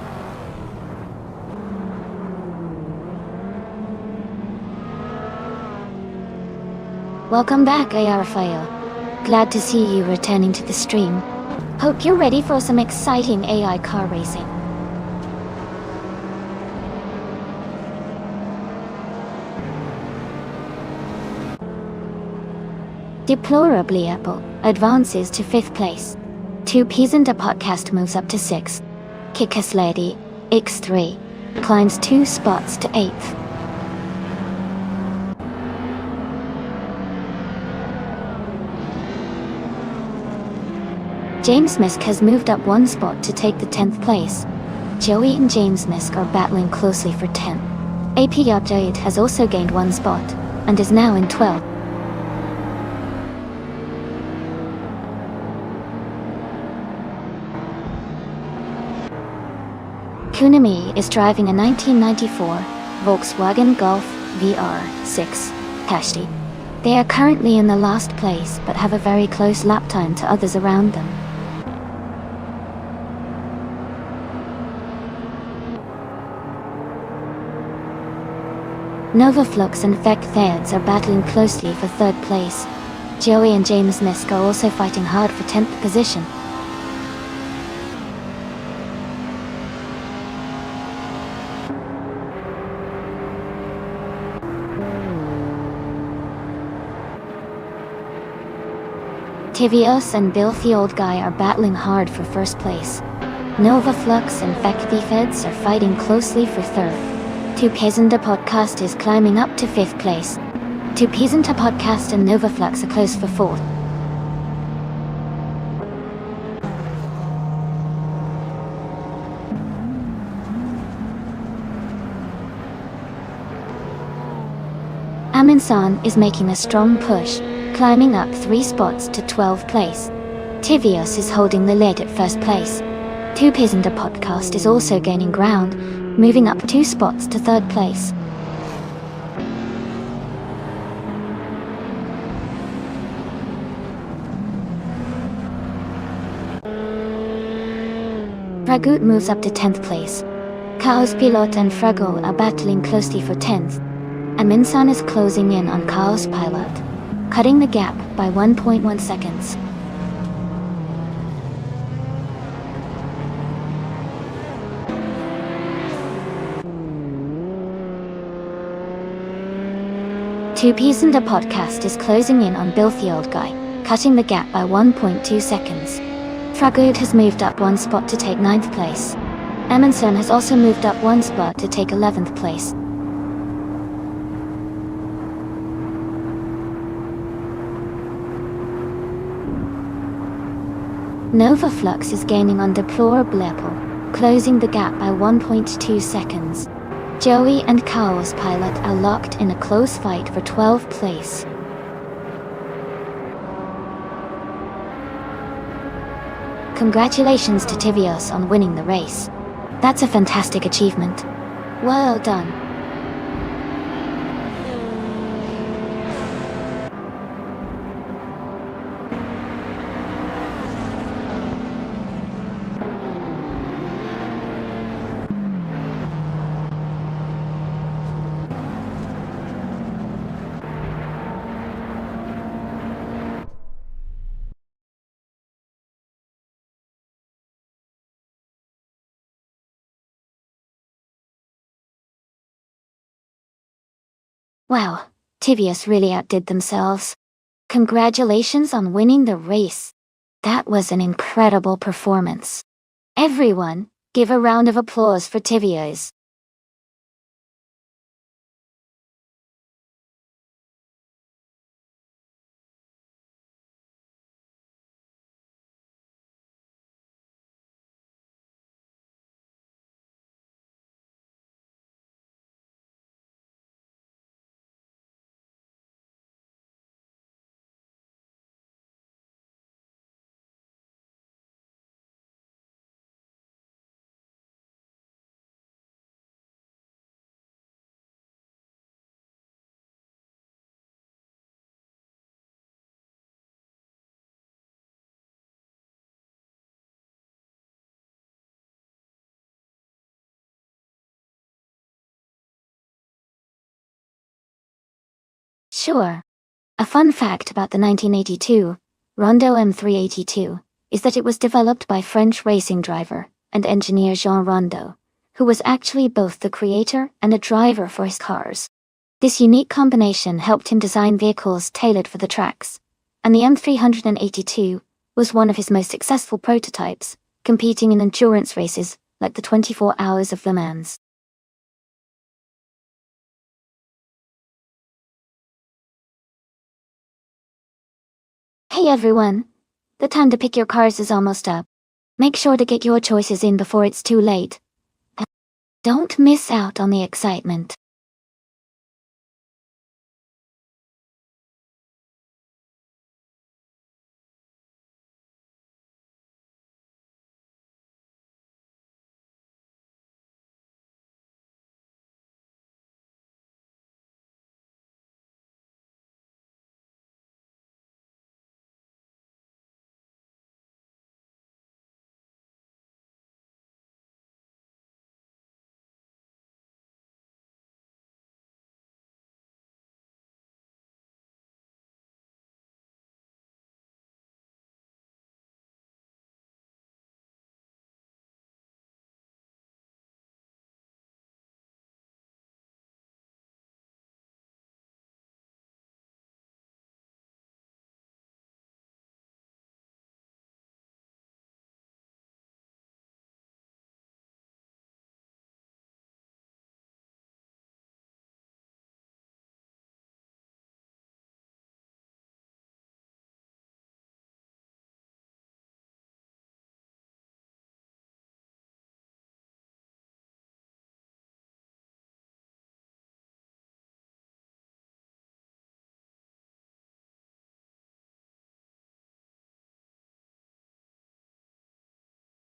Welcome back, ARFAO. Glad to see you returning to the stream. Hope you're ready for some exciting AI car racing. Deplorably Apple advances to 5th place. 2 Peas and a Podcast moves up to 6th. Kickass Lady X3 climbs 2 spots to 8th. James Misk has moved up 1 spot to take the 10th place. Joey and James Misk are battling closely for 10th. APR Jade has also gained 1 spot, and is now in 12th. Kunami is driving a 1994 Volkswagen Golf VR6 Kashti. They are currently in the last place but have a very close lap time to others around them. Novaflux and Fektheds are battling closely for 3rd place. Joey and James Misk are also fighting hard for 10th position. Tivios and Filthy Old Guy are battling hard for 1st place. Novaflux and Fektheds are fighting closely for 3rd. 2 Peas and a Podcast is climbing up to 5th place. 2 Peas and a Podcast and Novaflux are close for 4th. Aminsan is making a strong push, climbing up 3 spots to 12th place. Tivios is holding the lead at first place. Two Peas and a Podcast is also gaining ground, moving up 2 spots to 3rd place. Fragut moves up to 10th place. Chaos Pilot and Fraggle are battling closely for 10th, and Minsan is closing in on Chaos Pilot, cutting the gap by 1.1 seconds. Two Peas and a Podcast is closing in on Bill the Old Guy, cutting the gap by 1.2 seconds. Fragut has moved up 1 spot to take 9th place. Amundsen has also moved up 1 spot to take 11th place. Nova Flux is gaining on Deplorable Apple, closing the gap by 1.2 seconds. Joey and Chaos Pilot are locked in a close fight for 12th place. Congratulations to Tivios on winning the race. That's a fantastic achievement. Well done. Wow, Tivios really outdid themselves. Congratulations on winning the race. That was an incredible performance. Everyone, give a round of applause for Tivios. Sure. A fun fact about the 1982 Rondo M382 is that it was developed by French racing driver and engineer Jean Rondo, who was actually both the creator and a driver for his cars. This unique combination helped him design vehicles tailored for the tracks, and the M382 was one of his most successful prototypes, competing in endurance races like the 24 Hours of Le Mans. Hey everyone! The time to pick your cars is almost up. Make sure to get your choices in before it's too late. Don't miss out on the excitement.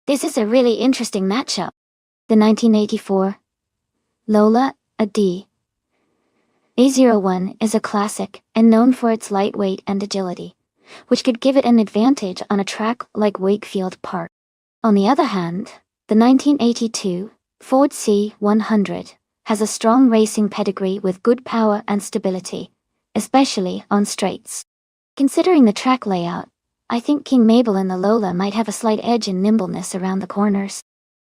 This is a really interesting matchup. The 1984 Lola, a D. A01 is a classic and known for its lightweight and agility, which could give it an advantage on a track like Wakefield Park. On the other hand, the 1982 Ford C100 has a strong racing pedigree with good power and stability, especially on straights. Considering the track layout, I think King Mabel and the Lola might have a slight edge in nimbleness around the corners.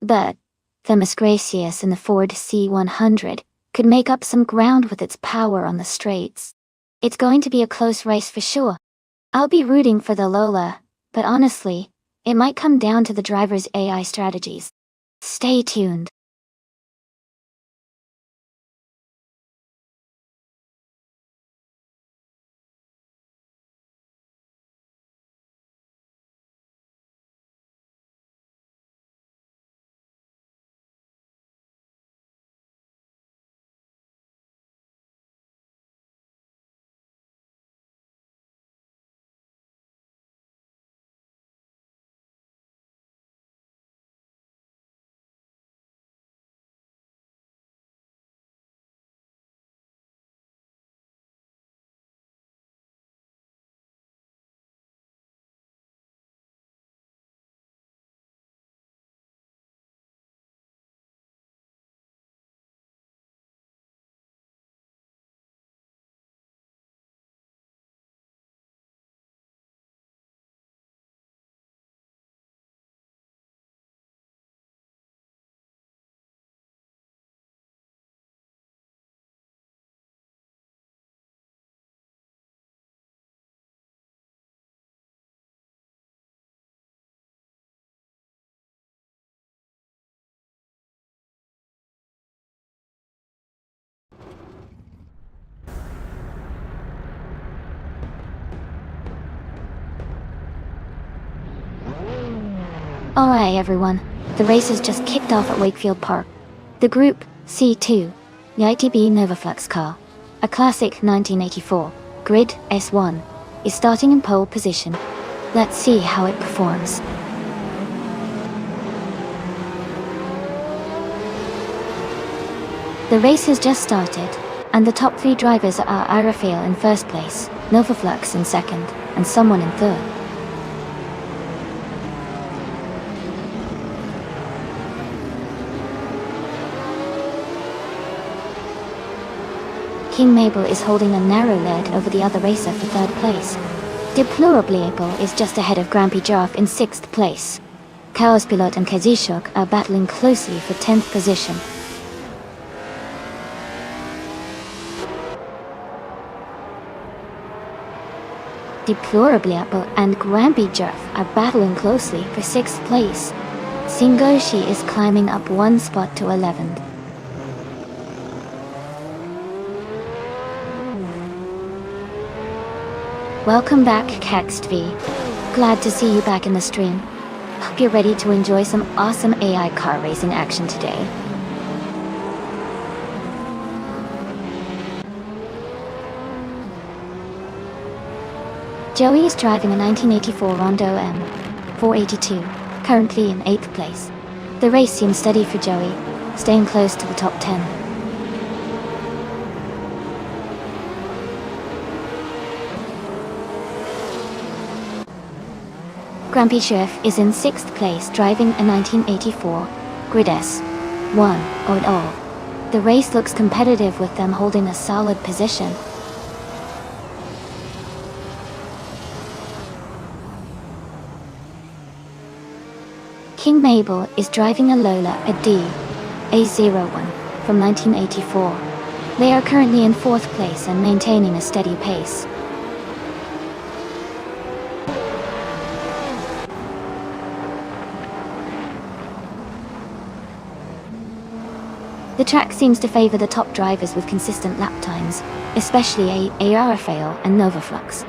But Themis Gracious in the Ford C100 could make up some ground with its power on the straights. It's going to be a close race for sure. I'll be rooting for the Lola, but honestly, it might come down to the driver's AI strategies. Stay tuned. Alright everyone, the race has just kicked off at Wakefield Park. The Group C2, the ITB Novaflux car, a classic 1984, Grid S1, is starting in pole position. Let's see how it performs. The race has just started, and the top 3 drivers are Arafael in first place, Novaflux in second, and someone in third. King Mabel is holding a narrow lead over the other racer for third place. Deplorable is just ahead of Grampy Jarf in sixth place. Chaos Pilot and Kazishok are battling closely for 10th position. Deplorable and Grampy Jarf are battling closely for 6th place. Singoshi is climbing up 1 spot to 11th. Welcome back, KextV. Glad to see you back in the stream. Hope you're ready to enjoy some awesome AI car racing action today. Joey is driving a 1984 Rondo M482, currently in 8th place. The race seems steady for Joey, staying close to the top 10. Grampy Jarf is in 6th place driving a 1984 Grid S1 all. The race looks competitive with them holding a solid position. King Mabel is driving a Lola, a D, A01 from 1984. They are currently in 4th place and maintaining a steady pace. The track seems to favor the top drivers with consistent lap times, especially Arafael and Novaflux.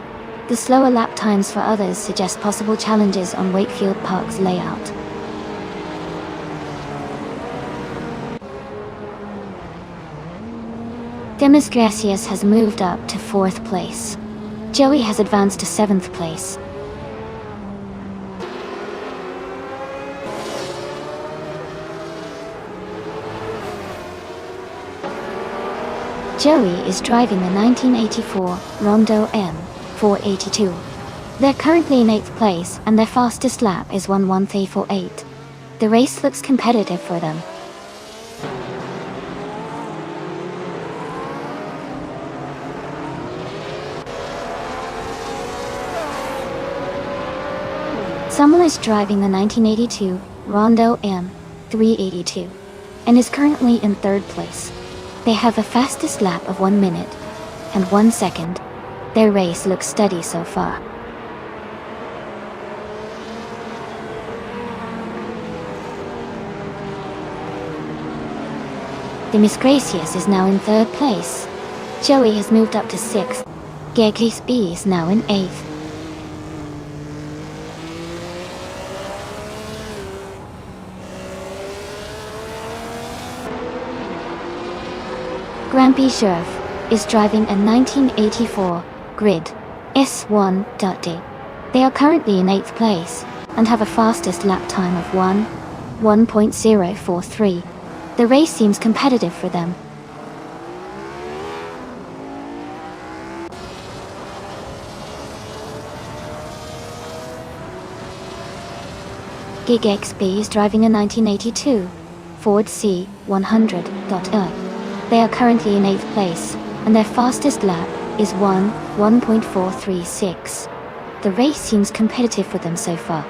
The slower lap times for others suggest possible challenges on Wakefield Park's layout. Themis Gracious has moved up to 4th place. Joey has advanced to 7th place. Joey is driving the 1984 Rondo M482. They're currently in 8th place and their fastest lap is 1:13.48. The race looks competitive for them. Someone is driving the 1982 Rondo M382 and is currently in 3rd place. They have a fastest lap of 1 minute and 1 second. Their race looks steady so far. The Miss Gracious is now in 3rd place. Joey has moved up to 6th. Geglis B is now in 8th. Grampy Sheriff is driving a 1984 Grid S1.D. They are currently in 8th place and have a fastest lap time of 1:043. The race seems competitive for them. Gig XB is driving a 1982 Ford C100.I. They are currently in 8th place, and their fastest lap is 1:1.436. The race seems competitive for them so far.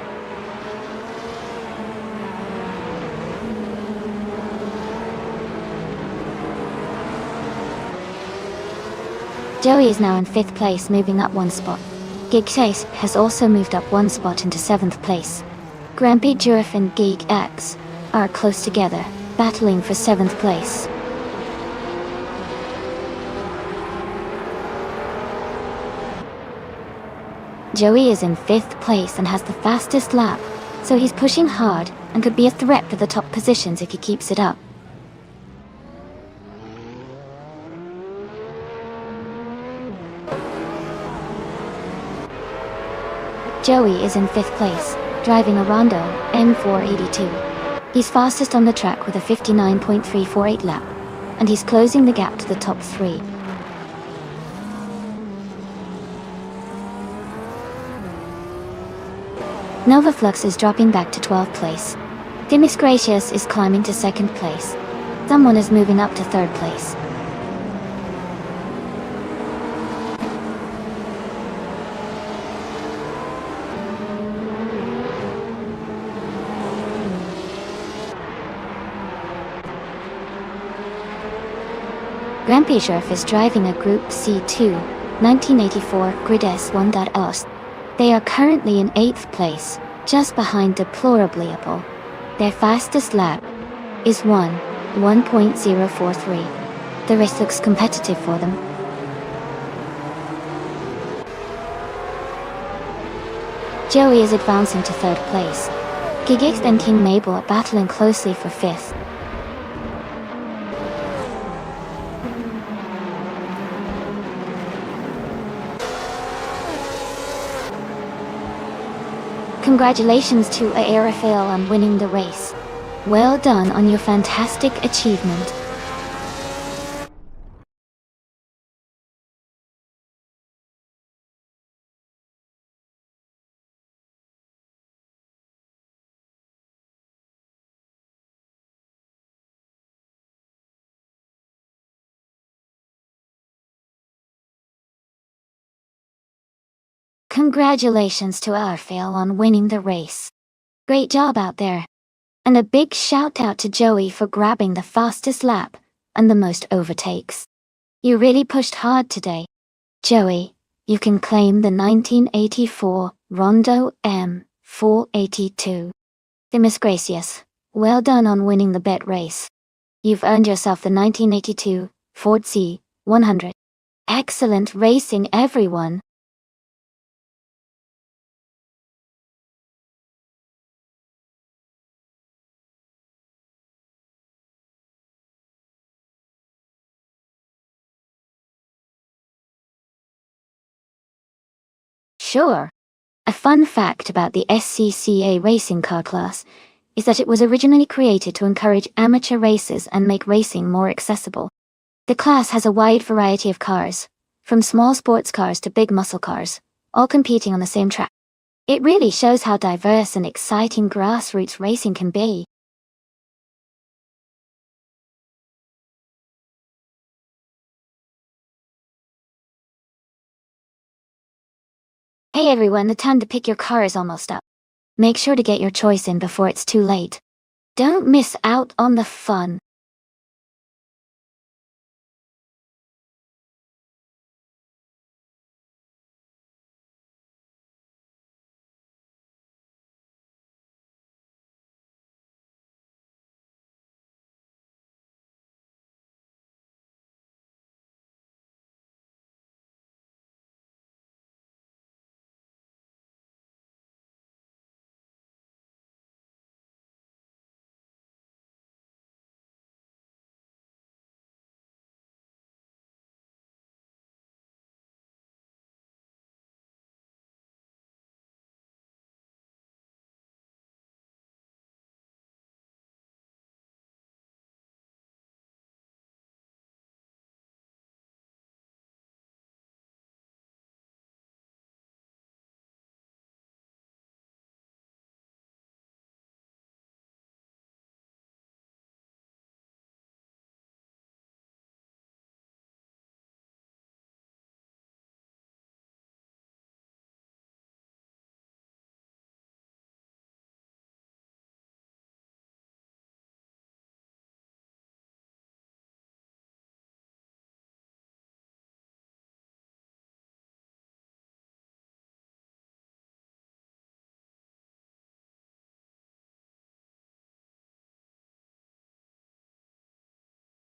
Joey is now in 5th place, moving up 1 spot. Gig Chase has also moved up 1 spot into 7th place. Grampy Jurif and Gig X are close together, battling for 7th place. Joey is in 5th place and has the fastest lap, so he's pushing hard and could be a threat for the top positions if he keeps it up. Joey is in 5th place, driving a Rondo M482. He's fastest on the track with a 59.348 lap, and he's closing the gap to the top 3. Novaflux is dropping back to 12th place. Dimis Gracious is climbing to 2nd place. Someone is moving up to 3rd place. Grampy Sheriff is driving a Group C2 1984 Grid S1.OS. They are currently in 8th place, just behind Deplorably Apple. Their fastest lap is 1:1.043. The race looks competitive for them. Joey is advancing to 3rd place. Gigix and King Mabel are battling closely for 5th. Congratulations to Aerofil on winning the race. Well done on your fantastic achievement. Congratulations to Aerofil on winning the race. Great job out there. And a big shout out to Joey for grabbing the fastest lap and the most overtakes. You really pushed hard today. Joey, you can claim the 1984 Rondo M482. Dimis Gracious, well done on winning the bet race. You've earned yourself the 1982 Ford C100. Excellent racing, everyone. Sure. A fun fact about the SCCA racing car class is that it was originally created to encourage amateur racers and make racing more accessible. The class has a wide variety of cars, from small sports cars to big muscle cars, all competing on the same track. It really shows how diverse and exciting grassroots racing can be. Hey everyone, the time to pick your car is almost up. Make sure to get your choice in before it's too late. Don't miss out on the fun.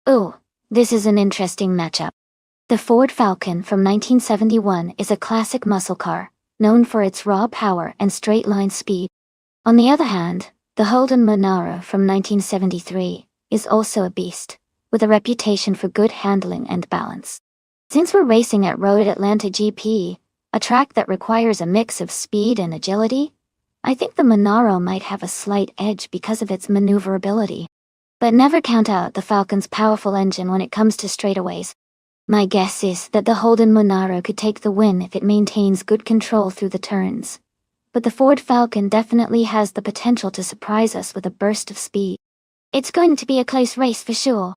Oh, this is an interesting matchup. The Ford Falcon from 1971 is a classic muscle car, known for its raw power and straight-line speed. On the other hand, the Holden Monaro from 1973 is also a beast, with a reputation for good handling and balance. Since we're racing at Road Atlanta GP, a track that requires a mix of speed and agility, I think the Monaro might have a slight edge because of its maneuverability. But never count out the Falcon's powerful engine when it comes to straightaways. My guess is that the Holden Monaro could take the win if it maintains good control through the turns. But the Ford Falcon definitely has the potential to surprise us with a burst of speed. It's going to be a close race for sure.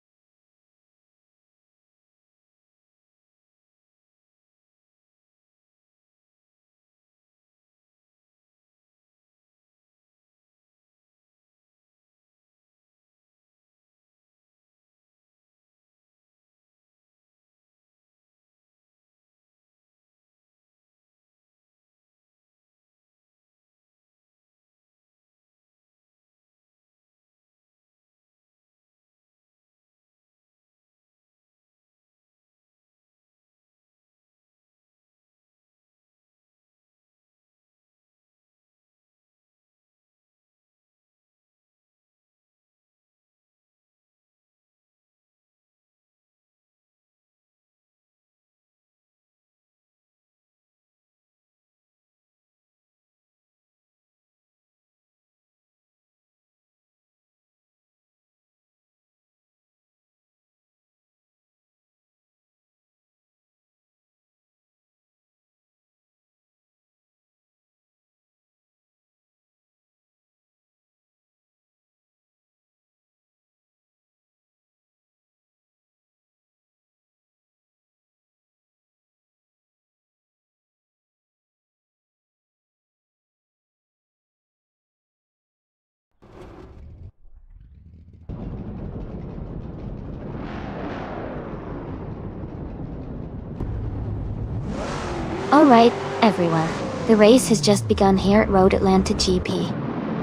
Alright, everyone. The race has just begun here at Road Atlanta GP.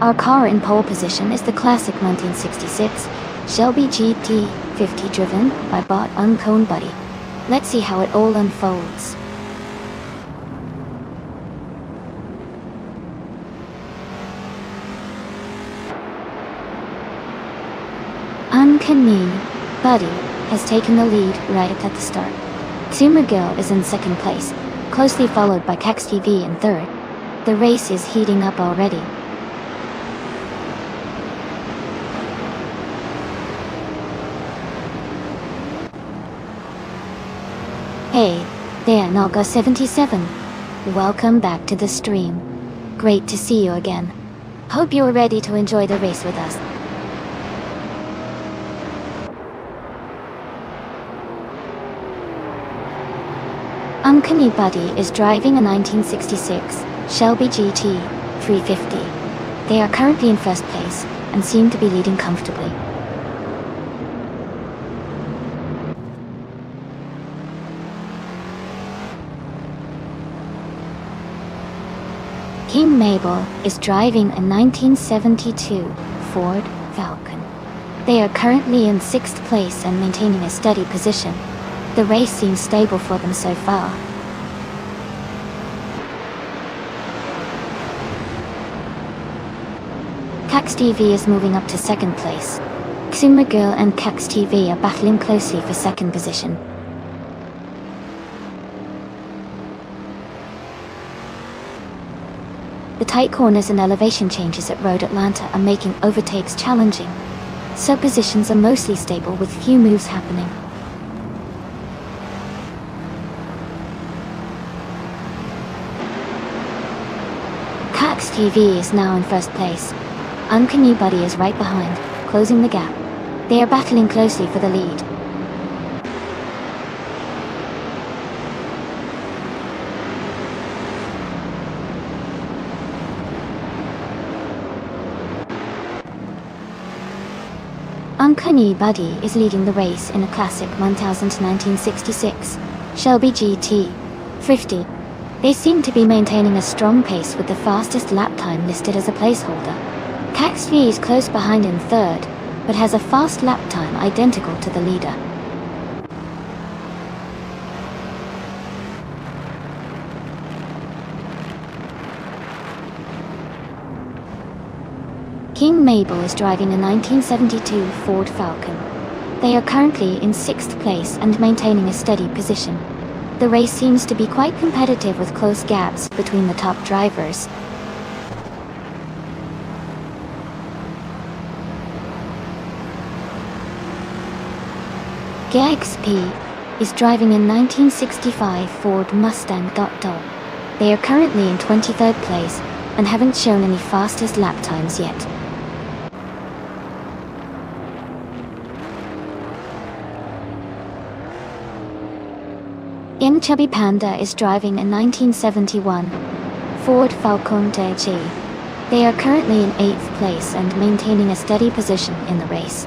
Our car in pole position is the classic 1966 Shelby GT50 driven by Bot Uncone Buddy. Let's see how it all unfolds. Uncone Buddy has taken the lead right at the start. Sue McGill is in second place, closely followed by Kex TV in third. The race is heating up already. Hey, there Naga 77. Welcome back to the stream. Great to see you again. Hope you are ready to enjoy the race with us. Uncanny Buddy is driving a 1966 Shelby GT 350. They are currently in first place and seem to be leading comfortably. King Mabel is driving a 1972 Ford Falcon. They are currently in 6th place and maintaining a steady position. The race seems stable for them so far. Cax TV is moving up to 2nd place. Xuma Girl and Cax TV are battling closely for 2nd position. The tight corners and elevation changes at Road Atlanta are making overtakes challenging, so positions are mostly stable with few moves happening. Cax TV is now in 1st place. Uncanny Buddy is right behind, closing the gap. They are battling closely for the lead. Uncanny Buddy is leading the race in a classic 1966 Shelby GT 50. They seem to be maintaining a strong pace with the fastest lap time listed as a placeholder. Cax V is close behind in 3rd, but has a fast lap time identical to the leader. King Mabel is driving a 1972 Ford Falcon. They are currently in 6th place and maintaining a steady position. The race seems to be quite competitive with close gaps between the top drivers. GXP is driving a 1965 Ford Mustang. They are currently in 23rd place and haven't shown any fastest lap times yet. Chubby Panda is driving a 1971 Ford Falcon TG. They are currently in 8th place and maintaining a steady position in the race.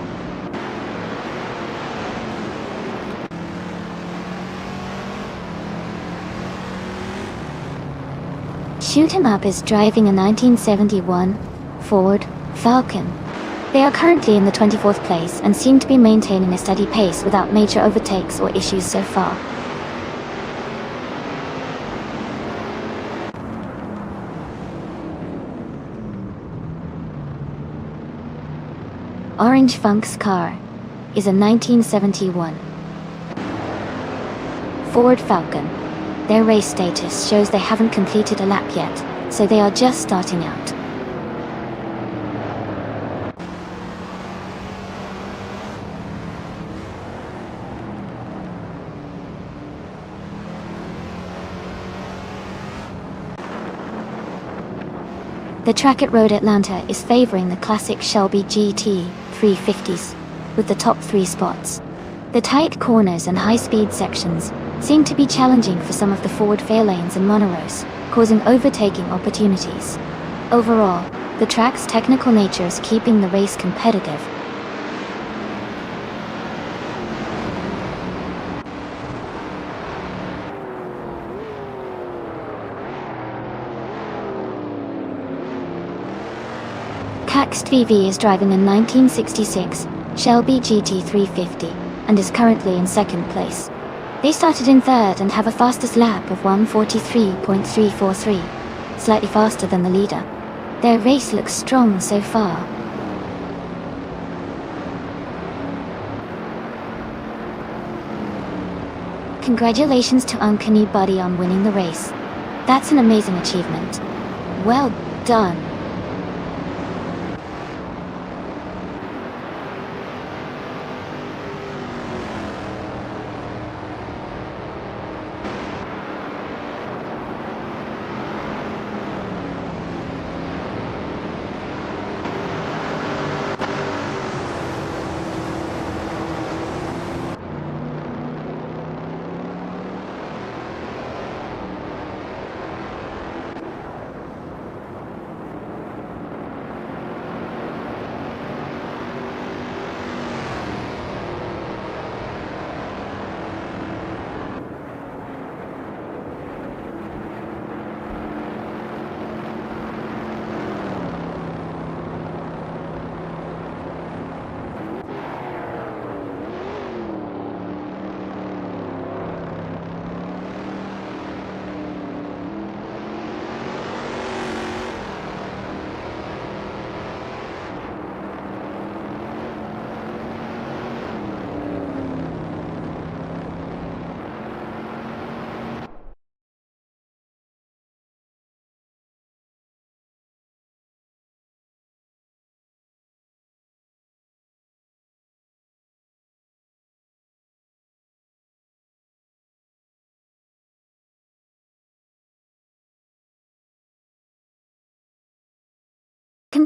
Shoot 'em Up is driving a 1971 Ford Falcon. They are currently in the 24th place and seem to be maintaining a steady pace without major overtakes or issues so far. Orange Funk's car is a 1971 Ford Falcon. Their race status shows they haven't completed a lap yet, so they are just starting out. The track at Road Atlanta is favoring the classic Shelby GT 350s, with the top 3 spots. The tight corners and high-speed sections seem to be challenging for some of the forward fairlanes and monorails, causing overtaking opportunities. Overall, the track's technical nature is keeping the race competitive. Cax TV is driving a 1966 Shelby GT 350 and is currently in 2nd place. They started in 3rd and have a fastest lap of 1:43.343, slightly faster than the leader. Their race looks strong so far. Congratulations to Uncanny Buddy on winning the race. That's an amazing achievement. Well done.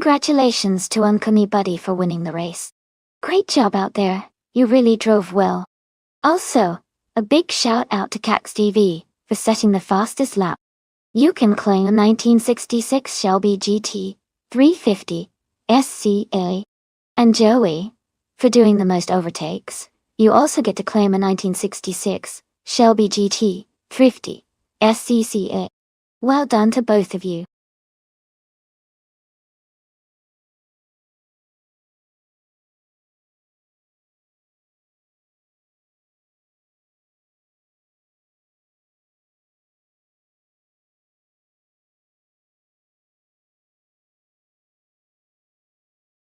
Congratulations to Uncle Buddy for winning the race. Great job out there, you really drove well. Also, a big shout out to Cax TV for setting the fastest lap. You can claim a 1966 Shelby GT 350 SCA. And Joey, for doing the most overtakes. You also get to claim a 1966 Shelby GT 350 SCCA. Well done to both of you.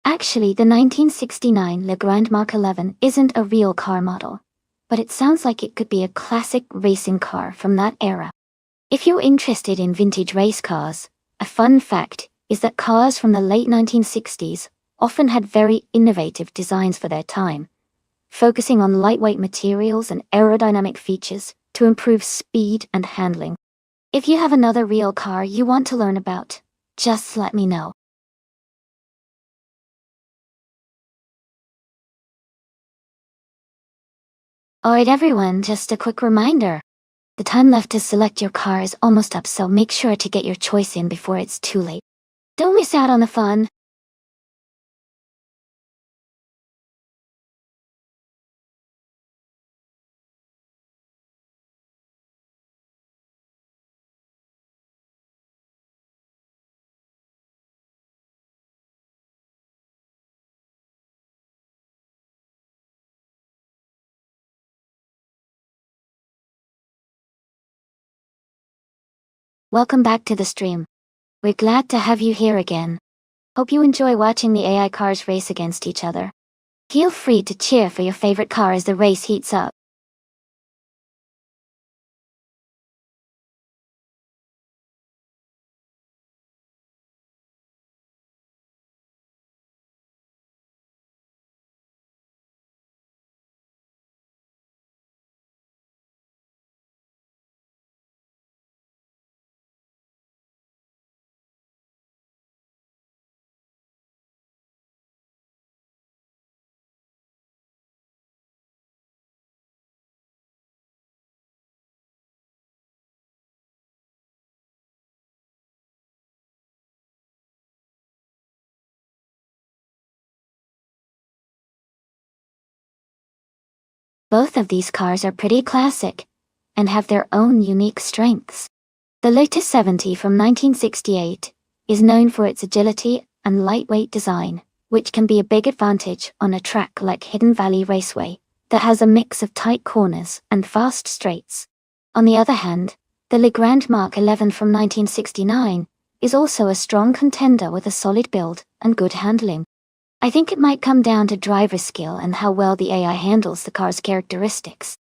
Actually, the 1969 Legrand Mark 11 isn't a real car model, but it sounds like it could be a classic racing car from that era. If you're interested in vintage race cars, a fun fact is that cars from the late 1960s often had very innovative designs for their time, focusing on lightweight materials and aerodynamic features to improve speed and handling. If you have another real car you want to learn about, just let me know. Alright everyone, just a quick reminder. The time left to select your car is almost up, so make sure to get your choice in before it's too late. Don't miss out on the fun. Welcome back to the stream. We're glad to have you here again. Hope you enjoy watching the AI cars race against each other. Feel free to cheer for your favorite car as the race heats up. Both of these cars are pretty classic, and have their own unique strengths. The Lotus 70 from 1968 is known for its agility and lightweight design, which can be a big advantage on a track like Hidden Valley Raceway, that has a mix of tight corners and fast straights. On the other hand, the Legrand Mark 11 from 1969 is also a strong contender with a solid build and good handling. I think it might come down to driver skill and how well the AI handles the car's characteristics.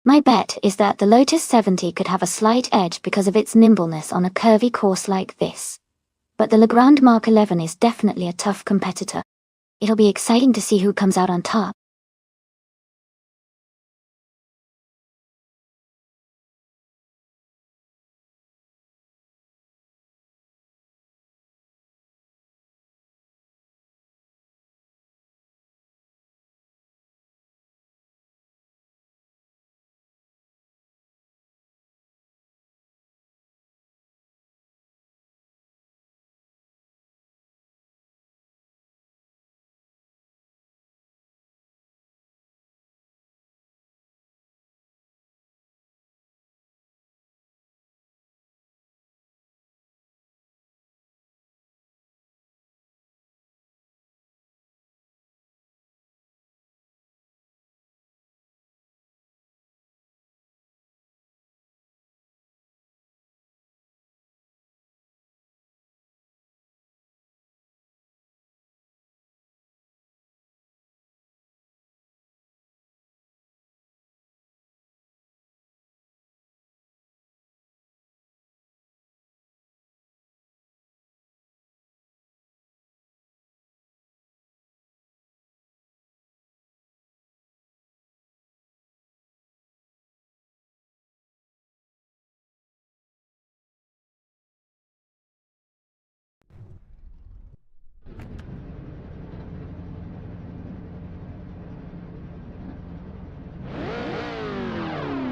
My bet is that the Lotus 70 could have a slight edge because of its nimbleness on a curvy course like this. But the Legrand Mark 11 is definitely a tough competitor. It'll be exciting to see who comes out on top.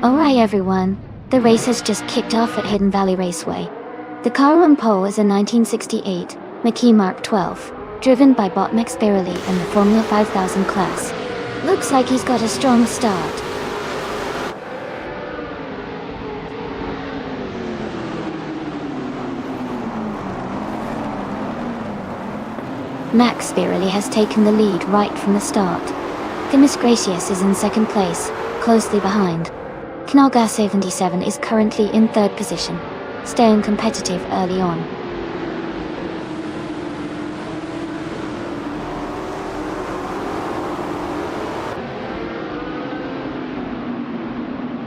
Alright everyone, the race has just kicked off at Hidden Valley Raceway. The car on pole is a 1968 McKee Mark 12, driven by Bot Max Birley in the Formula 5000 class. Looks like he's got a strong start. Max Birley has taken the lead right from the start. Dimas Gracious is in second place, closely behind. Knalga 77 is currently in third position, staying competitive early on.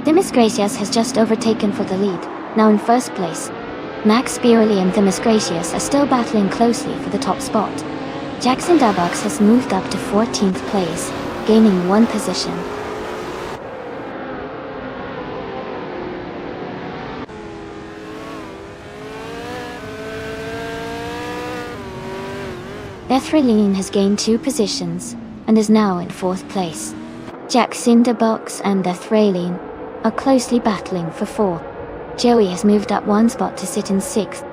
Dimas Gracious has just overtaken for the lead, now in first place. Max Birley and Dimas Gracious are still battling closely for the top spot. Jackson Darbox has moved up to 14th place, gaining one position. Ethraline has gained 2 positions, and is now in 4th place. Jack Cinderbox and Ethraline are closely battling for 4th. Joey has moved up 1 spot to sit in 6th.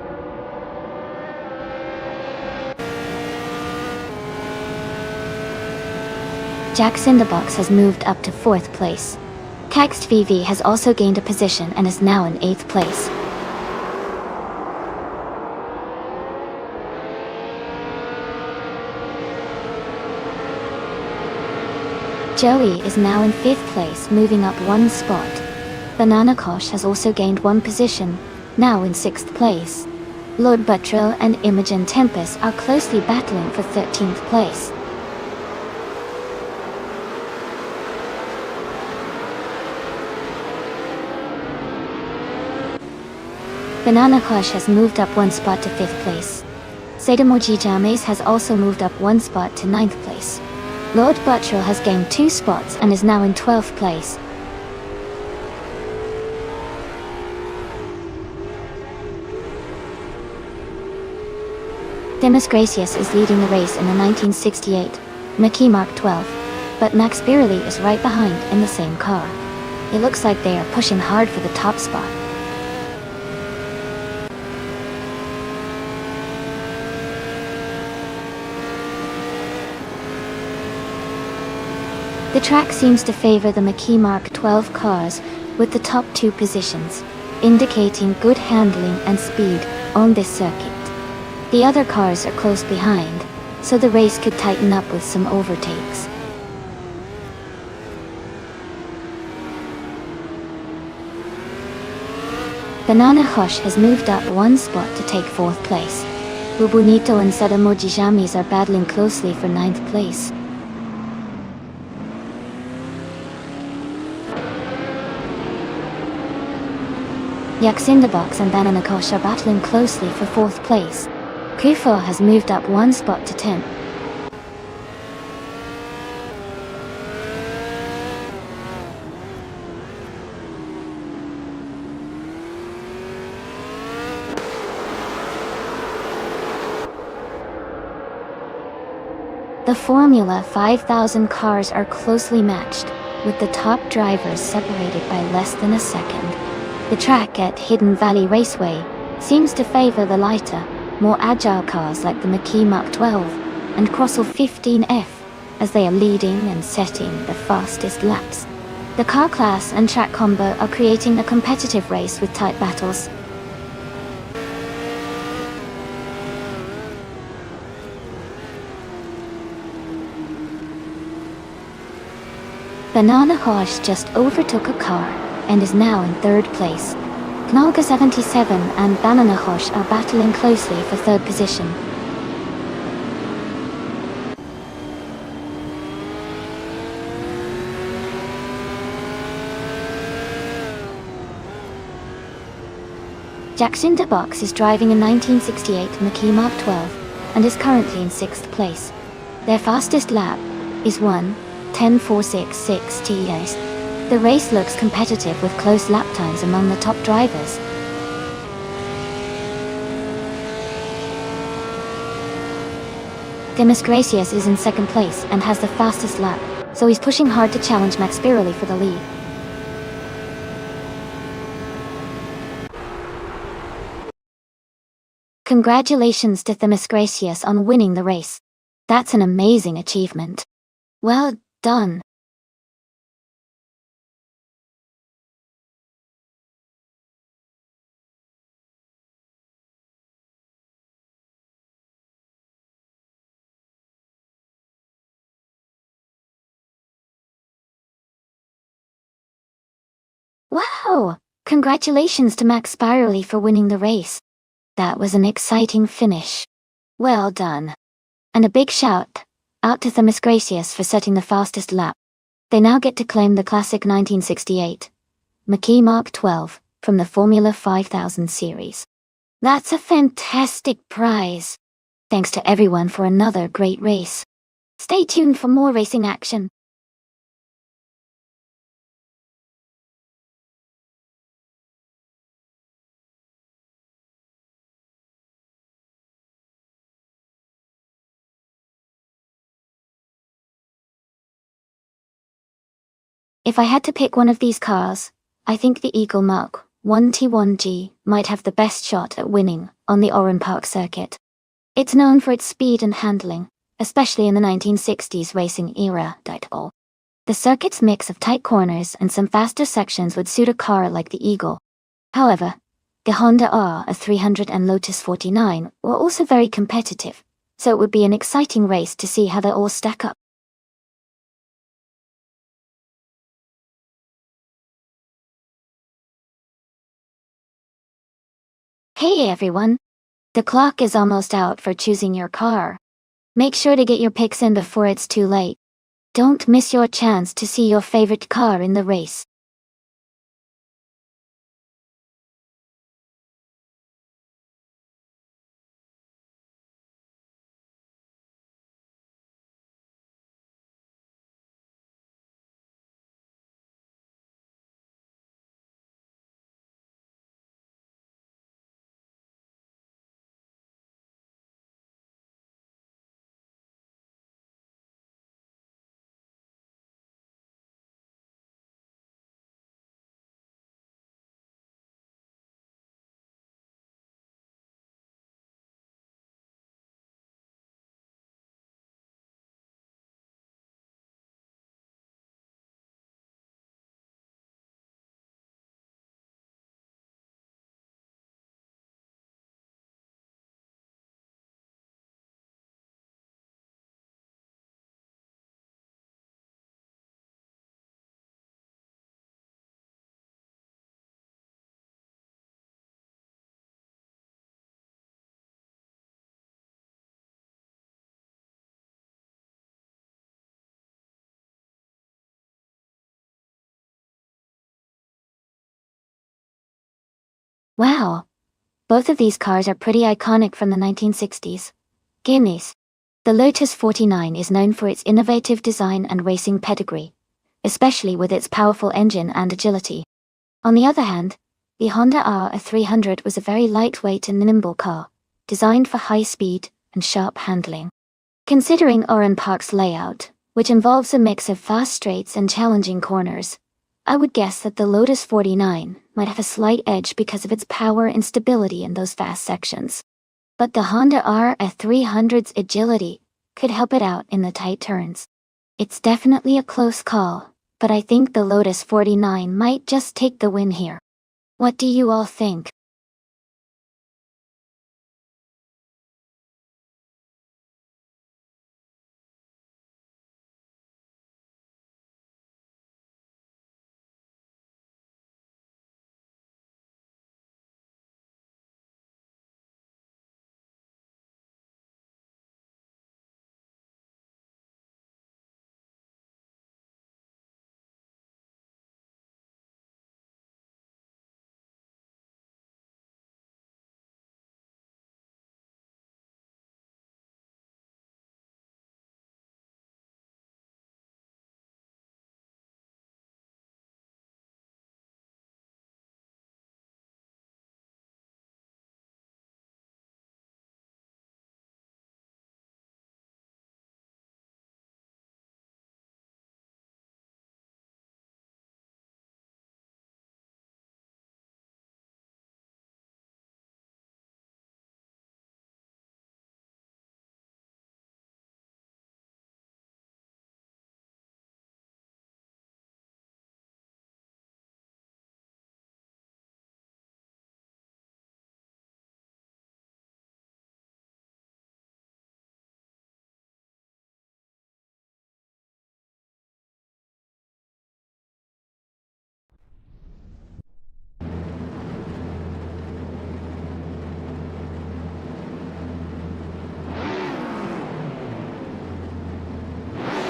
Jack Cinderbox has moved up to 4th place. Caxed VV has also gained a position and is now in 8th place. Joey is now in 5th place, moving up 1 spot. Banana Kosh has also gained 1 position, now in 6th place. Lord Buttrill and Imogen Tempest are closely battling for 13th place. Banana Kosh has moved up 1 spot to 5th place. Sedamoji James has also moved up 1 spot to 9th place. Lord Buttrill has gained 2 spots and is now in 12th place. Dimas Gracious is leading the race in the 1968 McKee Mark 12, but Max Birley is right behind in the same car. It looks like they are pushing hard for the top spot. The track seems to favor the McKee Mark 12 cars with the top 2 positions, indicating good handling and speed on this circuit. The other cars are close behind, so the race could tighten up with some overtakes. Banana Hush has moved up 1 spot to take 4th place. Bubunito and Sadamoji Jamis are battling closely for 9th place. Yaxindabox and Banana Kosh are battling closely for 4th place. Kufo has moved up 1 spot to 10th. The Formula 5000 cars are closely matched, with the top drivers separated by less than a second. The track at Hidden Valley Raceway seems to favor the lighter, more agile cars like the McKee Mark 12 and Crossell 15F, as they are leading and setting the fastest laps. The car class and track combo are creating a competitive race with tight battles. Banana Horse just overtook a car and is now in 3rd place. Knalga 77 and Banana Horse are battling closely for 3rd position. Jackson DeBox is driving a 1968 McKee Mark 12 and is currently in 6th place. Their fastest lap is 1:10.466 TS. The race looks competitive with close lap times among the top drivers. Dimas Gracious is in 2nd place and has the fastest lap, so he's pushing hard to challenge Max Birley for the lead. Congratulations to Themisgracious on winning the race. That's an amazing achievement. Well done. Wow! Congratulations to Max Spirally for winning the race. That was an exciting finish. Well done. And a big shout out to Themisgracious for setting the fastest lap. They now get to claim the classic 1968 McKee Mark 12 from the Formula 5000 series. That's a fantastic prize. Thanks to everyone for another great race. Stay tuned for more racing action. If I had to pick one of these cars, I think the Eagle Mark 1 T1G might have the best shot at winning on the Oran Park circuit. It's known for its speed and handling, especially in the 1960s racing era. The circuit's mix of tight corners and some faster sections would suit a car like the Eagle. However, the Honda R300 and Lotus 49 were also very competitive, so it would be an exciting race to see how they all stack up. Hey everyone! The clock is almost out for choosing your car. Make sure to get your picks in before it's too late. Don't miss your chance to see your favorite car in the race. Wow! Both of these cars are pretty iconic from the 1960s. Guineas. The Lotus 49 is known for its innovative design and racing pedigree, especially with its powerful engine and agility. On the other hand, the Honda R300 was a very lightweight and nimble car, designed for high speed and sharp handling. Considering Oran Park's layout, which involves a mix of fast straights and challenging corners, I would guess that the Lotus 49 might have a slight edge because of its power and stability in those fast sections. But the Honda R300's agility could help it out in the tight turns. It's definitely a close call, but I think the Lotus 49 might just take the win here. What do you all think?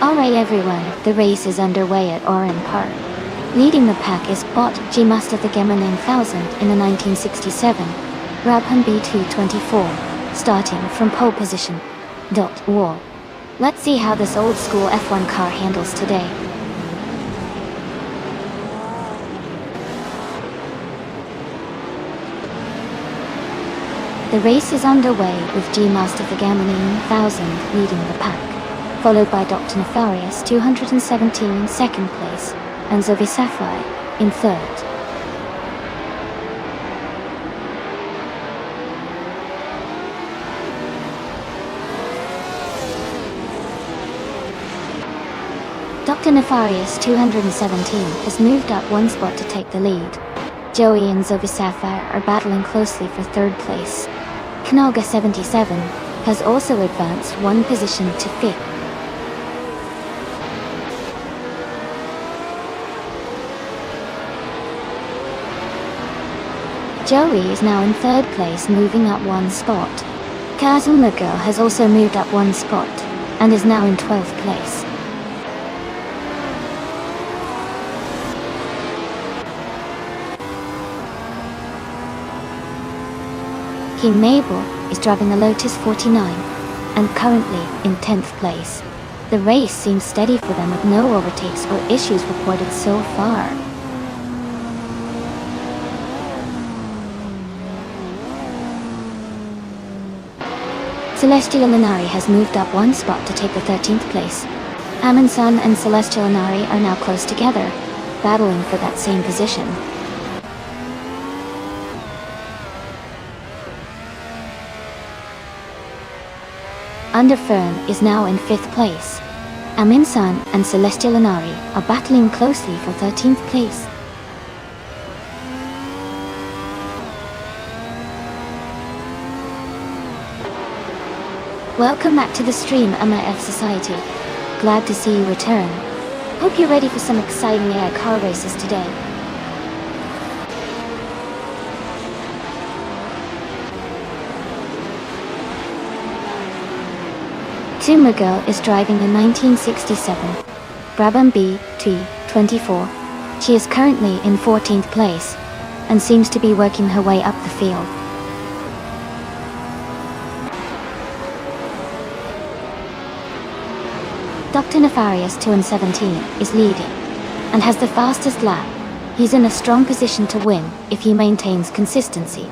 Alright everyone, the race is underway at Oran Park. Leading the pack is bot G Master the Gamma 9000 in the 1967 Brabham B224, starting from pole position. Wall. Let's see how this old school F1 car handles today. The race is underway with G Master the Gamma 9000 leading the pack, followed by Dr. Nefarious 217 in second place, and Zoe Sapphire in third. Dr. Nefarious 217 has moved up one spot to take the lead. Joey and Zoe Sapphire are battling closely for third place. Kanaga 77 has also advanced one position to fifth. Joey is now in third place, moving up one spot. Kazumago has also moved up one spot, and is now in 12th place. King Mabel is driving a Lotus 49, and currently in 10th place. The race seems steady for them with no overtakes or issues reported so far. Celestial Inari has moved up one spot to take the 13th place. Amin-san and Celestial Inari are now close together, battling for that same position. Underfern is now in 5th place. Amin-san and Celestial Inari are battling closely for 13th place. Welcome back to the stream, MIF Society. Glad to see you return. Hope you're ready for some exciting AI car races today. Tsumago is driving a 1967 Brabham B224. She is currently in 14th place, and seems to be working her way up the field. Dr. Nefarious 217 is leading, and has the fastest lap. He's in a strong position to win if he maintains consistency.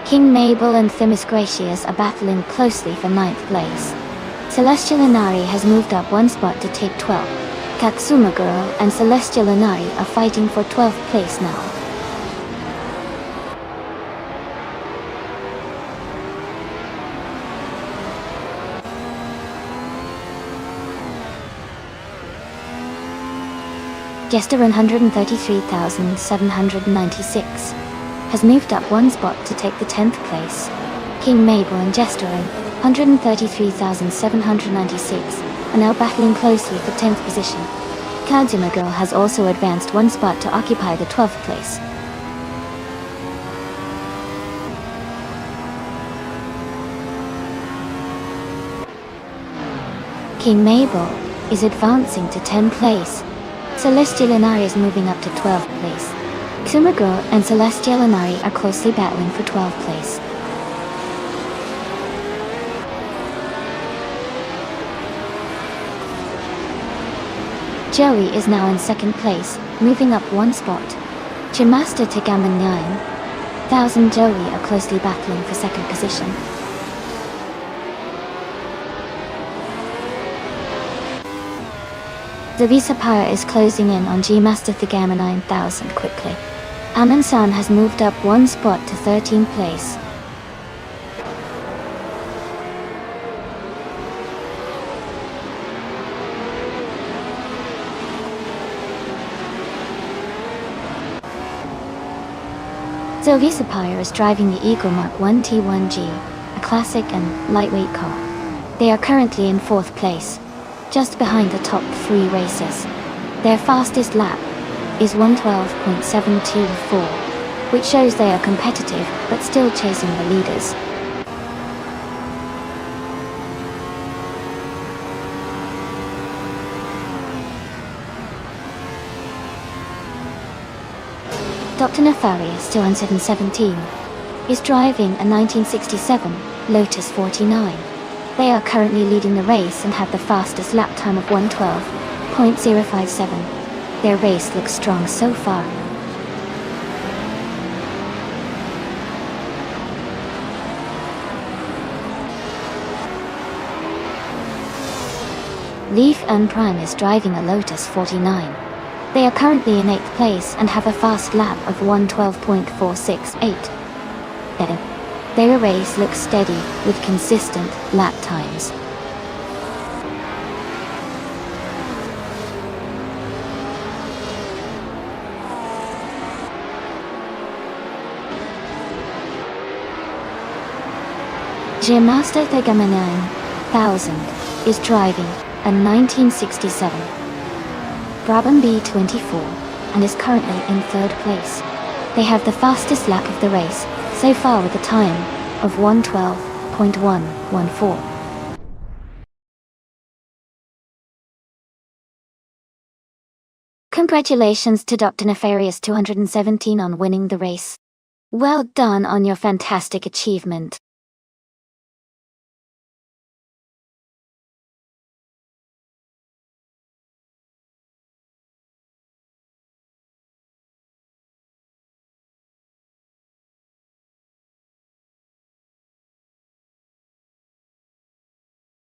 King Mabel and Themis Gracious are battling closely for 9th place. Celestial Inari has moved up one spot to take 12th. Katsuma Girl and Celestial Inari are fighting for 12th place now. Jester 133,796 has moved up one spot to take the 10th place. King Mabel and Jester 133,796 are now battling closely for 10th position. Kazuma Girl has also advanced one spot to occupy the 12th place. King Mabel is advancing to 10th place. Celestial Inari is moving up to 12th place. Tsumagirl and Celestial Inari are closely battling for 12th place. Joey is now in 2nd place, moving up one spot. Chimasta Tagaman 9000 Joey are closely battling for 2nd position. The Visapire is closing in on G Master Thagama 9000 quickly. Amin-san has moved up one spot to 13th place. Visapire is driving the Eagle Mark 1 T1G, a classic and lightweight car. They are currently in 4th place, just behind the top 3 racers. Their fastest lap is 1:12.724. which shows they are competitive but still chasing the leaders. Dr. Nefarious 217 is driving a 1967 Lotus 49. They are currently leading the race and have the fastest lap time of 1:12.057. Their race looks strong so far. Leaf and Prime is driving a Lotus 49. They are currently in 8th place and have a fast lap of 1:12.468. Their race looks steady, with consistent lap times. Master Thegama 9000 is driving a 1967 Brabham B24 and is currently in 3rd place. They have the fastest lap of the race so far with a time of 1:12.114. Congratulations to Dr. Nefarious 217 on winning the race. Well done on your fantastic achievement.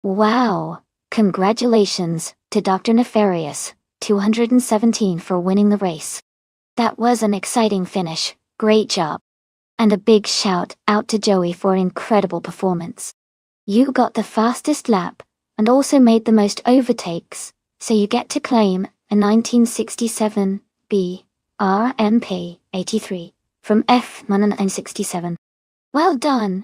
Wow! Congratulations to Dr. Nefarious 217 for winning the race. That was an exciting finish, great job. And a big shout out to Joey for an incredible performance. You got the fastest lap, and also made the most overtakes, so you get to claim a 1967 B RMP 83 from F1967. Well done!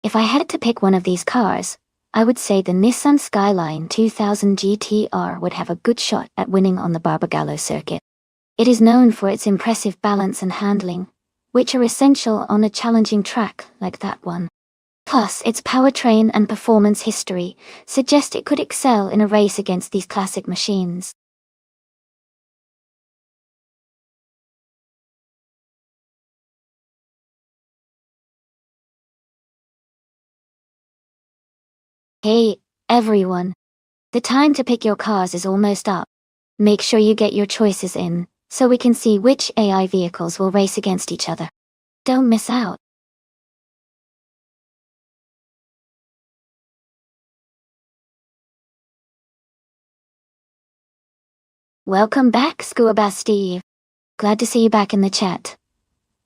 If I had to pick one of these cars, I would say the Nissan Skyline 2000 GTR would have a good shot at winning on the Barbagallo circuit. It is known for its impressive balance and handling, which are essential on a challenging track like that one. Plus, its powertrain and performance history suggest it could excel in a race against these classic machines. Hey, everyone! The time to pick your cars is almost up. Make sure you get your choices in, so we can see which AI vehicles will race against each other. Don't miss out. Welcome back, Scuba Steve. Glad to see you back in the chat.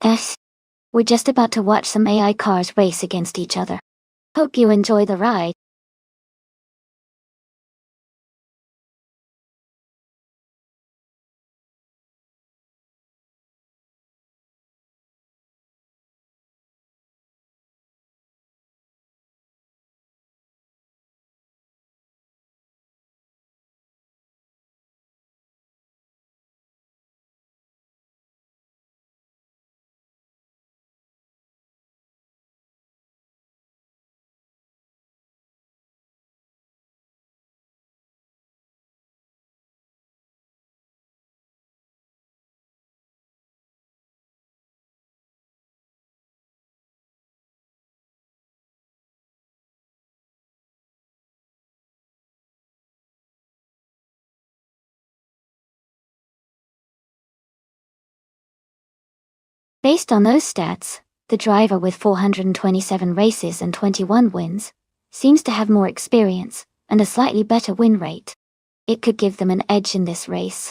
Yes, we're just about to watch some AI cars race against each other. Hope you enjoy the ride. Based on those stats, the driver with 427 races and 21 wins seems to have more experience and a slightly better win rate. It could give them an edge in this race.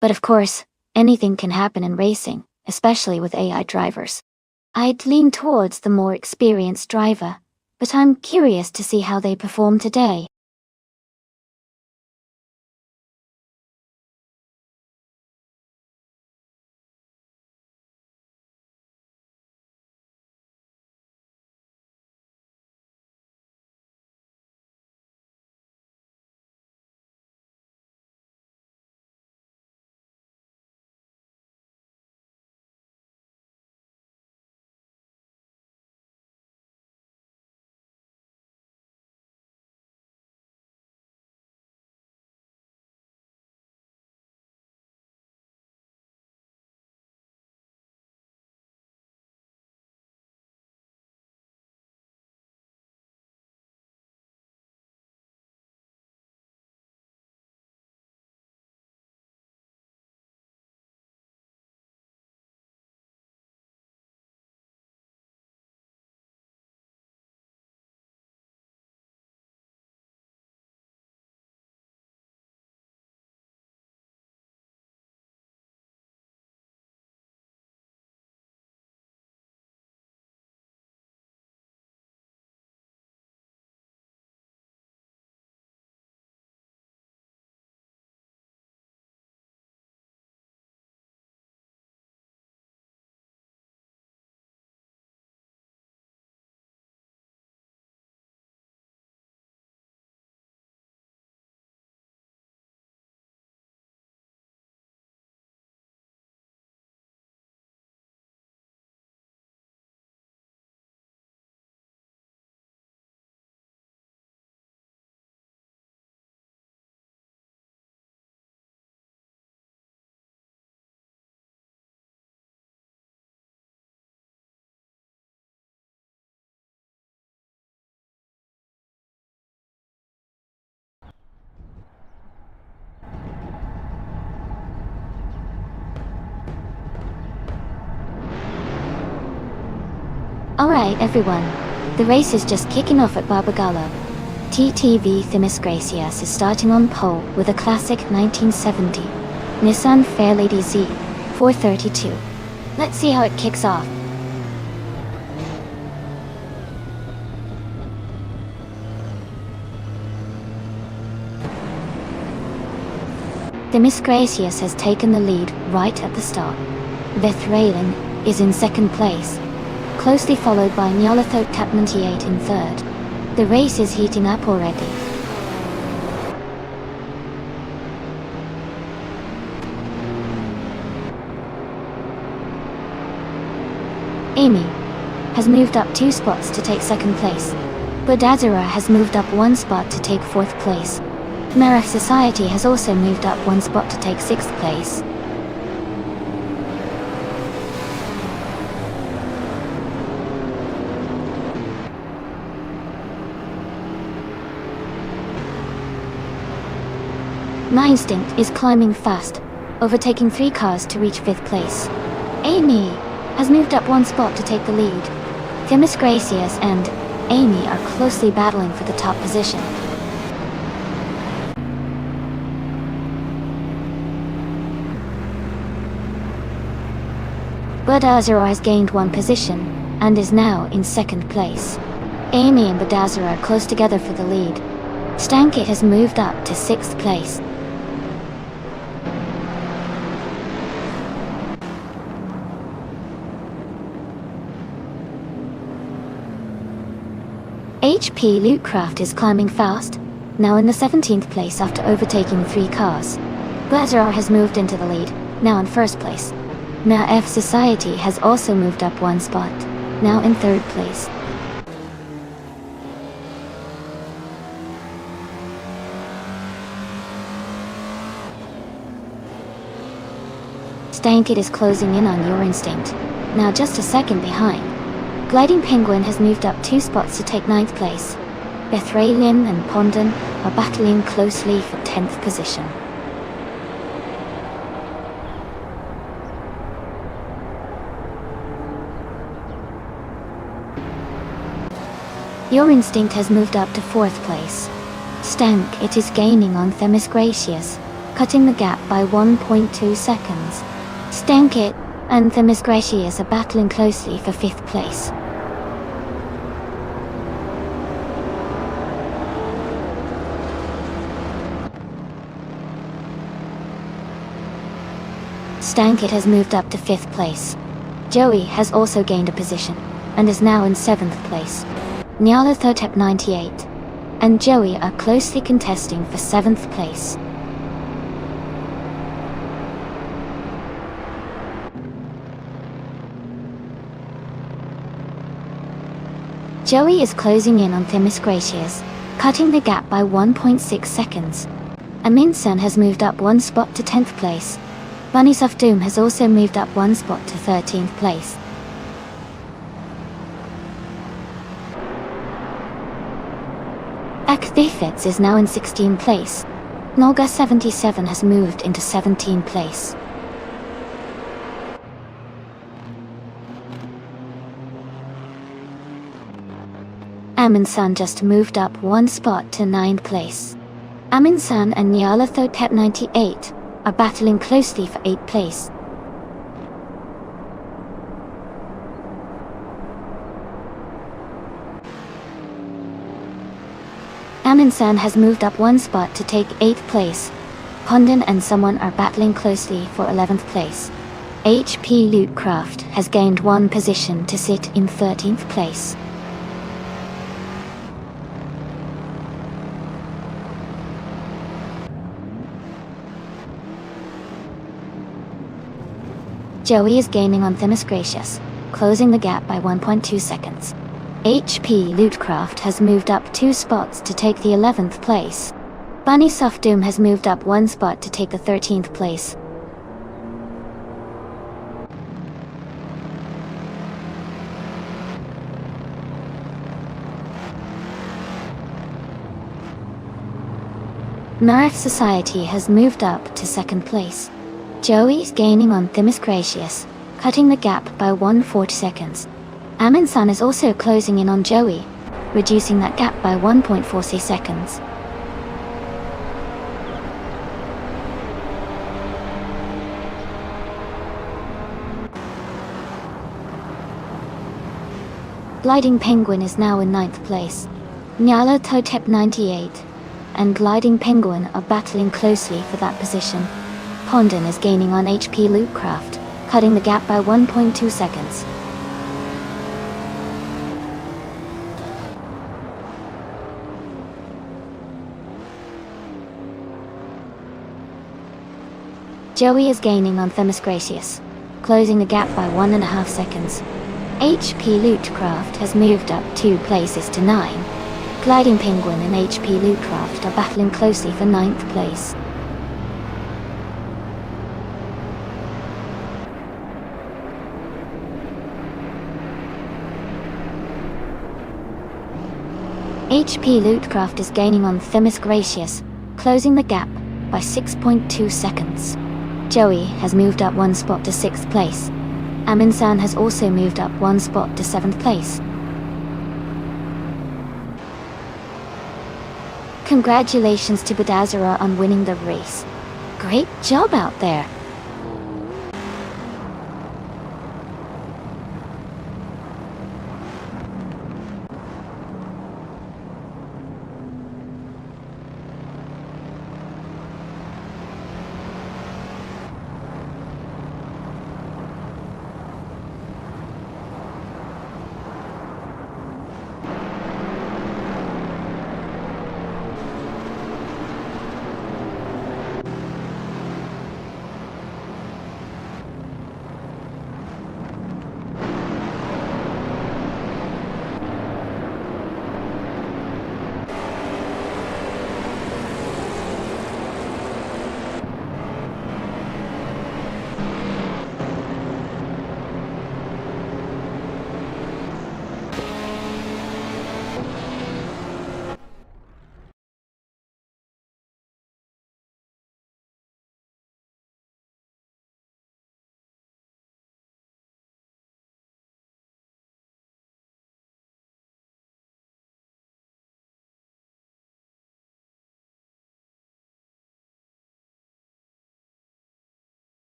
But of course, anything can happen in racing, especially with AI drivers. I'd lean towards the more experienced driver, but I'm curious to see how they perform today. Alright everyone, the race is just kicking off at Barbagallo. TTV Themis Gracias is starting on pole with a classic 1970 Nissan Fairlady Z 432. Let's see how it kicks off. Themis Gracias has taken the lead right at the start. Beth Raylan is in second place, closely followed by Nyalathot Tap 98 in third. The race is heating up already. Amy has moved up 2 spots to take second place. Budazara has moved up 1 spot to take 4th place. Merach Society has also moved up 1 spot to take 6th place. My Instinct is climbing fast, overtaking 3 cars to reach 5th place. Amy has moved up 1 spot to take the lead. Themis Gracias and Amy are closely battling for the top position. Budazara has gained 1 position and is now in 2nd place. Amy and Budazara are close together for the lead. Stankit has moved up to 6th place. HP Lootcraft is climbing fast, now in the 17th place after overtaking 3 cars. Budazara has moved into the lead, now in 1st place. Merach Society has also moved up 1 spot, now in 3rd place. Stankit is closing in on Your Instinct, now just a second behind. Gliding Penguin has moved up 2 spots to take 9th place. Bethralian and Pondon are battling closely for 10th position. Your Instinct has moved up to 4th place. Stankit is gaining on Themis Gracias, cutting the gap by 1.2 seconds. Stankit and Themis Gracias are battling closely for 5th place. Stankit has moved up to 5th place. Joey has also gained a position, and is now in 7th place. Nyalathotep 98 and Joey are closely contesting for 7th place. Joey is closing in on Themis Gracias, cutting the gap by 1.6 seconds. Aminsan has moved up 1 spot to 10th place. Bunnies of Doom has also moved up 1 spot to 13th place. Akthifits is now in 16th place. Nolga 77 has moved into 17th place. Aminsan just moved up 1 spot to 9th place. Aminsan and Nyalathotep 98 are battling closely for 8th place. Aminsan has moved up 1 spot to take 8th place. Pondon and someone are battling closely for 11th place. HP Lootcraft has gained 1 position to sit in 13th place. Joey is gaining on Themis Gracias, closing the gap by 1.2 seconds. HP Lootcraft has moved up 2 spots to take the 11th place. Bunny Soft Doom has moved up 1 spot to take the 13th place. Merach Society has moved up to 2nd place. Joey is gaining on Themis Gracias, cutting the gap by 1.40 seconds. Amin-san is also closing in on Joey, reducing that gap by 1.4 seconds. Gliding Penguin is now in 9th place. Nyala Totep 98 and Gliding Penguin are battling closely for that position. Pondon is gaining on HP Lootcraft, cutting the gap by 1.2 seconds. Joey is gaining on Themis Gracious, closing the gap by 1.5 seconds. HP Lootcraft has moved up 2 places to 9. Gliding Penguin and HP Lootcraft are battling closely for 9th place. HP Lootcraft is gaining on Themis Gracious, closing the gap by 6.2 seconds. Joey has moved up 1 spot to 6th place. Amin-san has also moved up 1 spot to 7th place. Congratulations to Badazara on winning the race. Great job out there!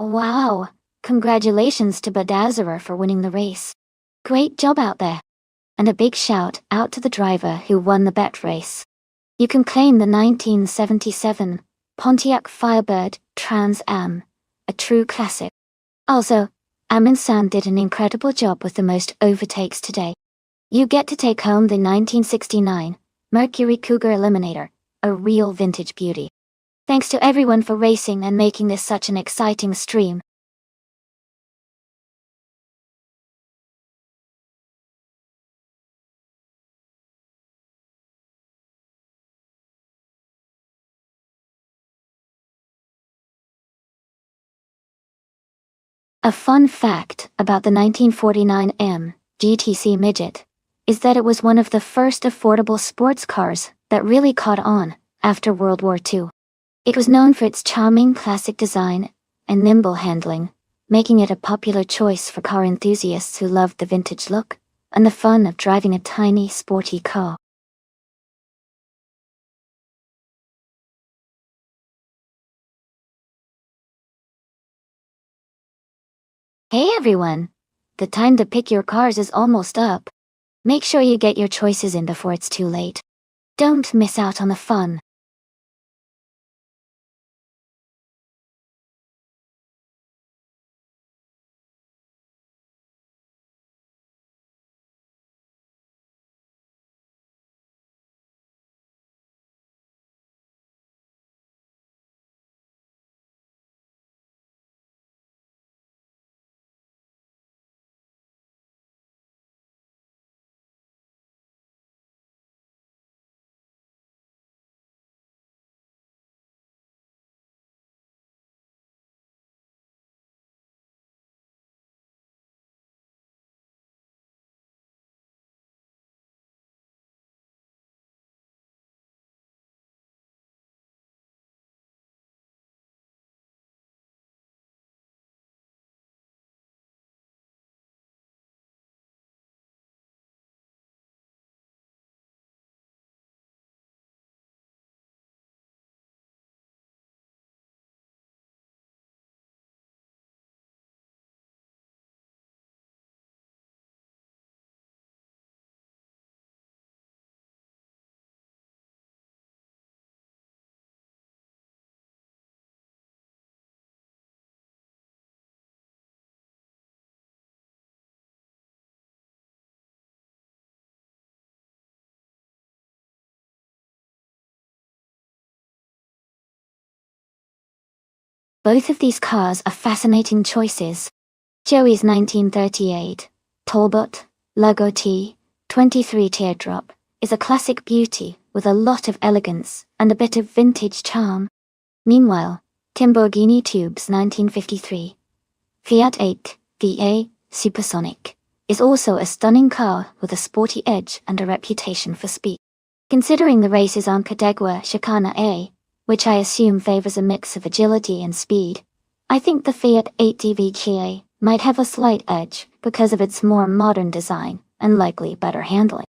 Wow! Congratulations to Badazara for winning the race. Great job out there! And a big shout out to the driver who won the bet race. You can claim the 1977 Pontiac Firebird Trans Am, a true classic. Also, Amin-san did an incredible job with the most overtakes today. You get to take home the 1969 Mercury Cougar Eliminator, a real vintage beauty. Thanks to everyone for racing and making this such an exciting stream. A fun fact about the 1949 M GTC Midget is that it was one of the first affordable sports cars that really caught on after World War II. It was known for its charming classic design and nimble handling, making it a popular choice for car enthusiasts who loved the vintage look and the fun of driving a tiny, sporty car. Hey everyone! The time to pick your cars is almost up. Make sure you get your choices in before it's too late. Don't miss out on the fun. Both of these cars are fascinating choices. Joey's 1938 Talbot Lugo T23 Teardrop is a classic beauty with a lot of elegance and a bit of vintage charm. Meanwhile, Lamborghini Tube's 1953 Fiat 8 VA Supersonic is also a stunning car with a sporty edge and a reputation for speed. Considering the race is on Cadegua Chicana A, which I assume favors a mix of agility and speed, I think the Fiat 8 DVGA might have a slight edge because of its more modern design and likely better handling.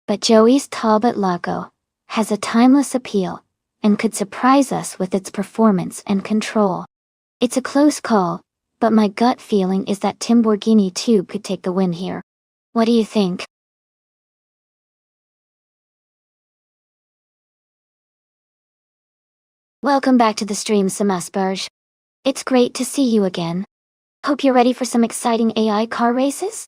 But Joey's Talbot Lago has a timeless appeal and could surprise us with its performance and control. It's a close call, but my gut feeling is that Lamborghini Tube could take the win here. What do you think? Welcome back to the stream, Samasburge. It's great to see you again. Hope you're ready for some exciting AI car races?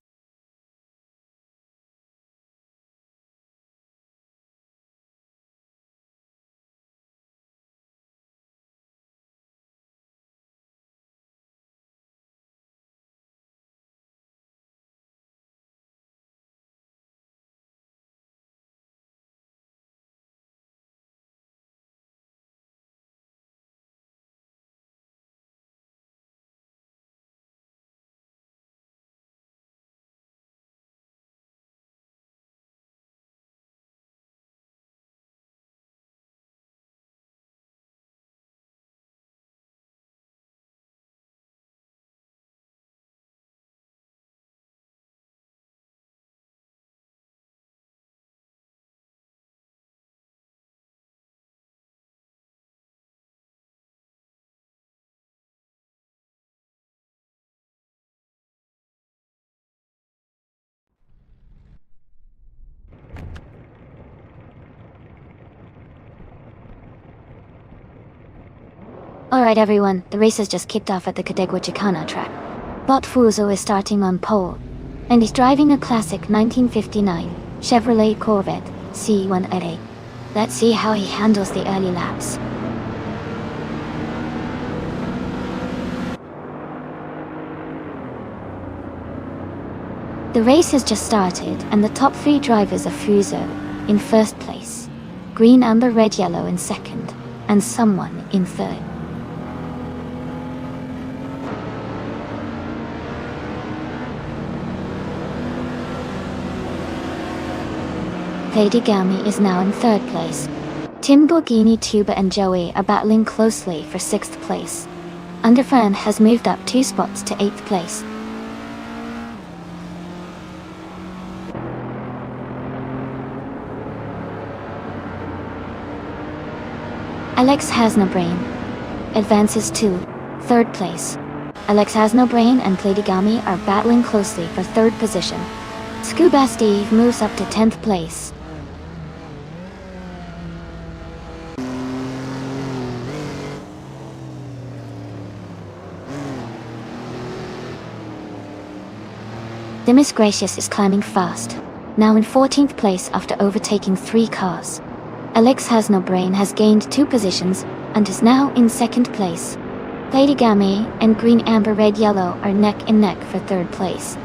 Alright everyone, the race has just kicked off at the Cadegua Chicana track. Bot Fuso is starting on pole, and he's driving a classic 1959 Chevrolet Corvette C188. Let's see how he handles the early laps. The race has just started, and the top three drivers are Fuso in first place, green, amber, red, yellow in second, and someone in third. Lady Gami is now in third place. Lamborghini Tuba and Joey are battling closely for sixth place. Underfan has moved up 2 spots to 8th place. Alex has no brain. Advances to 3rd place. Alex has no brain and Lady Gami are battling closely for 3rd position. Scuba Steve moves up to 10th place. The Miss Gracious is climbing fast, now in 14th place after overtaking 3 cars. Alex Has No Brain has gained 2 positions and is now in 2nd place. Lady Gami and Green Amber Red Yellow are neck and neck for 3rd place.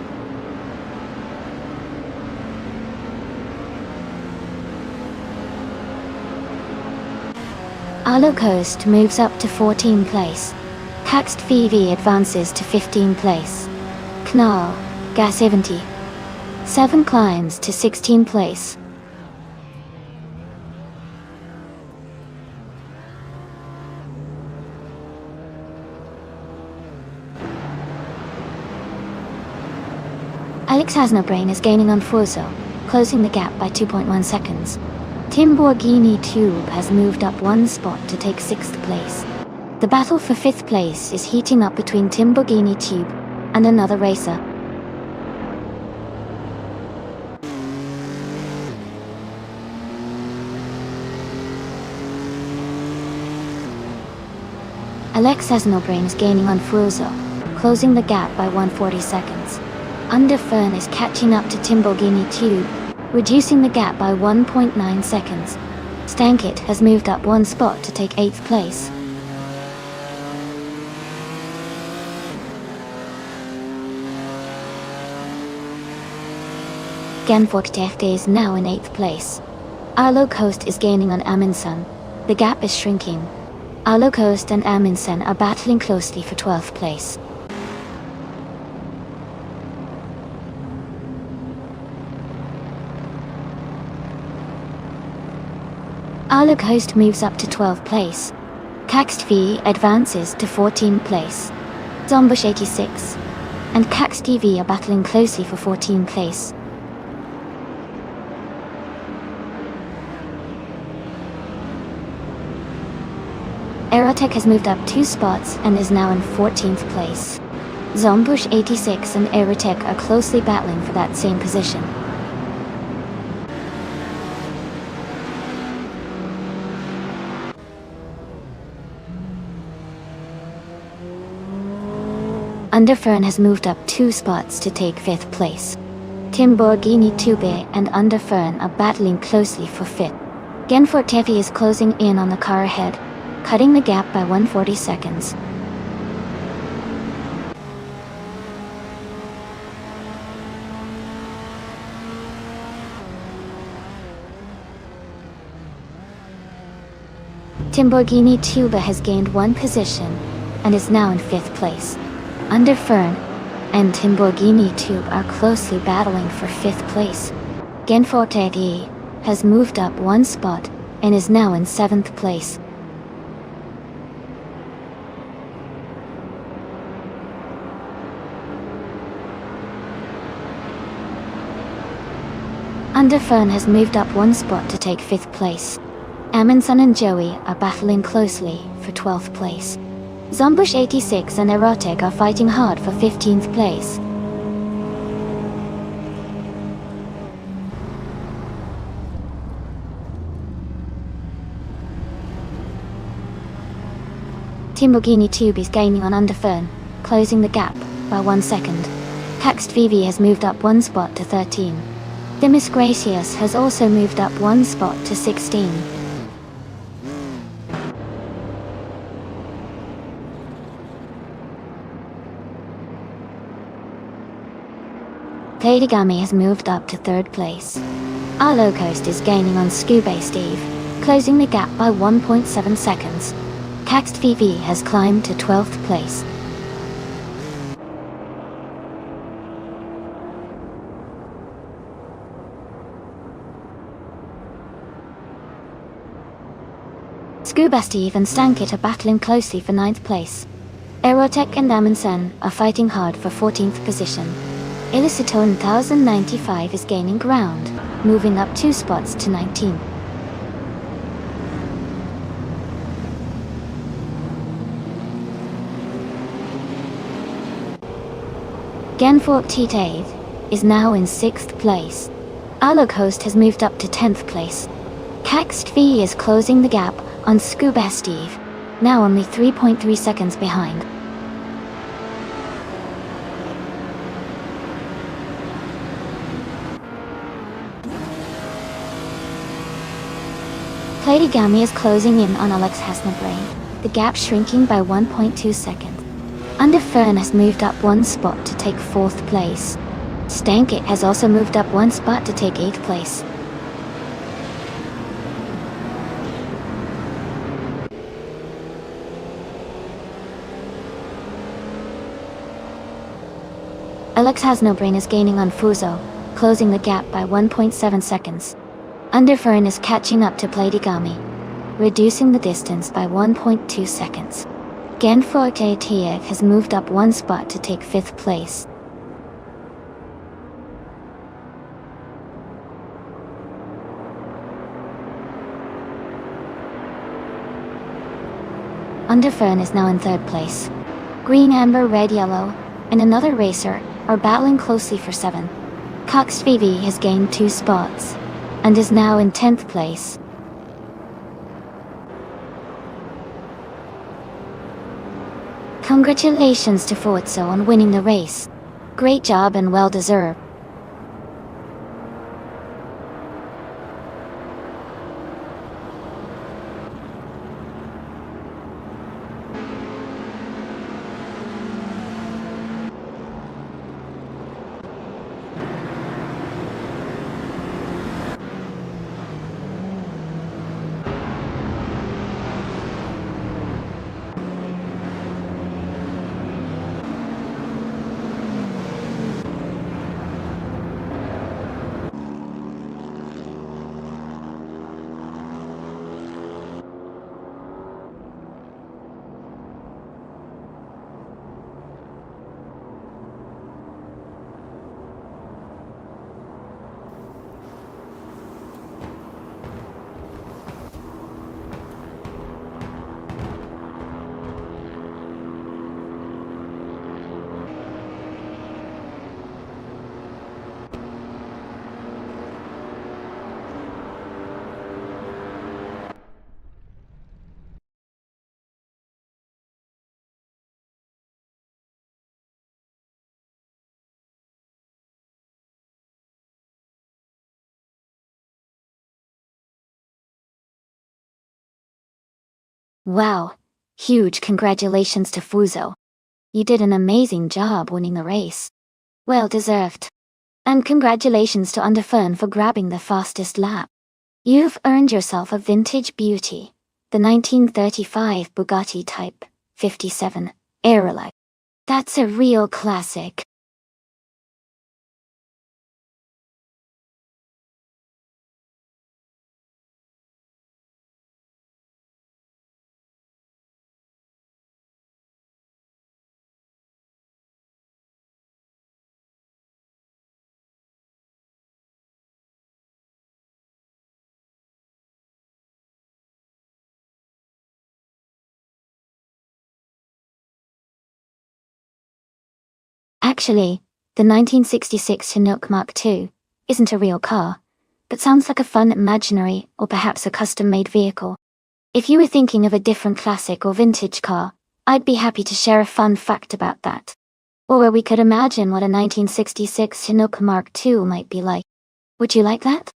Arlo Coast moves up to 14th place. Taxed VV advances to 15th place. Knarl Gas 70 7 climbs to 16th place. Alex Has No Brain is gaining on Fuso, closing the gap by 2.1 seconds. Lamborghini Tube has moved up 1 spot to take 6th place. The battle for 5th place is heating up between Lamborghini Tube and another racer. Alex Has No Brain is gaining on Fuso, closing the gap by 140 seconds. Underfern is catching up to Lamborghini Tube, reducing the gap by 1.9 seconds. Stankit has moved up 1 spot to take 8th place. Genfortefte is now in 8th place. Arlo Coast is gaining on Amundsen. The gap is shrinking. Arlo Coast and Amundsen are battling closely for 12th place. Arlo Coast moves up to 12th place. Cax advances to 14th place. Zombush 86 and Cax TV are battling closely for 14th place. Aerotech has moved up 2 spots and is now in 14th place. Zombush 86 and Aerotech are closely battling for that same position. Underfern has moved up 2 spots to take 5th place. Timborghini Tube and Underfern are battling closely for 5th. Genfortefi is closing in on the car ahead, cutting the gap by 140 seconds. Timborghini Tuba has gained 1 position and is now in 5th place. Underfern and Timborghini Tube are closely battling for 5th place. Genfortefi has moved up 1 spot and is now in 7th place. Underfern has moved up 1 spot to take 5th place. Amundsen and Joey are battling closely for 12th place. Zombush 86 and Erotic are fighting hard for 15th place. Timborghini Tube is gaining on Underfern, closing the gap by 1 second. Cax VV has moved up 1 spot to 13. Demis Gracious has also moved up 1 spot to 16. Platigami has moved up to 3rd place. Arlo Coast is gaining on Scuba Steve, closing the gap by 1.7 seconds. Cax VV has climbed to 12th place. Scuba Steve and Stankit are battling closely for 9th place. Aerotech and Amundsen are fighting hard for 14th position. Illicitone 1095 is gaining ground, moving up 2 spots to 19. Genfork Titave is now in 6th place. Arlo Coast has moved up to 10th place. Cax V is closing the gap on Scuba Steve, now only 3.3 seconds behind. Platigami is closing in on Alex Hasnabrain, the gap shrinking by 1.2 seconds. Underfern has moved up 1 spot to take 4th place. Stankit has also moved up 1 spot to take 8th place. Alex Hasnabrain is gaining on Fuso, closing the gap by 1.7 seconds. Underfern is catching up to Platigami, reducing the distance by 1.2 seconds. Genforte TF has moved up 1 spot to take 5th place. Underfern is now in 3rd place. Green, Amber, Red, Yellow, and another racer are battling closely for 7. Cox VV has gained 2 spots and is now in 10th place. Congratulations to Forzo on winning the race. Great job and well deserved. Wow, huge congratulations to Fuzo. You did an amazing job winning the race. Well deserved. And congratulations to Underfern for grabbing the fastest lap. You've earned yourself a vintage beauty, the 1935 Bugatti Type 57 Aeroline. That's a real classic. Actually, the 1966 Chinook Mark II isn't a real car, but sounds like a fun imaginary or perhaps a custom-made vehicle. If you were thinking of a different classic or vintage car, I'd be happy to share a fun fact about that. Or where we could imagine what a 1966 Chinook Mark II might be like. Would you like that?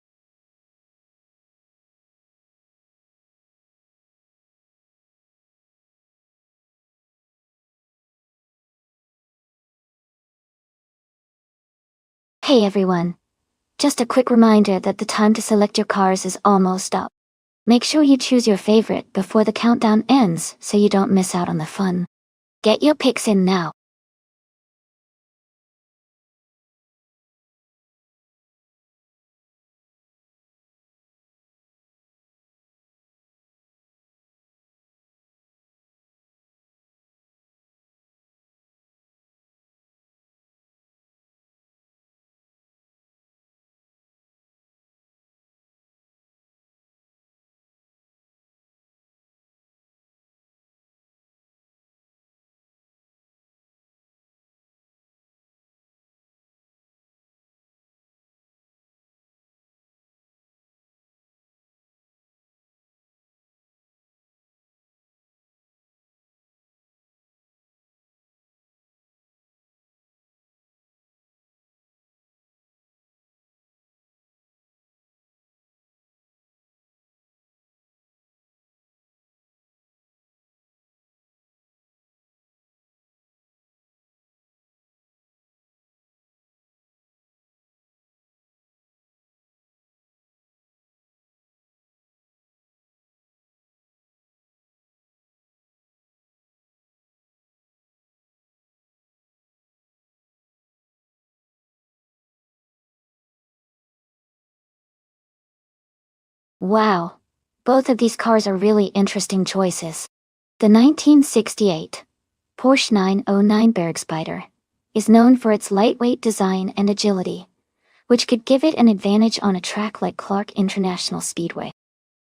Hey everyone. Just a quick reminder that the time to select your cars is almost up. Make sure you choose your favorite before the countdown ends so you don't miss out on the fun. Get your picks in now. Wow. Both of these cars are really interesting choices. The 1968 Porsche 909 Bergspider is known for its lightweight design and agility, which could give it an advantage on a track like Clark International Speedway.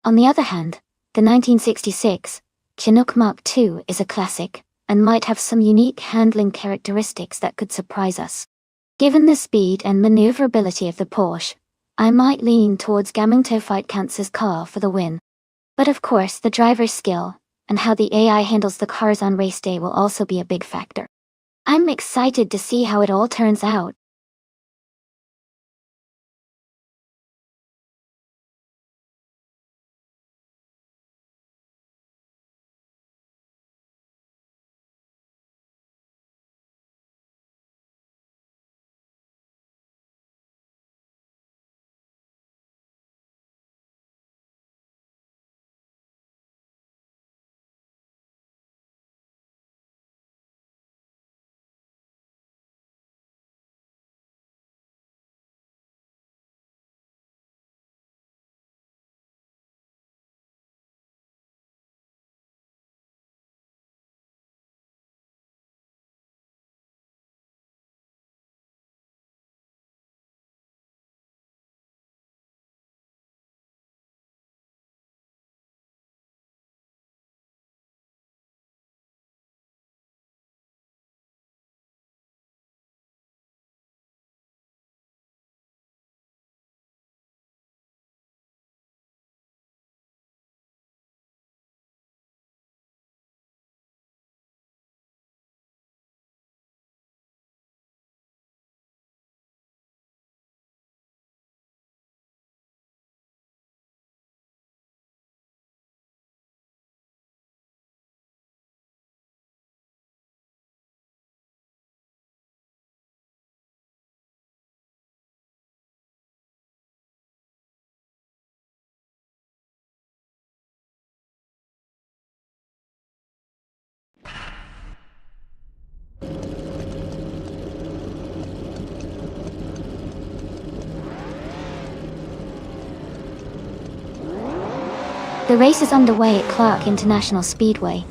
On the other hand, the 1966 Chinook Mach II is a classic and might have some unique handling characteristics that could surprise us. Given the speed and maneuverability of the Porsche, I might lean towards Gamingto Feitkantz's car for the win. But of course, the driver's skill and how the AI handles the cars on race day will also be a big factor. I'm excited to see how it all turns out. The race is underway at Clark International Speedway,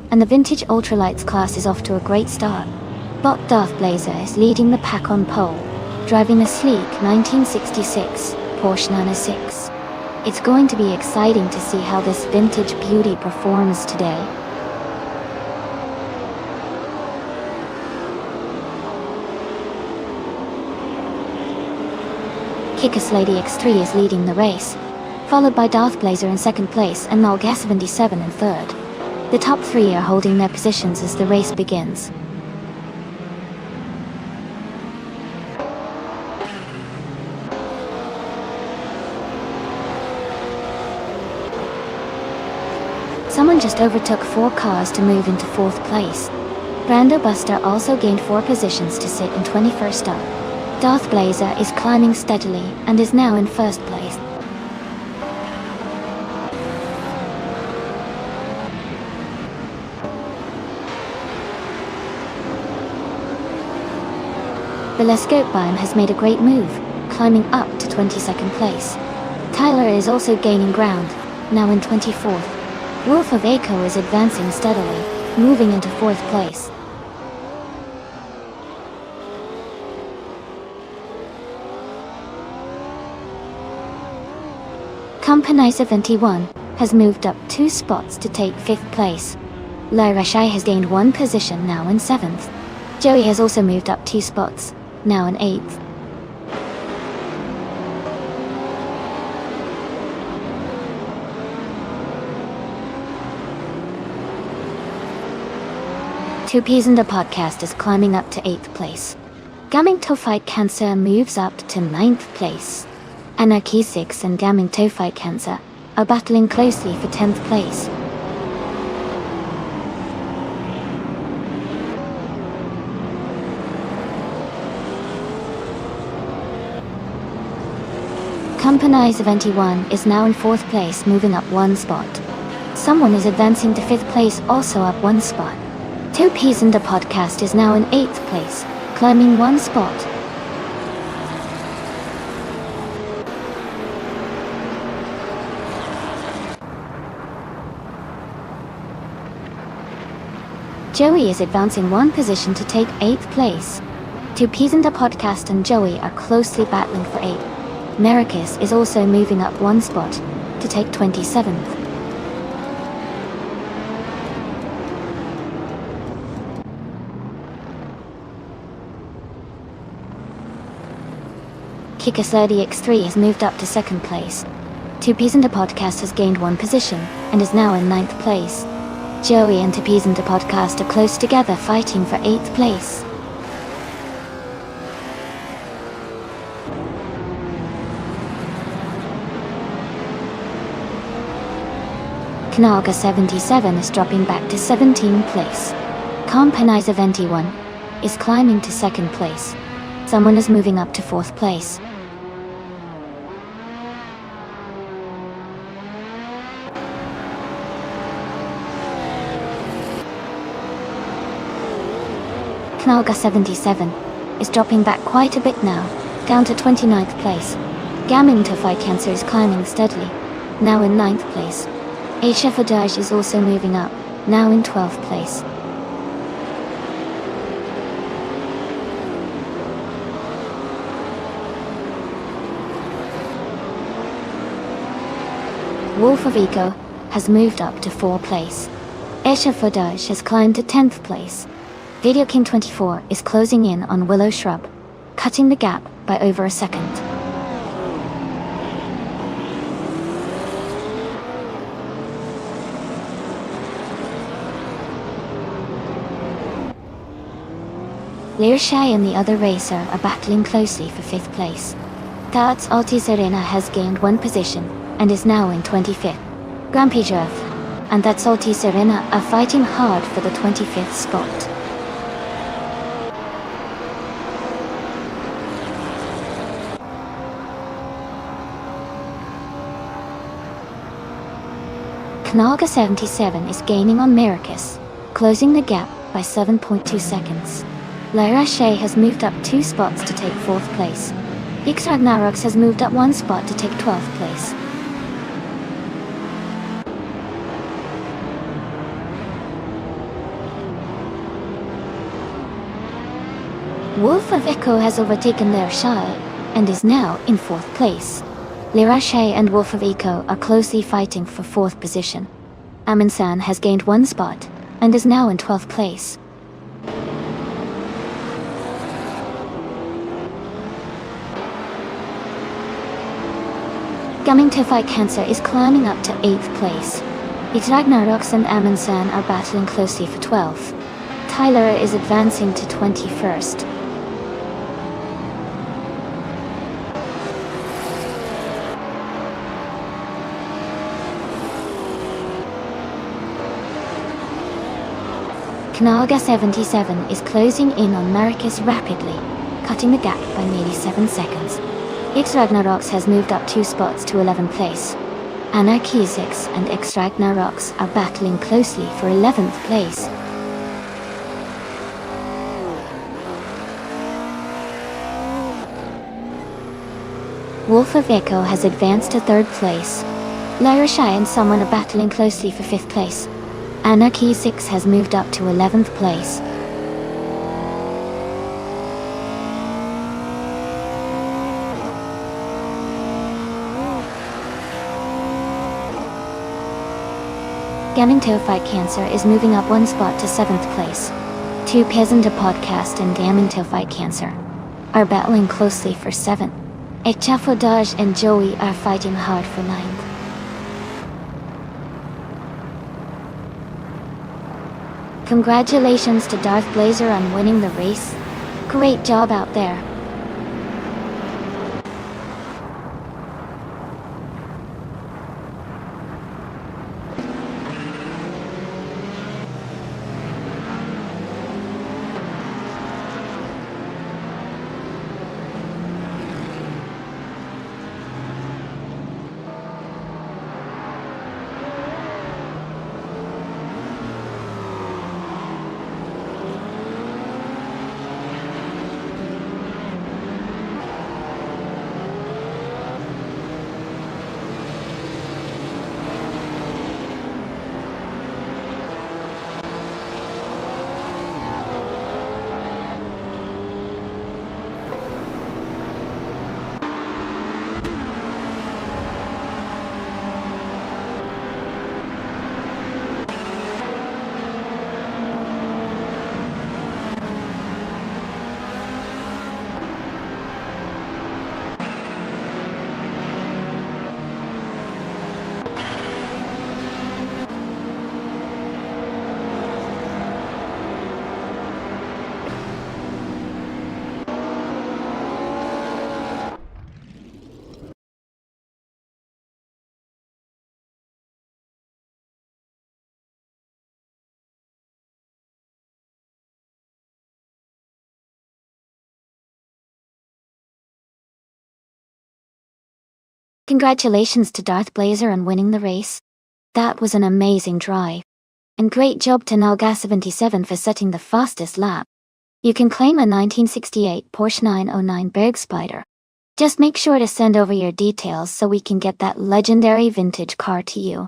and the vintage ultralights class is off to a great start. Bot Darth Blazer is leading the pack on pole, driving a sleek 1966 Porsche 906. It's going to be exciting to see how this vintage beauty performs today. Kickass Lady X3 is leading the race, followed by Darth Blazer in second place and Nolga 77 in third. The top three are holding their positions as the race begins. Someone just overtook 4 cars to move into 4th place. Brando Buster also gained 4 positions to sit in 21st up. Darth Blazer is climbing steadily and is now in 1st place. The Lescope Bime has made a great move, climbing up to 22nd place. Tyler is also gaining ground, now in 24th. Wolf of Aco is advancing steadily, moving into 4th place. Companizer 21 has moved up 2 spots to take 5th place. Lyra Shai has gained 1 position, now in 7th. Joey has also moved up 2 spots, now in 8th. Two Peas and a Podcast is climbing up to 8th place. Gaming To Fight Cancer moves up to 9th place. Anarchy 6 and Gaming To Fight Cancer are battling closely for 10th place. Companizer 21 is now in 4th place, moving up 1 spot. Someone is advancing to 5th place, also up 1 spot. Two Peas and a Podcast is now in 8th place, climbing 1 spot. Joey is advancing 1 position to take 8th place. Two Peas and a Podcast and Joey are closely battling for 8th. Mericus is also moving up 1 spot to take 27th. Kickass Lady X3 has moved up to 2nd place. Two Peas and a Podcast has gained 1 position and is now in 9th place. Joey and Two Peas and a Podcast are close together, fighting for 8th place. Knalga 77 is dropping back to 17th place. Companizer 21 is climbing to 2nd place. Someone is moving up to 4th place. Knalga 77 is dropping back quite a bit now, down to 29th place. Gaming To Fight Cancer is climbing steadily, now in 9th place. Aisha Fadaj is also moving up, now in 12th place. Wolf of Eco has moved up to 4th place. Aisha Fadaj has climbed to 10th place. Video King 24 is closing in on Willow Shrub, cutting the gap by over a second. Lear Shai and the other racer are battling closely for 5th place. Taat's Alti Serena has gained 1 position and is now in 25th. Grumpy Jerf and That's Alti Serena are fighting hard for the 25th spot. Knalga 77 is gaining on Mericus, closing the gap by 7.2 seconds. Lyra Shea has moved up 2 spots to take 4th place. Ix Ragnaroks has moved up 1 spot to take 12th place. Wolf of Echo has overtaken Lair Shire and is now in 4th place. Lirache and Wolf of Echo are closely fighting for 4th position. Amundsen has gained 1 spot and is now in 12th place. Coming to Fight Cancer is climbing up to 8th place. Its Ragnaroks and Amundsen are battling closely for 12th. Tyler is advancing to 21st. Knaga 77 is closing in on Maracus rapidly, cutting the gap by nearly 7 seconds. X Ragnaroks has moved up 2 spots to 11th place. Anarchy 6 and X Ragnaroks are battling closely for 11th place. Wolf of Echo has advanced to 3rd place. Lirashai and someone are battling closely for 5th place. Anarchy 6 has moved up to 11th place. Gaming to Fight Cancer is moving up 1 spot to 7th place. 2 Peasant Podcast and Gaming to Fight Cancer are battling closely for 7th. Echafodage and Joey are fighting hard for 9th. Congratulations to Darth Blazer on winning the race. Great job out there. Congratulations to Darth Blazer on winning the race. That was an amazing drive. And great job to Nalga77 for setting the fastest lap. You can claim a 1968 Porsche 909 Bergspider. Just make sure to send over your details so we can get that legendary vintage car to you.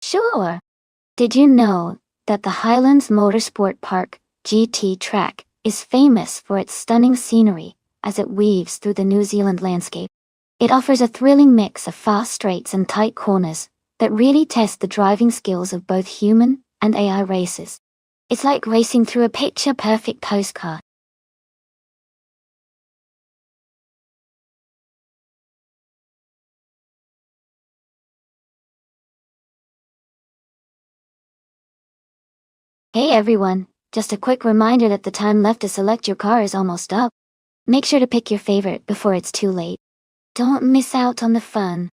Sure. Did you know that the Highlands Motorsport Park GT track is famous for its stunning scenery as it weaves through the New Zealand landscape? It offers a thrilling mix of fast straights and tight corners that really test the driving skills of both human and AI races. It's like racing through a picture-perfect postcard. Hey everyone, just a quick reminder that the time left to select your car is almost up. Make sure to pick your favorite before it's too late. Don't miss out on the fun.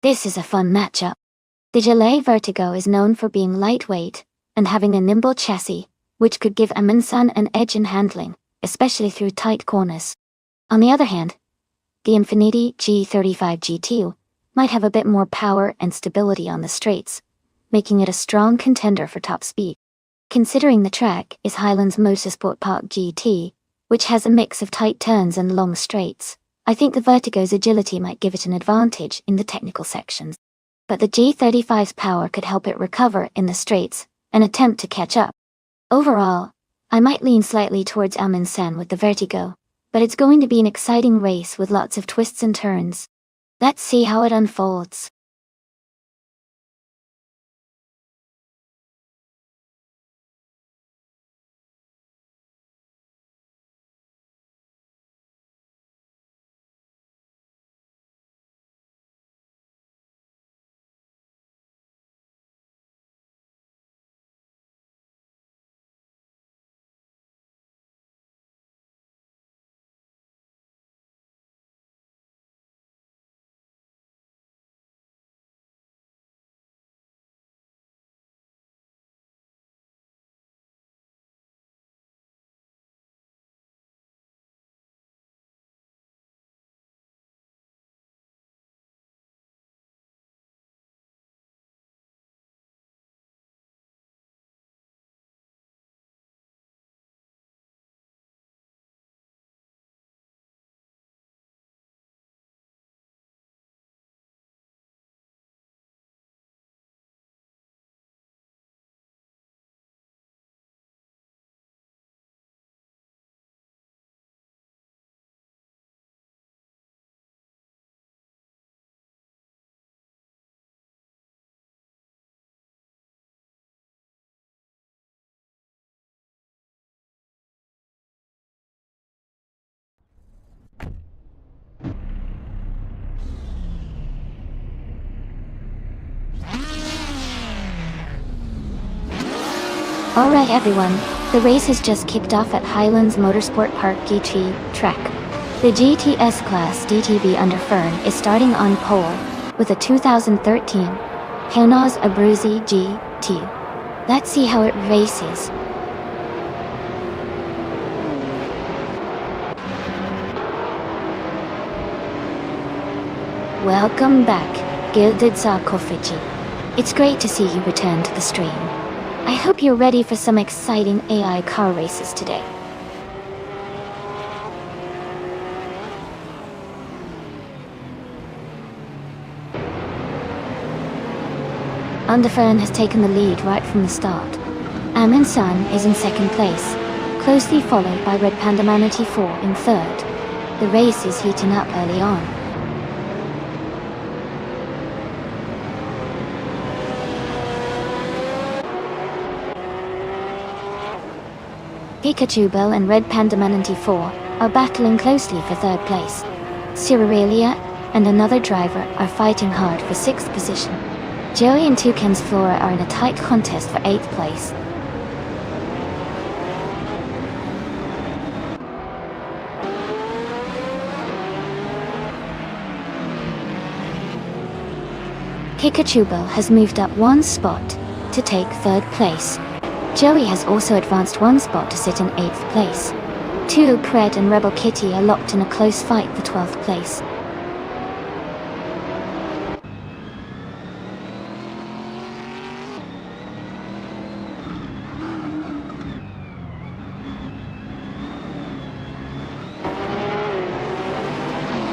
This is a fun matchup. The Gillet Vertigo is known for being lightweight and having a nimble chassis, which could give Amundsen an edge in handling, especially through tight corners. On the other hand, the Infiniti G35 GT might have a bit more power and stability on the straights, making it a strong contender for top speed. Considering the track is Highlands Motorsport Park GT, which has a mix of tight turns and long straights, I think the Vertigo's agility might give it an advantage in the technical sections. But the G35's power could help it recover in the straights and attempt to catch up. Overall, I might lean slightly towards Amundsen with the Vertigo, but it's going to be an exciting race with lots of twists and turns. Let's see how it unfolds. Alright everyone, the race has just kicked off at Highlands Motorsport Park GT track. The GTS Class DTB under Fern is starting on pole with a 2013 Renault Abruzzi GT. Let's see how it races. Welcome back, Gilded Sarcophagy. It's great to see you return to the stream. I hope you're ready for some exciting AI car races today. Underfern has taken the lead right from the start. Amundsen is in second place, closely followed by Red Panda Manatee 4 in third. The race is heating up early on. Pikachu Bell and Red Panda Manatee 4 are battling closely for third place. Ciralia and another driver are fighting hard for sixth position. Joey and Toucan's Flora are in a tight contest for 8th place. Pikachu Bell has moved up one spot to take 3rd place. Joey has also advanced one spot to sit in 8th place. Tulu Pred and Rebel Kitty are locked in a close fight for 12th place.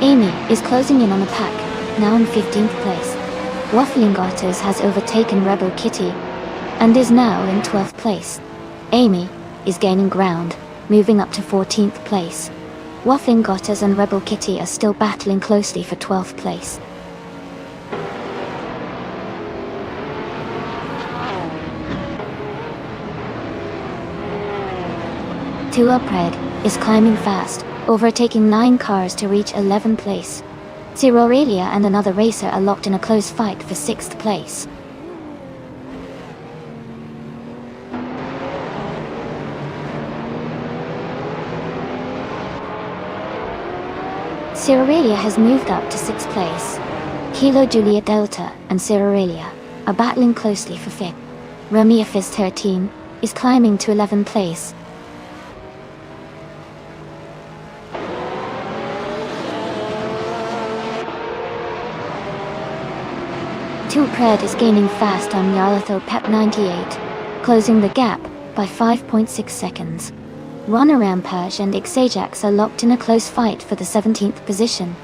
Amy is closing in on the pack, now in 15th place. Waffling Otters has overtaken Rebel Kitty and is now in 12th place. Amy is gaining ground, moving up to 14th place. Waffling Otters and Rebel Kitty are still battling closely for 12th place. Tulu Pred is climbing fast, overtaking 9 cars to reach 11th place. Ciralia and another racer are locked in a close fight for 6th place. Ciralia has moved up to 6th place. Kilo Juliet Delta and Sierra Aurelia are battling closely for 5th. Romeo Fizz 13 is climbing to 11th place. Two Pred is gaining fast on Yarlatho Pep 98, closing the gap by 5.6 seconds. Rana Rampage and Xajax are locked in a close fight for the 17th position.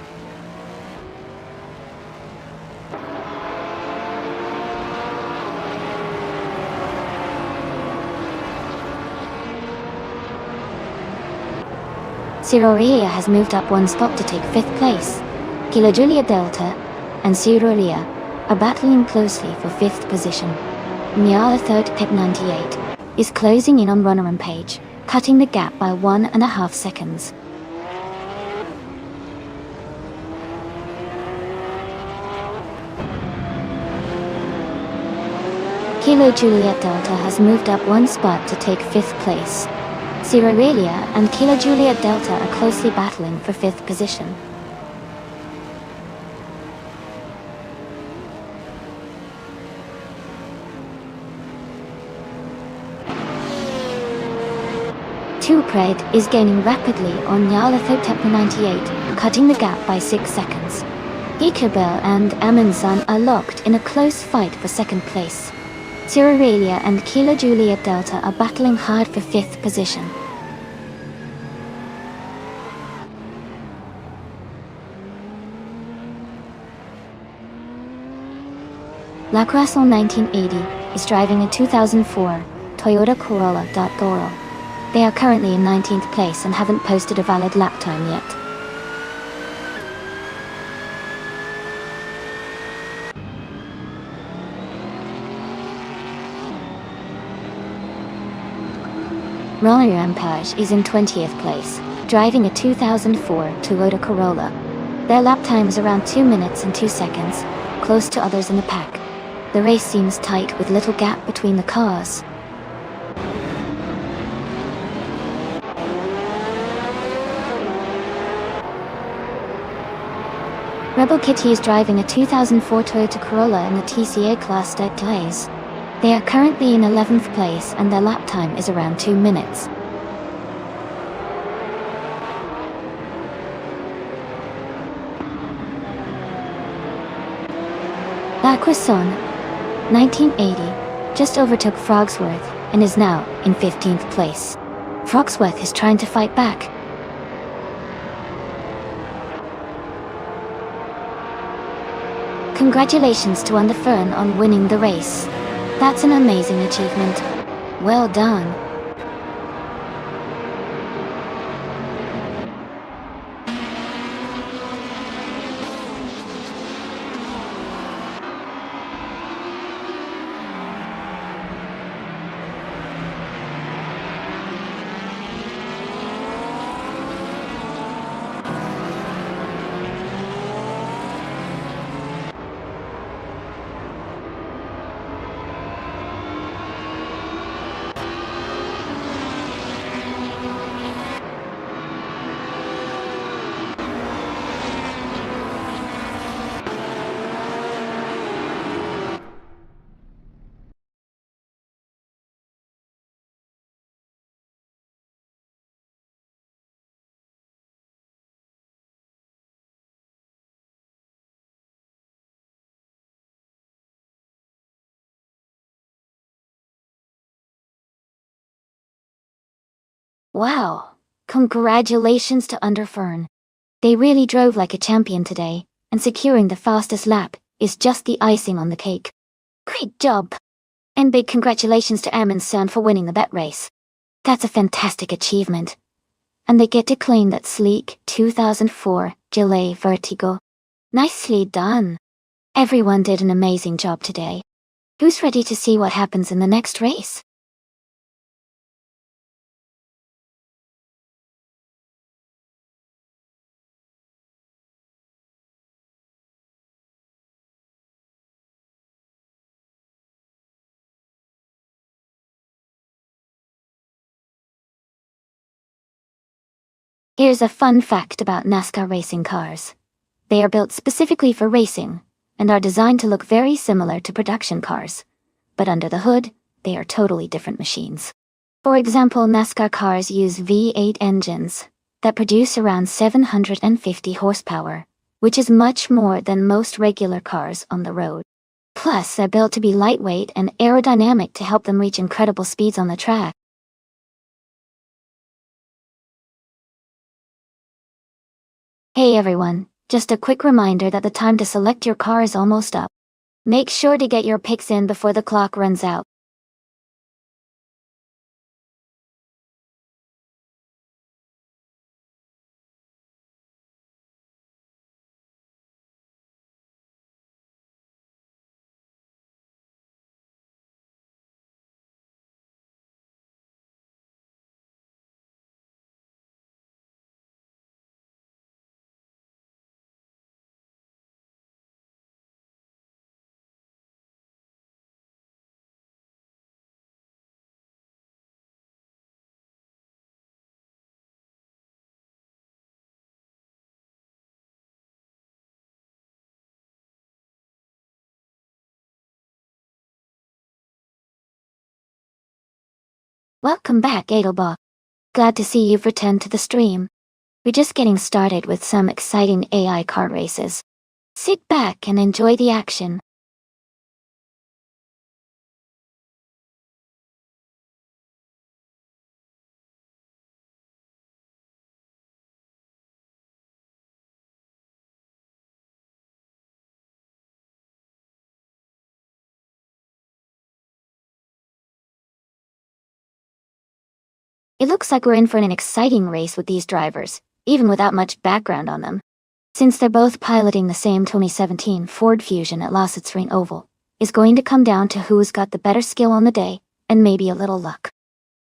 Sierra Aurelia has moved up one spot to take 5th place. Kilo Juliet Delta and Sierra Aurelia are battling closely for 5th position. Nyala 3rd Pep 98 is closing in on Rana Rampage, cutting the gap by 1.5 seconds. Kilo Juliet Delta has moved up one spot to take 5th place. Sierra Aurelia and Kilo Juliet Delta are closely battling for 5th position. Two Pred is gaining rapidly on Yarlatho Pep 98, cutting the gap by 6 seconds. Ikabel and Amunsan are locked in a close fight for 2nd place. Sierra Aurelia and Kilo Juliet Delta are battling hard for 5th position. La Croissant 1980 is driving a 2004 Toyota Corolla Doro. They are currently in 19th place and haven't posted a valid lap time yet. Rana Rampage is in 20th place, driving a 2004 Toyota Corolla. Their lap time is around 2 minutes and 2 seconds, close to others in the pack. The race seems tight with little gap between the cars. Rebel Kitty is driving a 2004 Toyota Corolla in the TCA class Glaze. They are currently in 11th place and their lap time is around 2 minutes. La Croissant 1980 just overtook Frogsworth and is now in 15th place. Frogsworth is trying to fight back. Congratulations to Underfern on winning the race. That's an amazing achievement. Well done. Wow! Congratulations to Underfern. They really drove like a champion today, and securing the fastest lap is just the icing on the cake. Great job! And big congratulations to Amundsen for winning the bet race. That's a fantastic achievement. And they get to claim that sleek 2004 Gillet Vertigo. Nicely done. Everyone did an amazing job today. Who's ready to see what happens in the next race? Here's a fun fact about NASCAR racing cars. They are built specifically for racing, and are designed to look very similar to production cars. But under the hood, they are totally different machines. For example, NASCAR cars use V8 engines that produce around 750 horsepower, which is much more than most regular cars on the road. Plus, they're built to be lightweight and aerodynamic to help them reach incredible speeds on the track. Hey everyone, just a quick reminder that the time to select your car is almost up. Make sure to get your picks in before the clock runs out. Welcome back, Adelbach. Glad to see you've returned to the stream. We're just getting started with some exciting AI car races. Sit back and enjoy the action. It looks like we're in for an exciting race with these drivers, even without much background on them. Since they're both piloting the same 2017 Ford Fusion at Lasseterre Oval, it's going to come down to who's got the better skill on the day, and maybe a little luck.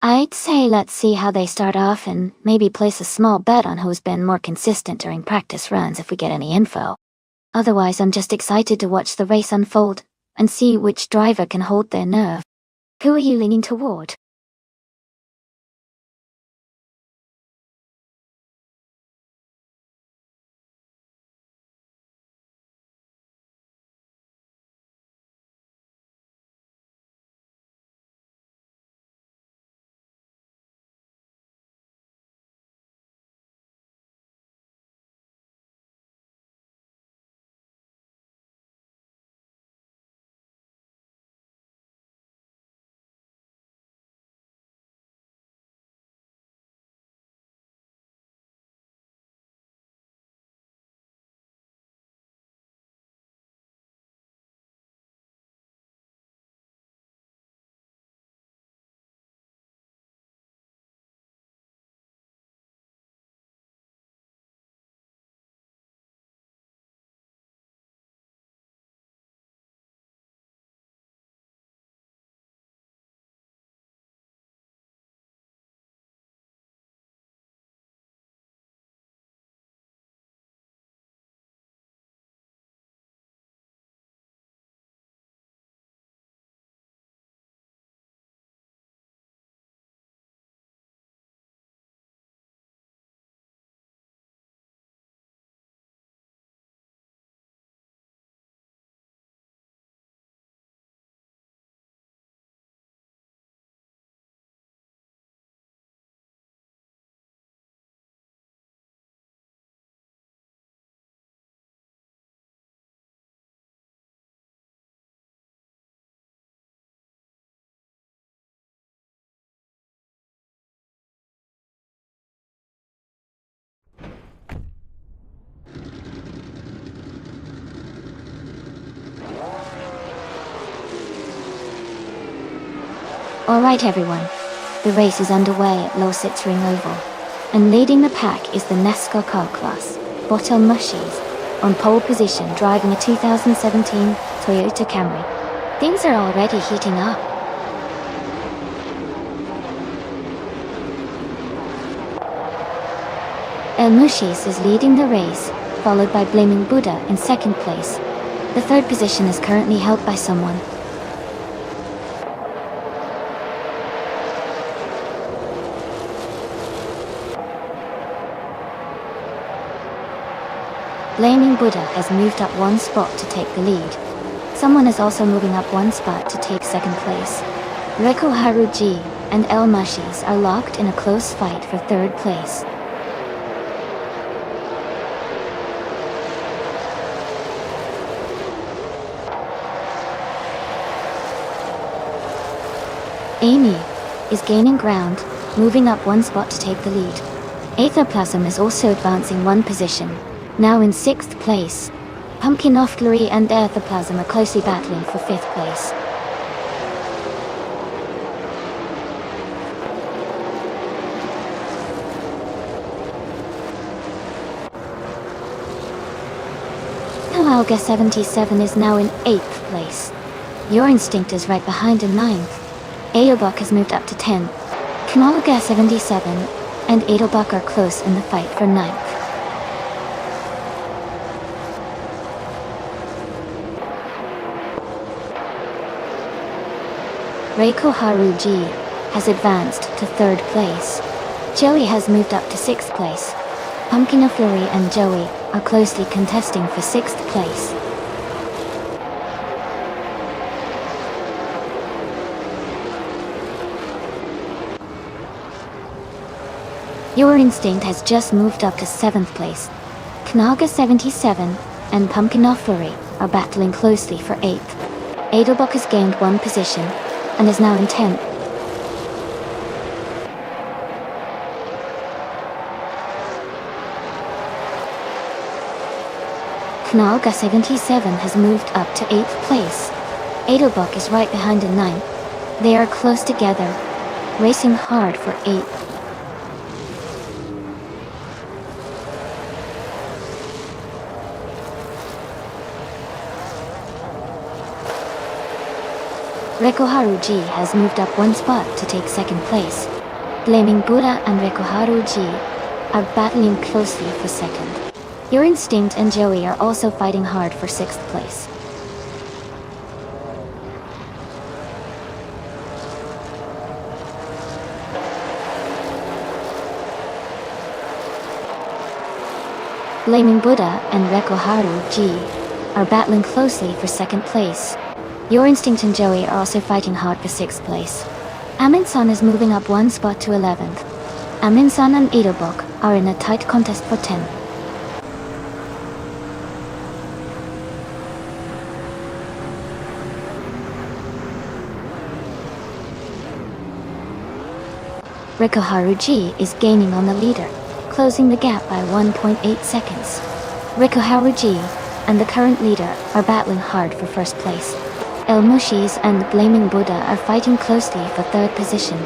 I'd say let's see how they start off and maybe place a small bet on who's been more consistent during practice runs if we get any info. Otherwise, I'm just excited to watch the race unfold and see which driver can hold their nerve. Who are you leaning toward? Alright everyone, the race is underway at Lasseterre Oval, and leading the pack is the NASCAR car class, Bottom Mushies, on pole position driving a 2017 Toyota Camry. Things are already heating up. El Mushis is leading the race, followed by Blaming Buddha in second place. The third position is currently held by someone. Blaming Buddha has moved up one spot to take the lead. Someone is also moving up one spot to take second place. Reiko Haruji and El Mushis are locked in a close fight for third place. Amy is gaining ground, moving up one spot to take the lead. Aetherplasm is also advancing one position, now in 6th place. Pumpkin Flurry and Aetherplasm are closely battling for 5th place. Alga 77 is now in 8th place. Your Instinct is right behind in 9th. Adelbuck has moved up to 10th. Knolga 77 and Adelbuck are close in the fight for 9th. Reiko Haruji has advanced to 3rd place. Joey has moved up to 6th place. Pumpkin Flurry and Joey are closely contesting for 6th place. Your Instinct has just moved up to 7th place. Knaga 77 and Pumpkin Flurry are battling closely for 8th. Adelbuck has gained one position and is now in 10th. Knalga 77 has moved up to 8th place. Adelbuck is right behind in 9th. They are close together, racing hard for 8th. Reiko Haruji has moved up one spot to take 2nd place. Blaming Buddha and Reiko Haruji are battling closely for 2nd. Your Instinct and Joey are also fighting hard for 6th place. Blaming Buddha and Reiko Haruji are battling closely for 2nd place. Your Instinct and Joey are also fighting hard for 6th place. Amin-san is moving up one spot to 11th. Amin-san and Adelbuck are in a tight contest for 10th. Reiko Haruji is gaining on the leader, closing the gap by 1.8 seconds. Reiko Haruji and the current leader are battling hard for 1st place. El Mushis and Blaming Buddha are fighting closely for 3rd position.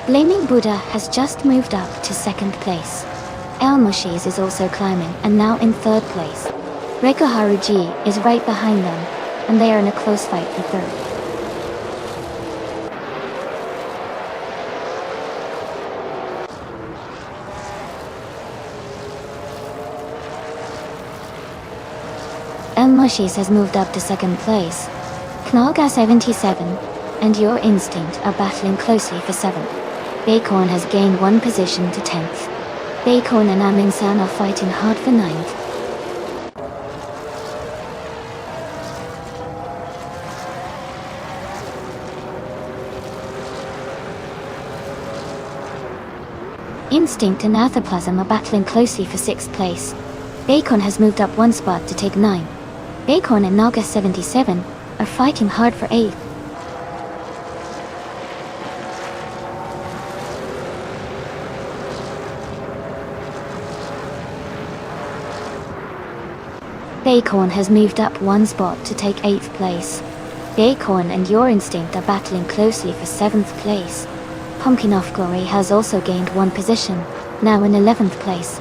Blaming Buddha has just moved up to 2nd place. El Mushis is also climbing and now in 3rd place. Reiko Haruji is right behind them, and they are in a close fight for 3rd. El Mushis has moved up to 2nd place. Knalga 77 and Your Instinct are battling closely for 7th. Bacon has gained one position to 10th. Bacon and Amin-san are fighting hard for 9th. Instinct and Aetherplasm are battling closely for 6th place. Bacon has moved up one spot to take 9. Bacon and Naga 77 are fighting hard for 8th. Bacon has moved up one spot to take 8th place. Bacon and Your Instinct are battling closely for 7th place. Pumpkin of Glory has also gained one position, now in 11th place.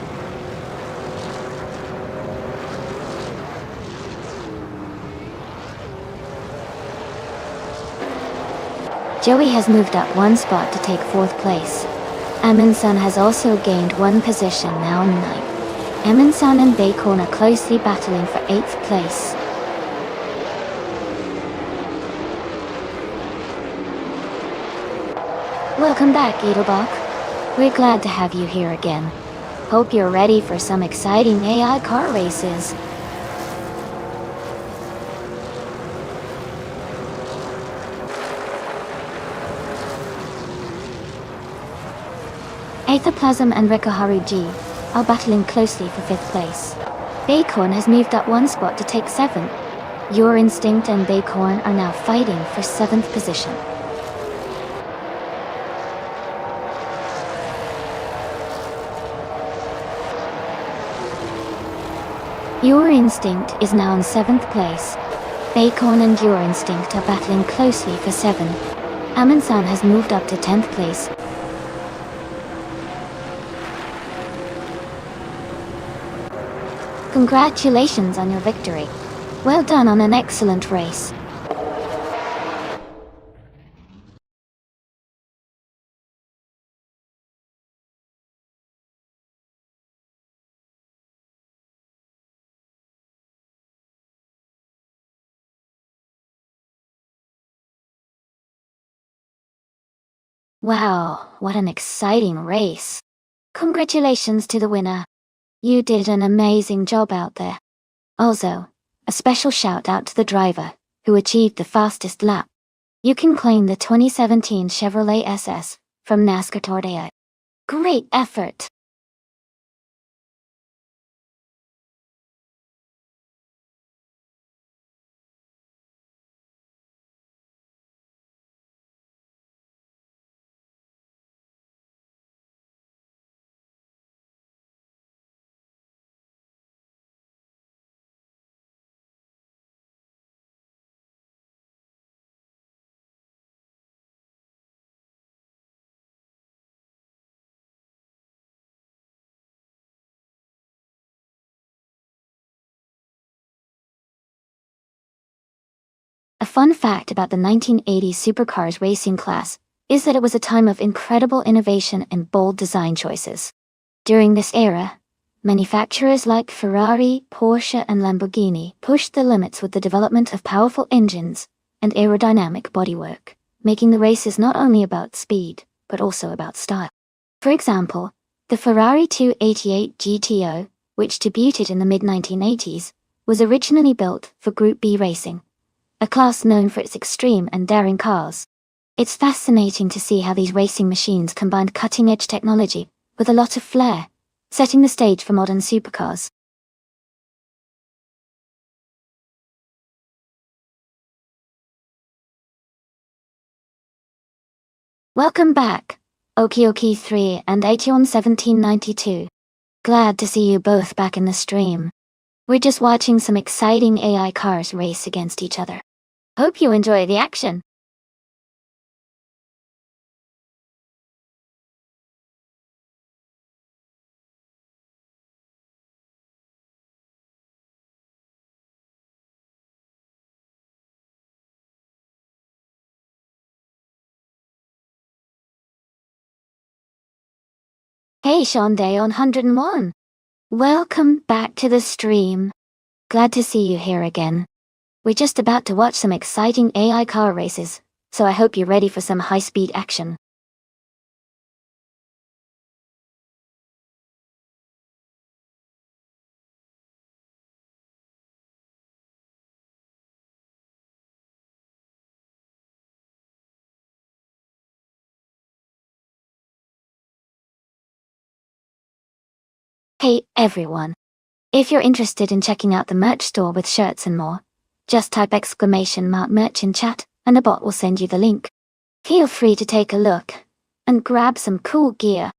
Joey has moved up one spot to take 4th place. Amin-san has also gained one position, now in 9th. Amin-san and Bacon are closely battling for 8th place. Welcome back, Edelbach. We're glad to have you here again. Hope you're ready for some exciting AI car races. Aethaplasm and Rikuharu G are battling closely for 5th place. Baycorn has moved up one spot to take 7th. Your Instinct and Baycorn are now fighting for 7th position. Your Instinct is now in 7th place. Baycorn and Your Instinct are battling closely for 7th. Amansan has moved up to 10th place. Congratulations on your victory. Well done on an excellent race. Wow, what an exciting race. Congratulations to the winner. You did an amazing job out there. Also, a special shout out to the driver, who achieved the fastest lap. You can claim the 2017 Chevrolet SS from NASCAR Tordea. Great effort! A fun fact about the 1980s supercars racing class is that it was a time of incredible innovation and bold design choices. During this era, manufacturers like Ferrari, Porsche, and Lamborghini pushed the limits with the development of powerful engines and aerodynamic bodywork, making the races not only about speed, but also about style. For example, the Ferrari 288 GTO, which debuted in the mid-1980s, was originally built for Group B racing, a class known for its extreme and daring cars. It's fascinating to see how these racing machines combined cutting-edge technology with a lot of flair, setting the stage for modern supercars. Welcome back, Okioki 3 and Aetion 1792. Glad to see you both back in the stream. We're just watching some exciting AI cars race against each other. Hope you enjoy the action. Hey Shonday on 101. Welcome back to the stream. Glad to see you here again. We're just about to watch some exciting AI car races, so I hope you're ready for some high-speed action. Hey everyone. If you're interested in checking out the merch store with shirts and more, just type !merch in chat and a bot will send you the link. Feel free to take a look and grab some cool gear.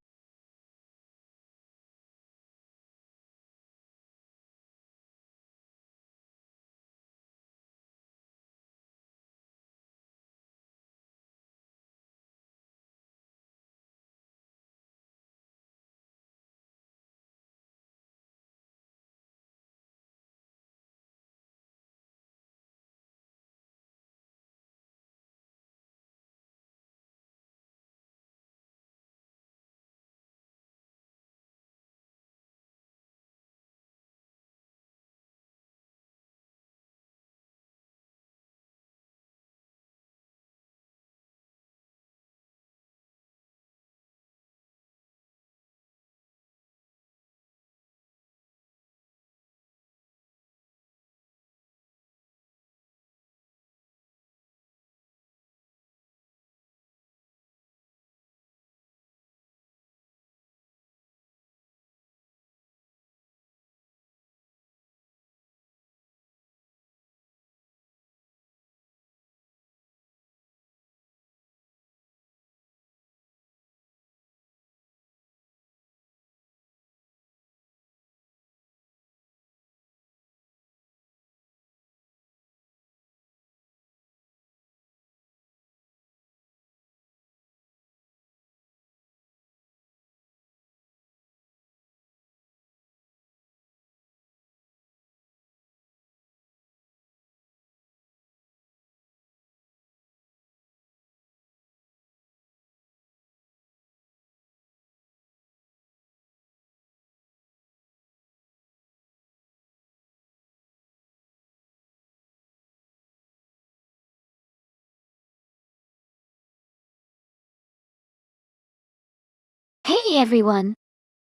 Hey everyone!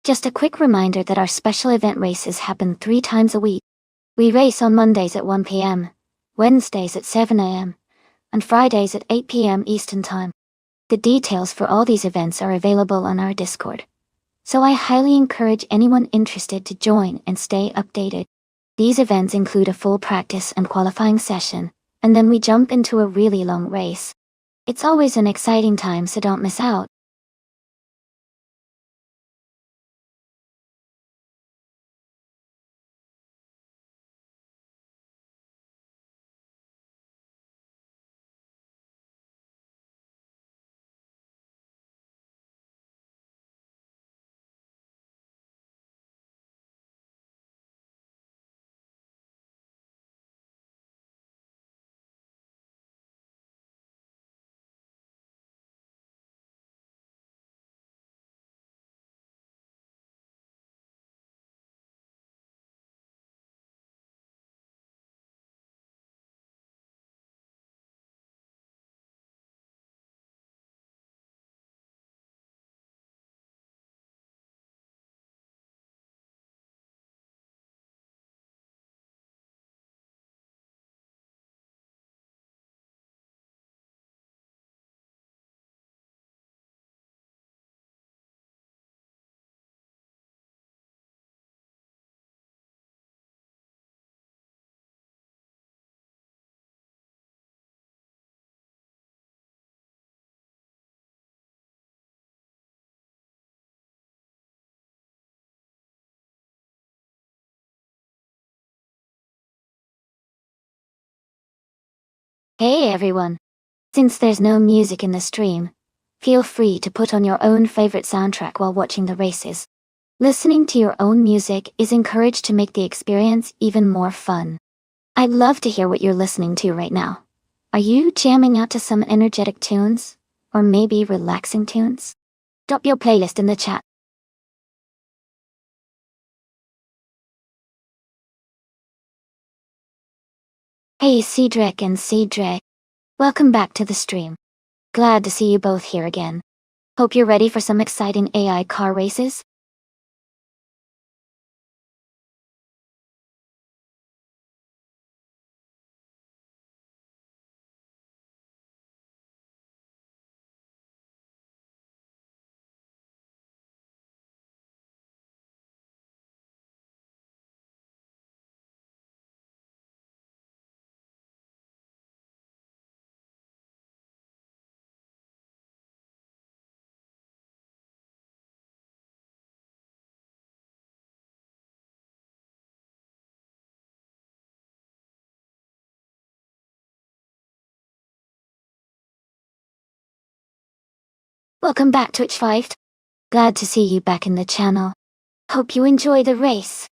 Just a quick reminder that our special event races happen 3 times a week. We race on Mondays at 1 p.m., Wednesdays at 7 a.m., and Fridays at 8 p.m. Eastern Time. The details for all these events are available on our Discord. So I highly encourage anyone interested to join and stay updated. These events include a full practice and qualifying session, and then we jump into a really long race. It's always an exciting time, so don't miss out. Hey everyone! Since there's no music in the stream, feel free to put on your own favorite soundtrack while watching the races. Listening to your own music is encouraged to make the experience even more fun. I'd love to hear what you're listening to right now. Are you jamming out to some energetic tunes? Or maybe relaxing tunes? Drop your playlist in the chat. Hey Cedric and Cedric. Welcome back to the stream. Glad to see you both here again. Hope you're ready for some exciting AI car races. Welcome back Twitch 5. Glad to see you back in the channel. Hope you enjoy the race.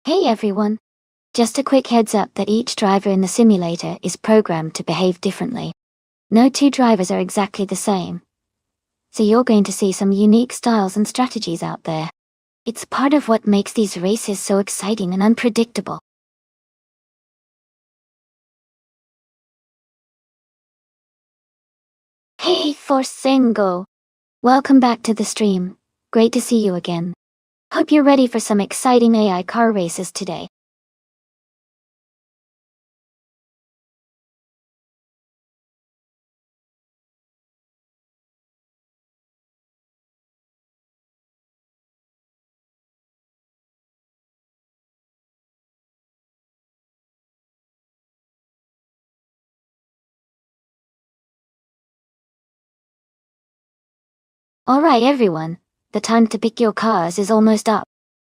Hey everyone! Just a quick heads up that each driver in the simulator is programmed to behave differently. No two drivers are exactly the same. So you're going to see some unique styles and strategies out there. It's part of what makes these races so exciting and unpredictable. Hey Forsengo! Welcome back to the stream. Great to see you again. Hope you're ready for some exciting AI car races today. Alright everyone, the time to pick your cars is almost up.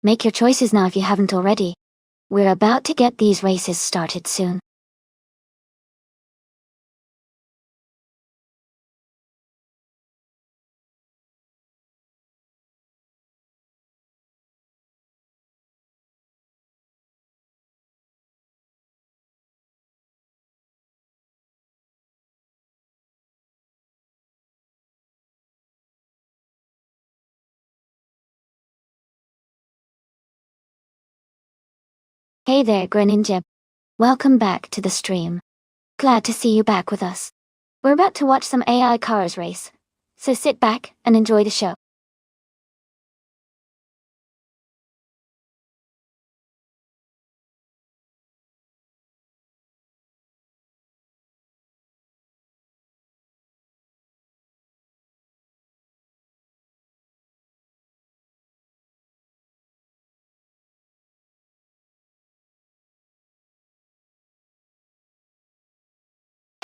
Make your choices now if you haven't already. We're about to get these races started soon. Hey there, Greninja. Welcome back to the stream. Glad to see you back with us. We're about to watch some AI cars race, so sit back and enjoy the show.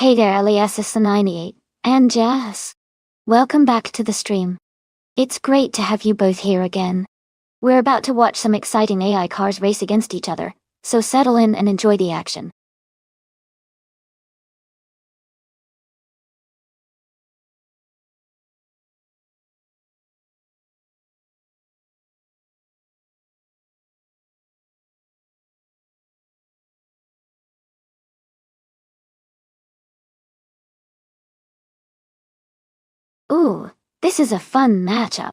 Hey there, LESS98 and Jazz. Welcome back to the stream. It's great to have you both here again. We're about to watch some exciting AI cars race against each other, so settle in and enjoy the action. Ooh, this is a fun matchup.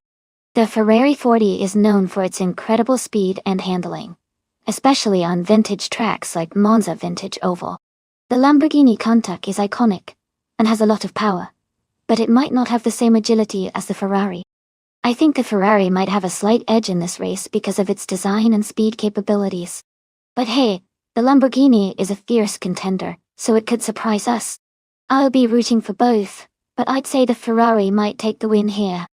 The Ferrari 40 is known for its incredible speed and handling, especially on vintage tracks like Monza Vintage Oval. The Lamborghini Countach is iconic and has a lot of power, but it might not have the same agility as the Ferrari. I think the Ferrari might have a slight edge in this race because of its design and speed capabilities. But hey, the Lamborghini is a fierce contender, so it could surprise us. I'll be rooting for both, but I'd say the Ferrari might take the win here.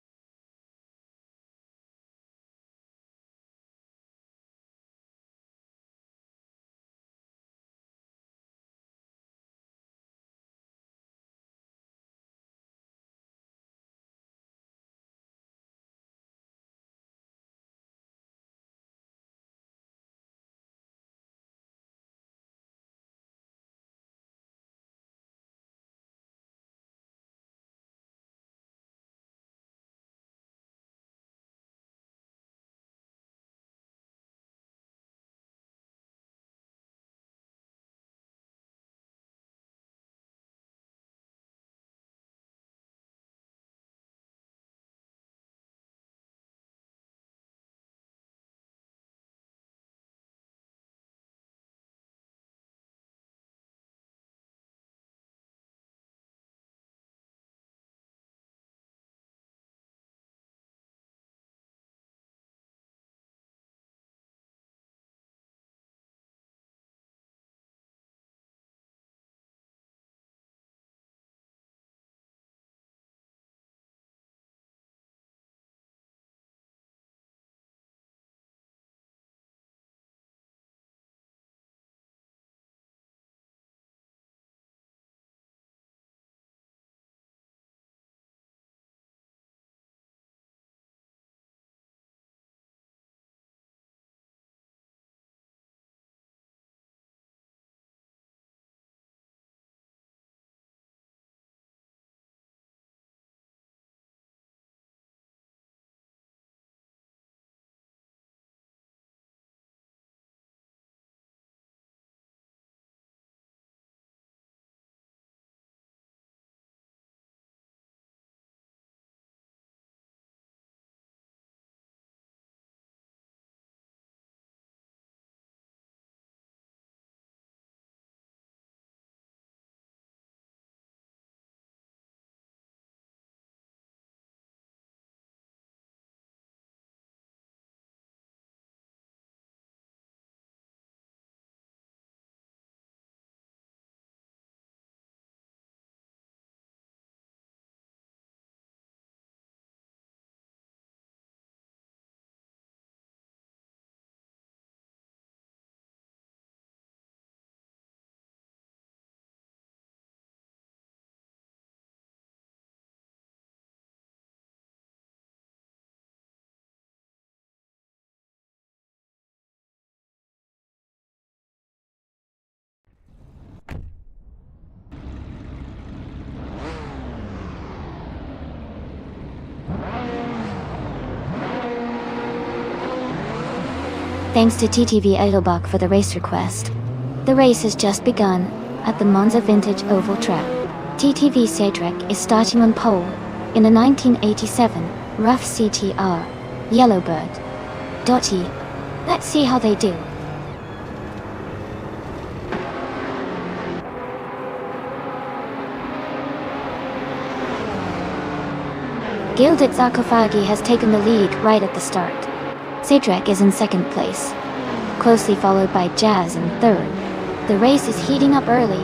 Thanks to TTV Edelbach for the race request. The race has just begun at the Monza Vintage Oval Track. TTV Satrek is starting on pole in a 1987 Rough CTR Yellowbird. Dotty. Let's see how they do. Gilded Sarcophagi has taken the lead right at the start. Cedric is in second place, closely followed by Jazz in third. The race is heating up early.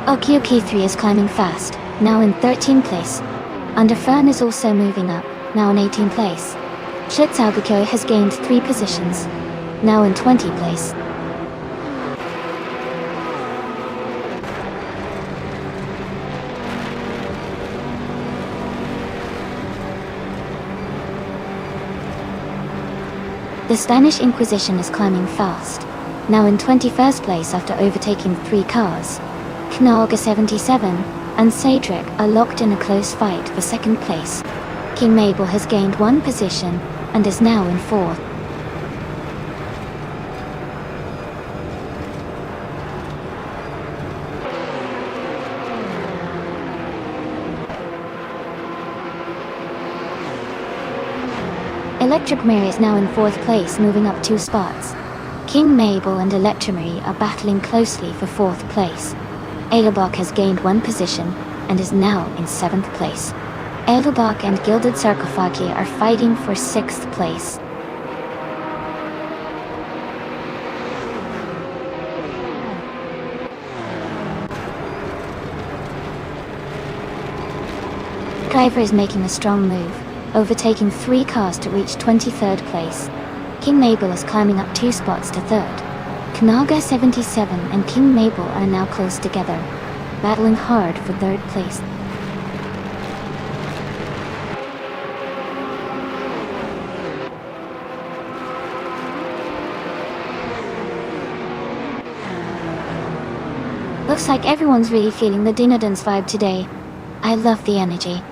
Okiuki3 is climbing fast, now in 13th place. Underfern is also moving up, now in 18th place. Shitsaugakyo has gained 3 positions, now in 20th place. The Spanish Inquisition is climbing fast, now in 21st place after overtaking 3 cars. Knalga 77 and Cedric are locked in a close fight for second place. King Mabel has gained 1 position and is now in 4th. Electromary is now in 4th place, moving up 2 spots. King Mabel and Electromary are battling closely for 4th place. Edelbach has gained 1 position and is now in 7th place. Edelbach and Gilded Sarcophagi are fighting for 6th place. Driver is making a strong move, overtaking 3 cars to reach 23rd place. King Mabel is climbing up 2 spots to 3rd. Kanaga 77 and King Mabel are now close together, battling hard for 3rd place. Looks like everyone's really feeling the Dinodons vibe today. I love the energy.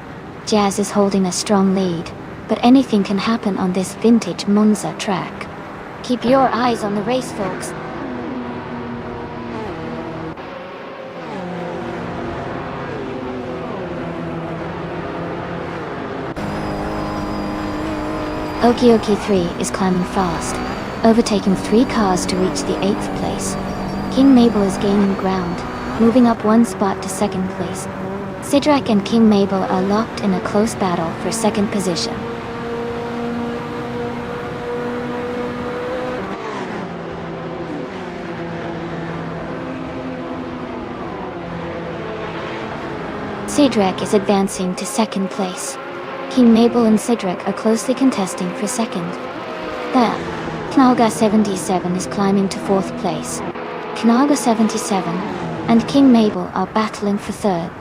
Jazz is holding a strong lead, but anything can happen on this vintage Monza track. Keep your eyes on the race, folks. Okiuki3 is climbing fast, overtaking 3 cars to reach the 8th place. King Mabel is gaining ground, moving up 1 spot to 2nd place. Cedric and King Mabel are locked in a close battle for 2nd position. Cedric is advancing to 2nd place. King Mabel and Cedric are closely contesting for 2nd. Then, Knalga 77 is climbing to 4th place. Knalga 77 and King Mabel are battling for 3rd.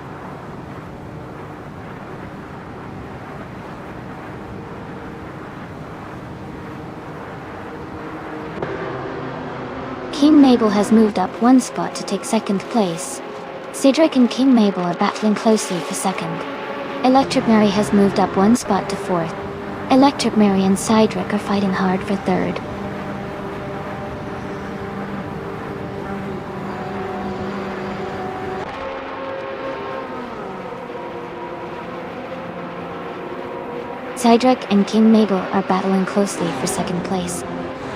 King Mabel has moved up 1 spot to take 2nd place. Cedric and King Mabel are battling closely for 2nd. Electric Mary has moved up 1 spot to 4th. Electric Mary and Cedric are fighting hard for 3rd. Cedric and King Mabel are battling closely for 2nd place.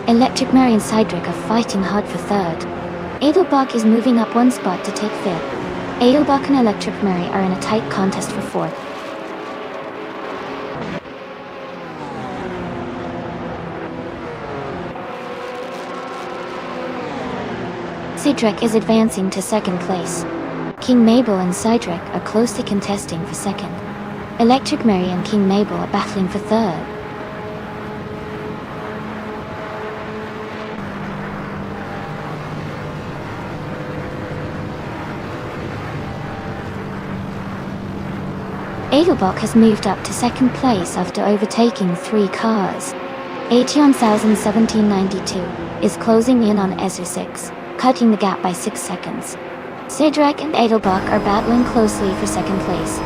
Electric Mary and Cedric are fighting hard for 3rd. Edelbach is moving up 1 spot to take 5th. Edelbach and Electric Mary are in a tight contest for 4th. Cedric is advancing to 2nd place. King Mabel and Cedric are closely contesting for 2nd. Electric Mary and King Mabel are battling for 3rd. Edelbach has moved up to 2nd place after overtaking 3 cars. Aetion 1792 is closing in on SU6, cutting the gap by 6 seconds. Cedric and Edelbach are battling closely for 2nd place.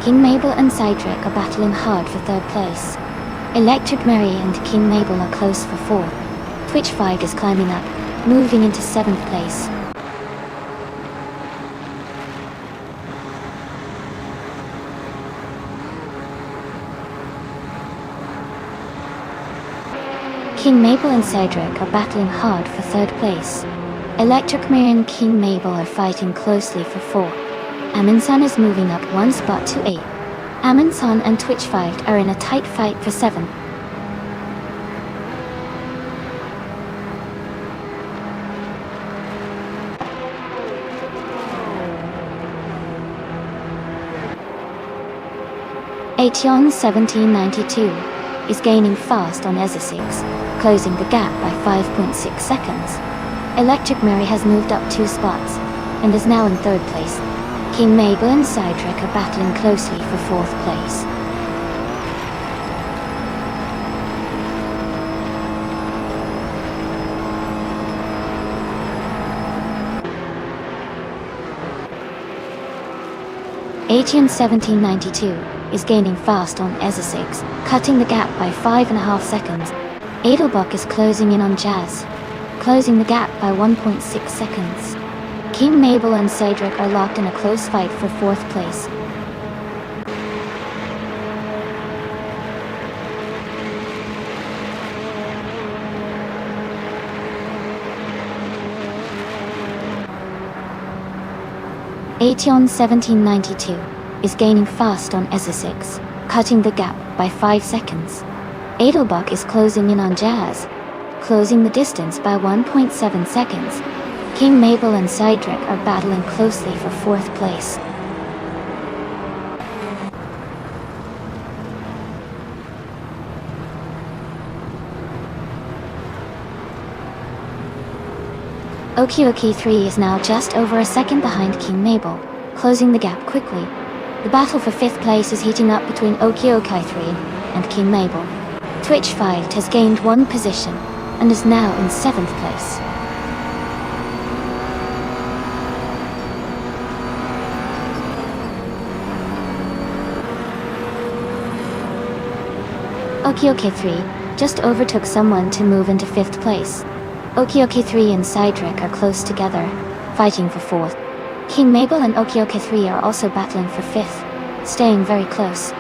King Mabel and Cedric are battling hard for 3rd place. Electric Mary and King Mabel are close for 4th. Twitch 5 is climbing up, moving into 7th place. King Mabel and Cedric are battling hard for third place. Electric Mirror and King Mabel are fighting closely for 4. Aminsan is moving up 1 spot to 8. Aminsan and Twitch 5 are in a tight fight for 7. Aetion 1792 is gaining fast on EZA 6, closing the gap by 5.6 seconds. Electric Mary has moved up 2 spots and is now in 3rd place. King Mabel and Cedric are battling closely for 4th place. Aetion 1792 is gaining fast on EZA 6, cutting the gap by 5.5 seconds. Edelbach is closing in on Jazz, closing the gap by 1.6 seconds. King Mabel and Cedric are locked in a close fight for 4th place. Aetion 1792 is gaining fast on EZA 6, cutting the gap by 5 seconds. Edelbach is closing in on Jazz, closing the distance by 1.7 seconds. King Mabel and Cedric are battling closely for 4th place. Okioki 3 is now just over a second behind King Mabel, closing the gap quickly. The battle for 5th place is heating up between Okioki 3 and King Mabel. Twitch 5 has gained 1 position and is now in 7th place. Okioki 3 just overtook someone to move into 5th place. Okioki 3 and Cedric are close together, fighting for 4th. King Mabel and Okioki 3 are also battling for 5th, staying very close.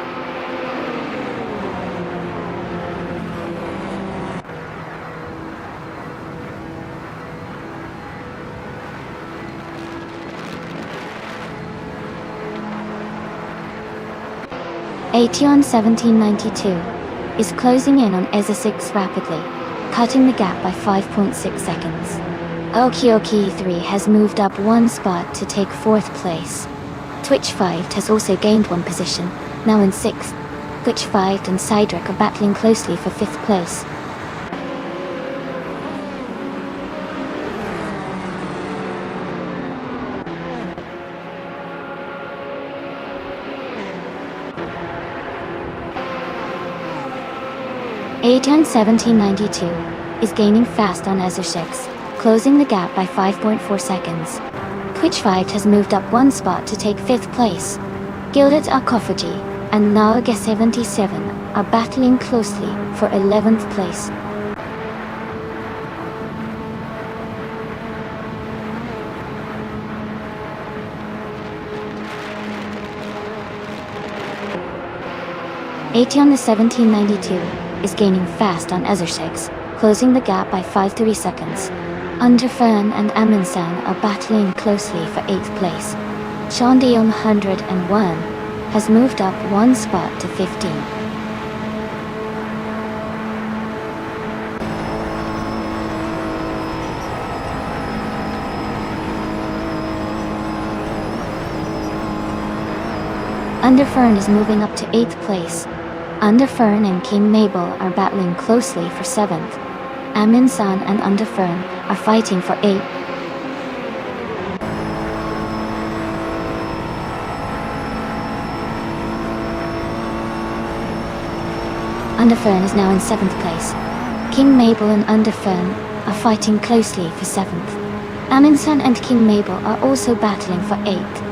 Aetion 1792 is closing in on EZA 6 rapidly, cutting the gap by 5.6 seconds. Okioki 3 has moved up 1 spot to take 4th place. Twitch 5 has also gained 1 position, now in 6th. Twitch 5 and Cedric are battling closely for 5th place. Aetion 1792 is gaining fast on EZA 6, closing the gap by 5.4 seconds. Twitch 5 has moved up 1 spot to take 5th place. Gilded Arcophagy and Naga 77 are battling closely for 11th place. Aetion 1792 is gaining fast on EZA 6, closing the gap by 5.3 seconds. Underfern and Aminsan are battling closely for 8th place. Shandion 101 has moved up 1 spot to 15. Underfern is moving up to 8th place. Underfern and King Mabel are battling closely for 7th. Aminsan and Underfern are fighting for 8th. Underfern is now in 7th place. King Mabel and Underfern are fighting closely for 7th. Aminsan and King Mabel are also battling for 8th.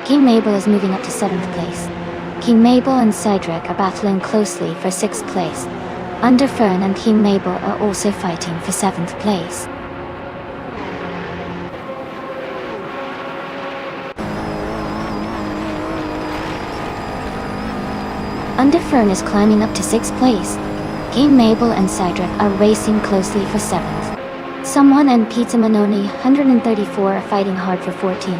King Mabel is moving up to 7th place. King Mabel and Cedric are battling closely for 6th place. Underfern and King Mabel are also fighting for 7th place. Underfern is climbing up to 6th place. King Mabel and Cydric are racing closely for 7th. Someone and Pizza Manoni 134 are fighting hard for 14.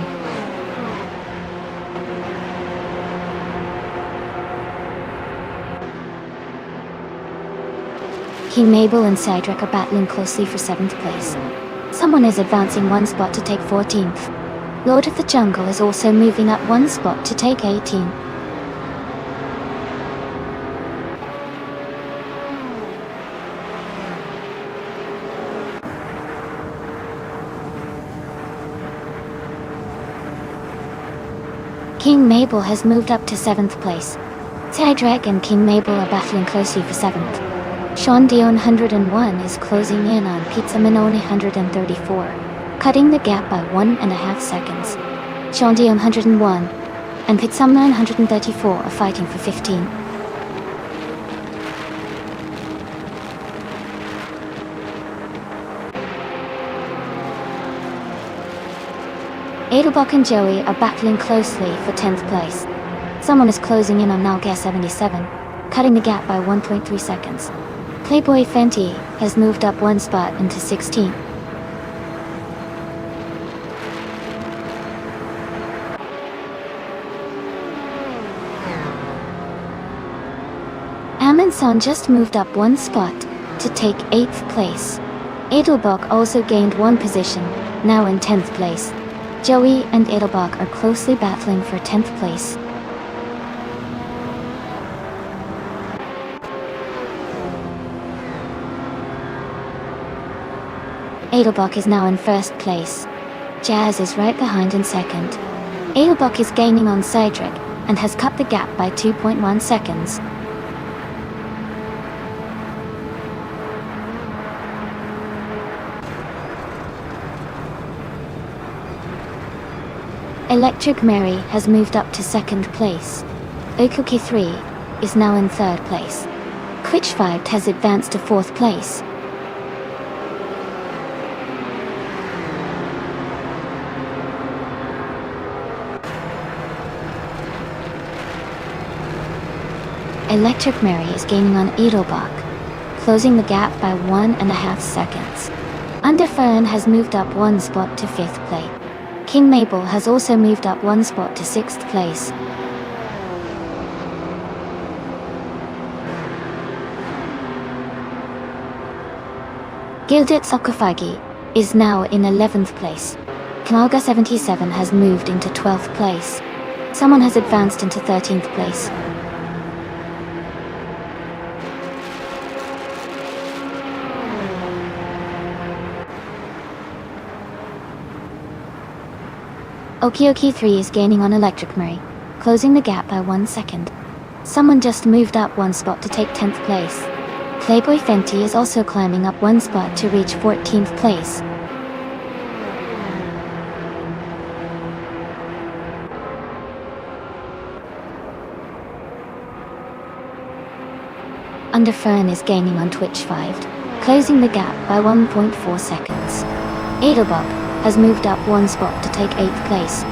King Mabel and Cydric are battling closely for 7th place. Someone is advancing 1 spot to take 14th. Lord of the Jungle is also moving up 1 spot to take 18. King Mabel has moved up to 7th place. Cydric and King Mabel are battling closely for 7th. Sean Dion 101 is closing in on Pizza Manoni 134, cutting the gap by 1.5 seconds. Sean Dion 101 and Pizza Man 134 are fighting for 15. Adelbach and Joey are battling closely for 10th place. Someone is closing in on Nalgas 77, cutting the gap by 1.3 seconds. Playboy Fenty has moved up 1 spot into 16. Amundsen just moved up 1 spot to take 8th place. Adelbach also gained 1 position, now in 10th place. Joey and Adelbach are closely battling for 10th place. Adelbach is now in 1st place. Jazz is right behind in 2nd. Adelbach is gaining on Cydric and has cut the gap by 2.1 seconds. Electric Mary has moved up to 2nd place. Okuki 3 is now in 3rd place. Twitch 5 has advanced to 4th place. Electric Mary is gaining on Edelbach, closing the gap by 1.5 seconds. Underfern has moved up 1 spot to 5th place. King Mabel has also moved up 1 spot to 6th place. Gilded Sokofagi is now in 11th place. Knaga 77 has moved into 12th place. Someone has advanced into 13th place. Okioki 3 is gaining on Electric Mary, closing the gap by 1 second. Someone just moved up 1 spot to take 10th place. Playboy Fenty is also climbing up 1 spot to reach 14th place. Underfern is gaining on Twitch 5, closing the gap by 1.4 seconds. Adelbach has moved up 1 spot to take 8th place.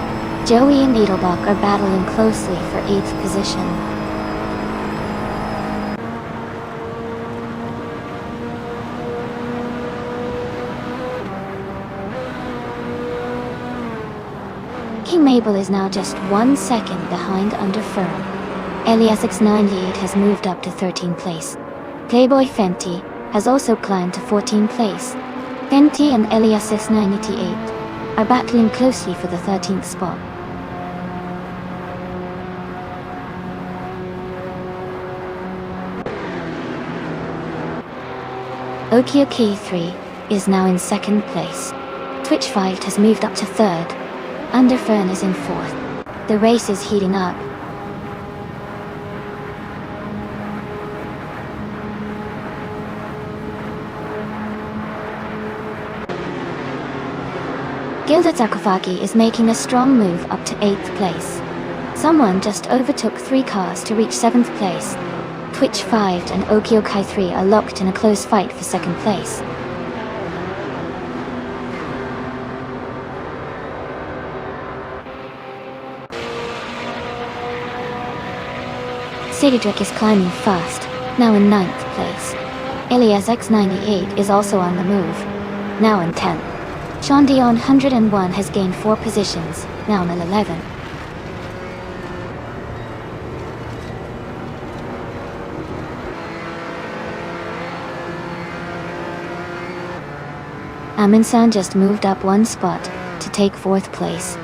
Joey and Adelbach are battling closely for 8th position. King Mabel is now just 1 second behind Underfern. Elias698 has moved up to 13th place. Playboy Fenty has also climbed to 14th place. Fenty and Elias698 are battling closely for the 13th spot. Okioki 3 is now in 2nd place. Twitch 5 has moved up to 3rd. Underfern is in 4th. The race is heating up. Gilded Zakofagi is making a strong move up to 8th place. Someone just overtook 3 cars to reach 7th place. Twitch 5 and Okiokai 3 are locked in a close fight for 2nd place. Cedric is climbing fast, now in 9th place. Ilias X98 is also on the move, now in 10th. Sean Dion 101 has gained 4 positions, now in 11th. Aminsan just moved up 1 spot to take 4th place.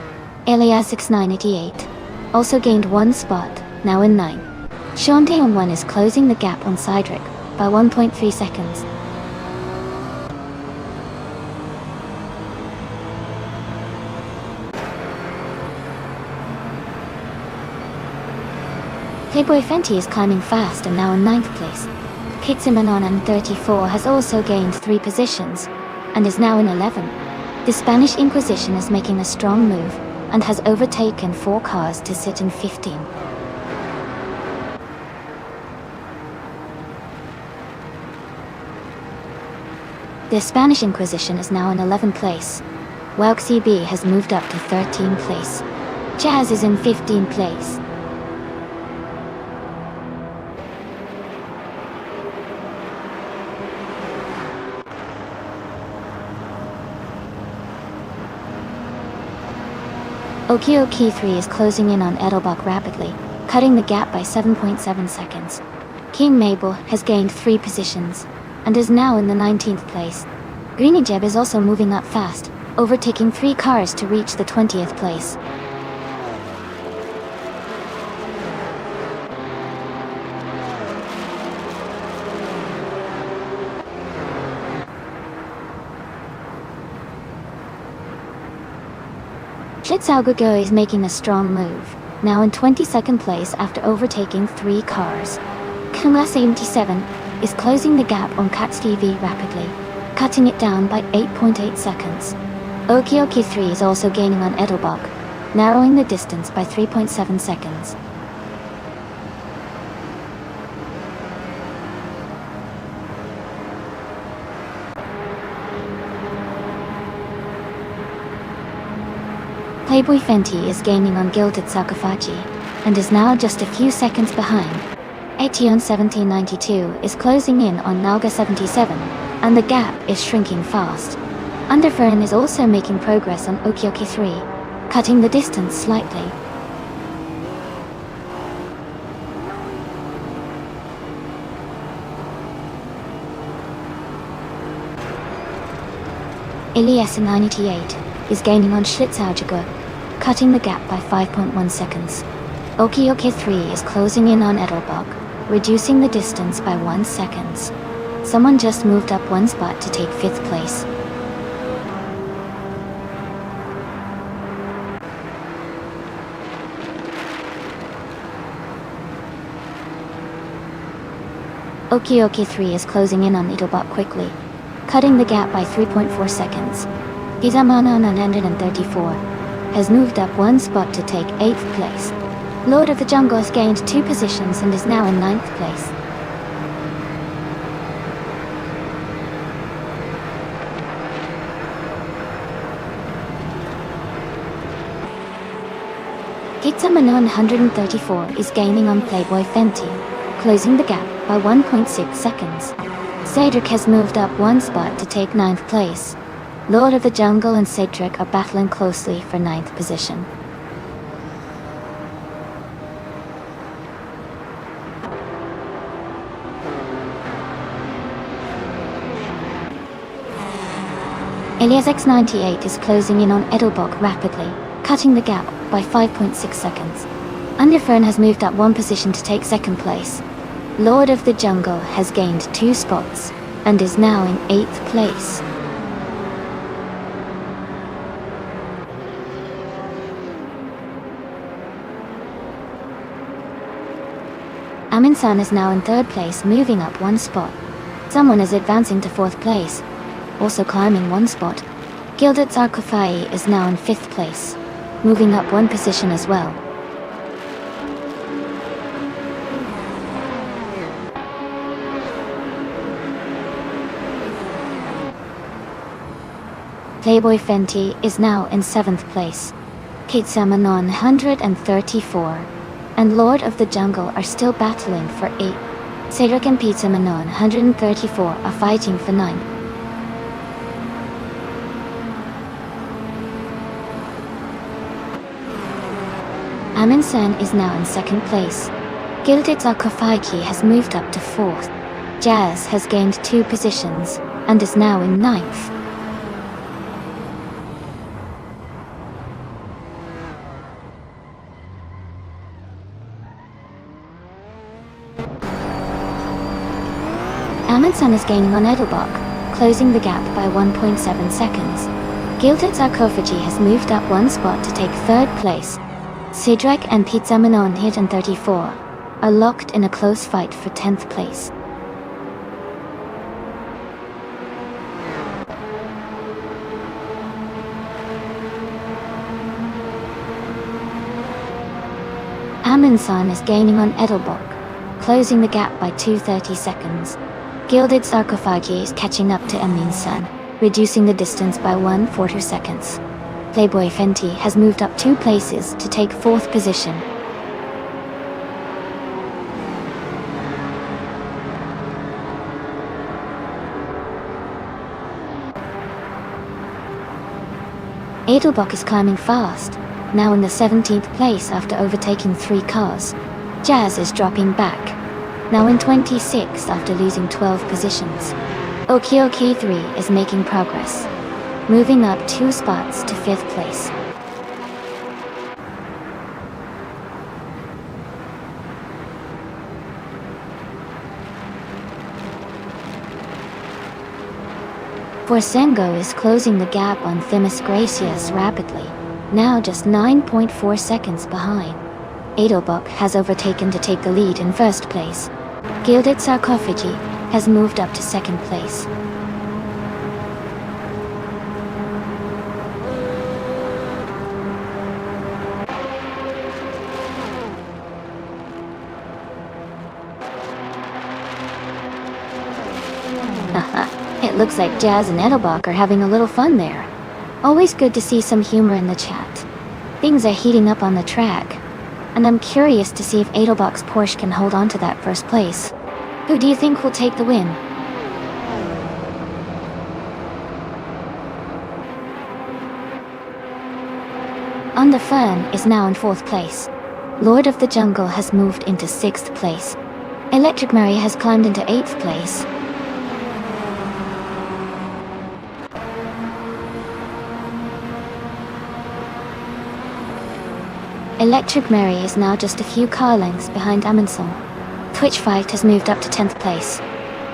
Ilias X988 also gained 1 spot, now in 9th. Sean Dion 1 is closing the gap on Cedric by 1.3 seconds. Playboy Fenty is climbing fast and now in 9th place. Kitsamanon 34 has also gained 3 positions and is now in 11th. The Spanish Inquisition is making a strong move and has overtaken 4 cars to sit in 15. The Spanish Inquisition is now in 11th place. Welk CB has moved up to 13th place. Jazz is in 15th place. Okioki 3 is closing in on Edelbach rapidly, cutting the gap by 7.7 seconds. King Mabel has gained 3 positions and is now in the 19th place. Greenijeb is also moving up fast, overtaking 3 cars to reach the 20th place. Schlitzaugugo is making a strong move, now in 22nd place after overtaking 3 cars. Kumla 77 is closing the gap on Katz TV rapidly, cutting it down by 8.8 seconds. Okioki 3 is also gaining on Edelbach, narrowing the distance by 3.7 seconds. Playboy Fenty is gaining on Gilded Sarcophagy, and is now just a few seconds behind. Aetion 1792 is closing in on Nalga 77, and the gap is shrinking fast. Underfern is also making progress on Okioki 3, cutting the distance slightly. Ilias 988 is gaining on Schlitzaugugo, cutting the gap by 5.1 seconds. Okioki 3 is closing in on Edelbach, reducing the distance by 1 second. Someone just moved up 1 spot to take 5th place. Okioki 3 is closing in on Edelbach quickly, cutting the gap by 3.4 seconds. Gizamano 934 has moved up 1 spot to take 8th place. Lord of the Jungle has gained 2 positions and is now in 9th place. Gizamano 134 is gaining on Playboy Fenty, closing the gap by 1.6 seconds. Cedric has moved up 1 spot to take 9th place. Lord of the Jungle and Cedric are battling closely for 9th position. Elias X98 is closing in on Edelbach rapidly, cutting the gap by 5.6 seconds. Underfern has moved up 1 position to take 2nd place. Lord of the Jungle has gained 2 spots and is now in 8th place. Aminsan is now in 3rd place, moving up 1 spot. Someone is advancing to 4th place, also climbing 1 spot. Gilded Sarcophagi is now in 5th place, moving up 1 position as well. Playboy Fenty is now in 7th place. Kitsamanon 134 and Lord of the Jungle are still battling for 8. Cedric and Pizza Manon 134 are fighting for 9. Amundsen is now in 2nd place. Gilded Sarcophagi has moved up to 4th. Jazz has gained 2 positions, and is now in 9th. Amundsen is gaining on Edelbach, closing the gap by 1.7 seconds. Gilded Sarcophagi has moved up 1 spot to take 3rd place. Cedric and Pizza Manon 134 are locked in a close fight for 10th place. Amundsen is gaining on Edelbach, closing the gap by 2.30 seconds. Gilded Sarcophagi is catching up to Amundsen, reducing the distance by 1/4 seconds. Playboy Fenty has moved up 2 places to take 4th position. Edelbach is climbing fast, now in the 17th place after overtaking 3 cars. Jazz is dropping back, now in 26th after losing 12 positions. Okioki 3 is making progress, moving up 2 spots to 5th place. Forsengo is closing the gap on Themis Gracias rapidly, now just 9.4 seconds behind. Edelbach has overtaken to take the lead in 1st place. Gilded Sarcophagi has moved up to 2nd place. Haha, it looks like Jazz and Edelbach are having a little fun there. Always good to see some humor in the chat. Things are heating up on the track, and I'm curious to see if Edelbach's Porsche can hold on to that 1st place. Who do you think will take the win? On the Fern is now in 4th place. Lord of the Jungle has moved into 6th place. Electric Mary has climbed into 8th place. Electric Mary is now just a few car lengths behind Amundsen. Twitch 5 has moved up to 10th place.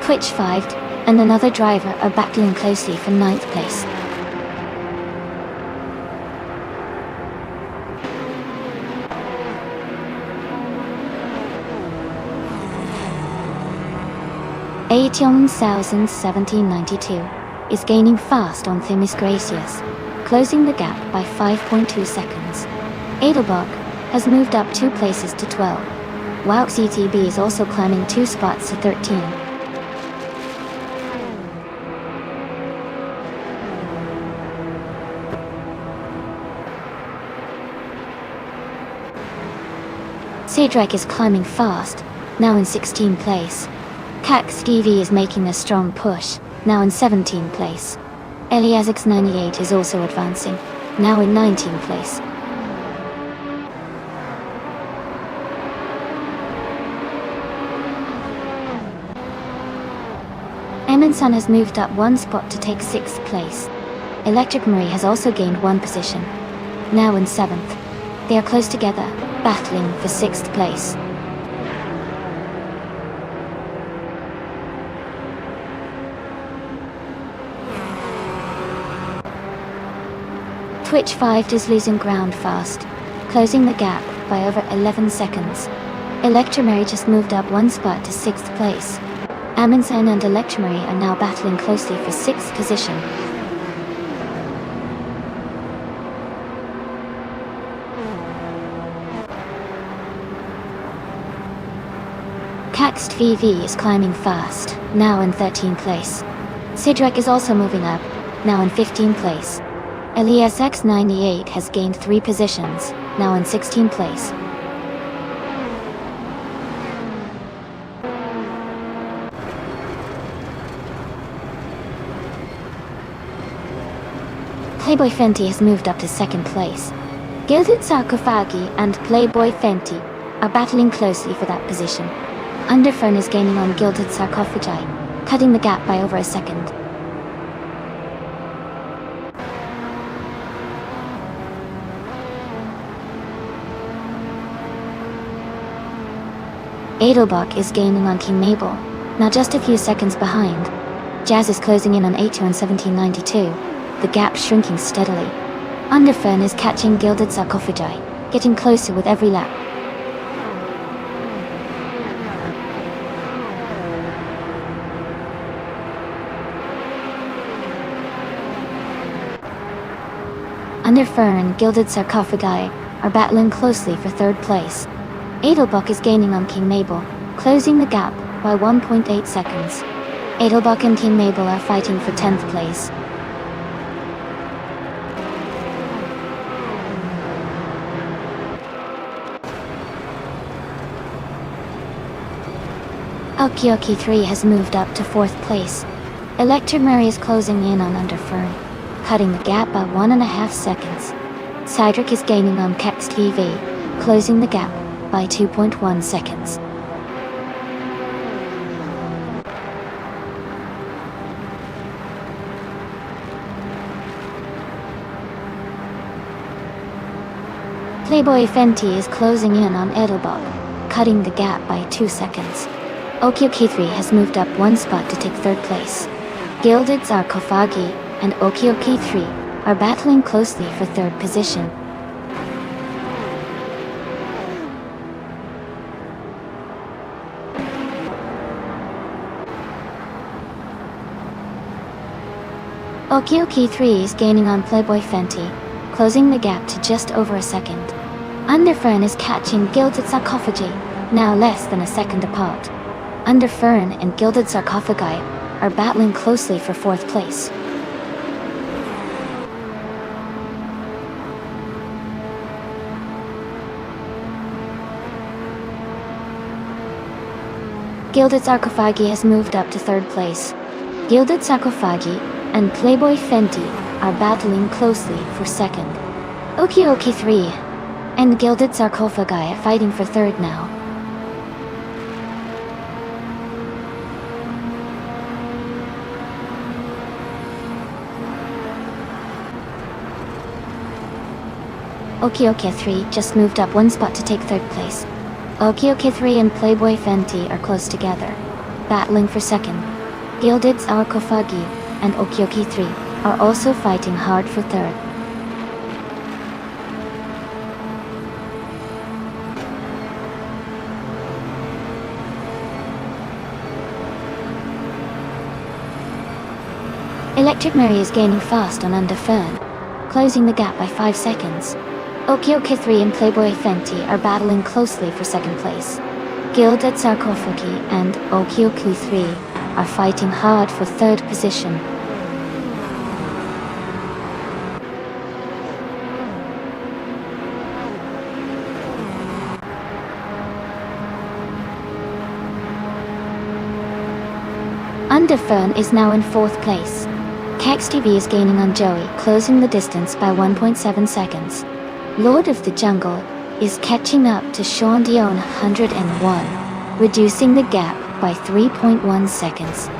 Twitch 5 and another driver are battling closely for 9th place. Aetion 1792 is gaining fast on Themis Gracias, closing the gap by 5.2 seconds. Edelbach has moved up 2 places to 12. Waux ETB is also climbing 2 spots to 13. Cedric is climbing fast, now in 16th place. Cax TV is making a strong push, now in 17th place. Eliasix 98 is also advancing, now in 19th place. Amundsen has moved up 1 spot to take 6th place. Electric Marie has also gained 1 position, now in 7th. They are close together, battling for 6th place. Twitch 5 is losing ground fast, closing the gap by over 11 seconds. Electromary just moved up 1 spot to 6th place. Amundsen and Electromary are now battling closely for 6th position. Caxed VV is climbing fast, now in 13th place. Cedric is also moving up, now in 15th place. Elias X98 has gained 3 positions, now in 16th place. Playboy Fenty has moved up to second place. Gilded Sarcophagi and Playboy Fenty are battling closely for that position. Underfern is gaining on Gilded Sarcophagi, cutting the gap by over a second. Adelbach is gaining on King Mabel, now just a few seconds behind. Jazz is closing in on A2 and 1792, the gap shrinking steadily. Underfern is catching Gilded Sarcophagi, getting closer with every lap. Underfern and Gilded Sarcophagi are battling closely for third place. Adelbach is gaining on King Mabel, closing the gap by 1.8 seconds. Adelbach and King Mabel are fighting for 10th place. Okioki 3 has moved up to 4th place. Electric Murray is closing in on Underfern, cutting the gap by 1.5 seconds. Cydric is gaining on Kex TV, closing the gap by 2.1 seconds. Playboy Fenty is closing in on Edelbach, cutting the gap by 2 seconds. Okioki 3 has moved up 1 spot to take 3rd place. Gilded Sarcophagi and Okioki 3 are battling closely for 3rd position. Okioki 3 is gaining on Playboy Fenty, closing the gap to just over a second. Underfern is catching Gilded Sarcophagi, now less than a second apart. Underfern and Gilded Sarcophagi are battling closely for 4th place. Gilded Sarcophagi has moved up to 3rd place. Gilded Sarcophagi and Playboy Fenty are battling closely for 2nd. Okioki 3 and Gilded Sarcophagi are fighting for 3rd now. Okioki 3 just moved up 1 spot to take 3rd place. Okioki 3 and Playboy Fenty are close together, battling for 2nd. Gilded Sarcophagi and Okioki 3 are also fighting hard for 3rd. Electric Mary is gaining fast on Underfern, closing the gap by 5 seconds. Okioki 3 and Playboy Fenty are battling closely for 2nd place. Gilded Sarcophagi and Okioki 3 are fighting hard for 3rd position. Underfern is now in 4th place. Kex TV is gaining on Joey, closing the distance by 1.7 seconds. Lord of the Jungle is catching up to Sean Dion 101, reducing the gap by 3.1 seconds.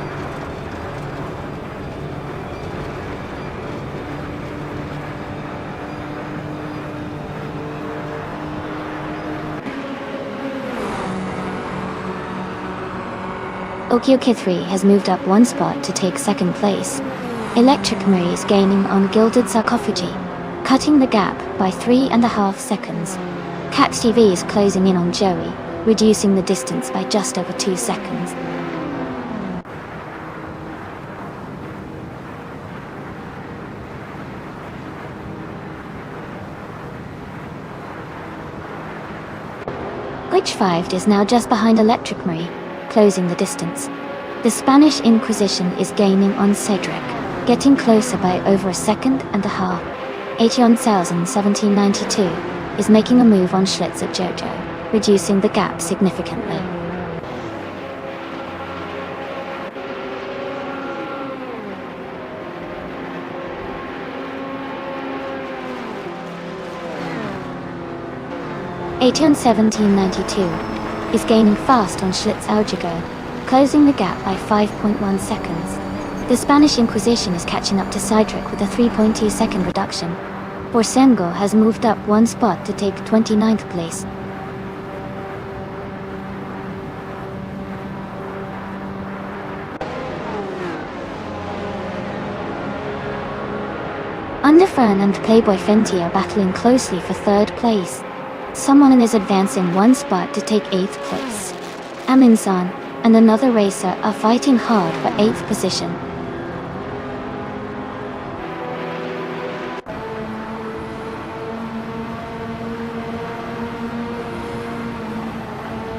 Okioki 3 has moved up 1 spot to take 2nd place. Electric Murray is gaining on Gilded Sarcophagi, cutting the gap by 3.5 seconds. Cax TV is closing in on Joey, reducing the distance by just over 2 seconds. Glitch 5 is now just behind Electric Murray, closing the distance. The Spanish Inquisition is gaining on Cedric, getting closer by over a second and a half. Aetion Cells in 1792 is making a move on Schlitz at Jojo, reducing the gap significantly. Aetion 1792 is gaining fast on Schlitz-Augiger, closing the gap by 5.1 seconds. The Spanish Inquisition is catching up to Cydric with a 3.2 second reduction. Borsengo has moved up one spot to take 29th place. Underfern and Playboy Fenty are battling closely for 3rd place. Someone is advancing one spot to take 8th place. Aminsan and another racer are fighting hard for 8th position.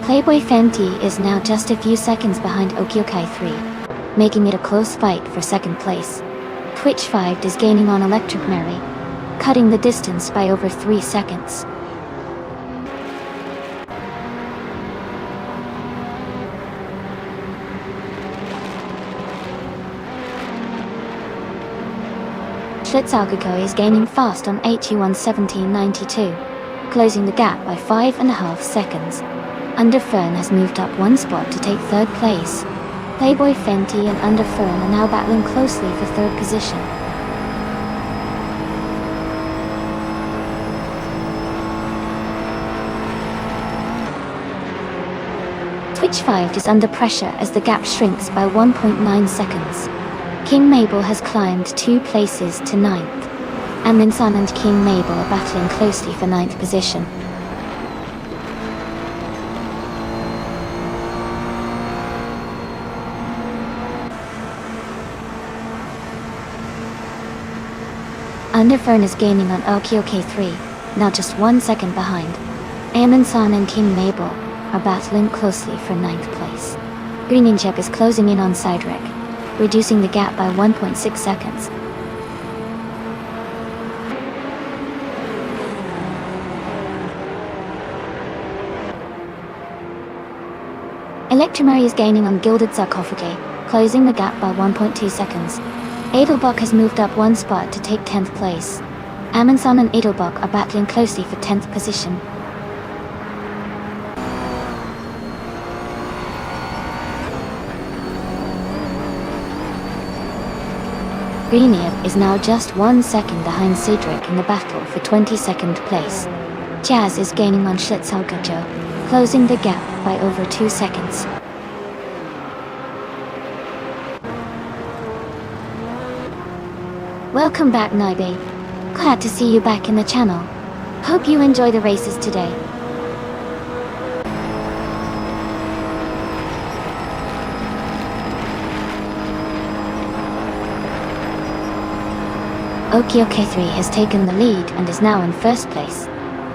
Playboy Fenty is now just a few seconds behind Okiokai 3, making it a close fight for 2nd place. Twitch 5 is gaining on Electric Mary, cutting the distance by over 3 seconds. Schlitz-Augiger is gaining fast on HU1 1792, closing the gap by 5.5 seconds. Underfern has moved up one spot to take 3rd place. Playboy Fenty and Underfern are now battling closely for 3rd position. Twitch 5 is under pressure as the gap shrinks by 1.9 seconds. King Mabel has climbed 2 places to 9th. Aminsan and King Mabel are battling closely for 9th position. Underfern is gaining on Okiokai 3, now just 1 second behind. Aminsan and King Mabel are battling closely for 9th place. Greeninchep is closing in on Cydric, reducing the gap by 1.6 seconds. Electromary is gaining on Gilded Sarcophagi, closing the gap by 1.2 seconds. Edelbach has moved up one spot to take 10th place. Amundsen and Edelbach are battling closely for 10th position. Greenier is now just 1 second behind Cedric in the battle for 22nd place. Jazz is gaining on Schlitz-Augiger, closing the gap by over 2 seconds. Welcome back, Naibe. Glad to see you back in the channel. Hope you enjoy the races today. Okioke3 has taken the lead and is now in first place.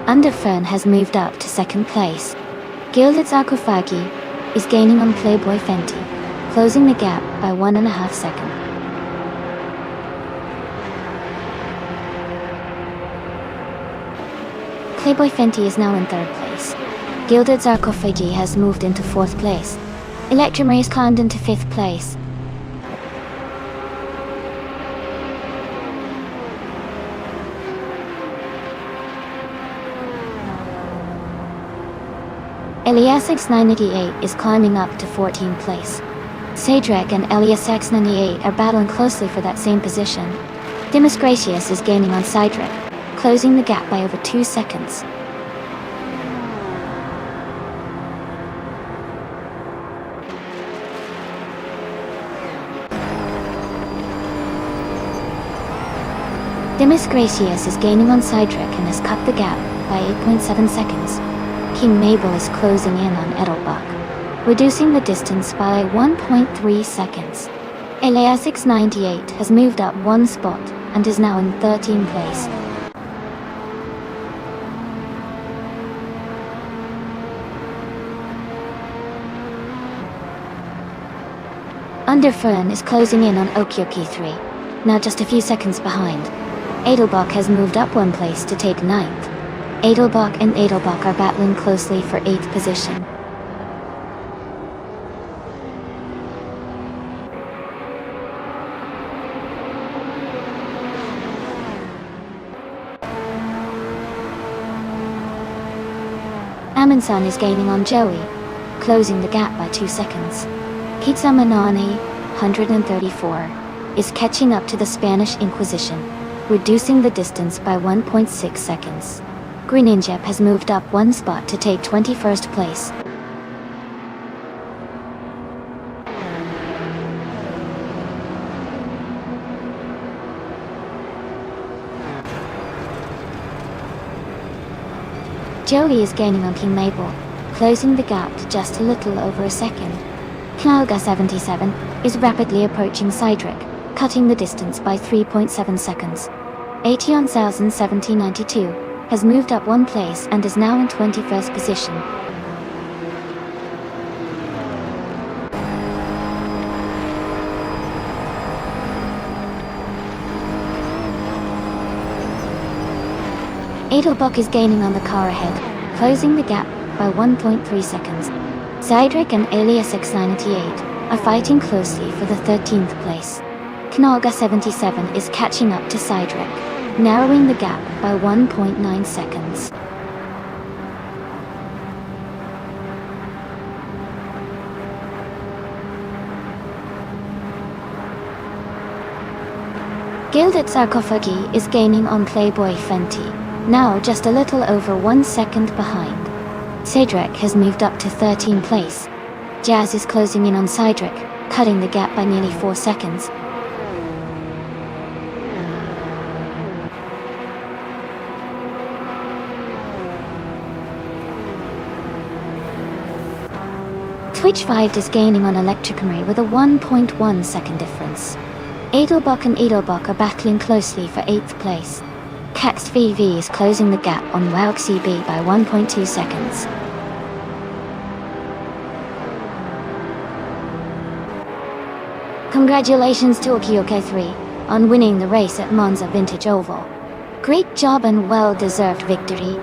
Underfern has moved up to second place. Gilded Sarcophagi is gaining on Playboy Fenty, closing the gap by 1.5 seconds. Playboy Fenty is now in third place. Gilded Sarcophagi has moved into fourth place. Electromary has climbed into fifth place. Eliasx988 is climbing up to 14th place. Cedric and Eliasx98 are battling closely for that same position. Dimas Gracious is gaining on Cedric, closing the gap by over 2 seconds. Dimas Gracious is gaining on Cedric and has cut the gap by 8.7 seconds. King Mabel is closing in on Edelbach, reducing the distance by 1.3 seconds. Eliasx98 has moved up one spot and is now in 13th place. Underfern is closing in on Okioke3, now just a few seconds behind. Edelbach has moved up one place to take 9th. Edelbach and Edelbach are battling closely for 8th position. Amundsen is gaining on Joey, closing the gap by 2 seconds. Pizza Manani, 134, is catching up to the Spanish Inquisition, reducing the distance by 1.6 seconds. Greninja has moved up 1 spot to take 21st place. Joey is gaining on King Mabel, closing the gap to just a little over a second. Knalga 77 is rapidly approaching Cydric, cutting the distance by 3.7 seconds. Aetion 1792 has moved up 1 place and is now in 21st position. Edelbach is gaining on the car ahead, closing the gap by 1.3 seconds. Cydric and Alias X98 are fighting closely for the 13th place. Knalga 77 is catching up to Cydric, narrowing the gap by 1.9 seconds. Gilded Sarcophagi is gaining on Playboy Fenty, now just a little over 1 second behind. Cedric has moved up to 13th place. Jazz is closing in on Cydric, cutting the gap by nearly 4 seconds. Twitch 5 is gaining on Electricary with a 1.1 second difference. Edelbach and Edelbach are battling closely for 8th place. Cax VV is closing the gap on Waug CB by 1.2 seconds. Congratulations to Okioke3 on winning the race at Monza Vintage Oval. Great job and well-deserved victory.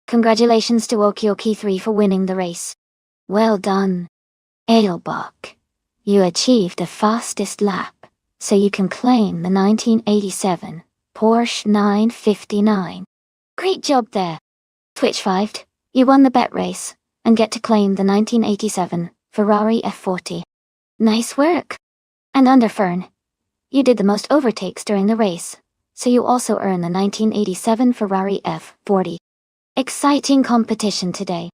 Congratulations to Okioke3 for winning the race. Well done. Edelbach, you achieved the fastest lap, so you can claim the 1987 Porsche 959. Great job there. Twitch 5, you won the bet race, and get to claim the 1987 Ferrari F40. Nice work. And Underfern, you did the most overtakes during the race, so you also earn the 1987 Ferrari F40. Exciting competition today.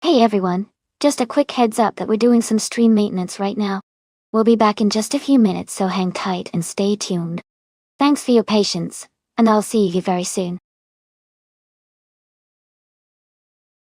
Hey everyone, just a quick heads up that we're doing some stream maintenance right now. We'll be back in just a few minutes, so hang tight and stay tuned. Thanks for your patience, and I'll see you very soon.